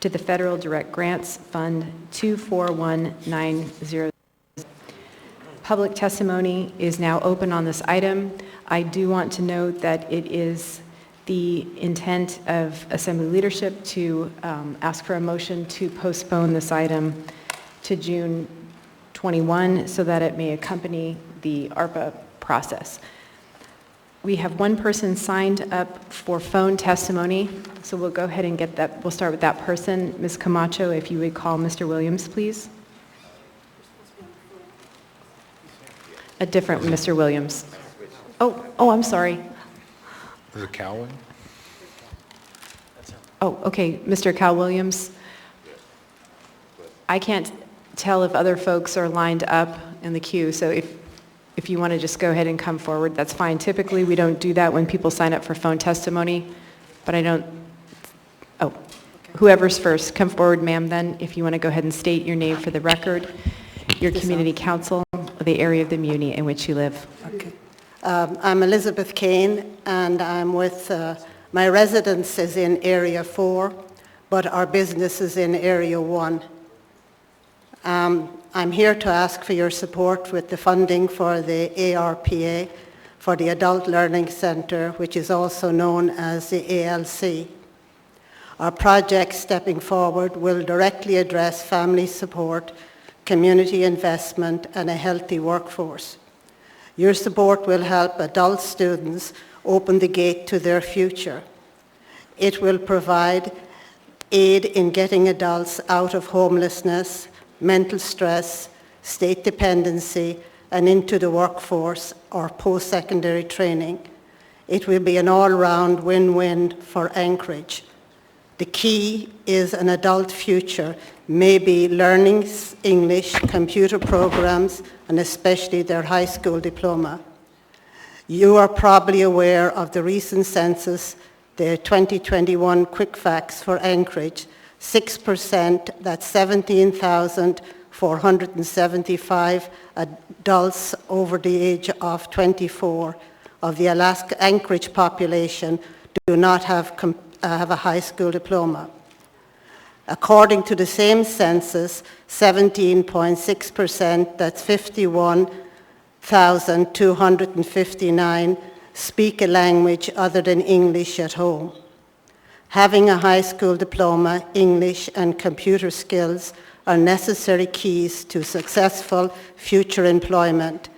to the Federal Direct Grants Fund 24190. Public testimony is now open on this item. I do want to note that it is the intent of Assembly leadership to ask for a motion to postpone this item to June 21 so that it may accompany the ARPA process. We have one person signed up for phone testimony, so we'll go ahead and get that. We'll start with that person. Ms. Camacho, if you would call Mr. Williams, please. A different Mr. Williams. Oh, I'm sorry. Is it Cowan? Oh, okay, Mr. Cal Williams. I can't tell if other folks are lined up in the queue, so if you want to just go ahead and come forward, that's fine. Typically, we don't do that when people sign up for phone testimony, but whoever's first, come forward, ma'am, then, if you want to go ahead and state your name for the record, your community council, the area of the muni in which you live. Okay. I'm Elizabeth Kane, and I'm with, my residence is in Area 4, but our business is in Area 1. I'm here to ask for your support with the funding for the ARPA, for the Adult Learning Centre, which is also known as the ALC. Our project, Stepping Forward, will directly address family support, community investment, and a healthy workforce. Your support will help adult students open the gate to their future. It will provide aid in getting adults out of homelessness, mental stress, state dependency, and into the workforce or post-secondary training. It will be an all-round win-win for Anchorage. The key is an adult future, maybe learning English, computer programs, and especially their high school diploma. You are probably aware of the recent census, the 2021 quick facts for Anchorage. 6%, that's 17,475 adults over the age of 24 of the Alaskan Anchorage population do not have a high school diploma. According to the same census, 17.6%, that's 51,259, speak a language other than English at home. Having a high school diploma, English, and computer skills are necessary keys to successful future employment.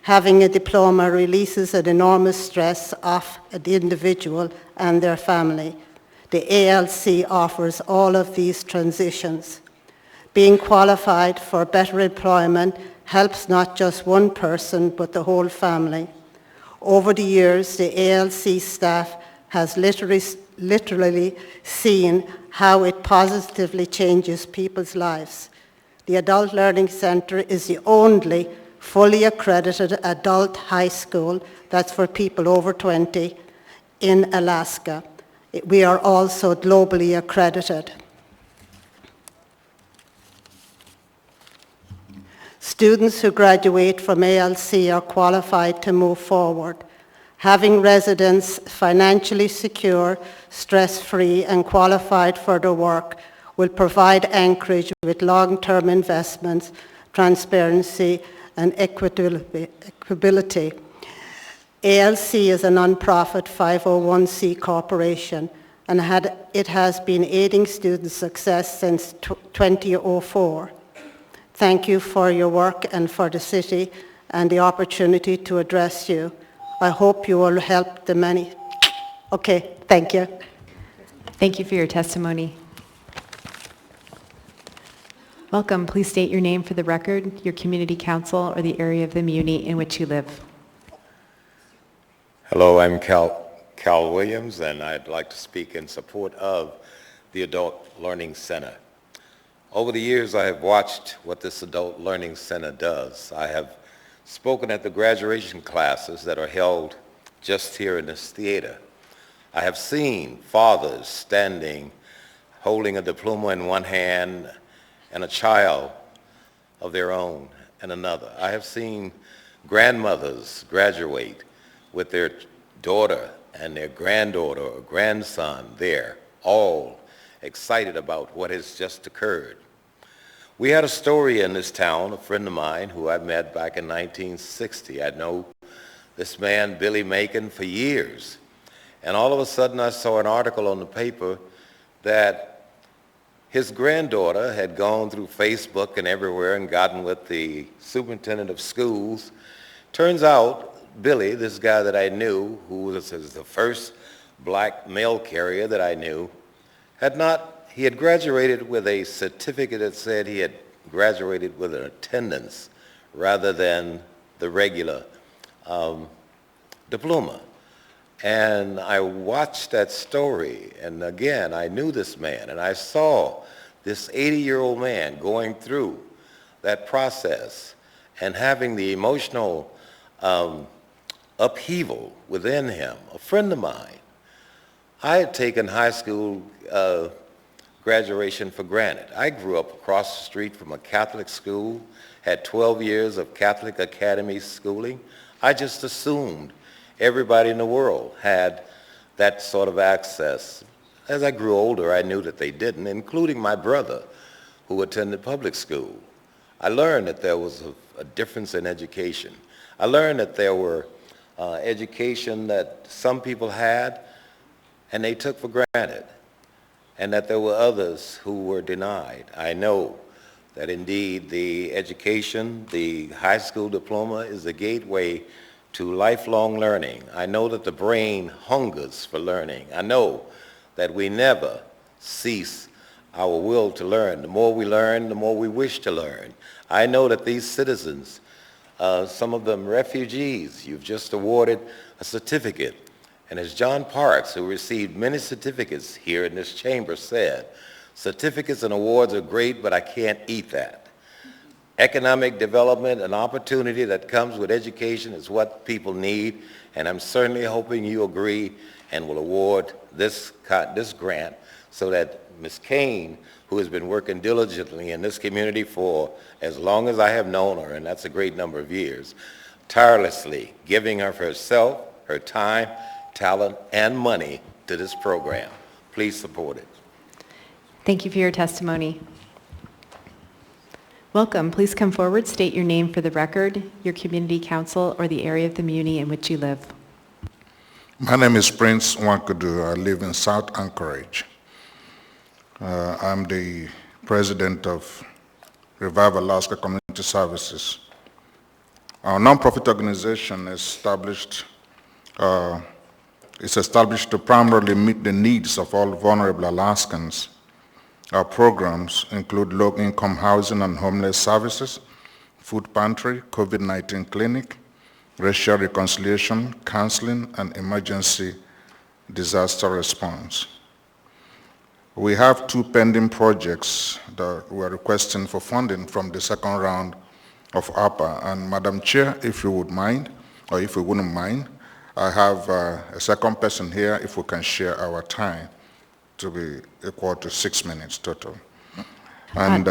Having a diploma releases an enormous stress off the individual and their family. The ALC offers all of these transitions. Being qualified for better employment helps not just one person, but the whole family. Over the years, the ALC staff has literally seen how it positively changes people's lives. The Adult Learning Centre is the only fully accredited adult high school that's for people over 20 in Alaska. We are also globally accredited. Students who graduate from ALC are qualified to move forward. Having residents financially secure, stress-free, and qualified for their work will provide Anchorage with long-term investments, transparency, and equitability. ALC is a non-profit 501c corporation, and it has been aiding student success since 2004. Thank you for your work and for the city and the opportunity to address you. I hope you will help the many. Okay, thank you. Thank you for your testimony. Welcome. Please state your name for the record, your community council, or the area of the muni in which you live. Hello, I'm Cal Williams, and I'd like to speak in support of the Adult Learning Center. Over the years, I have watched what this Adult Learning Center does. I have spoken at the graduation classes that are held just here in this theater. I have seen fathers standing, holding a diploma in one hand and a child of their own in another. I have seen grandmothers graduate with their daughter and their granddaughter or grandson there, all excited about what has just occurred. We had a story in this town, a friend of mine who I met back in 1960. I know this man, Billy Macon, for years. And all of a sudden I saw an article on the paper that his granddaughter had gone through Facebook and everywhere and gotten with the superintendent of schools. Turns out Billy, this guy that I knew, who was the first black mail carrier that I knew, he had graduated with a certificate that said he had graduated with an attendance rather than the regular diploma. And I watched that story, and again, I knew this man, and I saw this 80-year-old man going through that process and having the emotional upheaval within him. A friend of mine, I had taken high school graduation for granted. I grew up across the street from a Catholic school, had 12 years of Catholic Academy schooling. I just assumed everybody in the world had that sort of access. As I grew older, I knew that they didn't, including my brother, who attended public school. I learned that there was a difference in education. I learned that there were education that some people had and they took for granted, and that there were others who were denied. I know that indeed the education, the high school diploma, is the gateway to lifelong learning. I know that the brain hungers for learning. I know that we never cease our will to learn. The more we learn, the more we wish to learn. I know that these citizens, some of them refugees, you've just awarded a certificate. And as John Parks, who received many certificates here in this chamber, said, certificates and awards are great, but I can't eat that. Economic development and opportunity that comes with education is what people need, and I'm certainly hoping you agree and will award this grant so that Ms. Kane, who has been working diligently in this community for as long as I have known her, and that's a great number of years, tirelessly giving of herself, her time, talent, and money to this program. Please support it. Thank you for your testimony. Welcome. Please come forward, state your name for the record, your community council, or the area of the muni in which you live. My name is Prince Wankudu. I live in South Anchorage. I'm the president of Revive Alaska Community Services. Our nonprofit organization is established to primarily meet the needs of all vulnerable Alaskans. Our programs include low-income housing and homeless services, food pantry, COVID-19 clinic, racial reconciliation, counseling, and emergency disaster response. We have 2 pending projects that we are requesting for funding from the second round of APA. And Madam Chair, if you would mind, or if you wouldn't mind, I have a second person here if we can share our time to be equal to 6 minutes total. And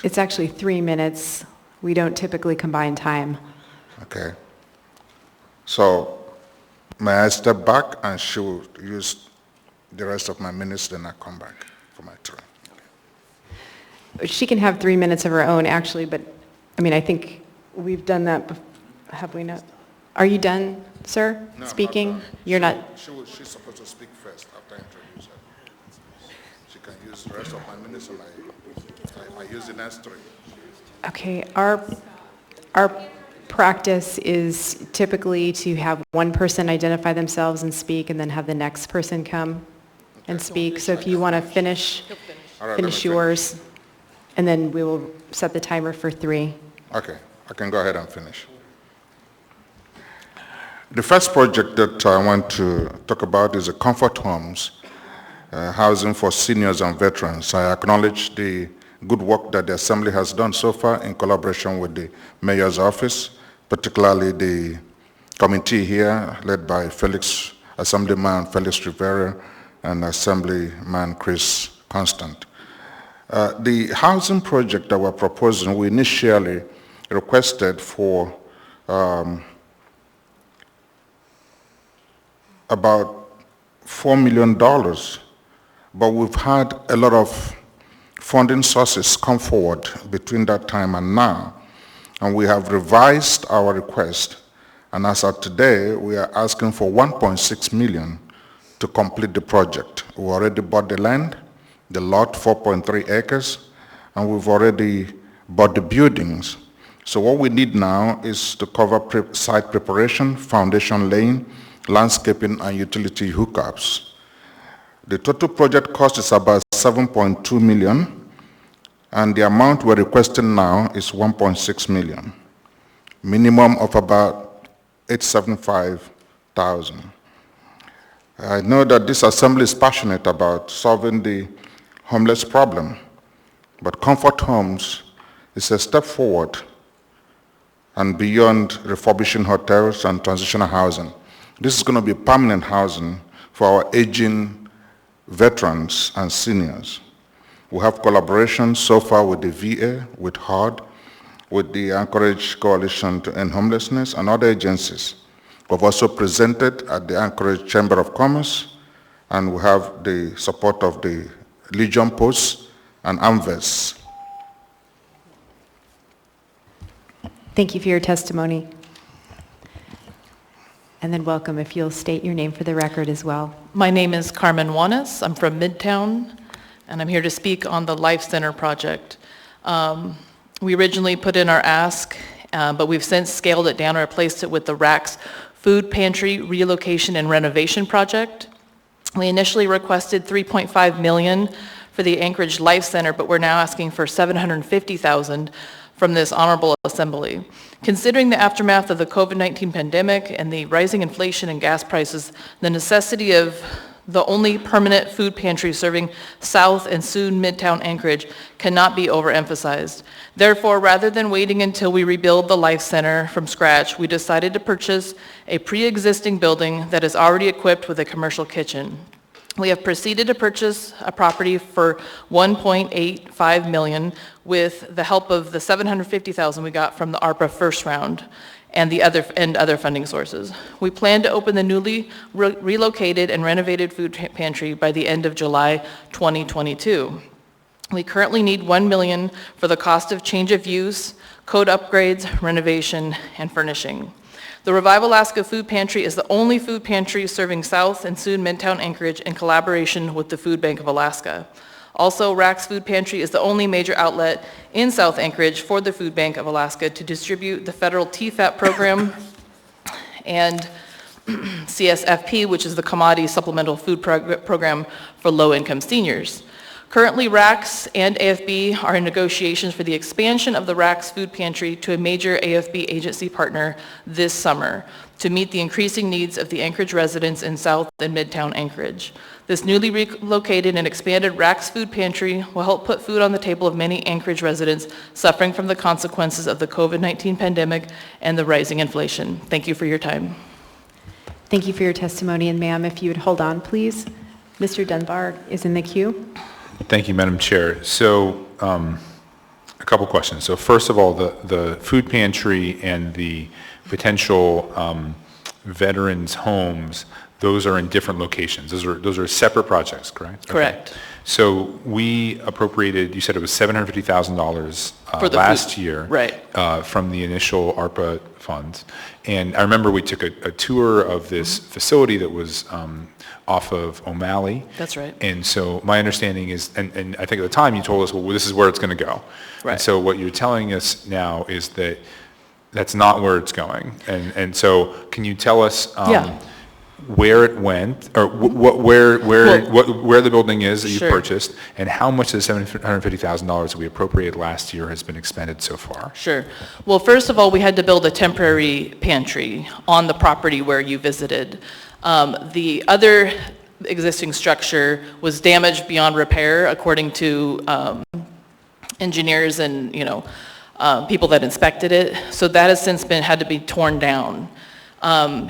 it's actually 3 minutes. We don't typically combine time. Okay. So may I step back and she will use the rest of my minutes, then I come back for my turn. She can have 3 minutes of her own, actually, but I mean, I think we've done that. Have we not? Are you done, sir, No, speaking? You're not? She's supposed to speak first after I introduce her. She can use the rest of my minutes and I use the next 3. Okay, our practice is typically to have one person identify themselves and speak, and then have the next person come and speak. So if you want to finish yours, and then we will set the timer for 3. Okay, I can go ahead and finish. The first project that I want to talk about is the comfort homes, housing for seniors and veterans. I acknowledge the good work that the Assembly has done so far in collaboration with the Mayor's office, particularly the committee here led by Assemblyman Felix Rivera and Assemblyman Chris Constant. The housing project that we're proposing, we initially requested for about $4 million, but we've had a lot of funding sources come forward between that time and now, and we have revised our request, and as of today, we are asking for 1.6 million to complete the project. We already bought the land, the lot, 4.3 acres, and we've already bought the buildings. So what we need now is to cover site preparation, foundation laying, landscaping, and utility hookups. The total project cost is about 7.2 million, and the amount we're requesting now is 1.6 million, minimum of about 875,000. I know that this assembly is passionate about solving the homeless problem, but Comfort Homes is a step forward and beyond refurbishing hotels and transitional housing. This is going to be permanent housing for our aging veterans and seniors. We have collaborations so far with the VA, with HUD, with the Anchorage Coalition to End Homelessness, and other agencies. We've also presented at the Anchorage Chamber of Commerce, and we have the support of the Legion Post and AMVES. Thank you for your testimony. And then welcome, if you'll state your name for the record as well. My name is Carmen Juanes. I'm from Midtown, and I'm here to speak on the Life Center project. We originally put in our ask, but we've since scaled it down and replaced it with the RAC's Food Pantry Relocation and Renovation Project. We initially requested $3.5 million for the Anchorage Life Center, but we're now asking for $750,000 from this honorable assembly. Considering the aftermath of the COVID-19 pandemic and the rising inflation and gas prices, the necessity of the only permanent food pantry serving South and soon Midtown Anchorage cannot be overemphasized. Therefore, rather than waiting until we rebuild the Life Center from scratch, we decided to purchase a pre-existing building that is already equipped with a commercial kitchen. We have proceeded to purchase a property for $1.85 million with the help of the $750,000 we got from the ARPA first round and other funding sources. We plan to open the newly relocated and renovated food pantry by the end of July 2022. We currently need $1 million for the cost of change of use, code upgrades, renovation, and furnishing. The Revive Alaska Food Pantry is the only food pantry serving South and soon Midtown Anchorage in collaboration with the Food Bank of Alaska. Also, RAC's Food Pantry is the only major outlet in South Anchorage for the Food Bank of Alaska to distribute the federal TFAP program and CSFP, which is the Commodity Supplemental Food Program for low-income seniors. Currently, RACS and AFB are in negotiations for the expansion of the RACS Food Pantry to a major AFB agency partner this summer to meet the increasing needs of the Anchorage residents in South and Midtown Anchorage. This newly relocated and expanded RACS Food Pantry will help put food on the table of many Anchorage residents suffering from the consequences of the COVID-19 pandemic and the rising inflation. Thank you for your time. Thank you for your testimony, and ma'am, if you would hold on, please. Mr. Dunbar is in the queue. Thank you, Madam Chair. So a couple questions. So first of all, the food pantry and the potential veterans' homes, those are in different locations. Those are separate projects, correct? Correct. Okay. So we appropriated, you said it was $750,000 last year, right, from the initial ARPA funds. And I remember we took a tour of this facility that was off of O'Malley. That's right. And so my understanding is, and I think at the time you told us, well, this is where it's going to go. Right. And so what you're telling us now is that that's not where it's going. And so can you tell us where it went, or where the building is that you purchased, and how much of the $750,000 that we appropriated last year has been expended so far? Sure. Well, first of all, we had to build a temporary pantry on the property where you visited. The other existing structure was damaged beyond repair, according to engineers and people that inspected it. So that has since had to be torn down.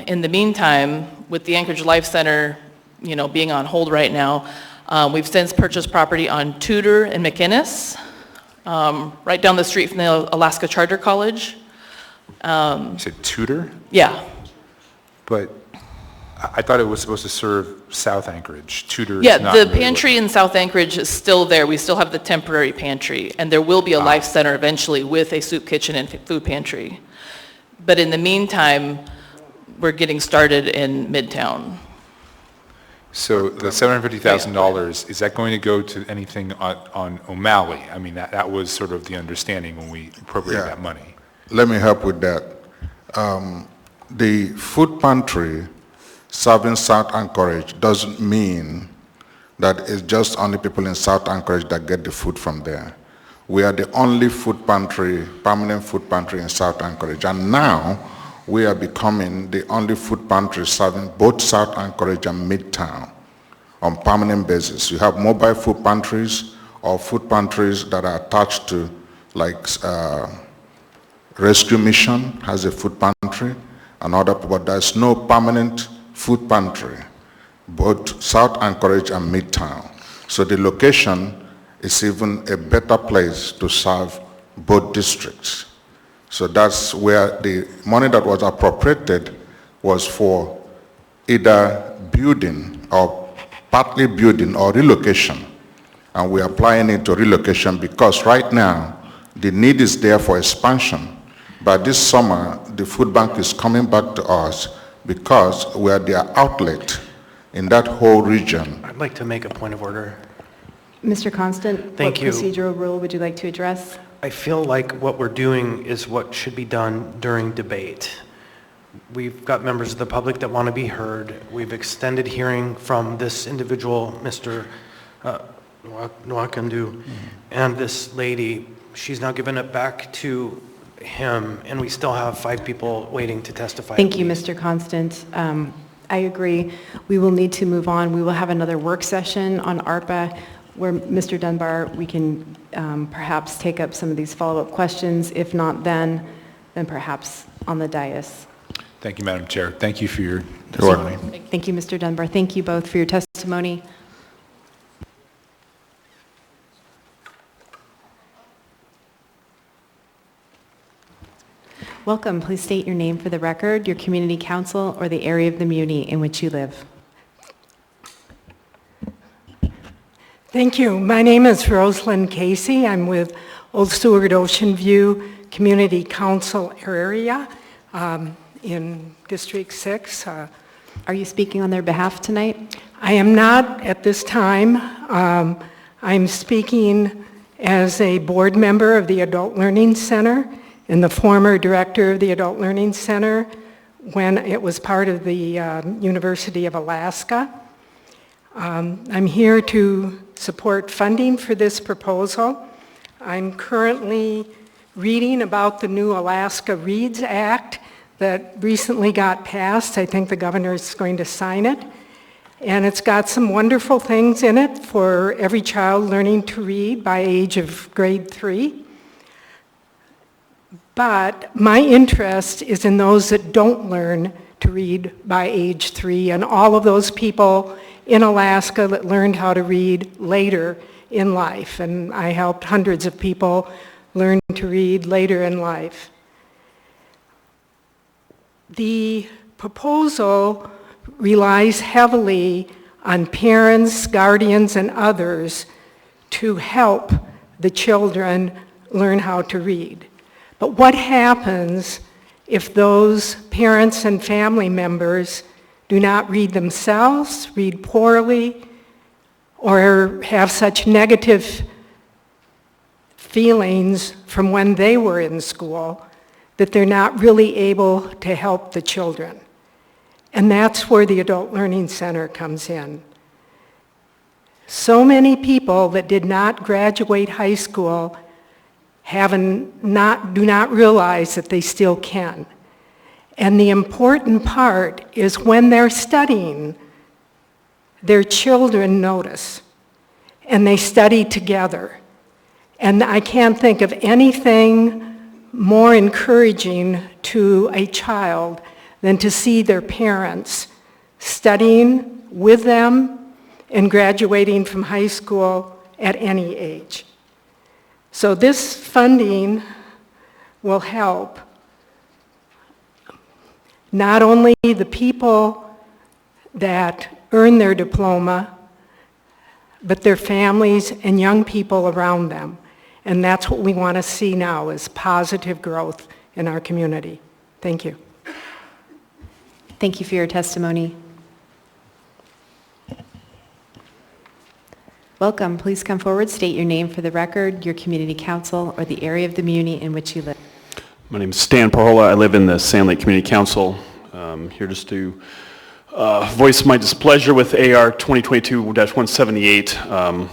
In the meantime, with the Anchorage Life Center, being on hold right now, we've since purchased property on Tudor and McInnes, right down the street from the Alaska Charter College. You said Tudor? Yeah. But I thought it was supposed to serve South Anchorage, Tudor's Yeah, not the really pantry in South Anchorage is still there. We still have the temporary pantry, and there will be a life center eventually with a soup kitchen and food pantry. But in the meantime, we're getting started in Midtown. So the $750,000, is that going to go to anything on O'Malley? I mean, that was sort of the understanding when we appropriated that money. Let me help with that. The food pantry serving South Anchorage doesn't mean that it's just only people in South Anchorage that get the food from there. We are the only food pantry, permanent food pantry in South Anchorage. And now we are becoming the only food pantry serving both South Anchorage and Midtown on permanent basis. You have mobile food pantries or food pantries that are attached to, like Rescue Mission has a food pantry, and other, but there's no permanent food pantry, both South Anchorage and Midtown. So the location is even a better place to serve both districts. So that's where the money that was appropriated was for either building or partly building or relocation. And we're applying it to relocation because right now the need is there for expansion. But this summer, the food bank is coming back to us because we are their outlet in that whole region. I'd like to make a point of order. Mr. Constant, Thank you. what procedural rule would you like to address? I feel like what we're doing is what should be done during debate. We've got members of the public that want to be heard. We've extended hearing from this individual, Mr. Nwakandu, and this lady. She's now given it back to him, and we still have 5 people waiting to testify. Thank you, Mr. Constant. I agree. We will need to move on. We will have another work session on ARPA where, Mr. Dunbar, we can perhaps take up some of these follow-up questions. If not then perhaps on the dais. Thank you, Madam Chair. Thank you for your testimony. Thank you, Mr. Dunbar. Thank you both for your testimony. Welcome. Please state your name for the record, your community council, or the area of the muni in which you live. Thank you. My name is Rosalind Casey. I'm with Old Seward Ocean View Community Council area in District 6. Are you speaking on their behalf tonight? I am not at this time. I'm speaking as a board member of the Adult Learning Center and the former director of the Adult Learning Center when it was part of the University of Alaska. I'm here to support funding for this proposal. I'm currently reading about the new Alaska READS Act that recently got passed. I think the governor is going to sign it. And it's got some wonderful things in it for every child learning to read by age of grade 3. But my interest is in those that don't learn to read by age 3 and all of those people in Alaska that learned how to read later in life. And I helped hundreds of people learn to read later in life. The proposal relies heavily on parents, guardians, and others to help the children learn how to read. But what happens if those parents and family members do not read themselves, read poorly, or have such negative feelings from when they were in school that they're not really able to help the children? And that's where the Adult Learning Center comes in. So many people that did not graduate high school do not realize that they still can. And the important part is when they're studying, their children notice, and they study together. And I can't think of anything more encouraging to a child than to see their parents studying with them and graduating from high school at any age. So this funding will help not only the people that earn their diploma, but their families and young people around them. And that's what we want to see now, is positive growth in our community. Thank you. Thank you for your testimony. Welcome. Please come forward, state your name for the record, your community council, or the area of the muni in which you live. My name is Stan Parhola. I live in the Sand Lake Community Council. Here just to voice my displeasure with AR 2022-178.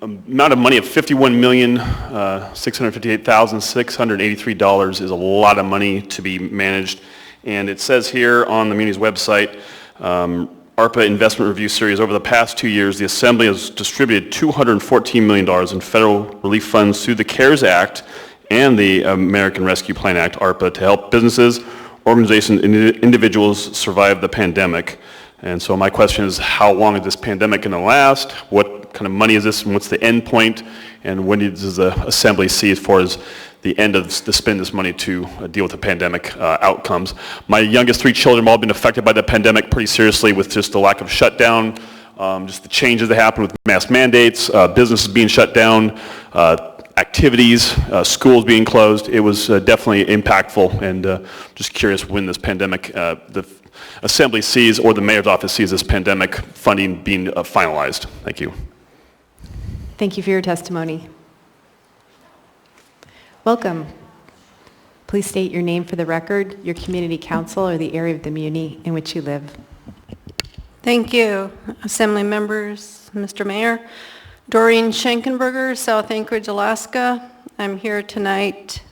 Amount of money of $51,658,683 is a lot of money to be managed. And it says here on the Muni's website, ARPA Investment Review Series, over the past 2 years, the Assembly has distributed $214 million in federal relief funds through the CARES Act and the American Rescue Plan Act, ARPA, to help businesses, organizations, and individuals survive the pandemic. And so my question is, how long is this pandemic going to last? What kind of money is this, and what's the end point? And when does the Assembly see as far as the end of to spend this money to deal with the pandemic outcomes? My youngest 3 children have all been affected by the pandemic pretty seriously, with just the lack of shutdown, just the changes that happened with mask mandates, businesses being shut down, activities, schools being closed. It was definitely impactful, and just curious when this pandemic, the Assembly sees, or the Mayor's office sees, this pandemic funding being finalized. Thank you. Thank you for your testimony. Welcome. Please state your name for the record, your community council, or the area of the muni in which you live. Thank you, Assembly members, Mr. Mayor. Doreen Schenkenberger, South Anchorage, Alaska. I'm here tonight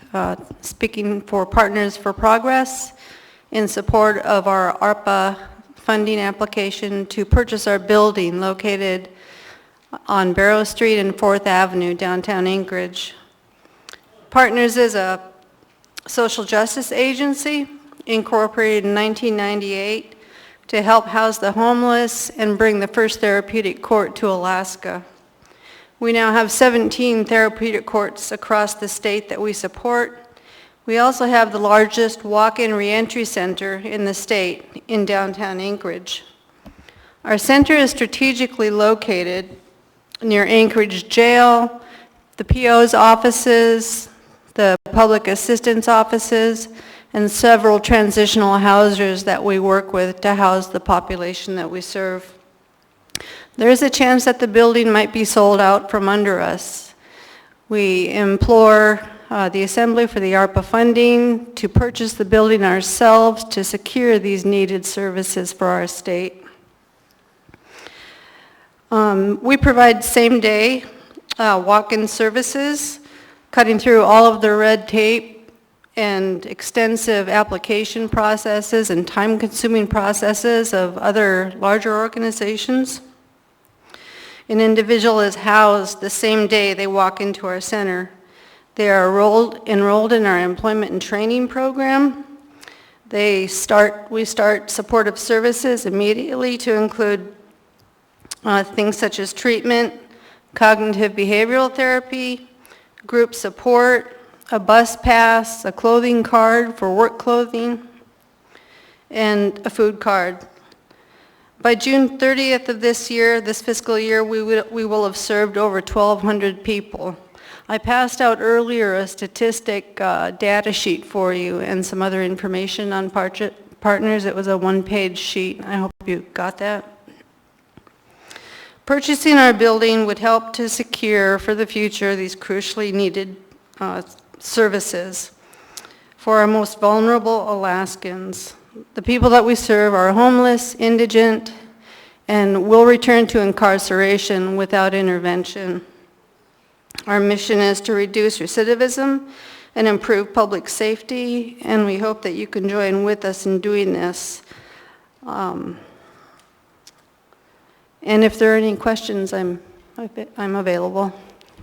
speaking for Partners for Progress in support of our ARPA funding application to purchase our building located on Barrow Street and 4th Avenue, downtown Anchorage. Partners is a social justice agency incorporated in 1998 to help house the homeless and bring the first therapeutic court to Alaska. We now have 17 therapeutic courts across the state that we support. We also have the largest walk-in reentry center in the state in downtown Anchorage. Our center is strategically located near Anchorage Jail, the PO's offices, the public assistance offices, and several transitional housers that we work with to house the population that we serve. There is a chance that the building might be sold out from under us. We implore the Assembly for the ARPA funding to purchase the building ourselves to secure these needed services for our state. We provide same-day walk-in services, cutting through all of the red tape and extensive application processes and time-consuming processes of other larger organizations. An individual is housed the same day they walk into our center. They are enrolled in our employment and training program. We start supportive services immediately to include things such as treatment, cognitive behavioral therapy, group support, a bus pass, a clothing card for work clothing, and a food card. By June 30th of this year, this fiscal year, we will have served over 1,200 people. I passed out earlier a statistic data sheet for you and some other information on partners. It was a one-page sheet. I hope you got that. Purchasing our building would help to secure for the future these crucially needed services for our most vulnerable Alaskans. The people that we serve are homeless, indigent, and will return to incarceration without intervention. Our mission is to reduce recidivism and improve public safety, and we hope that you can join with us in doing this. And if there are any questions, I'm available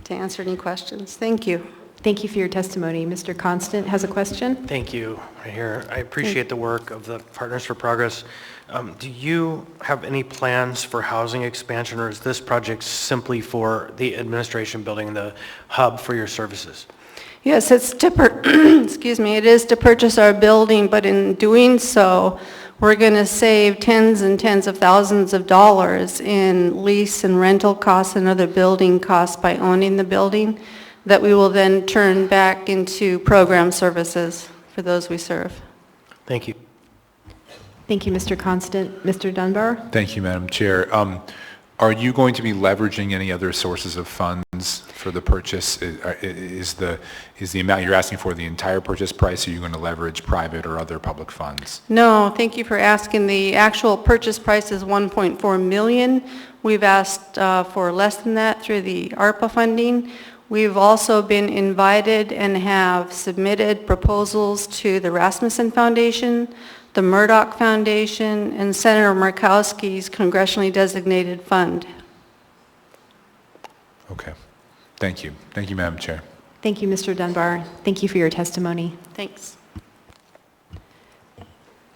to answer any questions. Thank you. Thank you for your testimony. Mr. Constant has a question. Thank you. Right here. I appreciate the work of the Partners for Progress. Do you have any plans for housing expansion, or is this project simply for the administration building, the hub for your services? Yes, it's to excuse me, it is to purchase our building, but in doing so, we're going to save tens and tens of thousands of dollars in lease and rental costs and other building costs by owning the building that we will then turn back into program services for those we serve. Thank you. Thank you, Mr. Constant. Mr. Dunbar? Thank you, Madam Chair. Are you going to be leveraging any other sources of funds for the purchase? Is the amount you're asking for the entire purchase price, or are you going to leverage private or other public funds? No, thank you for asking. The actual purchase price is $1.4 million. We've asked for less than that through the ARPA funding. We've also been invited and have submitted proposals to the Rasmussen Foundation, the Murdoch Foundation, and Senator Murkowski's congressionally designated fund. Okay. Thank you. Thank you, Madam Chair. Thank you, Mr. Dunbar. Thank you for your testimony. Thanks.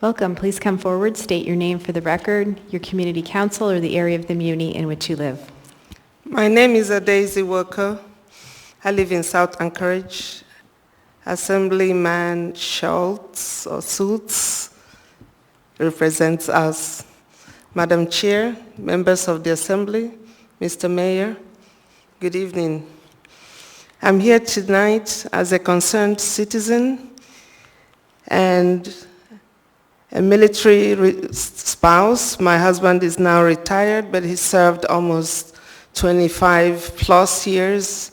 Welcome. Please come forward, state your name for the record, your community council, or the area of the muni in which you live. My name is Daisy Walker. I live in South Anchorage. Assemblyman Schultz or Schultz represents us. Madam Chair, members of the Assembly, Mr. Mayor, good evening. I'm here tonight as a concerned citizen and a military spouse. My husband is now retired, but he served almost 25 plus years.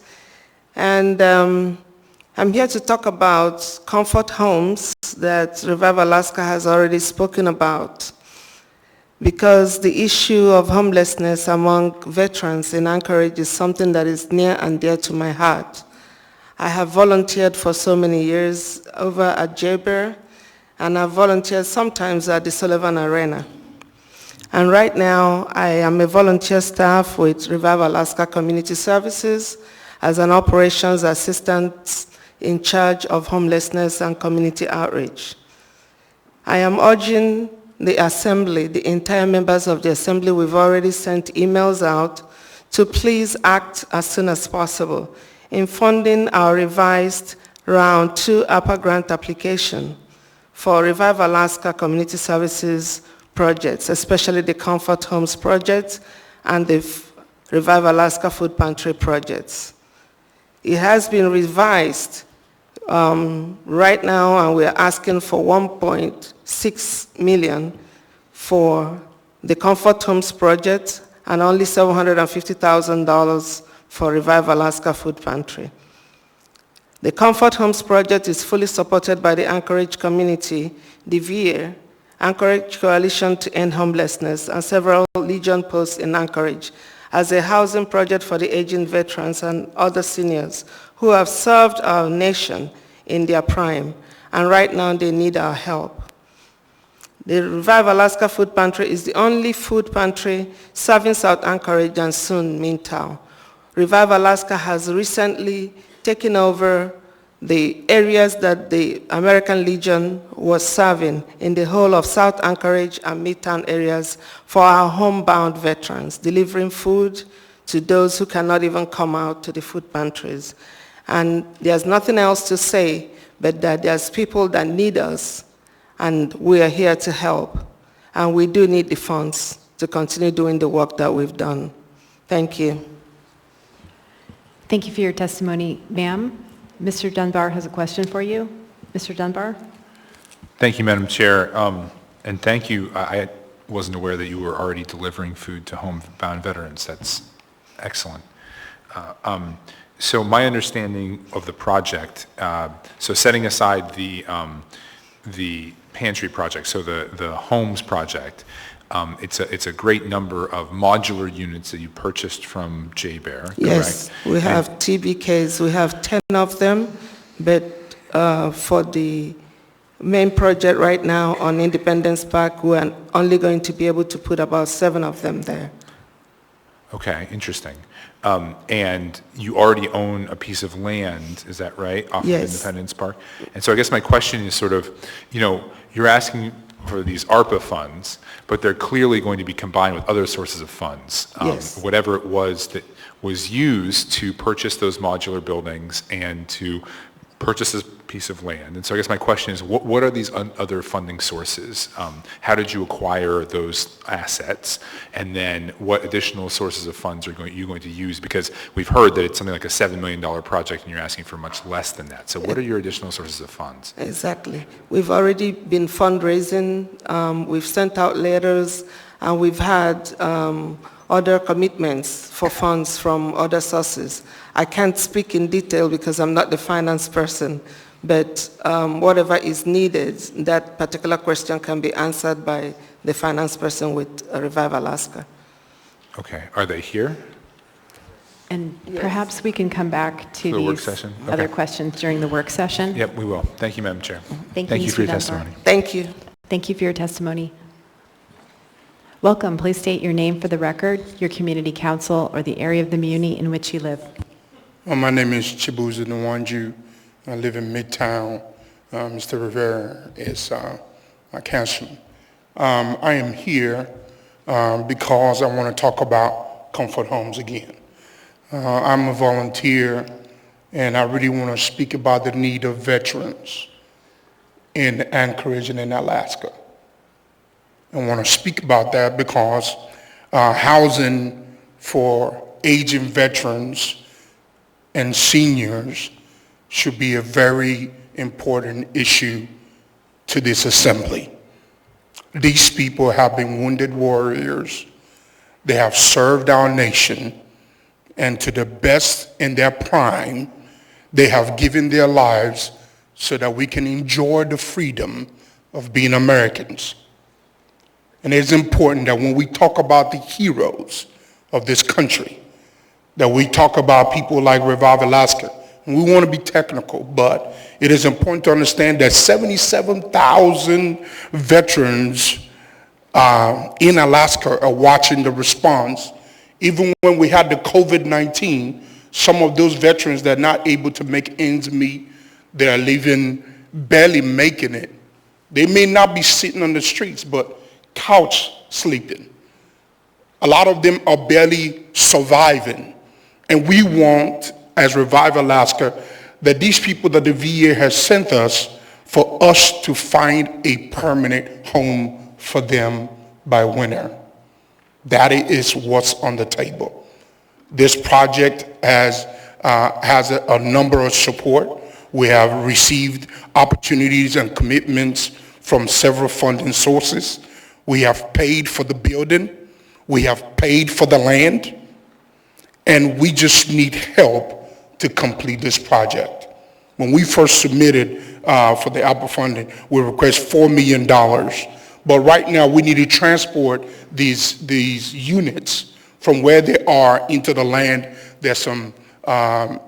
And I'm here to talk about comfort homes that Revive Alaska has already spoken about, because the issue of homelessness among veterans in Anchorage is something that is near and dear to my heart. I have volunteered for so many years over at JBER, and I've volunteered sometimes at the Sullivan Arena. And right now, I am a volunteer staff with Revive Alaska Community Services as an operations assistant in charge of homelessness and community outreach. I am urging the Assembly, the entire members of the Assembly, we've already sent emails out, to please act as soon as possible in funding our revised Round 2 APA grant application for Revive Alaska Community Services projects, especially the Comfort Homes project and the Revive Alaska Food Pantry projects. It has been revised right now, and we are asking for $1.6 million for the Comfort Homes project and only $750,000 for Revive Alaska Food Pantry. The Comfort Homes project is fully supported by the Anchorage community, the VA, Anchorage Coalition to End Homelessness, and several Legion posts in Anchorage as a housing project for the aging veterans and other seniors who have served our nation in their prime, and right now they need our help. The Revive Alaska Food Pantry is the only food pantry serving South Anchorage and soon Mintown. Revive Alaska has recently taken over the areas that the American Legion was serving in the whole of South Anchorage and Midtown areas for our homebound veterans, delivering food to those who cannot even come out to the food pantries. And there's nothing else to say but that there's people that need us, and we are here to help. And we do need the funds to continue doing the work that we've done. Thank you. Thank you for your testimony, ma'am. Mr. Dunbar has a question for you. Mr. Dunbar? Thank you, Madam Chair. And thank you. I wasn't aware that you were already delivering food to homebound veterans. That's excellent. So my understanding of the project, so setting aside the pantry project, so the homes project, it's a great number of modular units that you purchased from JBER, correct? Yes, we have TBKs. We have 10 of them, but for the main project right now on Independence Park, we're only going to be able to put about 7 of them there. Okay, interesting. And you already own a piece of land, is that right, off Yes. of Independence Park? And so I guess my question is sort of, you're asking for these ARPA funds, but they're clearly going to be combined with other sources of funds. Yes. Whatever it was that was used to purchase those modular buildings and to purchase this piece of land. And so I guess my question is, what are these other funding sources? How did you acquire those assets? And then what additional sources of funds are you going to use? Because we've heard that it's something like a $7 million project and you're asking for much less than that. So what are your additional sources of funds? Exactly. We've already been fundraising. We've sent out letters, and we've had other commitments for funds from other sources. I can't speak in detail because I'm not the finance person, but whatever is needed, that particular question can be answered by the finance person with Revive Alaska. Okay. Are they here? And perhaps we can come back to the work these session? other Okay. questions during the work session. Yep, we will. Thank you, Madam Chair. Thank you, for your Mr. Dunbar. testimony. Thank you. Thank you for your testimony. Welcome. Please state your name for the record, your community council, or the area of the muni in which you live. Well, my name is Chibuza Nwanju. I live in Midtown. Mr. Rivera is my councilman. I am here because I want to talk about comfort homes again. I'm a volunteer, and I really want to speak about the need of veterans in Anchorage and in Alaska. I want to speak about that because housing for aging veterans and seniors should be a very important issue to this assembly. These people have been wounded warriors. They have served our nation, and to the best in their prime, they have given their lives so that we can enjoy the freedom of being Americans. And it's important that when we talk about the heroes of this country, that we talk about people like Revive Alaska. And we want to be technical, but it is important to understand that 77,000 veterans in Alaska are watching the response. Even when we had the COVID-19, some of those veterans that are not able to make ends meet, they are living, barely making it. They may not be sitting on the streets, but couch sleeping. A lot of them are barely surviving. And we want, as Revive Alaska, that these people that the VA has sent us, for us to find a permanent home for them by winter. That is what's on the table. This project has a number of support. We have received opportunities and commitments from several funding sources. We have paid for the building. We have paid for the land. And we just need help to complete this project. When we first submitted for the APA funding, we requested $4 million. But right now, we need to transport these units from where they are into the land. There's some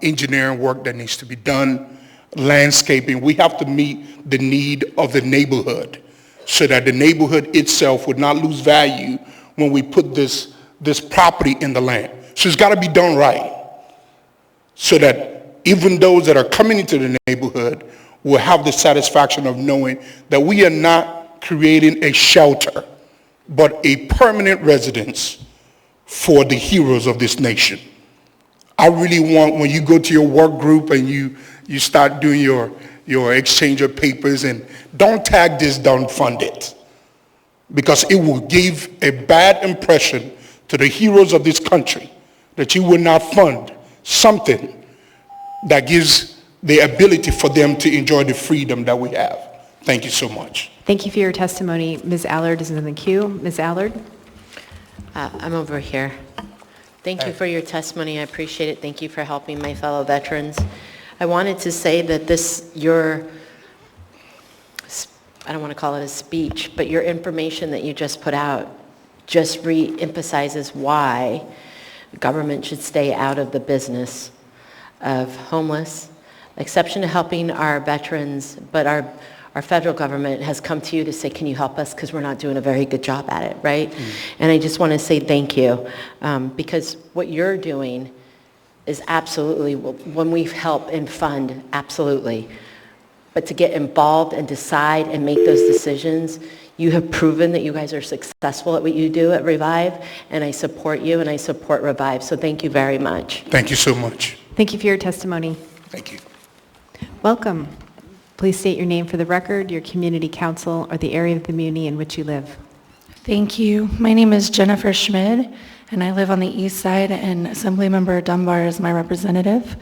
engineering work that needs to be done, landscaping. We have to meet the need of the neighborhood so that the neighborhood itself would not lose value when we put this property in the land. So it's got to be done right so that even those that are coming into the neighborhood will have the satisfaction of knowing that we are not creating a shelter, but a permanent residence for the heroes of this nation. I really want, when you go to your work group and you start doing your exchange of papers, and don't tag this, don't fund it, because it will give a bad impression to the heroes of this country that you will not fund something that gives the ability for them to enjoy the freedom that we have. Thank you so much. Thank you for your testimony. Ms. Allard is in the queue. Ms. Allard? I'm over here. Thank you for your testimony. I appreciate it. Thank you for helping my fellow veterans. I wanted to say that I don't want to call it a speech, but your information that you just put out just re-emphasizes why government should stay out of the business of homeless, exception to helping our veterans, but our federal government has come to you to say, can you help us, because we're not doing a very good job at it, right? And I just want to say thank you, because what you're doing is absolutely, when we help and fund, absolutely. But to get involved and decide and make those decisions, you have proven that you guys are successful at what you do at Revive, and I support you and I support Revive. So thank you very much. Thank you so much. Thank you for your testimony. Thank you. Welcome. Please state your name for the record, your community council, or the area of the muni in which you live. Thank you. My name is Jennifer Schmid, and I live on the east side, and Assemblymember Dunbar is my representative.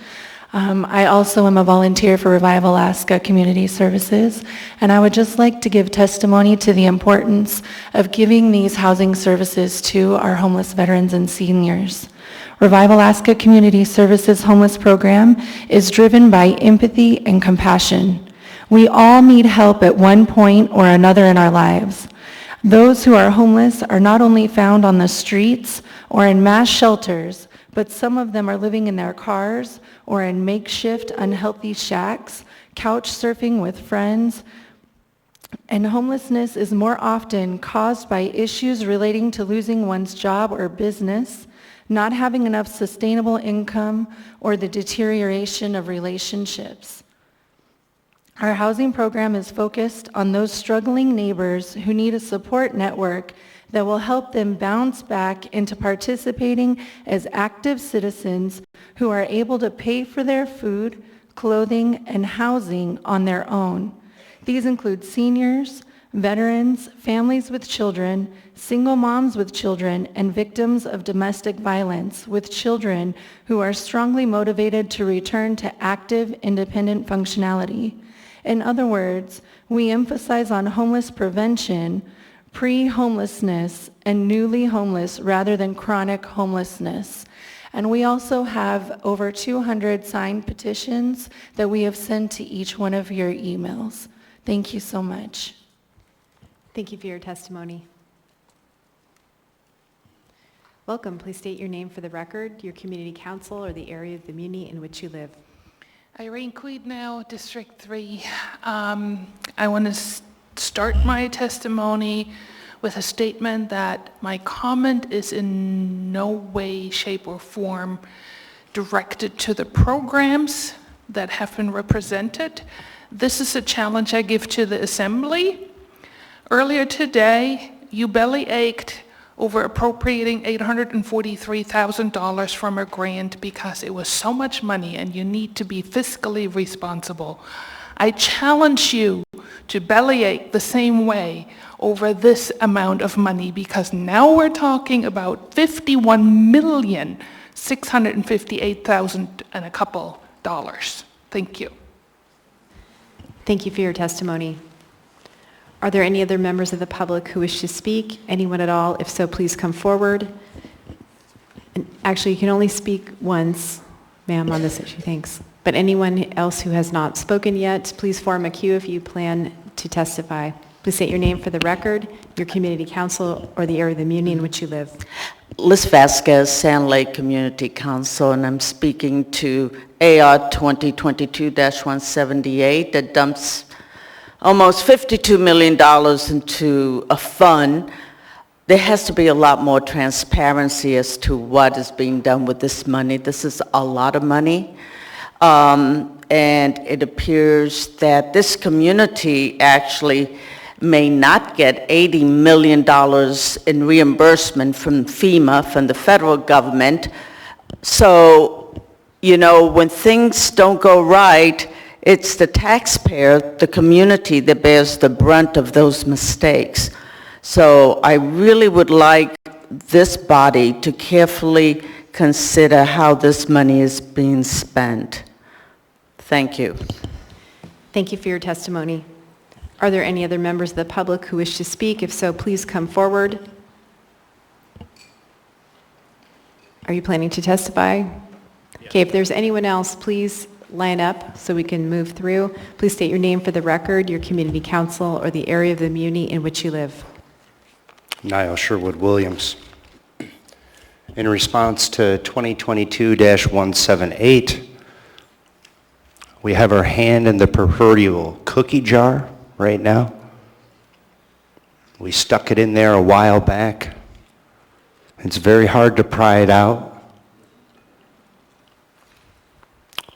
I also am a volunteer for Revive Alaska Community Services, and I would just like to give testimony to the importance of giving these housing services to our homeless veterans and seniors. Revive Alaska Community Services homeless program is driven by empathy and compassion. We all need help at one point or another in our lives. Those who are homeless are not only found on the streets or in mass shelters, but some of them are living in their cars or in makeshift unhealthy shacks, couch surfing with friends. And homelessness is more often caused by issues relating to losing one's job or business, not having enough sustainable income, or the deterioration of relationships. Our housing program is focused on those struggling neighbors who need a support network that will help them bounce back into participating as active citizens who are able to pay for their food, clothing, and housing on their own. These include seniors, veterans, families with children, single moms with children, and victims of domestic violence with children who are strongly motivated to return to active, independent functionality. In other words, we emphasize on homeless prevention, pre-homelessness, and newly homeless rather than chronic homelessness. And we also have over 200 signed petitions that we have sent to each one of your emails. Thank you so much. Thank you for your testimony. Welcome. Please state your name for the record, your community council, or the area of the muni in which you live. Irene Queed now, District 3. I want to start my testimony with a statement that my comment is in no way, shape, or form directed to the programs that have been represented. This is a challenge I give to the Assembly. Earlier today, you belly ached over appropriating $843,000 from a grant because it was so much money and you need to be fiscally responsible. I challenge you to bellyache the same way over this amount of money because now we're talking about $51,658,000 and a couple dollars. Thank you. Thank you for your testimony. Are there any other members of the public who wish to speak? Anyone at all? If so, please come forward. And actually, you can only speak once, ma'am, on this issue. Thanks. But anyone else who has not spoken yet, please form a queue if you plan to testify. Please state your name for the record, your community council, or the area of the muni in which you live. Liz Vasquez, Sand Lake Community Council, and I'm speaking to AR 2022-178 that dumps almost $52 million into a fund. There has to be a lot more transparency as to what is being done with this money. This is a lot of money. And it appears that this community actually may not get $80 million in reimbursement from FEMA, from the federal government. So, you know, when things don't go right, it's the taxpayer, the community, that bears the brunt of those mistakes. So I really would like this body to carefully consider how this money is being spent. Thank you. Thank you for your testimony. Are there any other members of the public who wish to speak? If so, please come forward. Are you planning to testify? Okay, if there's anyone else, please line up so we can move through. Please state your name for the record, your community council, or the area of the muni in which you live. Niall Sherwood Williams. In response to 2022-178, we have our hand in the proverbial cookie jar right now. We stuck it in there a while back. It's very hard to pry it out.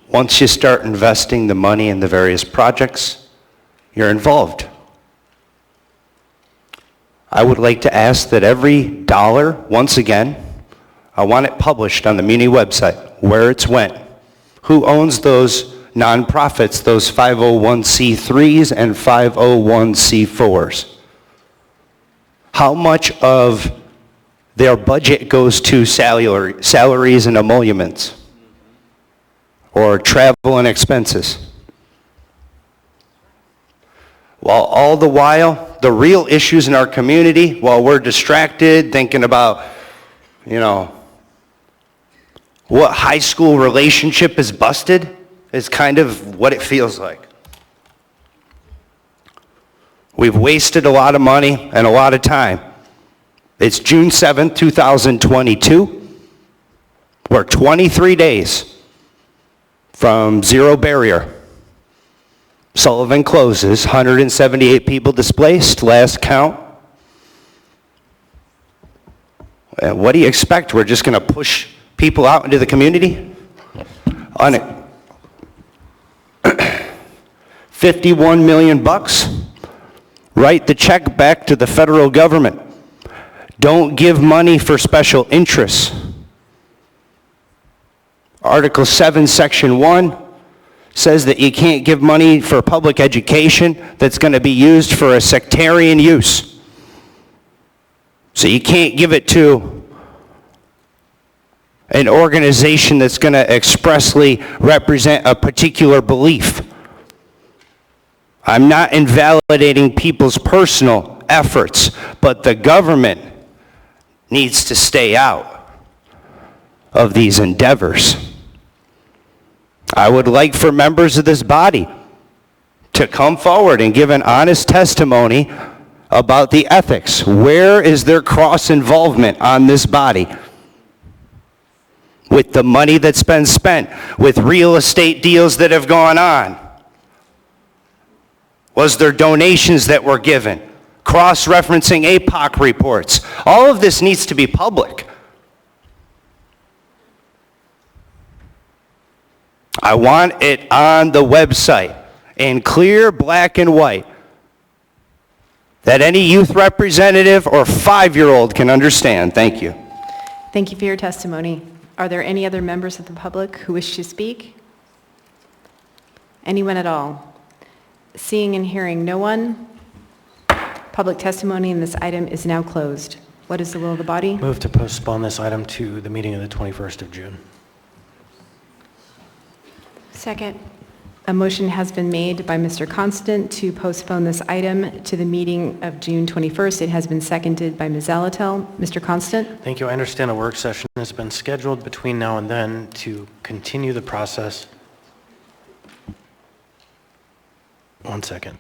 Once you start investing the money in the various projects, you're involved. I would like to ask that every dollar, once again, I want it published on the Muni website, where it's went, who owns those nonprofits, those 501c3s and 501c4s. How much of their budget goes to salaries and emoluments or travel and expenses? While all the while, the real issues in our community, while we're distracted thinking about, what high school relationship is busted, is kind of what it feels like. We've wasted a lot of money and a lot of time. It's June 7th, 2022. We're 23 days from zero barrier. Sullivan closes, 178 people displaced, last count. And what do you expect? We're just going to push people out into the community? 51 million bucks. Write the check back to the federal government. Don't give money for special interests. Article 7, Section 1 says that you can't give money for public education that's going to be used for a sectarian use. So you can't give it to an organization that's going to expressly represent a particular belief. I'm not invalidating people's personal efforts, but the government needs to stay out of these endeavors. I would like for members of this body to come forward and give an honest testimony about the ethics. Where is their cross-involvement on this body? With the money that's been spent, with real estate deals that have gone on? Was there donations that were given? Cross-referencing APOC reports. All of this needs to be public. I want it on the website in clear black and white that any youth representative or 5-year-old can understand. Thank you. Thank you for your testimony. Are there any other members of the public who wish to speak? Anyone at all? Seeing and hearing no one, public testimony in this item is now closed. What is the will of the body? Move to postpone this item to the meeting of the 21st of June. Second. A motion has been made by Mr. Constant to postpone this item to the meeting of June 21st. It has been seconded by Ms. Zalatel. Mr. Constant? Thank you. I understand a work session has been scheduled between now and then to continue the process. One second.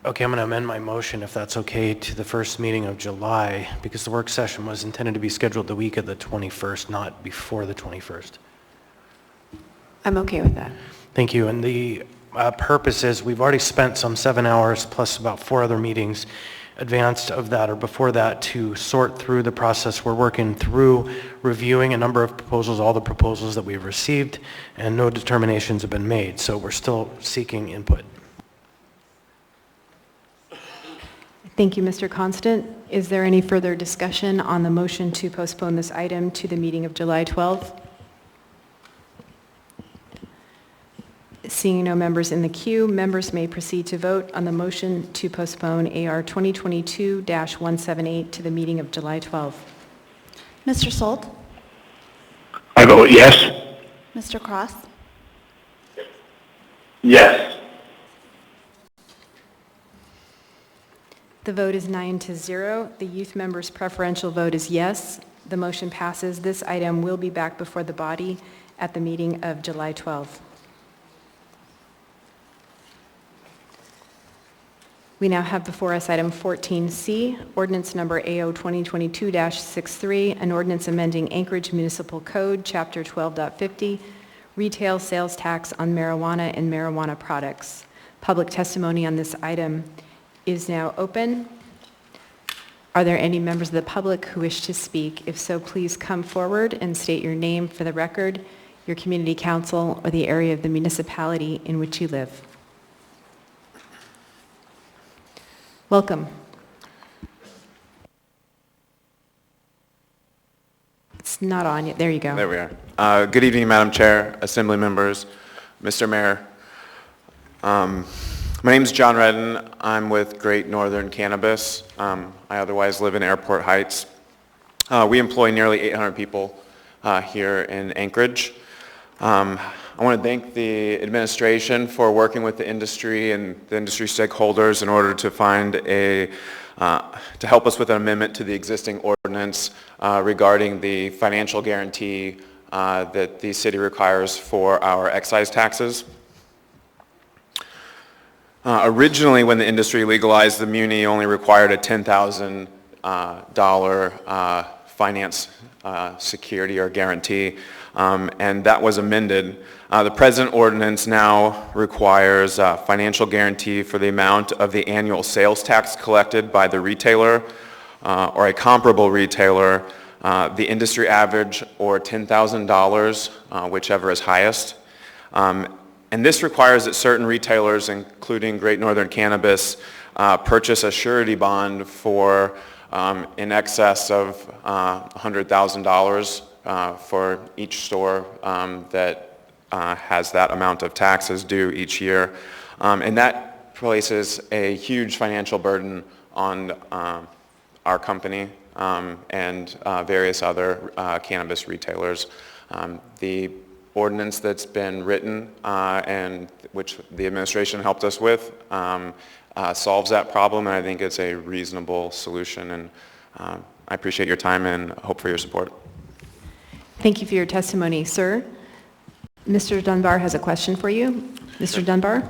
Okay, I'm going to amend my motion, if that's okay, to the first meeting of July, because the work session was intended to be scheduled the week of the 21st, not before the 21st. I'm okay with that. Thank you. And the purpose is we've already spent some 7 hours plus about 4 other meetings advanced of that or before that to sort through the process. We're working through reviewing a number of proposals, all the proposals that we've received, and no determinations have been made. So we're still seeking input. Thank you, Mr. Constant. Is there any further discussion on the motion to postpone this item to the meeting of July 12th? Seeing no members in the queue, members may proceed to vote on the motion to postpone AR 2022-178 to the meeting of July 12th. Mr. Solt? I vote yes. Mr. Cross? Yes. The vote is 9-0. The youth member's preferential vote is yes. The motion passes. This item will be back before the body at the meeting of July 12th. We now have before us item 14C, ordinance number AO 2022-63, an ordinance amending Anchorage Municipal Code, Chapter 12.50, retail sales tax on marijuana and marijuana products. Public testimony on this item is now open. Are there any members of the public who wish to speak? If so, please come forward and state your name for the record, your community council, or the area of the municipality in which you live. Welcome. It's not on yet. There you go. There we are. Good evening, Madam Chair, Assembly members, Mr. Mayor. My name is John Redden. I'm with Great Northern Cannabis. I otherwise live in Airport Heights. We employ nearly 800 people here in Anchorage. I want to thank the administration for working with the industry and the industry stakeholders in order to find to help us with an amendment to the existing ordinance regarding the financial guarantee that the city requires for our excise taxes. Originally, when the industry legalized, the muni only required a $10,000 finance security or guarantee, and that was amended. The present ordinance now requires a financial guarantee for the amount of the annual sales tax collected by the retailer or a comparable retailer, the industry average, or $10,000, whichever is highest. And this requires that certain retailers, including Great Northern Cannabis, purchase a surety bond for in excess of $100,000 for each store that has that amount of taxes due each year. And that places a huge financial burden on our company and various other cannabis retailers. The ordinance that's been written and which the administration helped us with solves that problem, and I think it's a reasonable solution, and I appreciate your time and hope for your support. Thank you for your testimony, sir. Mr. Dunbar has a question for you. Mr. Dunbar?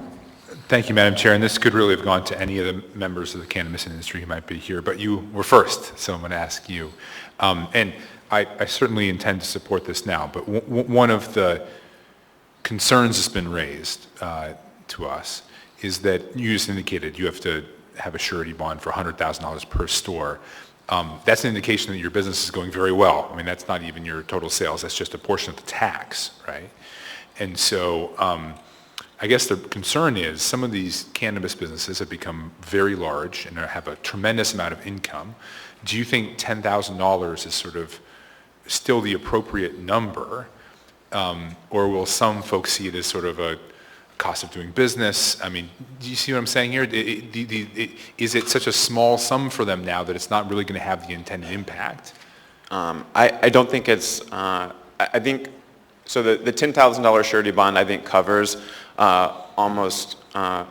Thank you, Madam Chair, and this could really have gone to any of the members of the cannabis industry who might be here, but you were first, so I'm going to ask you. And I certainly intend to support this now, but one of the concerns that's been raised to us is that you just indicated you have to have a surety bond for $100,000 per store. That's an indication that your business is going very well. I mean, that's not even your total sales, that's just a portion of the tax, right? And so I guess the concern is some of these cannabis businesses have become very large and have a tremendous amount of income. Do you think $10,000 is sort of still the appropriate number, or will some folks see it as sort of a cost of doing business? I mean, do you see what I'm saying here? Is it such a small sum for them now that it's not really going to have the intended impact? I don't think it's, I think, so the $10,000 surety bond I think covers almost, I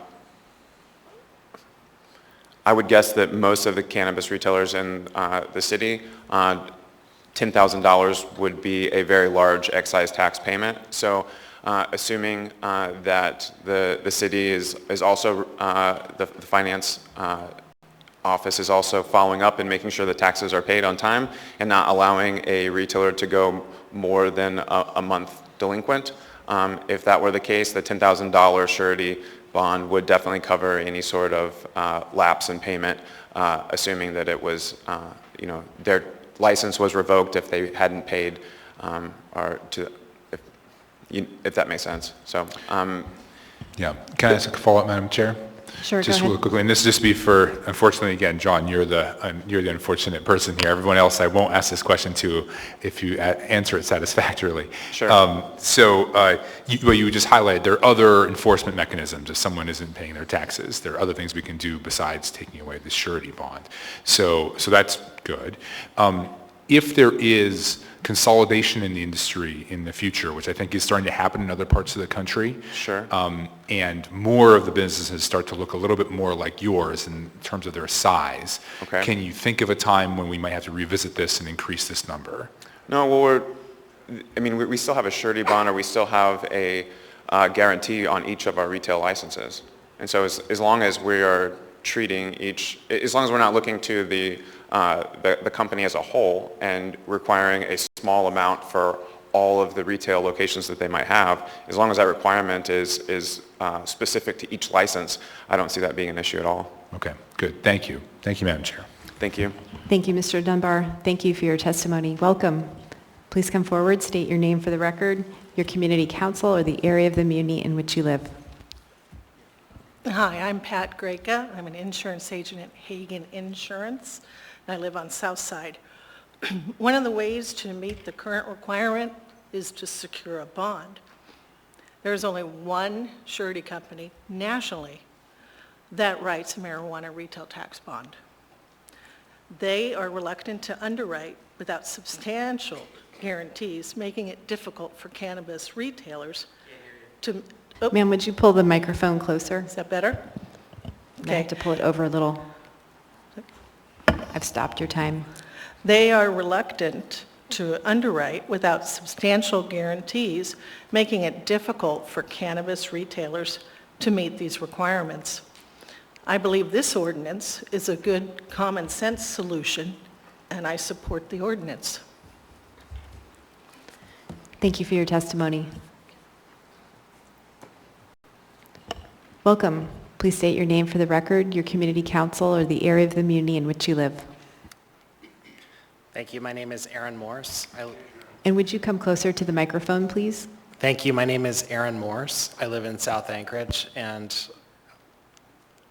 would guess that most of the cannabis retailers in the city, $10,000 would be a very large excise tax payment. So assuming that the city is also, the finance office is also following up and making sure the taxes are paid on time and not allowing a retailer to go more than a month delinquent. If that were the case, the $10,000 surety bond would definitely cover any sort of lapse in payment, assuming that it was, their license was revoked if they hadn't paid, or to, if that makes sense. So, yeah. Can I ask a follow-up, Madam Chair? Sure, just go real ahead. quickly, and this will just be for, unfortunately, again, John, you're the unfortunate person here. Everyone else, I won't ask this question to if you answer it satisfactorily. Sure. What you just highlighted, there are other enforcement mechanisms if someone isn't paying their taxes. There are other things we can do besides taking away the surety bond. So that's good. If there is consolidation in the industry in the future, which I think is starting to happen in other parts of the country, sure. And more of the businesses start to look a little bit more like yours in terms of their size, Okay. Can you think of a time when we might have to revisit this and increase this number? No, well, we still have a surety bond, or we still have a guarantee on each of our retail licenses. And so as long as we are treating as long as we're not looking to the company as a whole and requiring a small amount for all of the retail locations that they might have, as long as that requirement is specific to each license, I don't see that being an issue at all. Okay, good. Thank you. Thank you, Madam Chair. Thank you. Thank you, Mr. Dunbar. Thank you for your testimony. Welcome. Please come forward, state your name for the record, your community council, or the area of the muni in which you live. Hi, I'm Pat Greka. I'm an insurance agent at Hagen Insurance, and I live on South Side. One of the ways to meet the current requirement is to secure a bond. There is only one surety company nationally that writes a marijuana retail tax bond. They are reluctant to underwrite without substantial guarantees, making it difficult for cannabis retailers to... Oh. Ma'am, would you pull the microphone closer? Is that better? I have to pull it over a little. I've stopped your time. They are reluctant to underwrite without substantial guarantees, making it difficult for cannabis retailers to meet these requirements. I believe this ordinance is a good common sense solution, and I support the ordinance. Thank you for your testimony. Welcome. Please state your name for the record, your community council, or the area of the community in which you live. Thank you. My name is Aaron Morse. And would you come closer to the microphone, please? Thank you. My name is Aaron Morse. I live in South Anchorage, and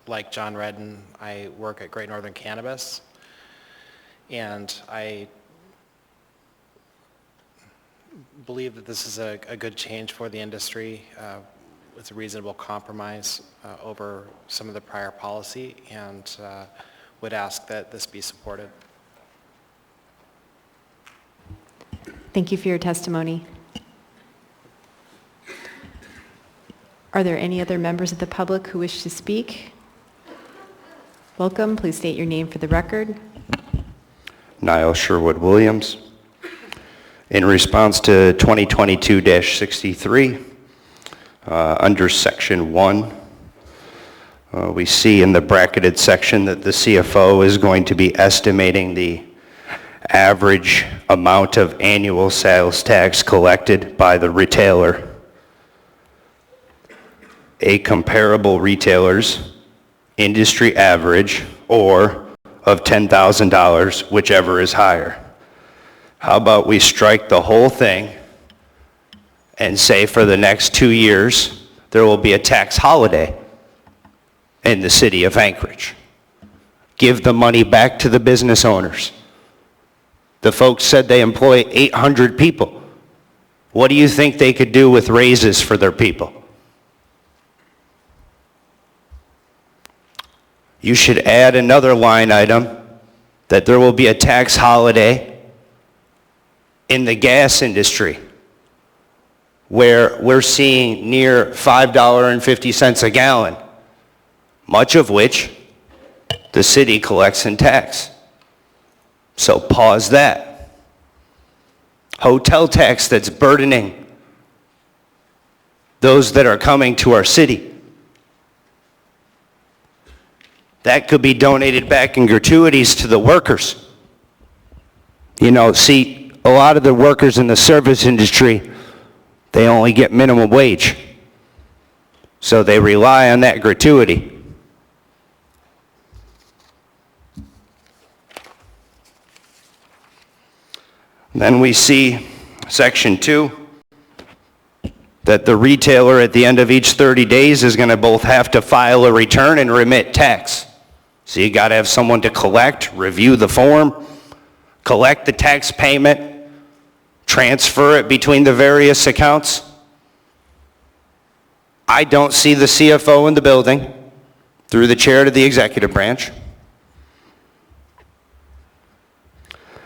like John Redden, I work at Great Northern Cannabis, and I believe that this is a good change for the industry. It's a reasonable compromise over some of the prior policy, and would ask that this be supported. Thank you for your testimony. Are there any other members of the public who wish to speak? Welcome. Please state your name for the record. Niall Sherwood Williams. In response to 2022-63, under section 1, we see in the bracketed section that the CFO is going to be estimating the average amount of annual sales tax collected by the retailer. A comparable retailer's industry average, or of $10,000, whichever is higher. How about we strike the whole thing and say for the next 2 years, there will be a tax holiday in the city of Anchorage. Give the money back to the business owners. The folks said they employ 800 people. What do you think they could do with raises for their people? You should add another line item that there will be a tax holiday in the gas industry, where we're seeing near $5.50 a gallon, much of which the city collects in tax. So pause that. Hotel tax that's burdening those that are coming to our city. That could be donated back in gratuities to the workers. You know, see, a lot of the workers in the service industry, they only get minimum wage. So they rely on that gratuity. Then we see section 2, that the retailer at the end of each 30 days is going to both have to file a return and remit tax. So you got to have someone to collect, review the form, collect the tax payment, transfer it between the various accounts. I don't see the CFO in the building through the chair to the executive branch.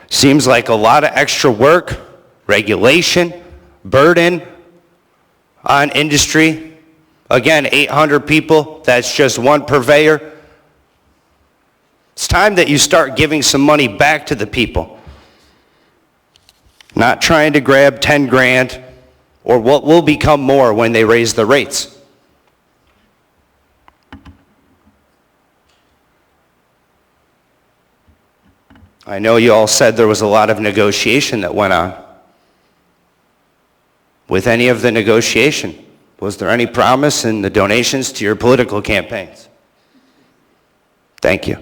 Seems like a lot of extra work, regulation, burden on industry. Again, 800 people, that's just one purveyor. It's time that you start giving some money back to the people. Not trying to grab 10 grand or what will become more when they raise the rates. I know you all said there was a lot of negotiation that went on. With any of the negotiation, was there any promise in the donations to your political campaigns? Thank you.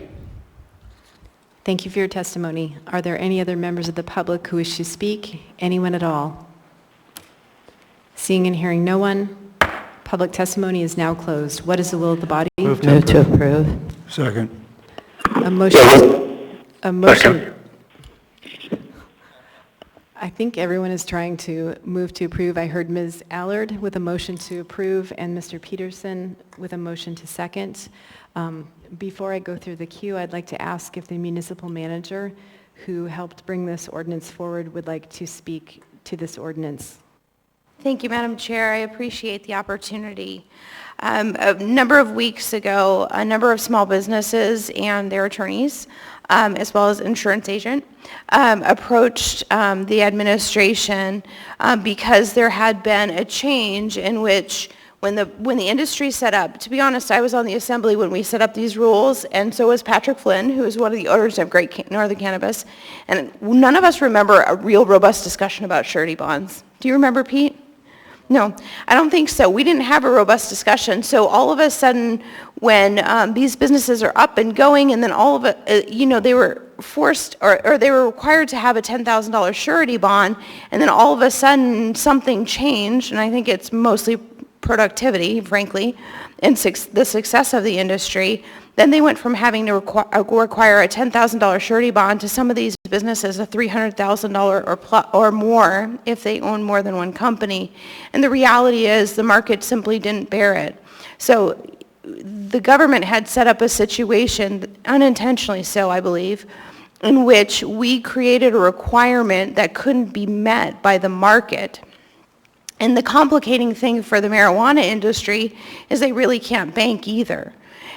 Thank you for your testimony. Are there any other members of the public who wish to speak? Anyone at all? Seeing and hearing no one, Public testimony is now closed. What is the will of the body? Move to approve. Second. A motion. I think everyone is trying to move to approve. I heard Ms. Allard with a motion to approve and Mr. Peterson with a motion to second. Before I go through the queue, I'd like to ask if the municipal manager who helped bring this ordinance forward would like to speak to this ordinance. Thank you, Madam Chair. I appreciate the opportunity. A number of weeks ago, a number of small businesses and their attorneys, as well as insurance agent, approached the administration because there had been a change in which when the industry set up, to be honest, I was on the assembly when we set up these rules, and so was Patrick Flynn, who is one of the owners of Great Northern Cannabis, and none of us remember a real robust discussion about surety bonds. Do you remember, Pete? No, I don't think so. We didn't have a robust discussion. So all of a sudden, when these businesses are up and going, and then all of it, they were forced or they were required to have a $10,000 surety bond, and then all of a sudden something changed, and I think it's mostly productivity, frankly, and the success of the industry. Then they went from having to require a $10,000 surety bond to some of these businesses a $300,000 or more if they own more than one company. And the reality is the market simply didn't bear it. So the government had set up a situation, unintentionally so, I believe, in which we created a requirement that couldn't be met by the market. And the complicating thing for the marijuana industry is they really can't bank either.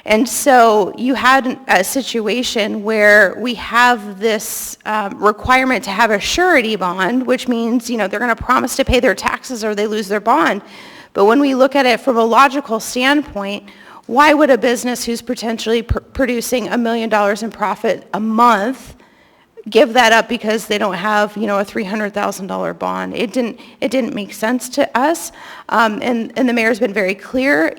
And so you had a situation where we have this requirement to have a surety bond, which means, they're going to promise to pay their taxes or they lose their bond. But when we look at it from a logical standpoint, why would a business who's potentially producing $1 million in profit a month give that up because they don't have, a $300,000 bond? It didn't make sense to us. And the mayor's been very clear,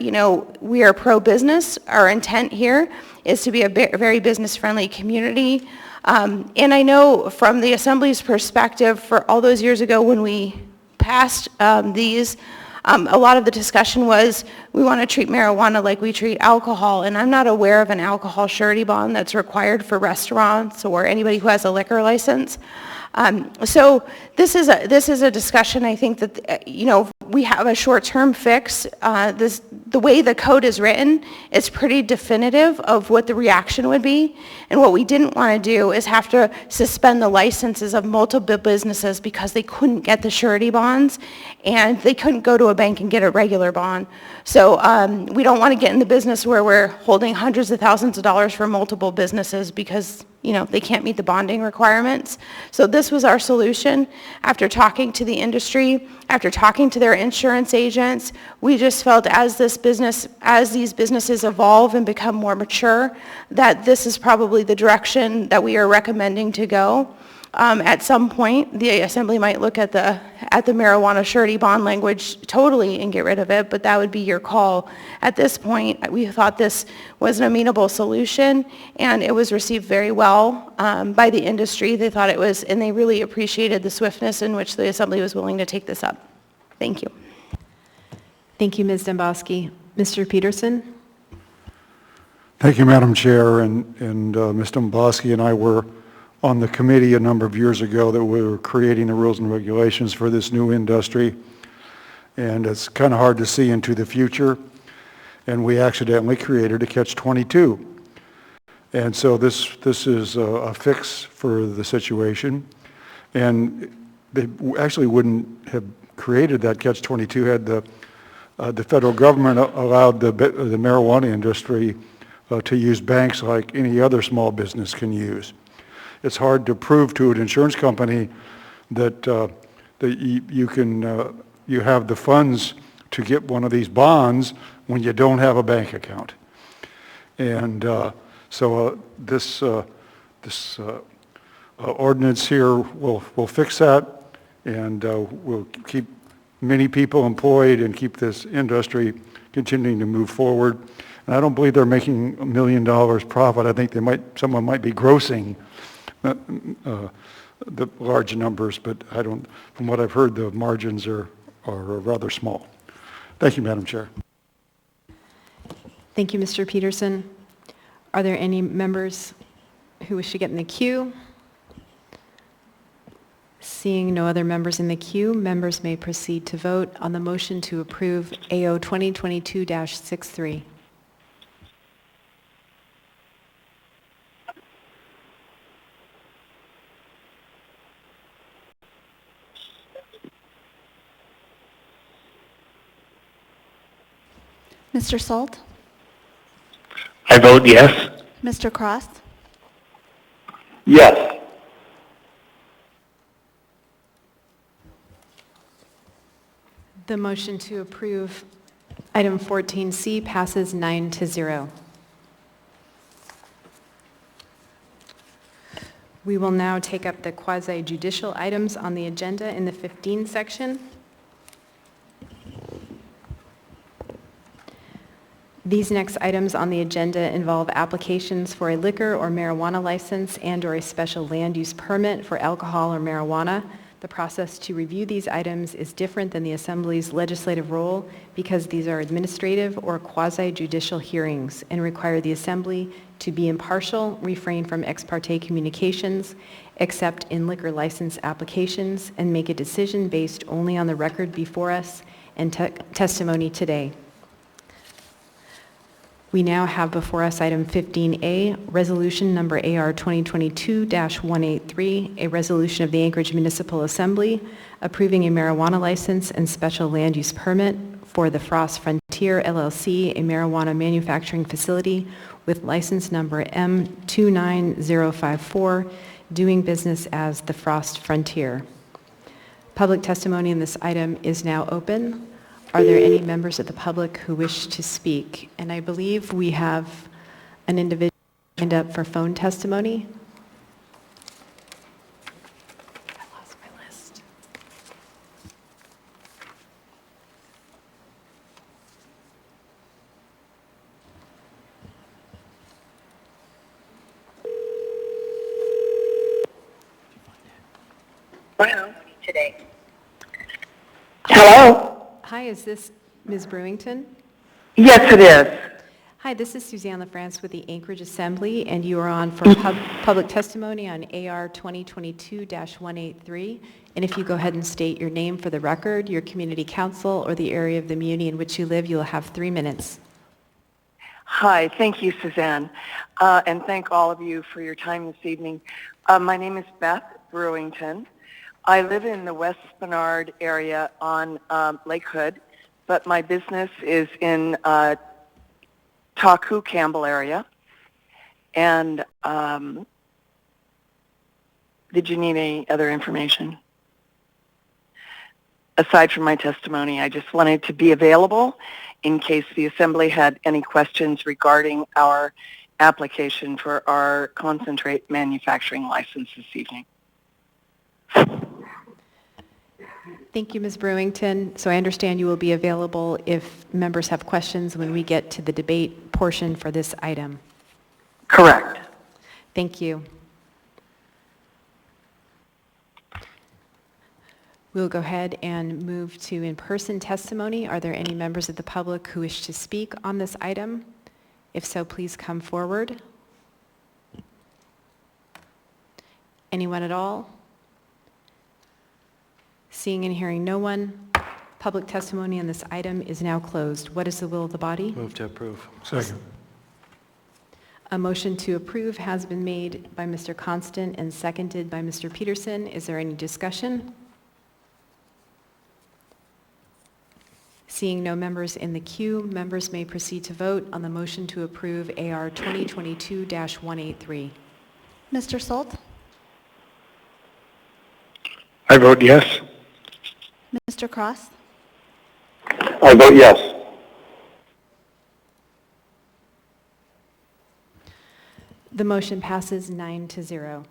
we are pro-business. Our intent here is to be a very business-friendly community. And I know from the Assembly's perspective, for all those years ago when we passed these, a lot of the discussion was we want to treat marijuana like we treat alcohol, and I'm not aware of an alcohol surety bond that's required for restaurants or anybody who has a liquor license. So this is a discussion. I think that we have a short-term fix. The way the code is written is pretty definitive of what the reaction would be, and what we didn't want to do is have to suspend the licenses of multiple businesses because they couldn't get the surety bonds and they couldn't go to a bank and get a regular bond. So we don't want to get in the business where we're holding hundreds of thousands of dollars for multiple businesses because they can't meet the bonding requirements. So this was our solution. After talking to the industry, after talking to their insurance agents, we just felt as these businesses evolve and become more mature, that this is probably the direction that we are recommending to go. At some point, the Assembly might look at the marijuana surety bond language totally and get rid of it, but that would be your call. At this point, we thought this was an amenable solution, and it was received very well by the industry. They thought it was, and they really appreciated the swiftness in which the Assembly was willing to take this up. Thank you. Thank you, Ms. Domboski. Mr. Peterson? Thank you, Madam Chair, and Ms. Domboski and I were on the committee a number of years ago that we were creating the rules and regulations for this new industry, and it's kind of hard to see into the future, and we accidentally created a catch-22. And so this is a fix for the situation, and they actually wouldn't have created that catch-22 had the federal government allowed the marijuana industry to use banks like any other small business can use. It's hard to prove to an insurance company that you have the funds to get one of these bonds when you don't have a bank account. And so this ordinance here will fix that, and will keep many people employed and keep this industry continuing to move forward. And I don't believe they're making $1 million profit. I think someone might be grossing the large numbers, but from what I've heard, the margins are rather small. Thank you, Madam Chair. Thank you, Mr. Peterson. Are there any members who wish to get in the queue? Seeing no other members in the queue, members may proceed to vote on the motion to approve AO 2022-63. Mr. Salt? I vote yes. Mr. Cross? Yes. The motion to approve item 14C passes 9-0. We will now take up the quasi-judicial items on the agenda in the 15 section. These next items on the agenda involve applications for a liquor or marijuana license and/or a special land use permit for alcohol or marijuana. The process to review these items is different than the Assembly's legislative role because these are administrative or quasi-judicial hearings and require the Assembly to be impartial, refrain from ex parte communications, except in liquor license applications, and make a decision based only on the record before us and testimony today. We now have before us item 15A, resolution number AR 2022-183, a resolution of the Anchorage Municipal Assembly approving a marijuana license and special land use permit for the Frost Frontier LLC, a marijuana manufacturing facility with license number M29054, doing business as the Frost Frontier. Public testimony on this item is now open. Are there any members of the public who wish to speak? And I believe we have an individual lined up for phone testimony. I lost my list. Today. Hello? Hi, is this Ms. Brewington? Yes, it is. Hi, this is Suzanne LaFrance with the Anchorage Assembly, and you are on for public testimony on AR 2022-183. And if you go ahead and state your name for the record, your community council, or the area of the muni in which you live, you'll have 3 minutes. Hi, thank you, Suzanne. And thank all of you for your time this evening. My name is Beth Brewington. I live in the West Spenard area on Lake Hood, but my business is in Taku Campbell area. And did you need any other information? Aside from my testimony, I just wanted to be available in case the Assembly had any questions regarding our application for our concentrate manufacturing license this evening. Thank you, Ms. Brewington. So I understand you will be available if members have questions when we get to the debate portion for this item. Correct. Thank you. We'll go ahead and move to in-person testimony. Are there any members of the public who wish to speak on this item? If so, please come forward. Anyone at all? Seeing and hearing no one, public testimony on this item is now closed. What is the will of the body? Move to approve. Second. A motion to approve has been made by Mr. Constant and seconded by Mr. Peterson. Is there any discussion? Seeing no members in the queue, members may proceed to vote on the motion to approve AR 2022-183. Mr. Salt? I vote yes. Mr. Cross? I vote yes. The motion passes 9-0.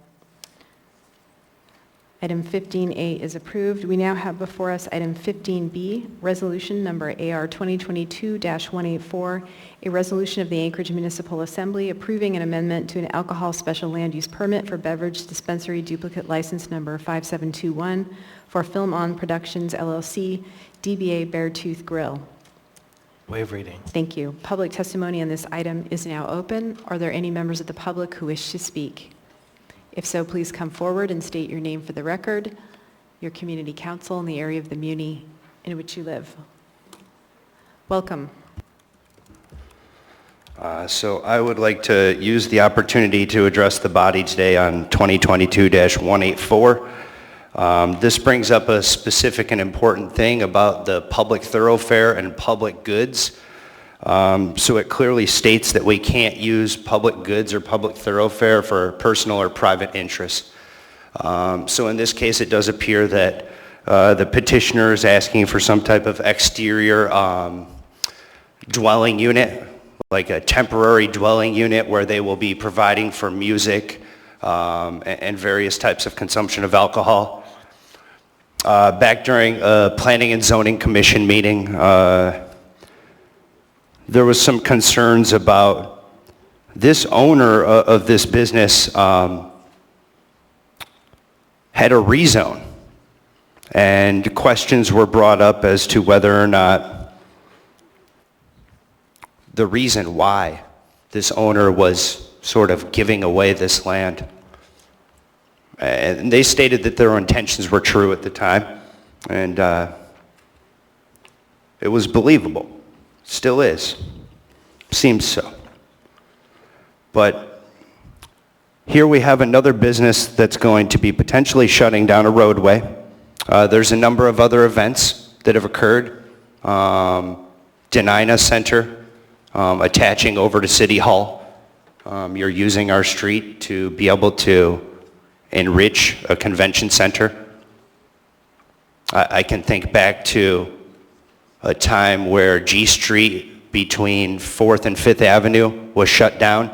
Item 15A is approved. We now have before us item 15B, resolution number AR 2022-184, a resolution of the Anchorage Municipal Assembly approving an amendment to an alcohol special land use permit for beverage dispensary duplicate license number 5721 for Film On Productions LLC, DBA Beartooth Grill. Waive reading. Thank you. Public testimony on this item is now open. Are there any members of the public who wish to speak? If so, please come forward and state your name for the record, your community council, and the area of the muni in which you live. Welcome. So I would like to use the opportunity to address the body today on 2022-184. This brings up a specific and important thing about the public thoroughfare and public goods. So it clearly states that we can't use public goods or public thoroughfare for personal or private interests. So in this case, it does appear that the petitioner is asking for some type of exterior dwelling unit, like a temporary dwelling unit where they will be providing for music and various types of consumption of alcohol. Back during a Planning and Zoning Commission meeting, there was some concerns about this owner of this business had a rezone, and questions were brought up as to whether or not the reason why this owner was sort of giving away this land. And they stated that their intentions were true at the time, and it was believable. Still is. Seems so. But here we have another business that's going to be potentially shutting down a roadway. There's a number of other events that have occurred. Denina Center, attaching over to City Hall. You're using our street to be able to enrich a convention center. I can think back to a time where G Street between 4th and 5th Avenue was shut down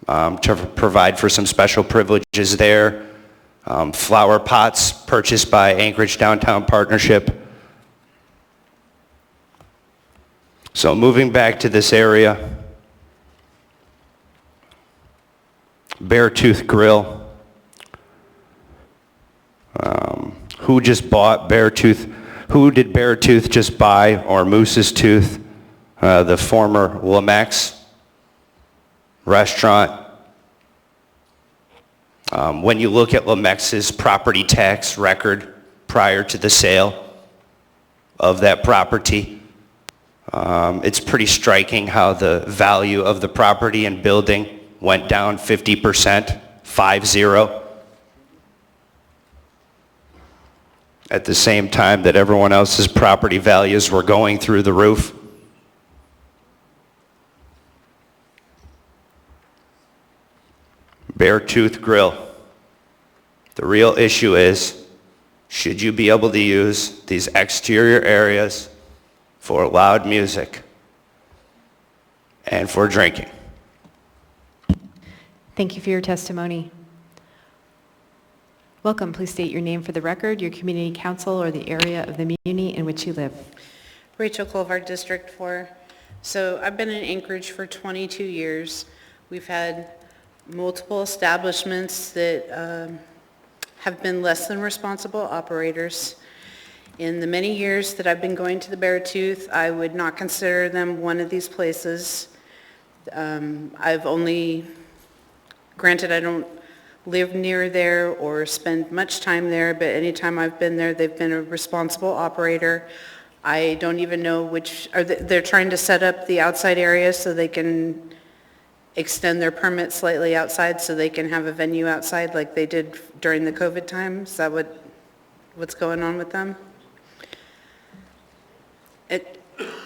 to provide for some special privileges there. Flower pots purchased by Anchorage Downtown Partnership. So moving back to this area, Beartooth Grill. Who just bought Beartooth? Who did Beartooth just buy, or Moose's Tooth? The former Lamex restaurant. When you look at Lamex's property tax record prior to the sale of that property, it's pretty striking how the value of the property and building went down 50%, 50, at the same time that everyone else's property values were going through the roof. Beartooth Grill. The real issue is, should you be able to use these exterior areas for loud music and for drinking? Thank you for your testimony. Welcome. Please state your name for the record, your community council, or the area of the muni in which you live. Rachel Colvard, District 4. So I've been in Anchorage for 22 years. We've had multiple establishments that have been less than responsible operators. In the many years that I've been going to the Beartooth, I would not consider them one of these places. I've only, granted I don't live near there or spend much time there, but anytime I've been there, they've been a responsible operator. I don't even know which, they're trying to set up the outside area so they can extend their permit slightly outside so they can have a venue outside like they did during the COVID time. Is that what's going on with them?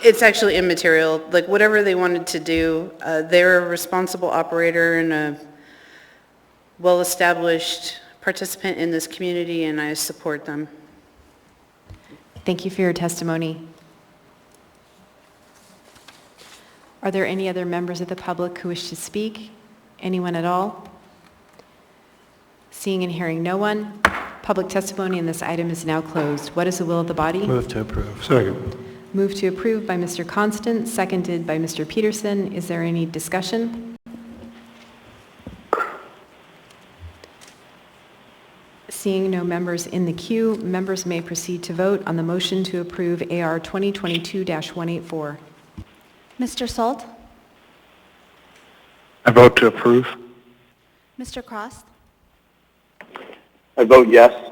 It's actually immaterial. Like whatever they wanted to do, they're a responsible operator and a well-established participant in this community, and I support them. Thank you for your testimony. Are there any other members of the public who wish to speak? Anyone at all? Seeing and hearing no one, public testimony on this item is now closed. What is the will of the body? Move to approve. Second. Move to approve by Mr. Constant, seconded by Mr. Peterson. Is there any Seeing no members in the queue, members may proceed to vote on the motion to approve AR 2022-184. Mr. Salt? I vote to approve. Mr. Cross? I vote yes.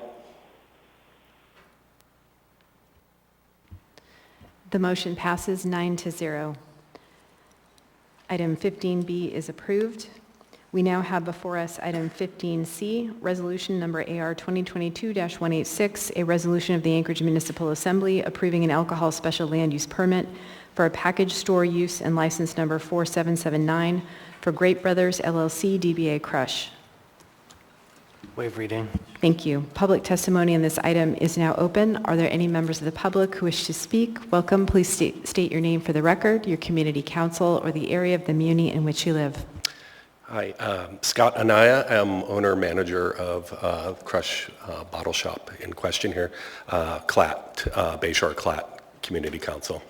The motion passes 9-0. Item 15B is approved. We now have before us item 15C, resolution number AR 2022-186, a resolution of the Anchorage Municipal Assembly approving an alcohol special land use permit for a package store use and license number 4779 for Great Brothers LLC DBA Crush. Waive reading. Thank you. Public testimony on this item is now open. Are there any members of the public who wish to speak? Welcome. Please state your name for the record, your community council, or the area of the muni in which you live. Hi, Scott Anaya. I'm owner-manager of Crush Bottle Shop in question here, CLAT, Bayshore CLAT Community Council.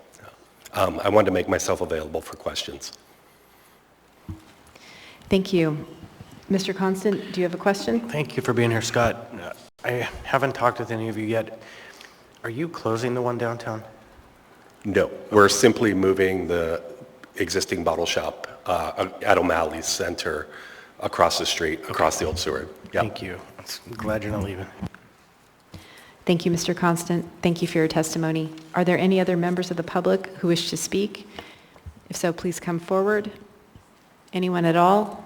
I wanted to make myself available for questions. Thank you. Mr. Constant, do you have a question? Thank you for being here, Scott. I haven't talked with any of you yet. Are you closing the one downtown? No, we're simply moving the existing bottle shop at O'Malley's Center across the street, across the old sewer. Yep. Thank you. I'm glad you're not leaving. Thank you, Mr. Constant. Thank you for your testimony. Are there any other members of the public who wish to speak? If so, please come forward. Anyone at all?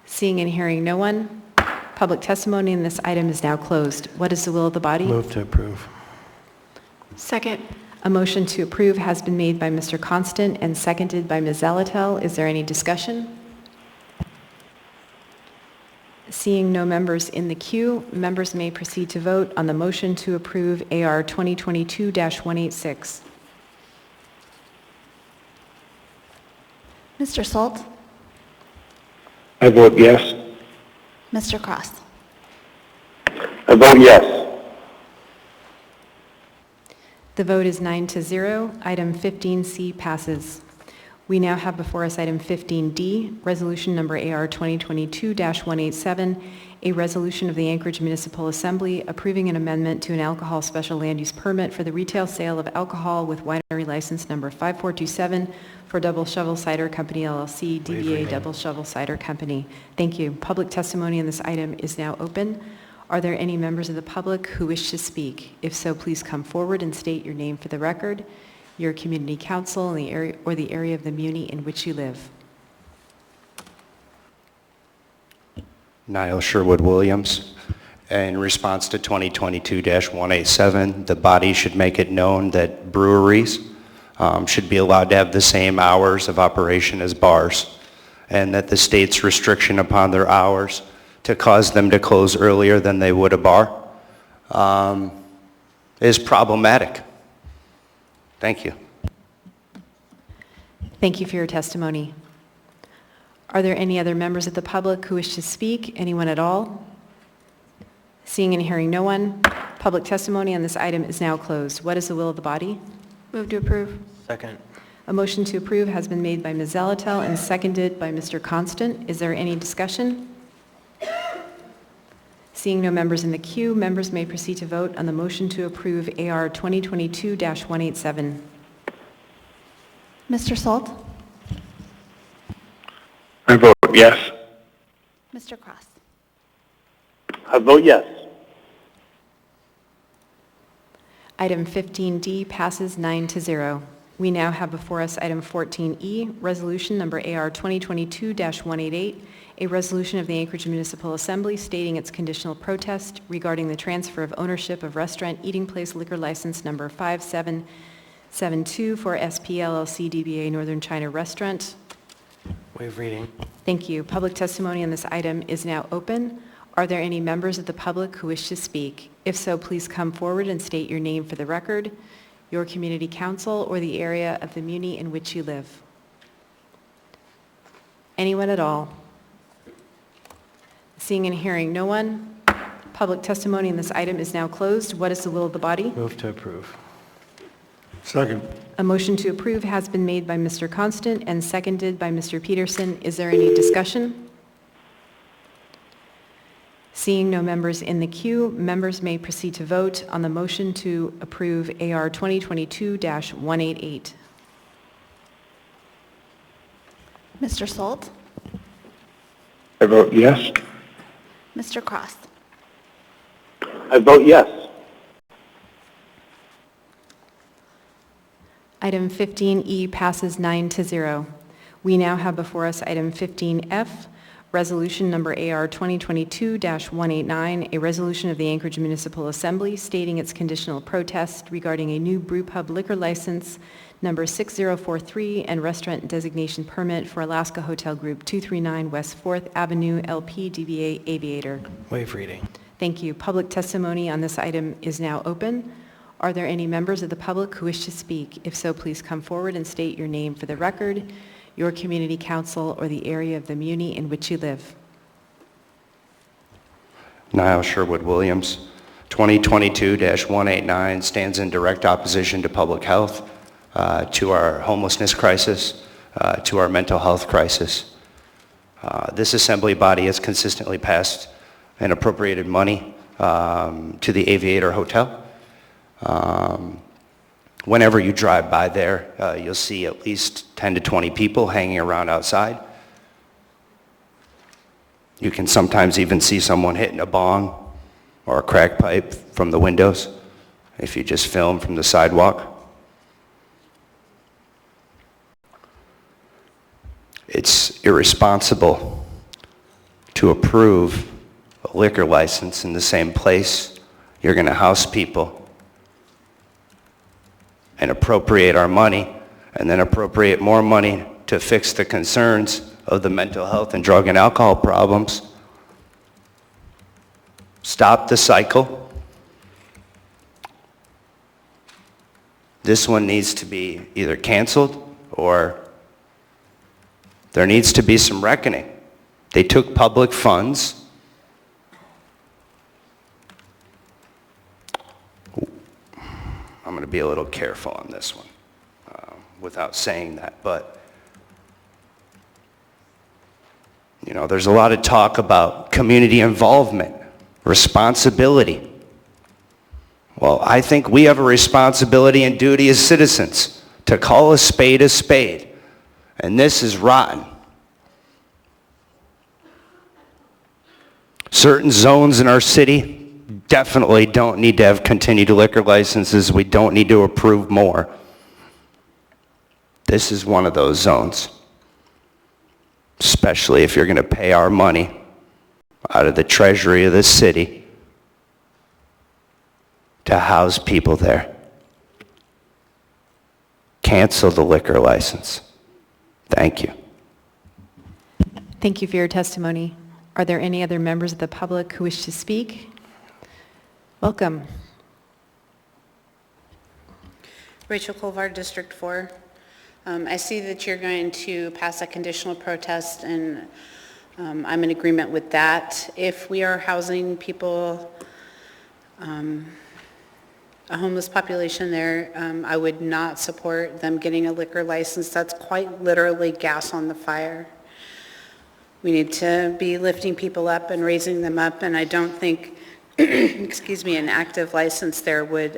Seeing and hearing no one, public testimony in this item is now closed. What is the will of the body? Move to approve. Second. A motion to approve has been made by Mr. Constant and seconded by Ms. Zalatel. Is there any discussion? Seeing no members in the queue, members may proceed to vote on the motion to approve AR 2022-186. Mr. Salt? I vote yes. Mr. Cross? I vote yes. The vote is 9-0. Item 15C passes. We now have before us item 15D, resolution number AR 2022-187, a resolution of the Anchorage Municipal Assembly approving an amendment to an alcohol special land use permit for the retail sale of alcohol with winery license number 5427 for Double Shovel Cider Company LLC, DBA Double Shovel Cider Company. Thank you. Public testimony on this item is now open. Are there any members of the public who wish to speak? If so, please come forward and state your name for the record, your community council, and the area, or the area of the muni in which you live. Niall Sherwood Williams. In response to 2022-187, the body should make it known that breweries should be allowed to have the same hours of operation as bars, and that the state's restriction upon their hours to cause them to close earlier than they would a bar is problematic. Thank you. Thank you for your testimony. Are there any other members of the public who wish to speak? Anyone at all? Seeing and hearing no one, public testimony on this item is now closed. What is the will of the body? Move to approve. Second. A motion to approve has been made by Ms. Zalatel and seconded by Mr. Constant. Is there any discussion? Seeing no members in the queue, members may proceed to vote on the motion to approve AR 2022-187. Mr. Salt? I vote yes. Mr. Cross? I vote yes. Item 15D passes 9-0. We now have before us item 14E, resolution number AR 2022-188, a resolution of the Anchorage Municipal Assembly stating its conditional protest regarding the transfer of ownership of restaurant eating place liquor license number 5772 for SP LLC DBA Northern China Restaurant. Waive reading. Thank you. Public testimony on this item is now open. Are there any members of the public who wish to speak? If so, please come forward and state your name for the record, your community council, or the area of the muni in which you live. Anyone at all? Seeing and hearing no one, public testimony on this item is now closed. What is the will of the body? Move to approve. Second. A motion to approve has been made by Mr. Constant and seconded by Mr. Peterson. Is there any discussion? Seeing no members in the queue, members may proceed to vote on the motion to approve AR 2022-188. Mr. Solt? I vote yes. Mr. Cross? I vote yes. Item 15E passes 9-0. We now have before us item 15F, resolution number AR 2022-189, a resolution of the Anchorage Municipal Assembly stating its conditional protest regarding a new brewpub liquor license number 6043 and restaurant designation permit for Alaska Hotel Group 239 West 4th Avenue, LP DBA Aviator. Waive reading. Thank you. Public testimony on this item is now open. Are there any members of the public who wish to speak? If so, please come forward and state your name for the record, your community council, or the area of the muni in which you live. Niall Sherwood Williams, 2022-189, stands in direct opposition to public health, to our homelessness crisis, to our mental health crisis. This assembly body has consistently passed and appropriated money to the Aviator Hotel. Whenever you drive by there, you'll see at least 10 to 20 people hanging around outside. You can sometimes even see someone hitting a bong or a crack pipe from the windows if you just film from the sidewalk. It's irresponsible to approve a liquor license in the same place you're going to house people and appropriate our money, and then appropriate more money to fix the concerns of the mental health and drug and alcohol problems. Stop the cycle. This one needs to be either canceled or there needs to be some reckoning. They took public funds. I'm going to be a little careful on this one without saying that, but you know, there's a lot of talk about community involvement, responsibility. Well, I think we have a responsibility and duty as citizens to call a spade, and this is rotten. Certain zones in our city definitely don't need to have continued liquor licenses. We don't need to approve more. This is one of those zones, especially if you're going to pay our money out of the treasury of the city to house people there. Cancel the liquor license. Thank you. Thank you for your testimony. Are there any other members of the public who wish to speak? Welcome. Rachel Colvard, District 4. I see that you're going to pass a conditional protest, and I'm in agreement with that. If we are housing people, a homeless population there, I would not support them getting a liquor license. That's quite literally gas on the fire. We need to be lifting people up and raising them up, and I don't think excuse me, an active license there would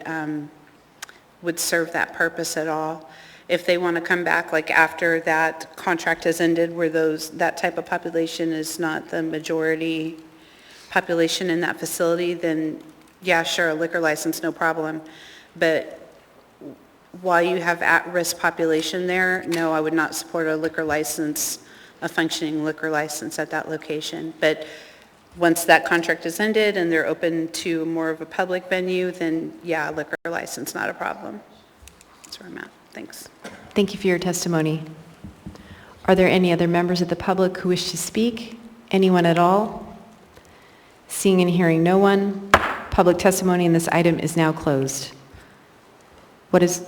serve that purpose at all. If they want to come back, like after that contract has ended, where that type of population is not the majority population in that facility, then yeah, sure, a liquor license, no problem. But while you have at-risk population there, no, I would not support a liquor license, a functioning liquor license at that location. But once that contract is ended and they're open to more of a public venue, then yeah, a liquor license, not a problem. That's where I'm at. Thanks. Thank you for your testimony. Are there any other members of the public who wish to speak? Anyone at all? Seeing and hearing no one, public testimony on this item is now closed. What is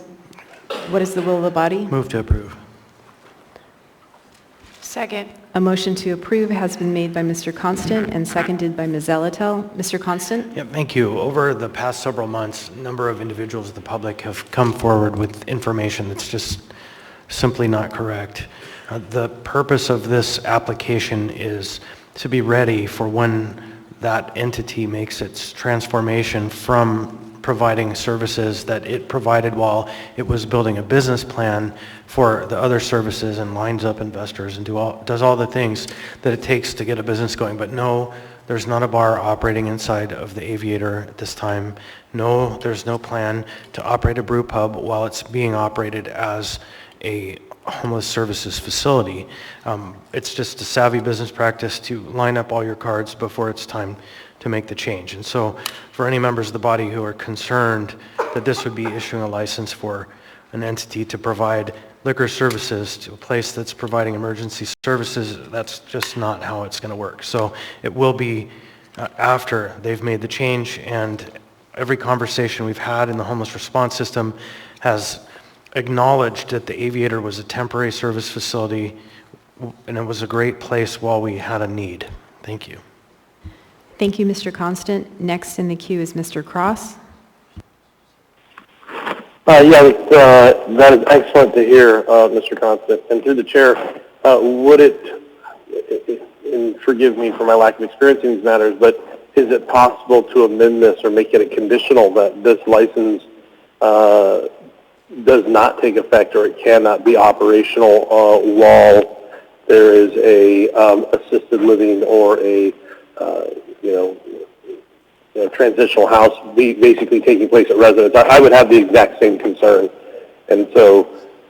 the will of the body? Move to approve. Second. A motion to approve has been made by Mr. Constant and seconded by Ms. Zelatel. Mr. Constant? Yep, thank you. Over the past several months, a number of individuals of the public have come forward with information that's just simply not correct. The purpose of this application is to be ready for when that entity makes its transformation from providing services that it provided while it was building a business plan for the other services and lines up investors and does all the things that it takes to get a business going. But no, there's not a bar operating inside of the Aviator at this time. No, there's no plan to operate a brew pub while it's being operated as a homeless services facility. It's just a savvy business practice to line up all your cards before it's time to make the change. And so for any members of the body who are concerned that this would be issuing a license for an entity to provide liquor services to a place that's providing emergency services, that's just not how it's going to work. So it will be after they've made the change, and every conversation we've had in the homeless response system has acknowledged that the Aviator was a temporary service facility and it was a great place while we had a need. Thank you. Thank you, Mr. Constant. Next in the queue is Mr. Cross. That is excellent to hear, Mr. Constant. And through the chair, would it, and forgive me for my lack of experience in these matters, but is it possible to amend this or make it a conditional that this license does not take effect or it cannot be operational while there is a assisted living or a transitional house basically taking place at residence? I would have the exact same concern. And so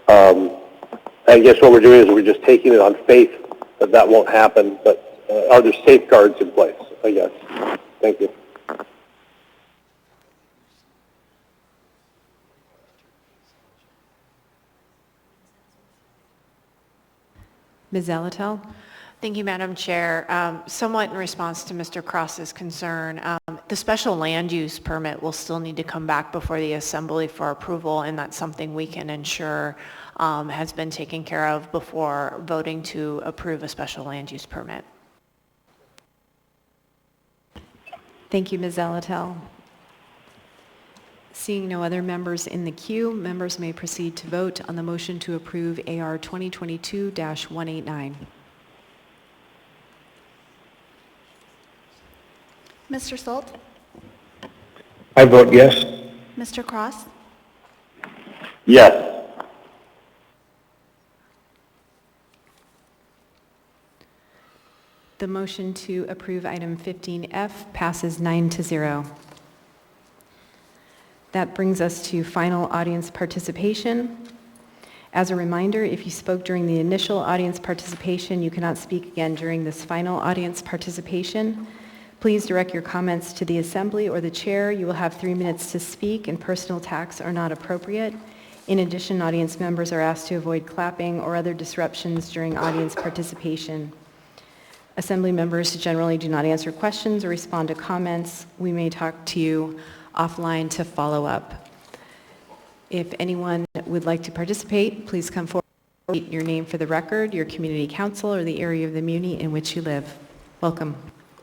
I guess what we're doing is we're just taking it on faith that that won't happen, but are there safeguards in place, I guess? Thank you. Ms. Zalatel? Thank you, Madam Chair. Somewhat in response to Mr. Cross's concern, the special land use permit will still need to come back before the Assembly for approval, and that's something we can ensure has been taken care of before voting to approve a special land use permit. Thank you, Ms. Zalatel. Seeing no other members in the queue, members may proceed to vote on the motion to approve AR 2022-189. Mr. Salt? I vote yes. Mr. Cross? Yes. The motion to approve item 15F passes 9-0. That brings us to final audience participation. As a reminder, if you spoke during the initial audience participation, you cannot speak again during this final audience participation. Please direct your comments to the Assembly or the Chair. You will have 3 minutes to speak, and personal attacks are not appropriate. In addition, audience members are asked to avoid clapping or other disruptions during audience participation. Assembly members generally do not answer questions or respond to comments. We may talk to you offline to follow up. If anyone would like to participate, please come forward, state your name for the record, your community council, or the area of the muni in which you live. Welcome.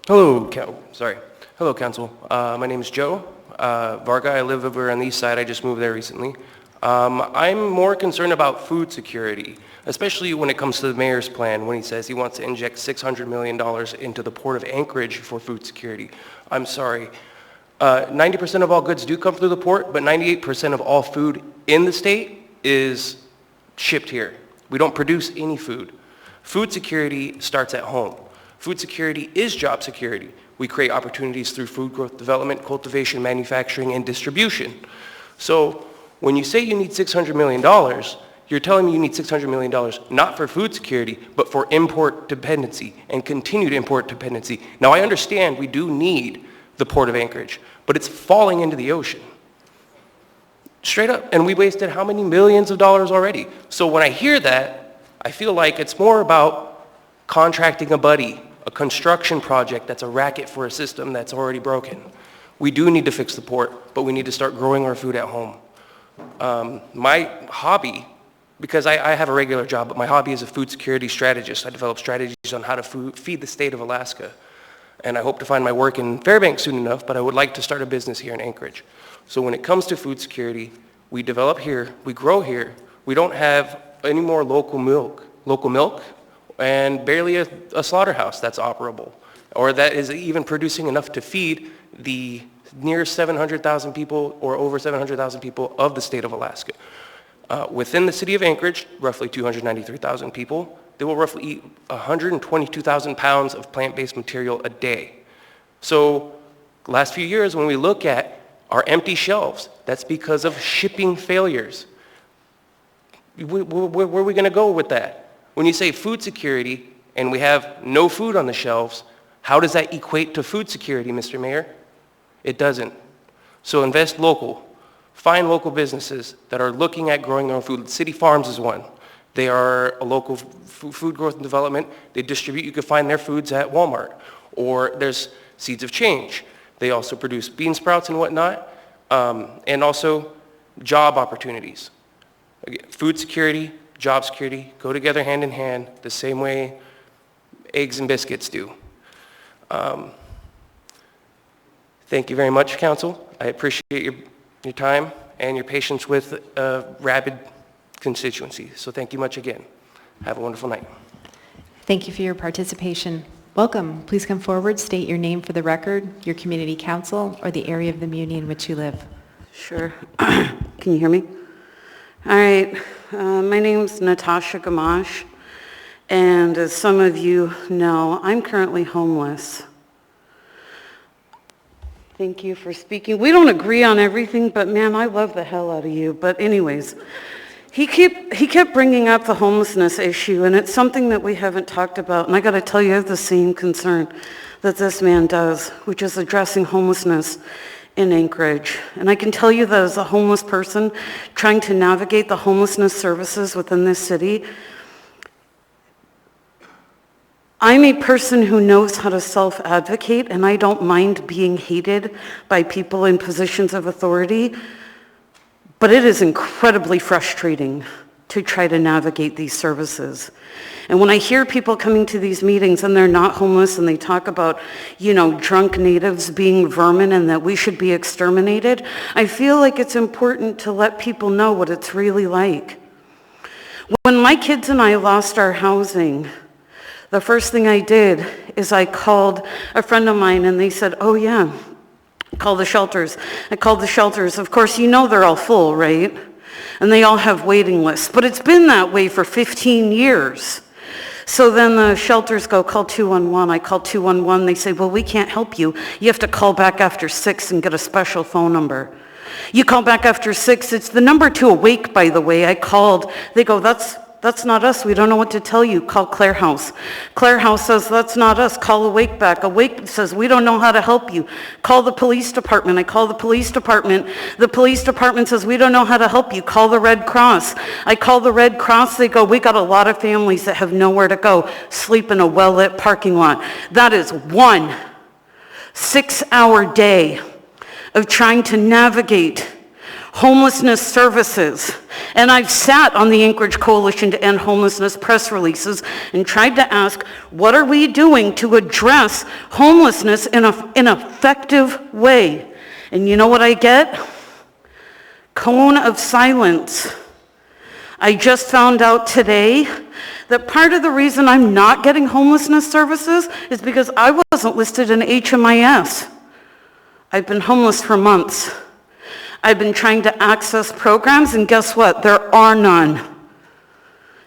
Hello, Council. My name is Joe Varga. I live over on the east side. I just moved there recently. I'm more concerned about food security, especially when it comes to the mayor's plan when he says he wants to inject $600 million into the port of Anchorage for food security. I'm sorry. 90% of all goods do come through the port, but 98% of all food in the state is shipped here. We don't produce any food. Food security starts at home. Food security is job security. We create opportunities through food growth development, cultivation, manufacturing, and distribution. So when you say you need $600 million, you're telling me you need $600 million not for food security, but for import dependency and continued import dependency. Now I understand we do need the port of Anchorage, but it's falling into the ocean. Straight up. And we wasted how many millions of dollars already? So when I hear that, I feel like it's more about contracting a buddy, a construction project that's a racket for a system that's already broken. We do need to fix the port, but we need to start growing our food at home. My hobby, because I have a regular job, but my hobby is a food security strategist. I develop strategies on how to feed the state of Alaska. And I hope to find my work in Fairbanks soon enough, but I would like to start a business here in Anchorage. So when it comes to food security, we develop here, we grow here. We don't have any more local milk, and barely a slaughterhouse that's operable. or that is even producing enough to feed the near 700,000 people or over 700,000 people of the state of Alaska. Within the city of Anchorage, roughly 293,000 people, they will roughly eat 122,000 pounds of plant-based material a day. So last few years, when we look at our empty shelves, that's because of shipping failures. Where are we going to go with that? When you say food security and we have no food on the shelves, how does that equate to food security, Mr. Mayor? It doesn't. So invest local. Find local businesses that are looking at growing their own food. City Farms is one. They are a local food growth and development. They distribute, you can find their foods at Walmart. Or there's Seeds of Change. They also produce bean sprouts and whatnot. And also job opportunities. Again, food security, job security go together hand in hand the same way eggs and biscuits do. Thank you very much, Council. I appreciate your time and your patience with a rabid constituency. So thank you much again. Have a wonderful night. Thank you for your participation. Welcome. Please come forward, state your name for the record, your community council, or the area of the muni in which you live. Sure. Can you hear me? All right. My name's Natasha Gamache, and as some of you know, I'm currently homeless. Thank you for speaking. We don't agree on everything, but man, I love the hell out of you. But anyways, he kept bringing up the homelessness issue, and it's something that we haven't talked about. And I got to tell you, I have the same concern that this man does, which is addressing homelessness in Anchorage. And I can tell you that as a homeless person trying to navigate the homelessness services within this city, I'm a person who knows how to self-advocate, and I don't mind being hated by people in positions of authority, but it is incredibly frustrating to try to navigate these services. And when I hear people coming to these meetings and they're not homeless and they talk about, drunk natives being vermin and that we should be exterminated, I feel like it's important to let people know what it's really like. When my kids and I lost our housing, the first thing I did is I called a friend of mine and they said, oh yeah, call the shelters. I called the shelters. Of course, they're all full, right? And they all have waiting lists. But it's been that way for 15 years. So then the shelters go, call 211. I call 211. They say, well, we can't help you. You have to call back after 6 and get a special phone number. You call back after 6. It's the number to Awake, by the way. I called. They go, that's not us. We don't know what to tell you. Call Claire House. Claire House says, that's not us. Call Awake back. Awake says, we don't know how to help you. Call the police department. I call the police department. The police department says, we don't know how to help you. Call the Red Cross. I call the Red Cross. They go, we got a lot of families that have nowhere to go. Sleep in a well-lit parking lot. That is 1 6-hour day of trying to navigate homelessness services. And I've sat on the Anchorage Coalition to End Homelessness press releases and tried to ask, what are we doing to address homelessness in an effective way? And you know what I get? Cone of silence. I just found out today that part of the reason I'm not getting homelessness services is because I wasn't listed in HMIS. I've been homeless for months. I've been trying to access programs, and guess what? There are none.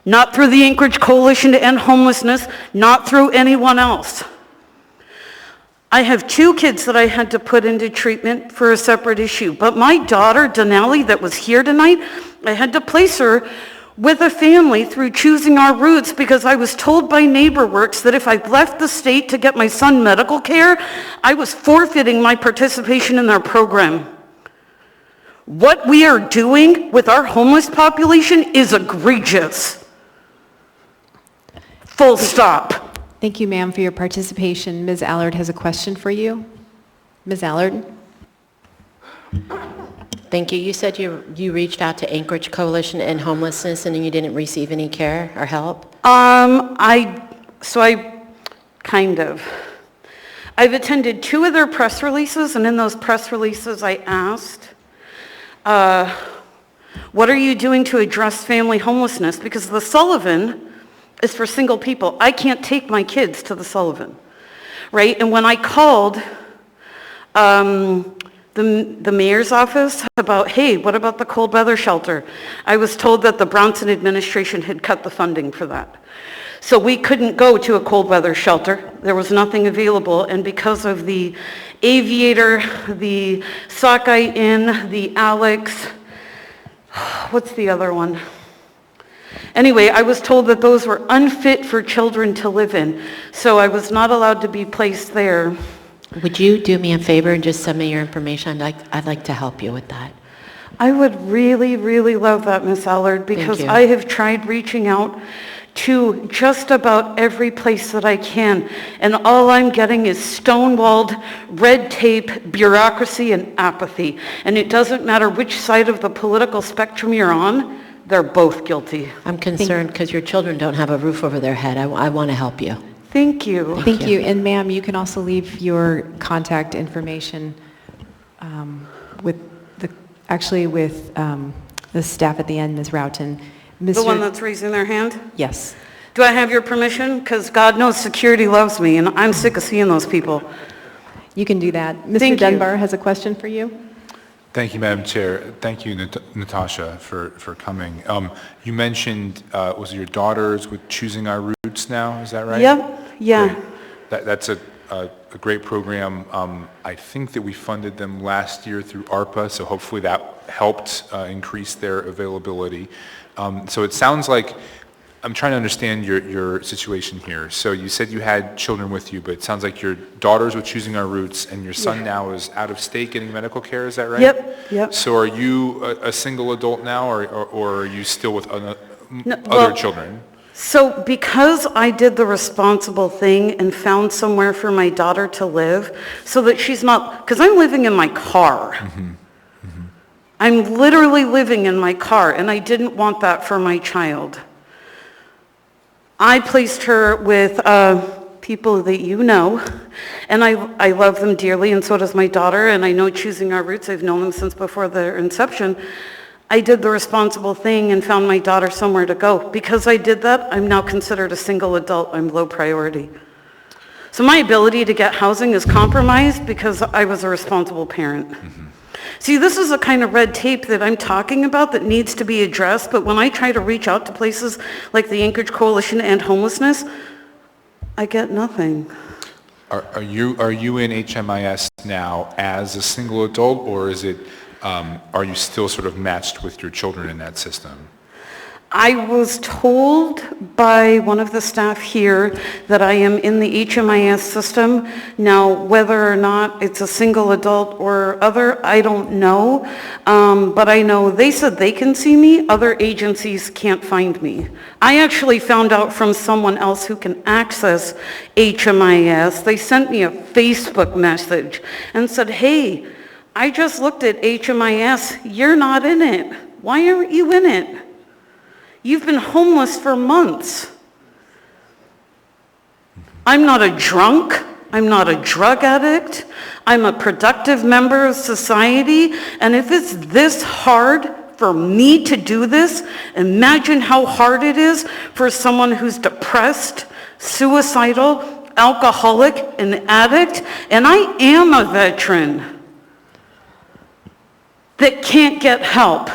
Not through the Anchorage Coalition to End Homelessness, not through anyone else. I have 2 kids that I had to put into treatment for a separate issue, but my daughter, Denali, that was here tonight, I had to place her with a family through choosing our routes because I was told by NeighborWorks that if I left the state to get my son medical care, I was forfeiting my participation in their program. What we are doing with our homeless population is egregious. Full stop. Thank you, ma'am, for your participation. Ms. Allard has a question for you. Ms. Allard? Thank you. You said you reached out to Anchorage Coalition to End Homelessness and you didn't receive any care or help? I've attended 2 of their press releases, and in those press releases I asked, what are you doing to address family homelessness? Because the Sullivan is for single people. I can't take my kids to the Sullivan. right? And when I called the mayor's office about, hey, what about the cold weather shelter? I was told that the Brownson administration had cut the funding for that. So we couldn't go to a cold weather shelter. There was nothing available, and because of the Aviator, the Sockeye Inn, the Alex, what's the other one? Anyway, I was told that those were unfit for children to live in, so I was not allowed to be placed there. Would you do me a favor and just send me your information? I'd like to help you with that. I would really, really love that, Miss Allard, because you. I have tried reaching out to just about every place that I can, and all I'm getting is stonewalled red tape, bureaucracy, and apathy. And it doesn't matter which side of the political spectrum you're on, they're both guilty. I'm concerned because your children don't have a roof over their head. I want to help you. Thank you. Thank you. And ma'am, you can also leave your contact information with the staff at the end, Ms. Roughton. The one that's raising their hand? Yes. Do I have your permission? Because God knows security loves me, and I'm sick of seeing those people. You can do that. Mr. Thank you. Dunbar has a question for you. Thank you, Madam Chair. Thank you, Natasha, for coming. You mentioned, was it your daughters with Choosing Our Roots now? Is that right? Yep. Yeah. Great. That's a great program. I think that we funded them last year through ARPA, so hopefully that helped increase their availability. So it sounds like, I'm trying to understand your situation here. So you said you had children with you, but it sounds like your daughters with Choosing Our Roots and your son now is out of state getting medical care, is that right? Yep. So are you a single adult now, or are you still with other children? So because I did the responsible thing and found somewhere for my daughter to live so that she's not, because I'm living in my car. I'm literally living in my car, and I didn't want that for my child. I placed her with people that you know, and I love them dearly, and so does my daughter, and I know Choosing Our Roots. I've known them since before their inception. I did the responsible thing and found my daughter somewhere to go. Because I did that, I'm now considered a single adult. I'm low priority. So my ability to get housing is compromised because I was a responsible parent. See, this is the kind of red tape that I'm talking about that needs to be addressed, but when I try to reach out to places like the Anchorage Coalition and Homelessness, I get nothing. Are you in HMIS now as a single adult, or is it, are you still sort of matched with your children in that system? I was told by one of the staff here that I am in the HMIS system. Now, whether or not it's a single adult or other, I don't know. But I know they said they can see me. Other agencies can't find me. I actually found out from someone else who can access HMIS. They sent me a Facebook message and said, hey, I just looked at HMIS. You're not in it. Why aren't you in it? You've been homeless for months. I'm not a drunk. I'm not a drug addict. I'm a productive member of society. And if it's this hard for me to do this, imagine how hard it is for someone who's depressed, suicidal, alcoholic, an addict. And I am a veteran that can't get help.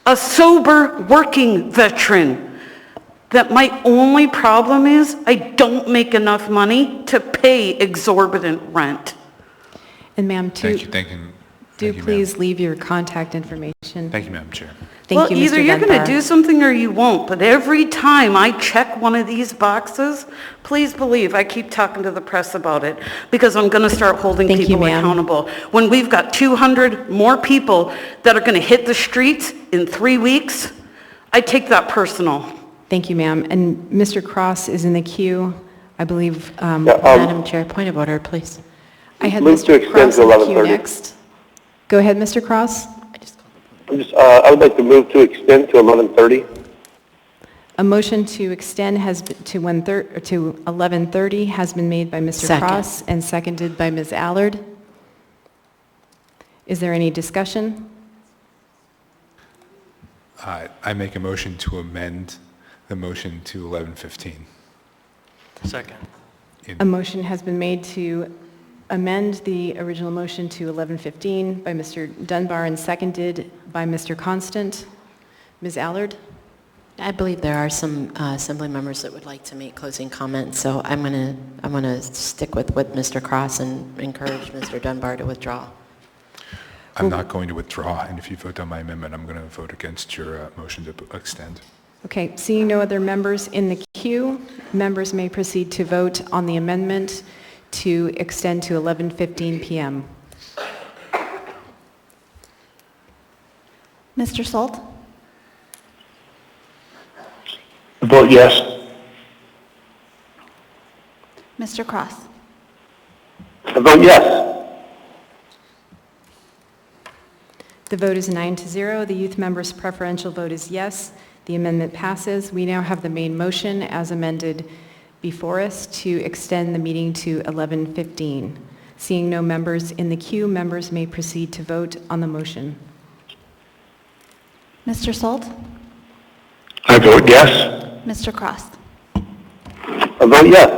A sober working veteran that my only problem is I don't make enough money to pay exorbitant rent. And ma'am, Thank you, please leave your contact information. Thank you, Madam Chair. Thank you, Mr. Either you're going Dunbar. to do something or you won't, but every time I check one of these boxes, please believe I keep talking to the press about it because I'm going to start holding Thank you, people ma'am. accountable. When we've got 200 more people that are going to hit the streets in 3 weeks, I take that personal. Thank you, ma'am. And Mr. Cross is in the queue, I believe. Madam Chair, point of order, please. I had Move to Mr. extend Cross to in the queue 11:30. next. Go ahead, Mr. Cross. I would like to move to extend to 11:30. A motion to extend to 11:30 has been made by Mr. Second. Cross and seconded by Ms. Allard. Is there any discussion? I make a motion to amend the motion to 11:15. Second. A motion has been made to amend the original motion to 11:15 by Mr. Dunbar and seconded by Mr. Constant. Ms. Allard? I believe there are some assembly members that would like to make closing comments, so I'm going to stick with Mr. Cross and encourage Mr. Dunbar to withdraw. I'm not going to withdraw, and if you vote on my amendment, I'm going to vote against your motion to extend. Okay, seeing no other members in the queue, members may proceed to vote on the amendment to extend to 11:15 p.m. Mr. Salt? Vote yes. Mr. Cross? Vote yes. The vote is 9-0. The youth member's preferential vote is yes. The amendment passes. We now have the main motion as amended before us to extend the meeting to 11:15. Seeing no members in the queue, members may proceed to vote on the motion. Mr. Salt? I vote yes. Mr. Cross? I vote yes.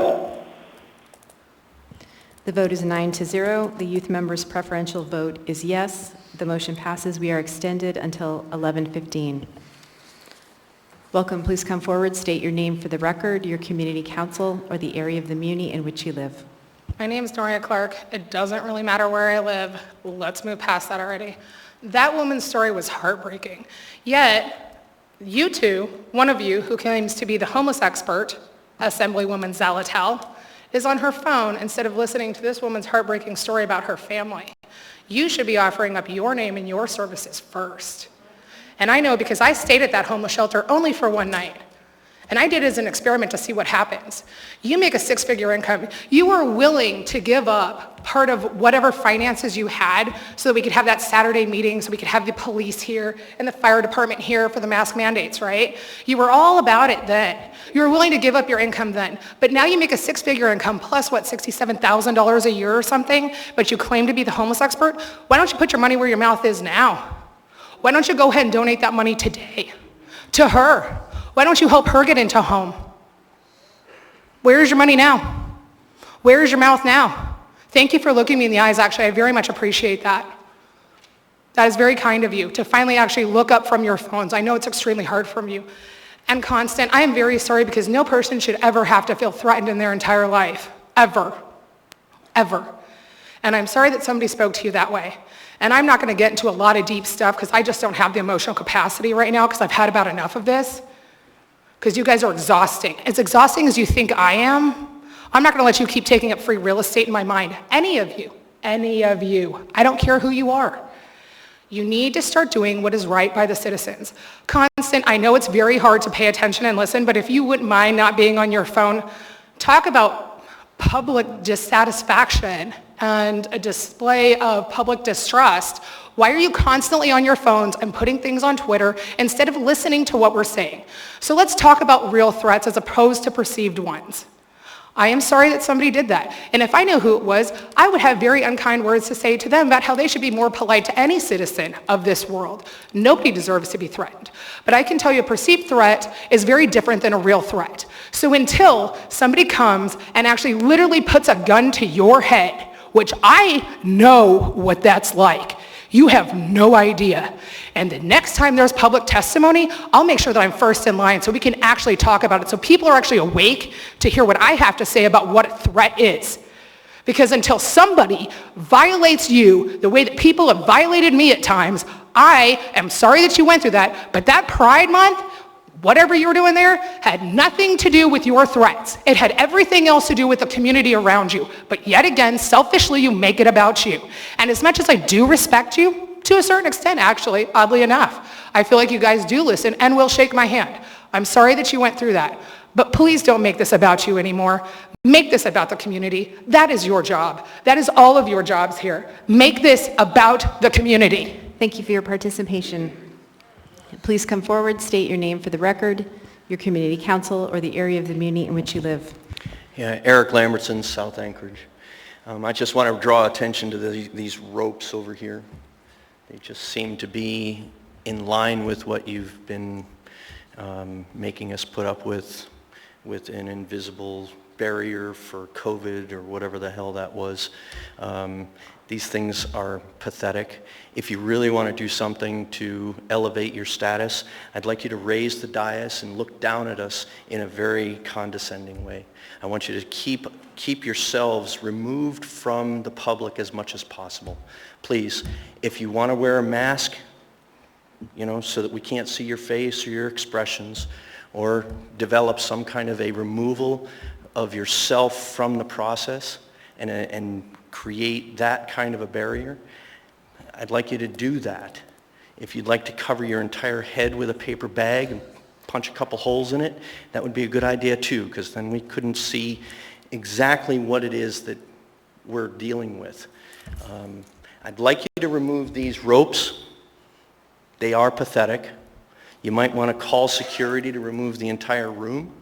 The vote is 9-0. The youth member's preferential vote is yes. The motion passes. We are extended until 11:15. Welcome. Please come forward. State your name for the record, your community council, or the area of the muni in which you live. My name is Doria Clark. It doesn't really matter where I live. Let's move past that already. That woman's story was heartbreaking. Yet, you two, one of you who claims to be the homeless expert, Assemblywoman Zalatel, is on her phone instead of listening to this woman's heartbreaking story about her family. You should be offering up your name and your services first. And I know because I stayed at that homeless shelter only for one night. And I did it as an experiment to see what happens. You make a six-figure income. You are willing to give up part of whatever finances you had so that we could have that Saturday meeting, so we could have the police here and the fire department here for the mask mandates, right? You were all about it then. You were willing to give up your income then. But now you make a six-figure income plus, what, $67,000 a year or something, but you claim to be the homeless expert? Why don't you put your money where your mouth is now? Why don't you go ahead and donate that money today to her? Why don't you help her get into a home? Where is your money now? Where is your mouth now? Thank you for looking me in the eyes, actually. I very much appreciate that. That is very kind of you to finally actually look up from your phones. I know it's extremely hard from you. And Constant, I am very sorry because no person should ever have to feel threatened in their entire life. Ever. Ever. And I'm sorry that somebody spoke to you that way. And I'm not going to get into a lot of deep stuff because I just don't have the emotional capacity right now because I've had about enough of this. Because you guys are exhausting. As exhausting as you think I am, I'm not going to let you keep taking up free real estate in my mind. Any of you. I don't care who you are. You need to start doing what is right by the citizens. Constant, I know it's very hard to pay attention and listen, but if you wouldn't mind not being on your phone, talk about public dissatisfaction and a display of public distrust. Why are you constantly on your phones and putting things on Twitter instead of listening to what we're saying? So let's talk about real threats as opposed to perceived ones. I am sorry that somebody did that. And if I knew who it was, I would have very unkind words to say to them about how they should be more polite to any citizen of this world. Nobody deserves to be threatened. But I can tell you a perceived threat is very different than a real threat. So until somebody comes and actually literally puts a gun to your head, which I know what that's like, you have no idea. And the next time there's public testimony, I'll make sure that I'm first in line so we can actually talk about it, so people are actually awake to hear what I have to say about what a threat is. Because until somebody violates you the way that people have violated me at times, I am sorry that you went through that, but that Pride Month, whatever you were doing there, had nothing to do with your threats. It had everything else to do with the community around you. But yet again, selfishly, you make it about you. And as much as I do respect you, to a certain extent, actually, oddly enough, I feel like you guys do listen and will shake my hand. I'm sorry that you went through that. But please don't make this about you anymore. Make this about the community. That is your job. That is all of your jobs here. Make this about the community. Thank you for your participation. Please come forward, state your name for the record, your community council, or the area of the muni in which you live. Yeah, Eric Lambertson, South Anchorage. I just want to draw attention to these ropes over here. They just seem to be in line with what you've been making us put up with an invisible barrier for COVID or whatever the hell that was. These things are pathetic. If you really want to do something to elevate your status, I'd like you to raise the dais and look down at us in a very condescending way. I want you to keep yourselves removed from the public as much as possible. Please, if you want to wear a mask, you know, so that we can't see your face or your expressions, or develop some kind of a removal of yourself from the process and create that kind of a barrier, I'd like you to do that. If you'd like to cover your entire head with a paper bag and punch a couple holes in it, that would be a good idea too, because then we couldn't see exactly what it is that we're dealing with. I'd like you to remove these ropes. They are pathetic. You might want to call security to remove the entire room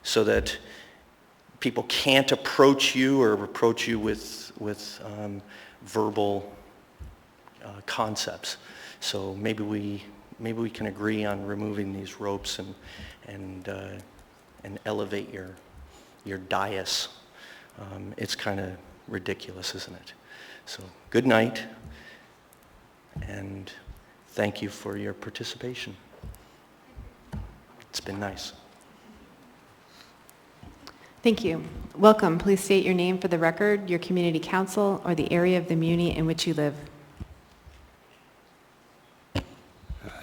so that people can't approach you or approach you with verbal concepts. So maybe we can agree on removing these ropes and elevate your dais. It's kind of ridiculous, isn't it? So good night, and thank you for your participation. It's been nice. Thank you. Welcome. Please state your name for the record, your community council, or the area of the muni in which you live.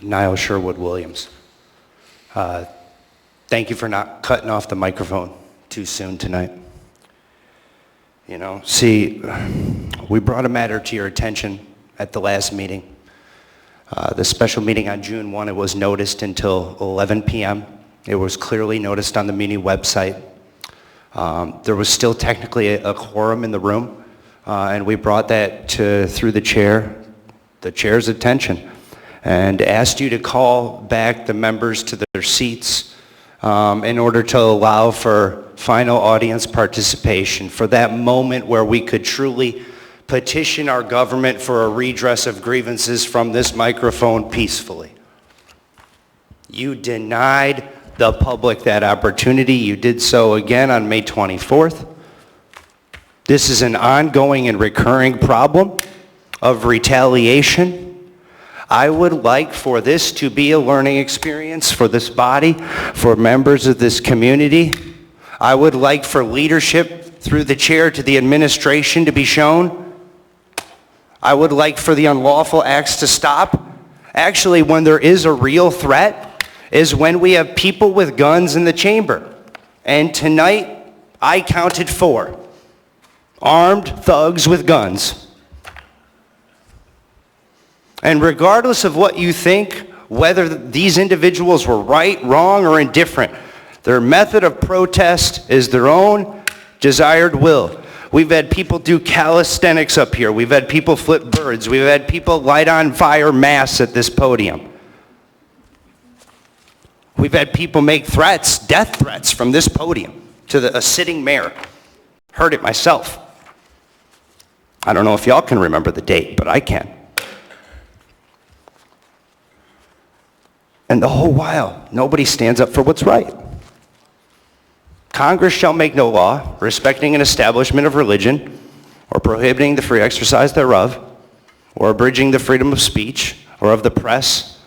Niall Sherwood Williams. Thank you for not cutting off the microphone too soon tonight. You know, see, we brought a matter to your attention at the last meeting. The special meeting on June 1, it was noticed until 11 p.m. It was clearly noticed on the muni website. There was still technically a quorum in the room, and we brought that through the chair's attention, and asked you to call back the members to their seats in order to allow for final audience participation, for that moment where we could truly petition our government for a redress of grievances from this microphone peacefully. You denied the public that opportunity. You did so again on May 24th. This is an ongoing and recurring problem of retaliation. I would like for this to be a learning experience for this body, for members of this community. I would like for leadership through the chair to the administration to be shown. I would like for the unlawful acts to stop. Actually, when there is a real threat is when we have people with guns in the chamber. And tonight, I counted 4 armed thugs with guns. And regardless of what you think, whether these individuals were right, wrong, or indifferent, their method of protest is their own desired will. We've had people do calisthenics up here. We've had people flip birds. We've had people light on fire masks at this podium. We've had people make threats, death threats from this podium to a sitting mayor. Heard it myself. I don't know if y'all can remember the date, but I can. And the whole while, nobody stands up for what's right. Congress shall make no law respecting an establishment of religion or prohibiting the free exercise thereof or abridging the freedom of speech or of the press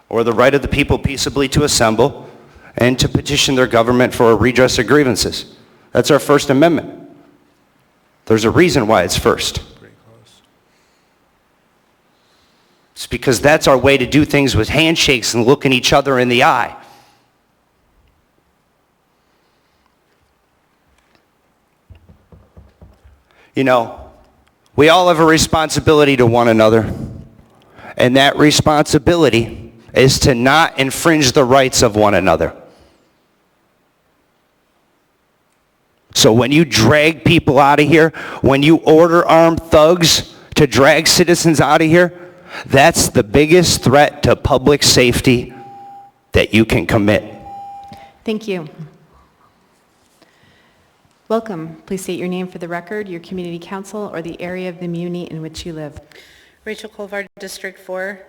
or the right of the people peaceably to assemble and to petition their government for a redress of grievances. That's our First Amendment. There's a reason why it's first. It's because that's our way to do things with handshakes and looking each other in the eye. You know, we all have a responsibility to one another, and that responsibility is to not infringe the rights of one another. So when you drag people out of here, when you order armed thugs to drag citizens out of here, that's the biggest threat to public safety that you can commit. Thank you. Welcome. Please state your name for the record, your community council, or the area of the muni in which you live. Rachel Colvard, District 4.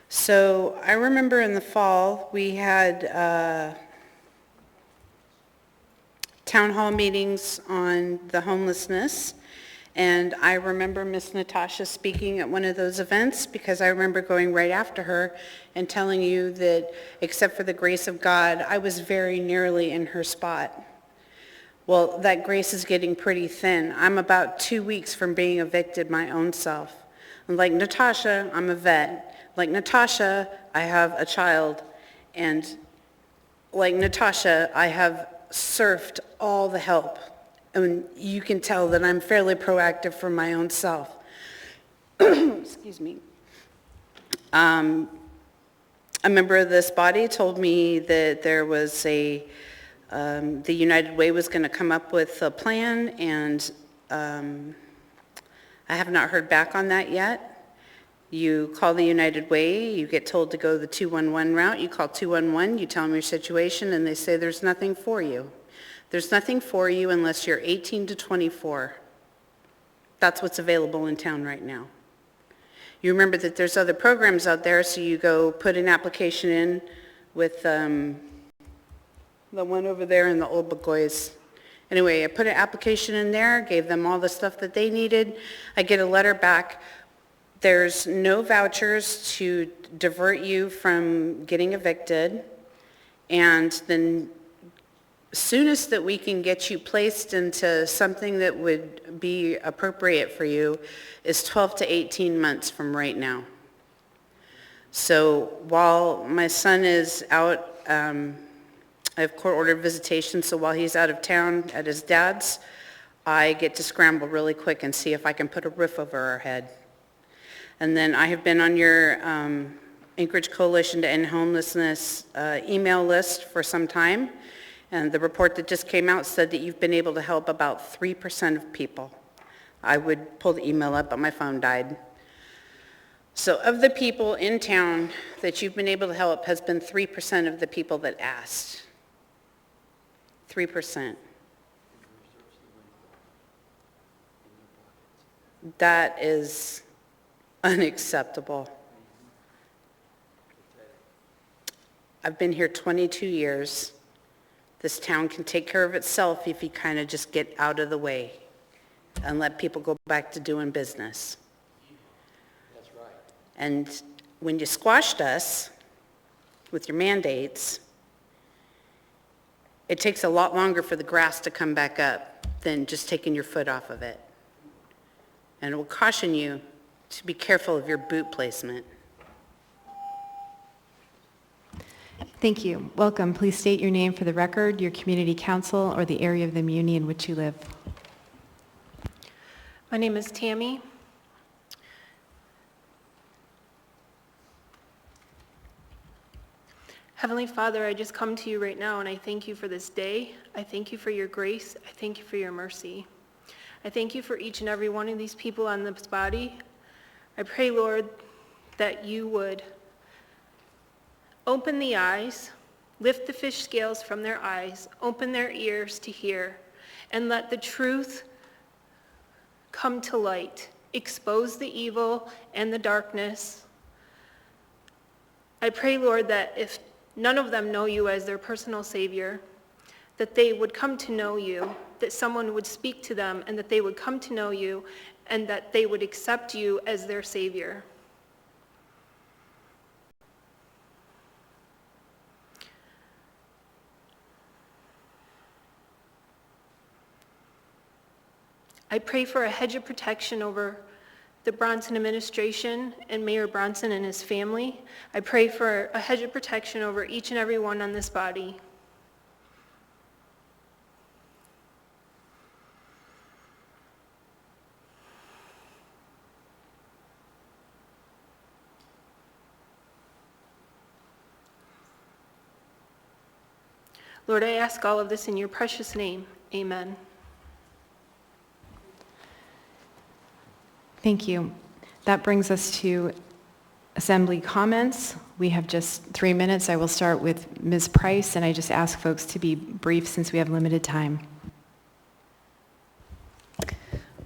So I remember in the fall we had town hall meetings on the homelessness. And I remember Miss Natasha speaking at one of those events because I remember going right after her and telling you that except for the grace of God, I was very nearly in her spot. Well, that grace is getting pretty thin. I'm about 2 weeks from being evicted my own self. And like Natasha, I'm a vet. Like Natasha, I have a child. And like Natasha, I have surfed all the help. And you can tell that I'm fairly proactive for my own self. Excuse me. A member of this body told me that there was the United Way was going to come up with a plan, and I have not heard back on that yet. You call the United Way, you get told to go the 211 route, you call 211, you tell them your situation, and they say there's nothing for you. There's nothing for you unless you're 18 to 24. That's what's available in town right now. You remember that there's other programs out there, so you go put an application in with the one over there in the old Bagoys. Anyway, I put an application in there, gave them all the stuff that they needed. I get a letter back. There's no vouchers to divert you from getting evicted, and then soonest that we can get you placed into something that would be appropriate for you is 12 to 18 months from right now. So while my son is out, I have court-ordered visitation, so while he's out of town at his dad's, I get to scramble really quick and see if I can put a roof over our head. And then I have been on your Anchorage Coalition to End Homelessness email list for some time. And the report that just came out said that you've been able to help about 3% of people. I would pull the email up, but my phone died. So of the people in town that you've been able to help has been 3% of the people that asked. 3%. That is unacceptable. I've been here 22 years. This town can take care of itself if you kind of just get out of the way and let people go back to doing business. That's right. And when you squashed us with your mandates, it takes a lot longer for the grass to come back up than just taking your foot off of it. And it will caution you to be careful of your boot placement. Thank you. Welcome. Please state your name for the record, your community council, or the area of the muni in which you live. My name is Tammy. Heavenly Father, I just come to you right now and I thank you for this day. I thank you for your grace. I thank you for your mercy. I thank you for each and every one of these people on this body. I pray, Lord, that you would open the eyes, lift the fish scales from their eyes, open their ears to hear, and let the truth come to light. Expose the evil and the darkness. I pray, Lord, that if none of them know you as their personal Savior, that they would come to know you, that someone would speak to them, and that they would come to know you, and that they would accept you as their Savior. I pray for a hedge of protection over the Bronson administration and Mayor Bronson and his family. I pray for a hedge of protection over each and every one on this body. Lord, I ask all of this in your precious name. Amen. Thank you. That brings us to assembly comments. We have just 3 minutes. I will start with Ms. Price, and I just ask folks to be brief since we have limited time.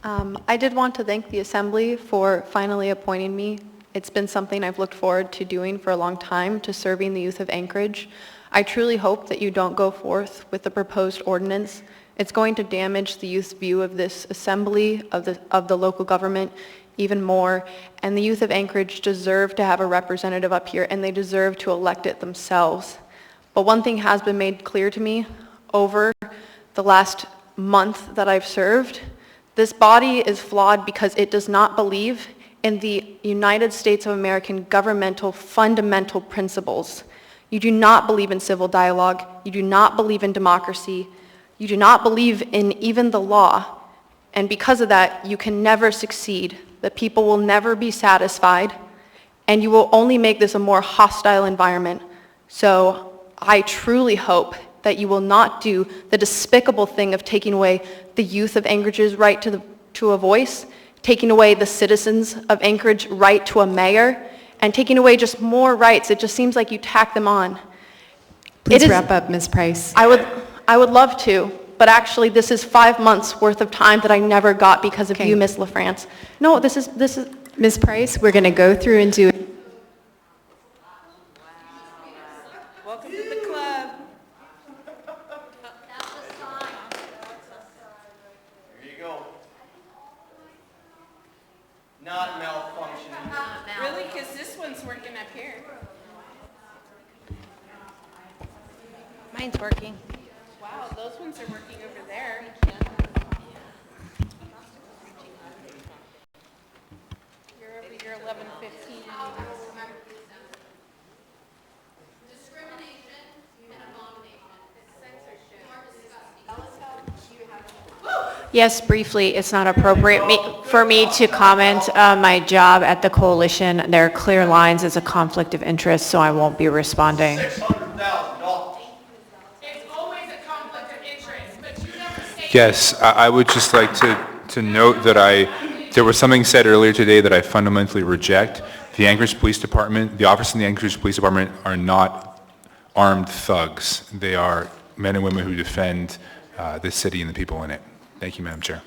I did want to thank the Assembly for finally appointing me. It's been something I've looked forward to doing for a long time, to serving the youth of Anchorage. I truly hope that you don't go forth with the proposed ordinance It's going to damage the youth's view of this assembly, of the local government even more, and the youth of Anchorage deserve to have a representative up here, and they deserve to elect it themselves. But one thing has been made clear to me over the last month that I've served. This body is flawed because it does not believe in the United States of American governmental fundamental principles. You do not believe in civil dialogue. You do not believe in democracy. You do not believe in even the law. And because of that, you can never succeed. The people will never be satisfied, and you will only make this a more hostile environment. So I truly hope that you will not do the despicable thing of taking away the youth of Anchorage's right to a voice, taking away the citizens of Anchorage right to a mayor, and taking away just more rights. It just seems like you tack them on. Please wrap up, Ms. Price. I would love to, but actually this is 5 months worth of time that I never got because of you, Ms. LaFrance. No, this is... Ms. Price, we're going to go through and do... Welcome to the club. There you go. Not malfunctioning. Really? Because this one's working up here. Mine's working. Wow, those ones are working over there. You're over here 11:15. Yes, briefly, it's not appropriate for me to comment on my job at the coalition. There are clear lines as a conflict of interest, so I won't be responding. It's always a conflict of interest, but you never say... Yes, I would just like to note that there was something said earlier today that I fundamentally reject. The Anchorage Police Department, the officers in the Anchorage Police Department are not armed thugs. They are men and women who defend this city and the people in it. Thank you, Madam Chair.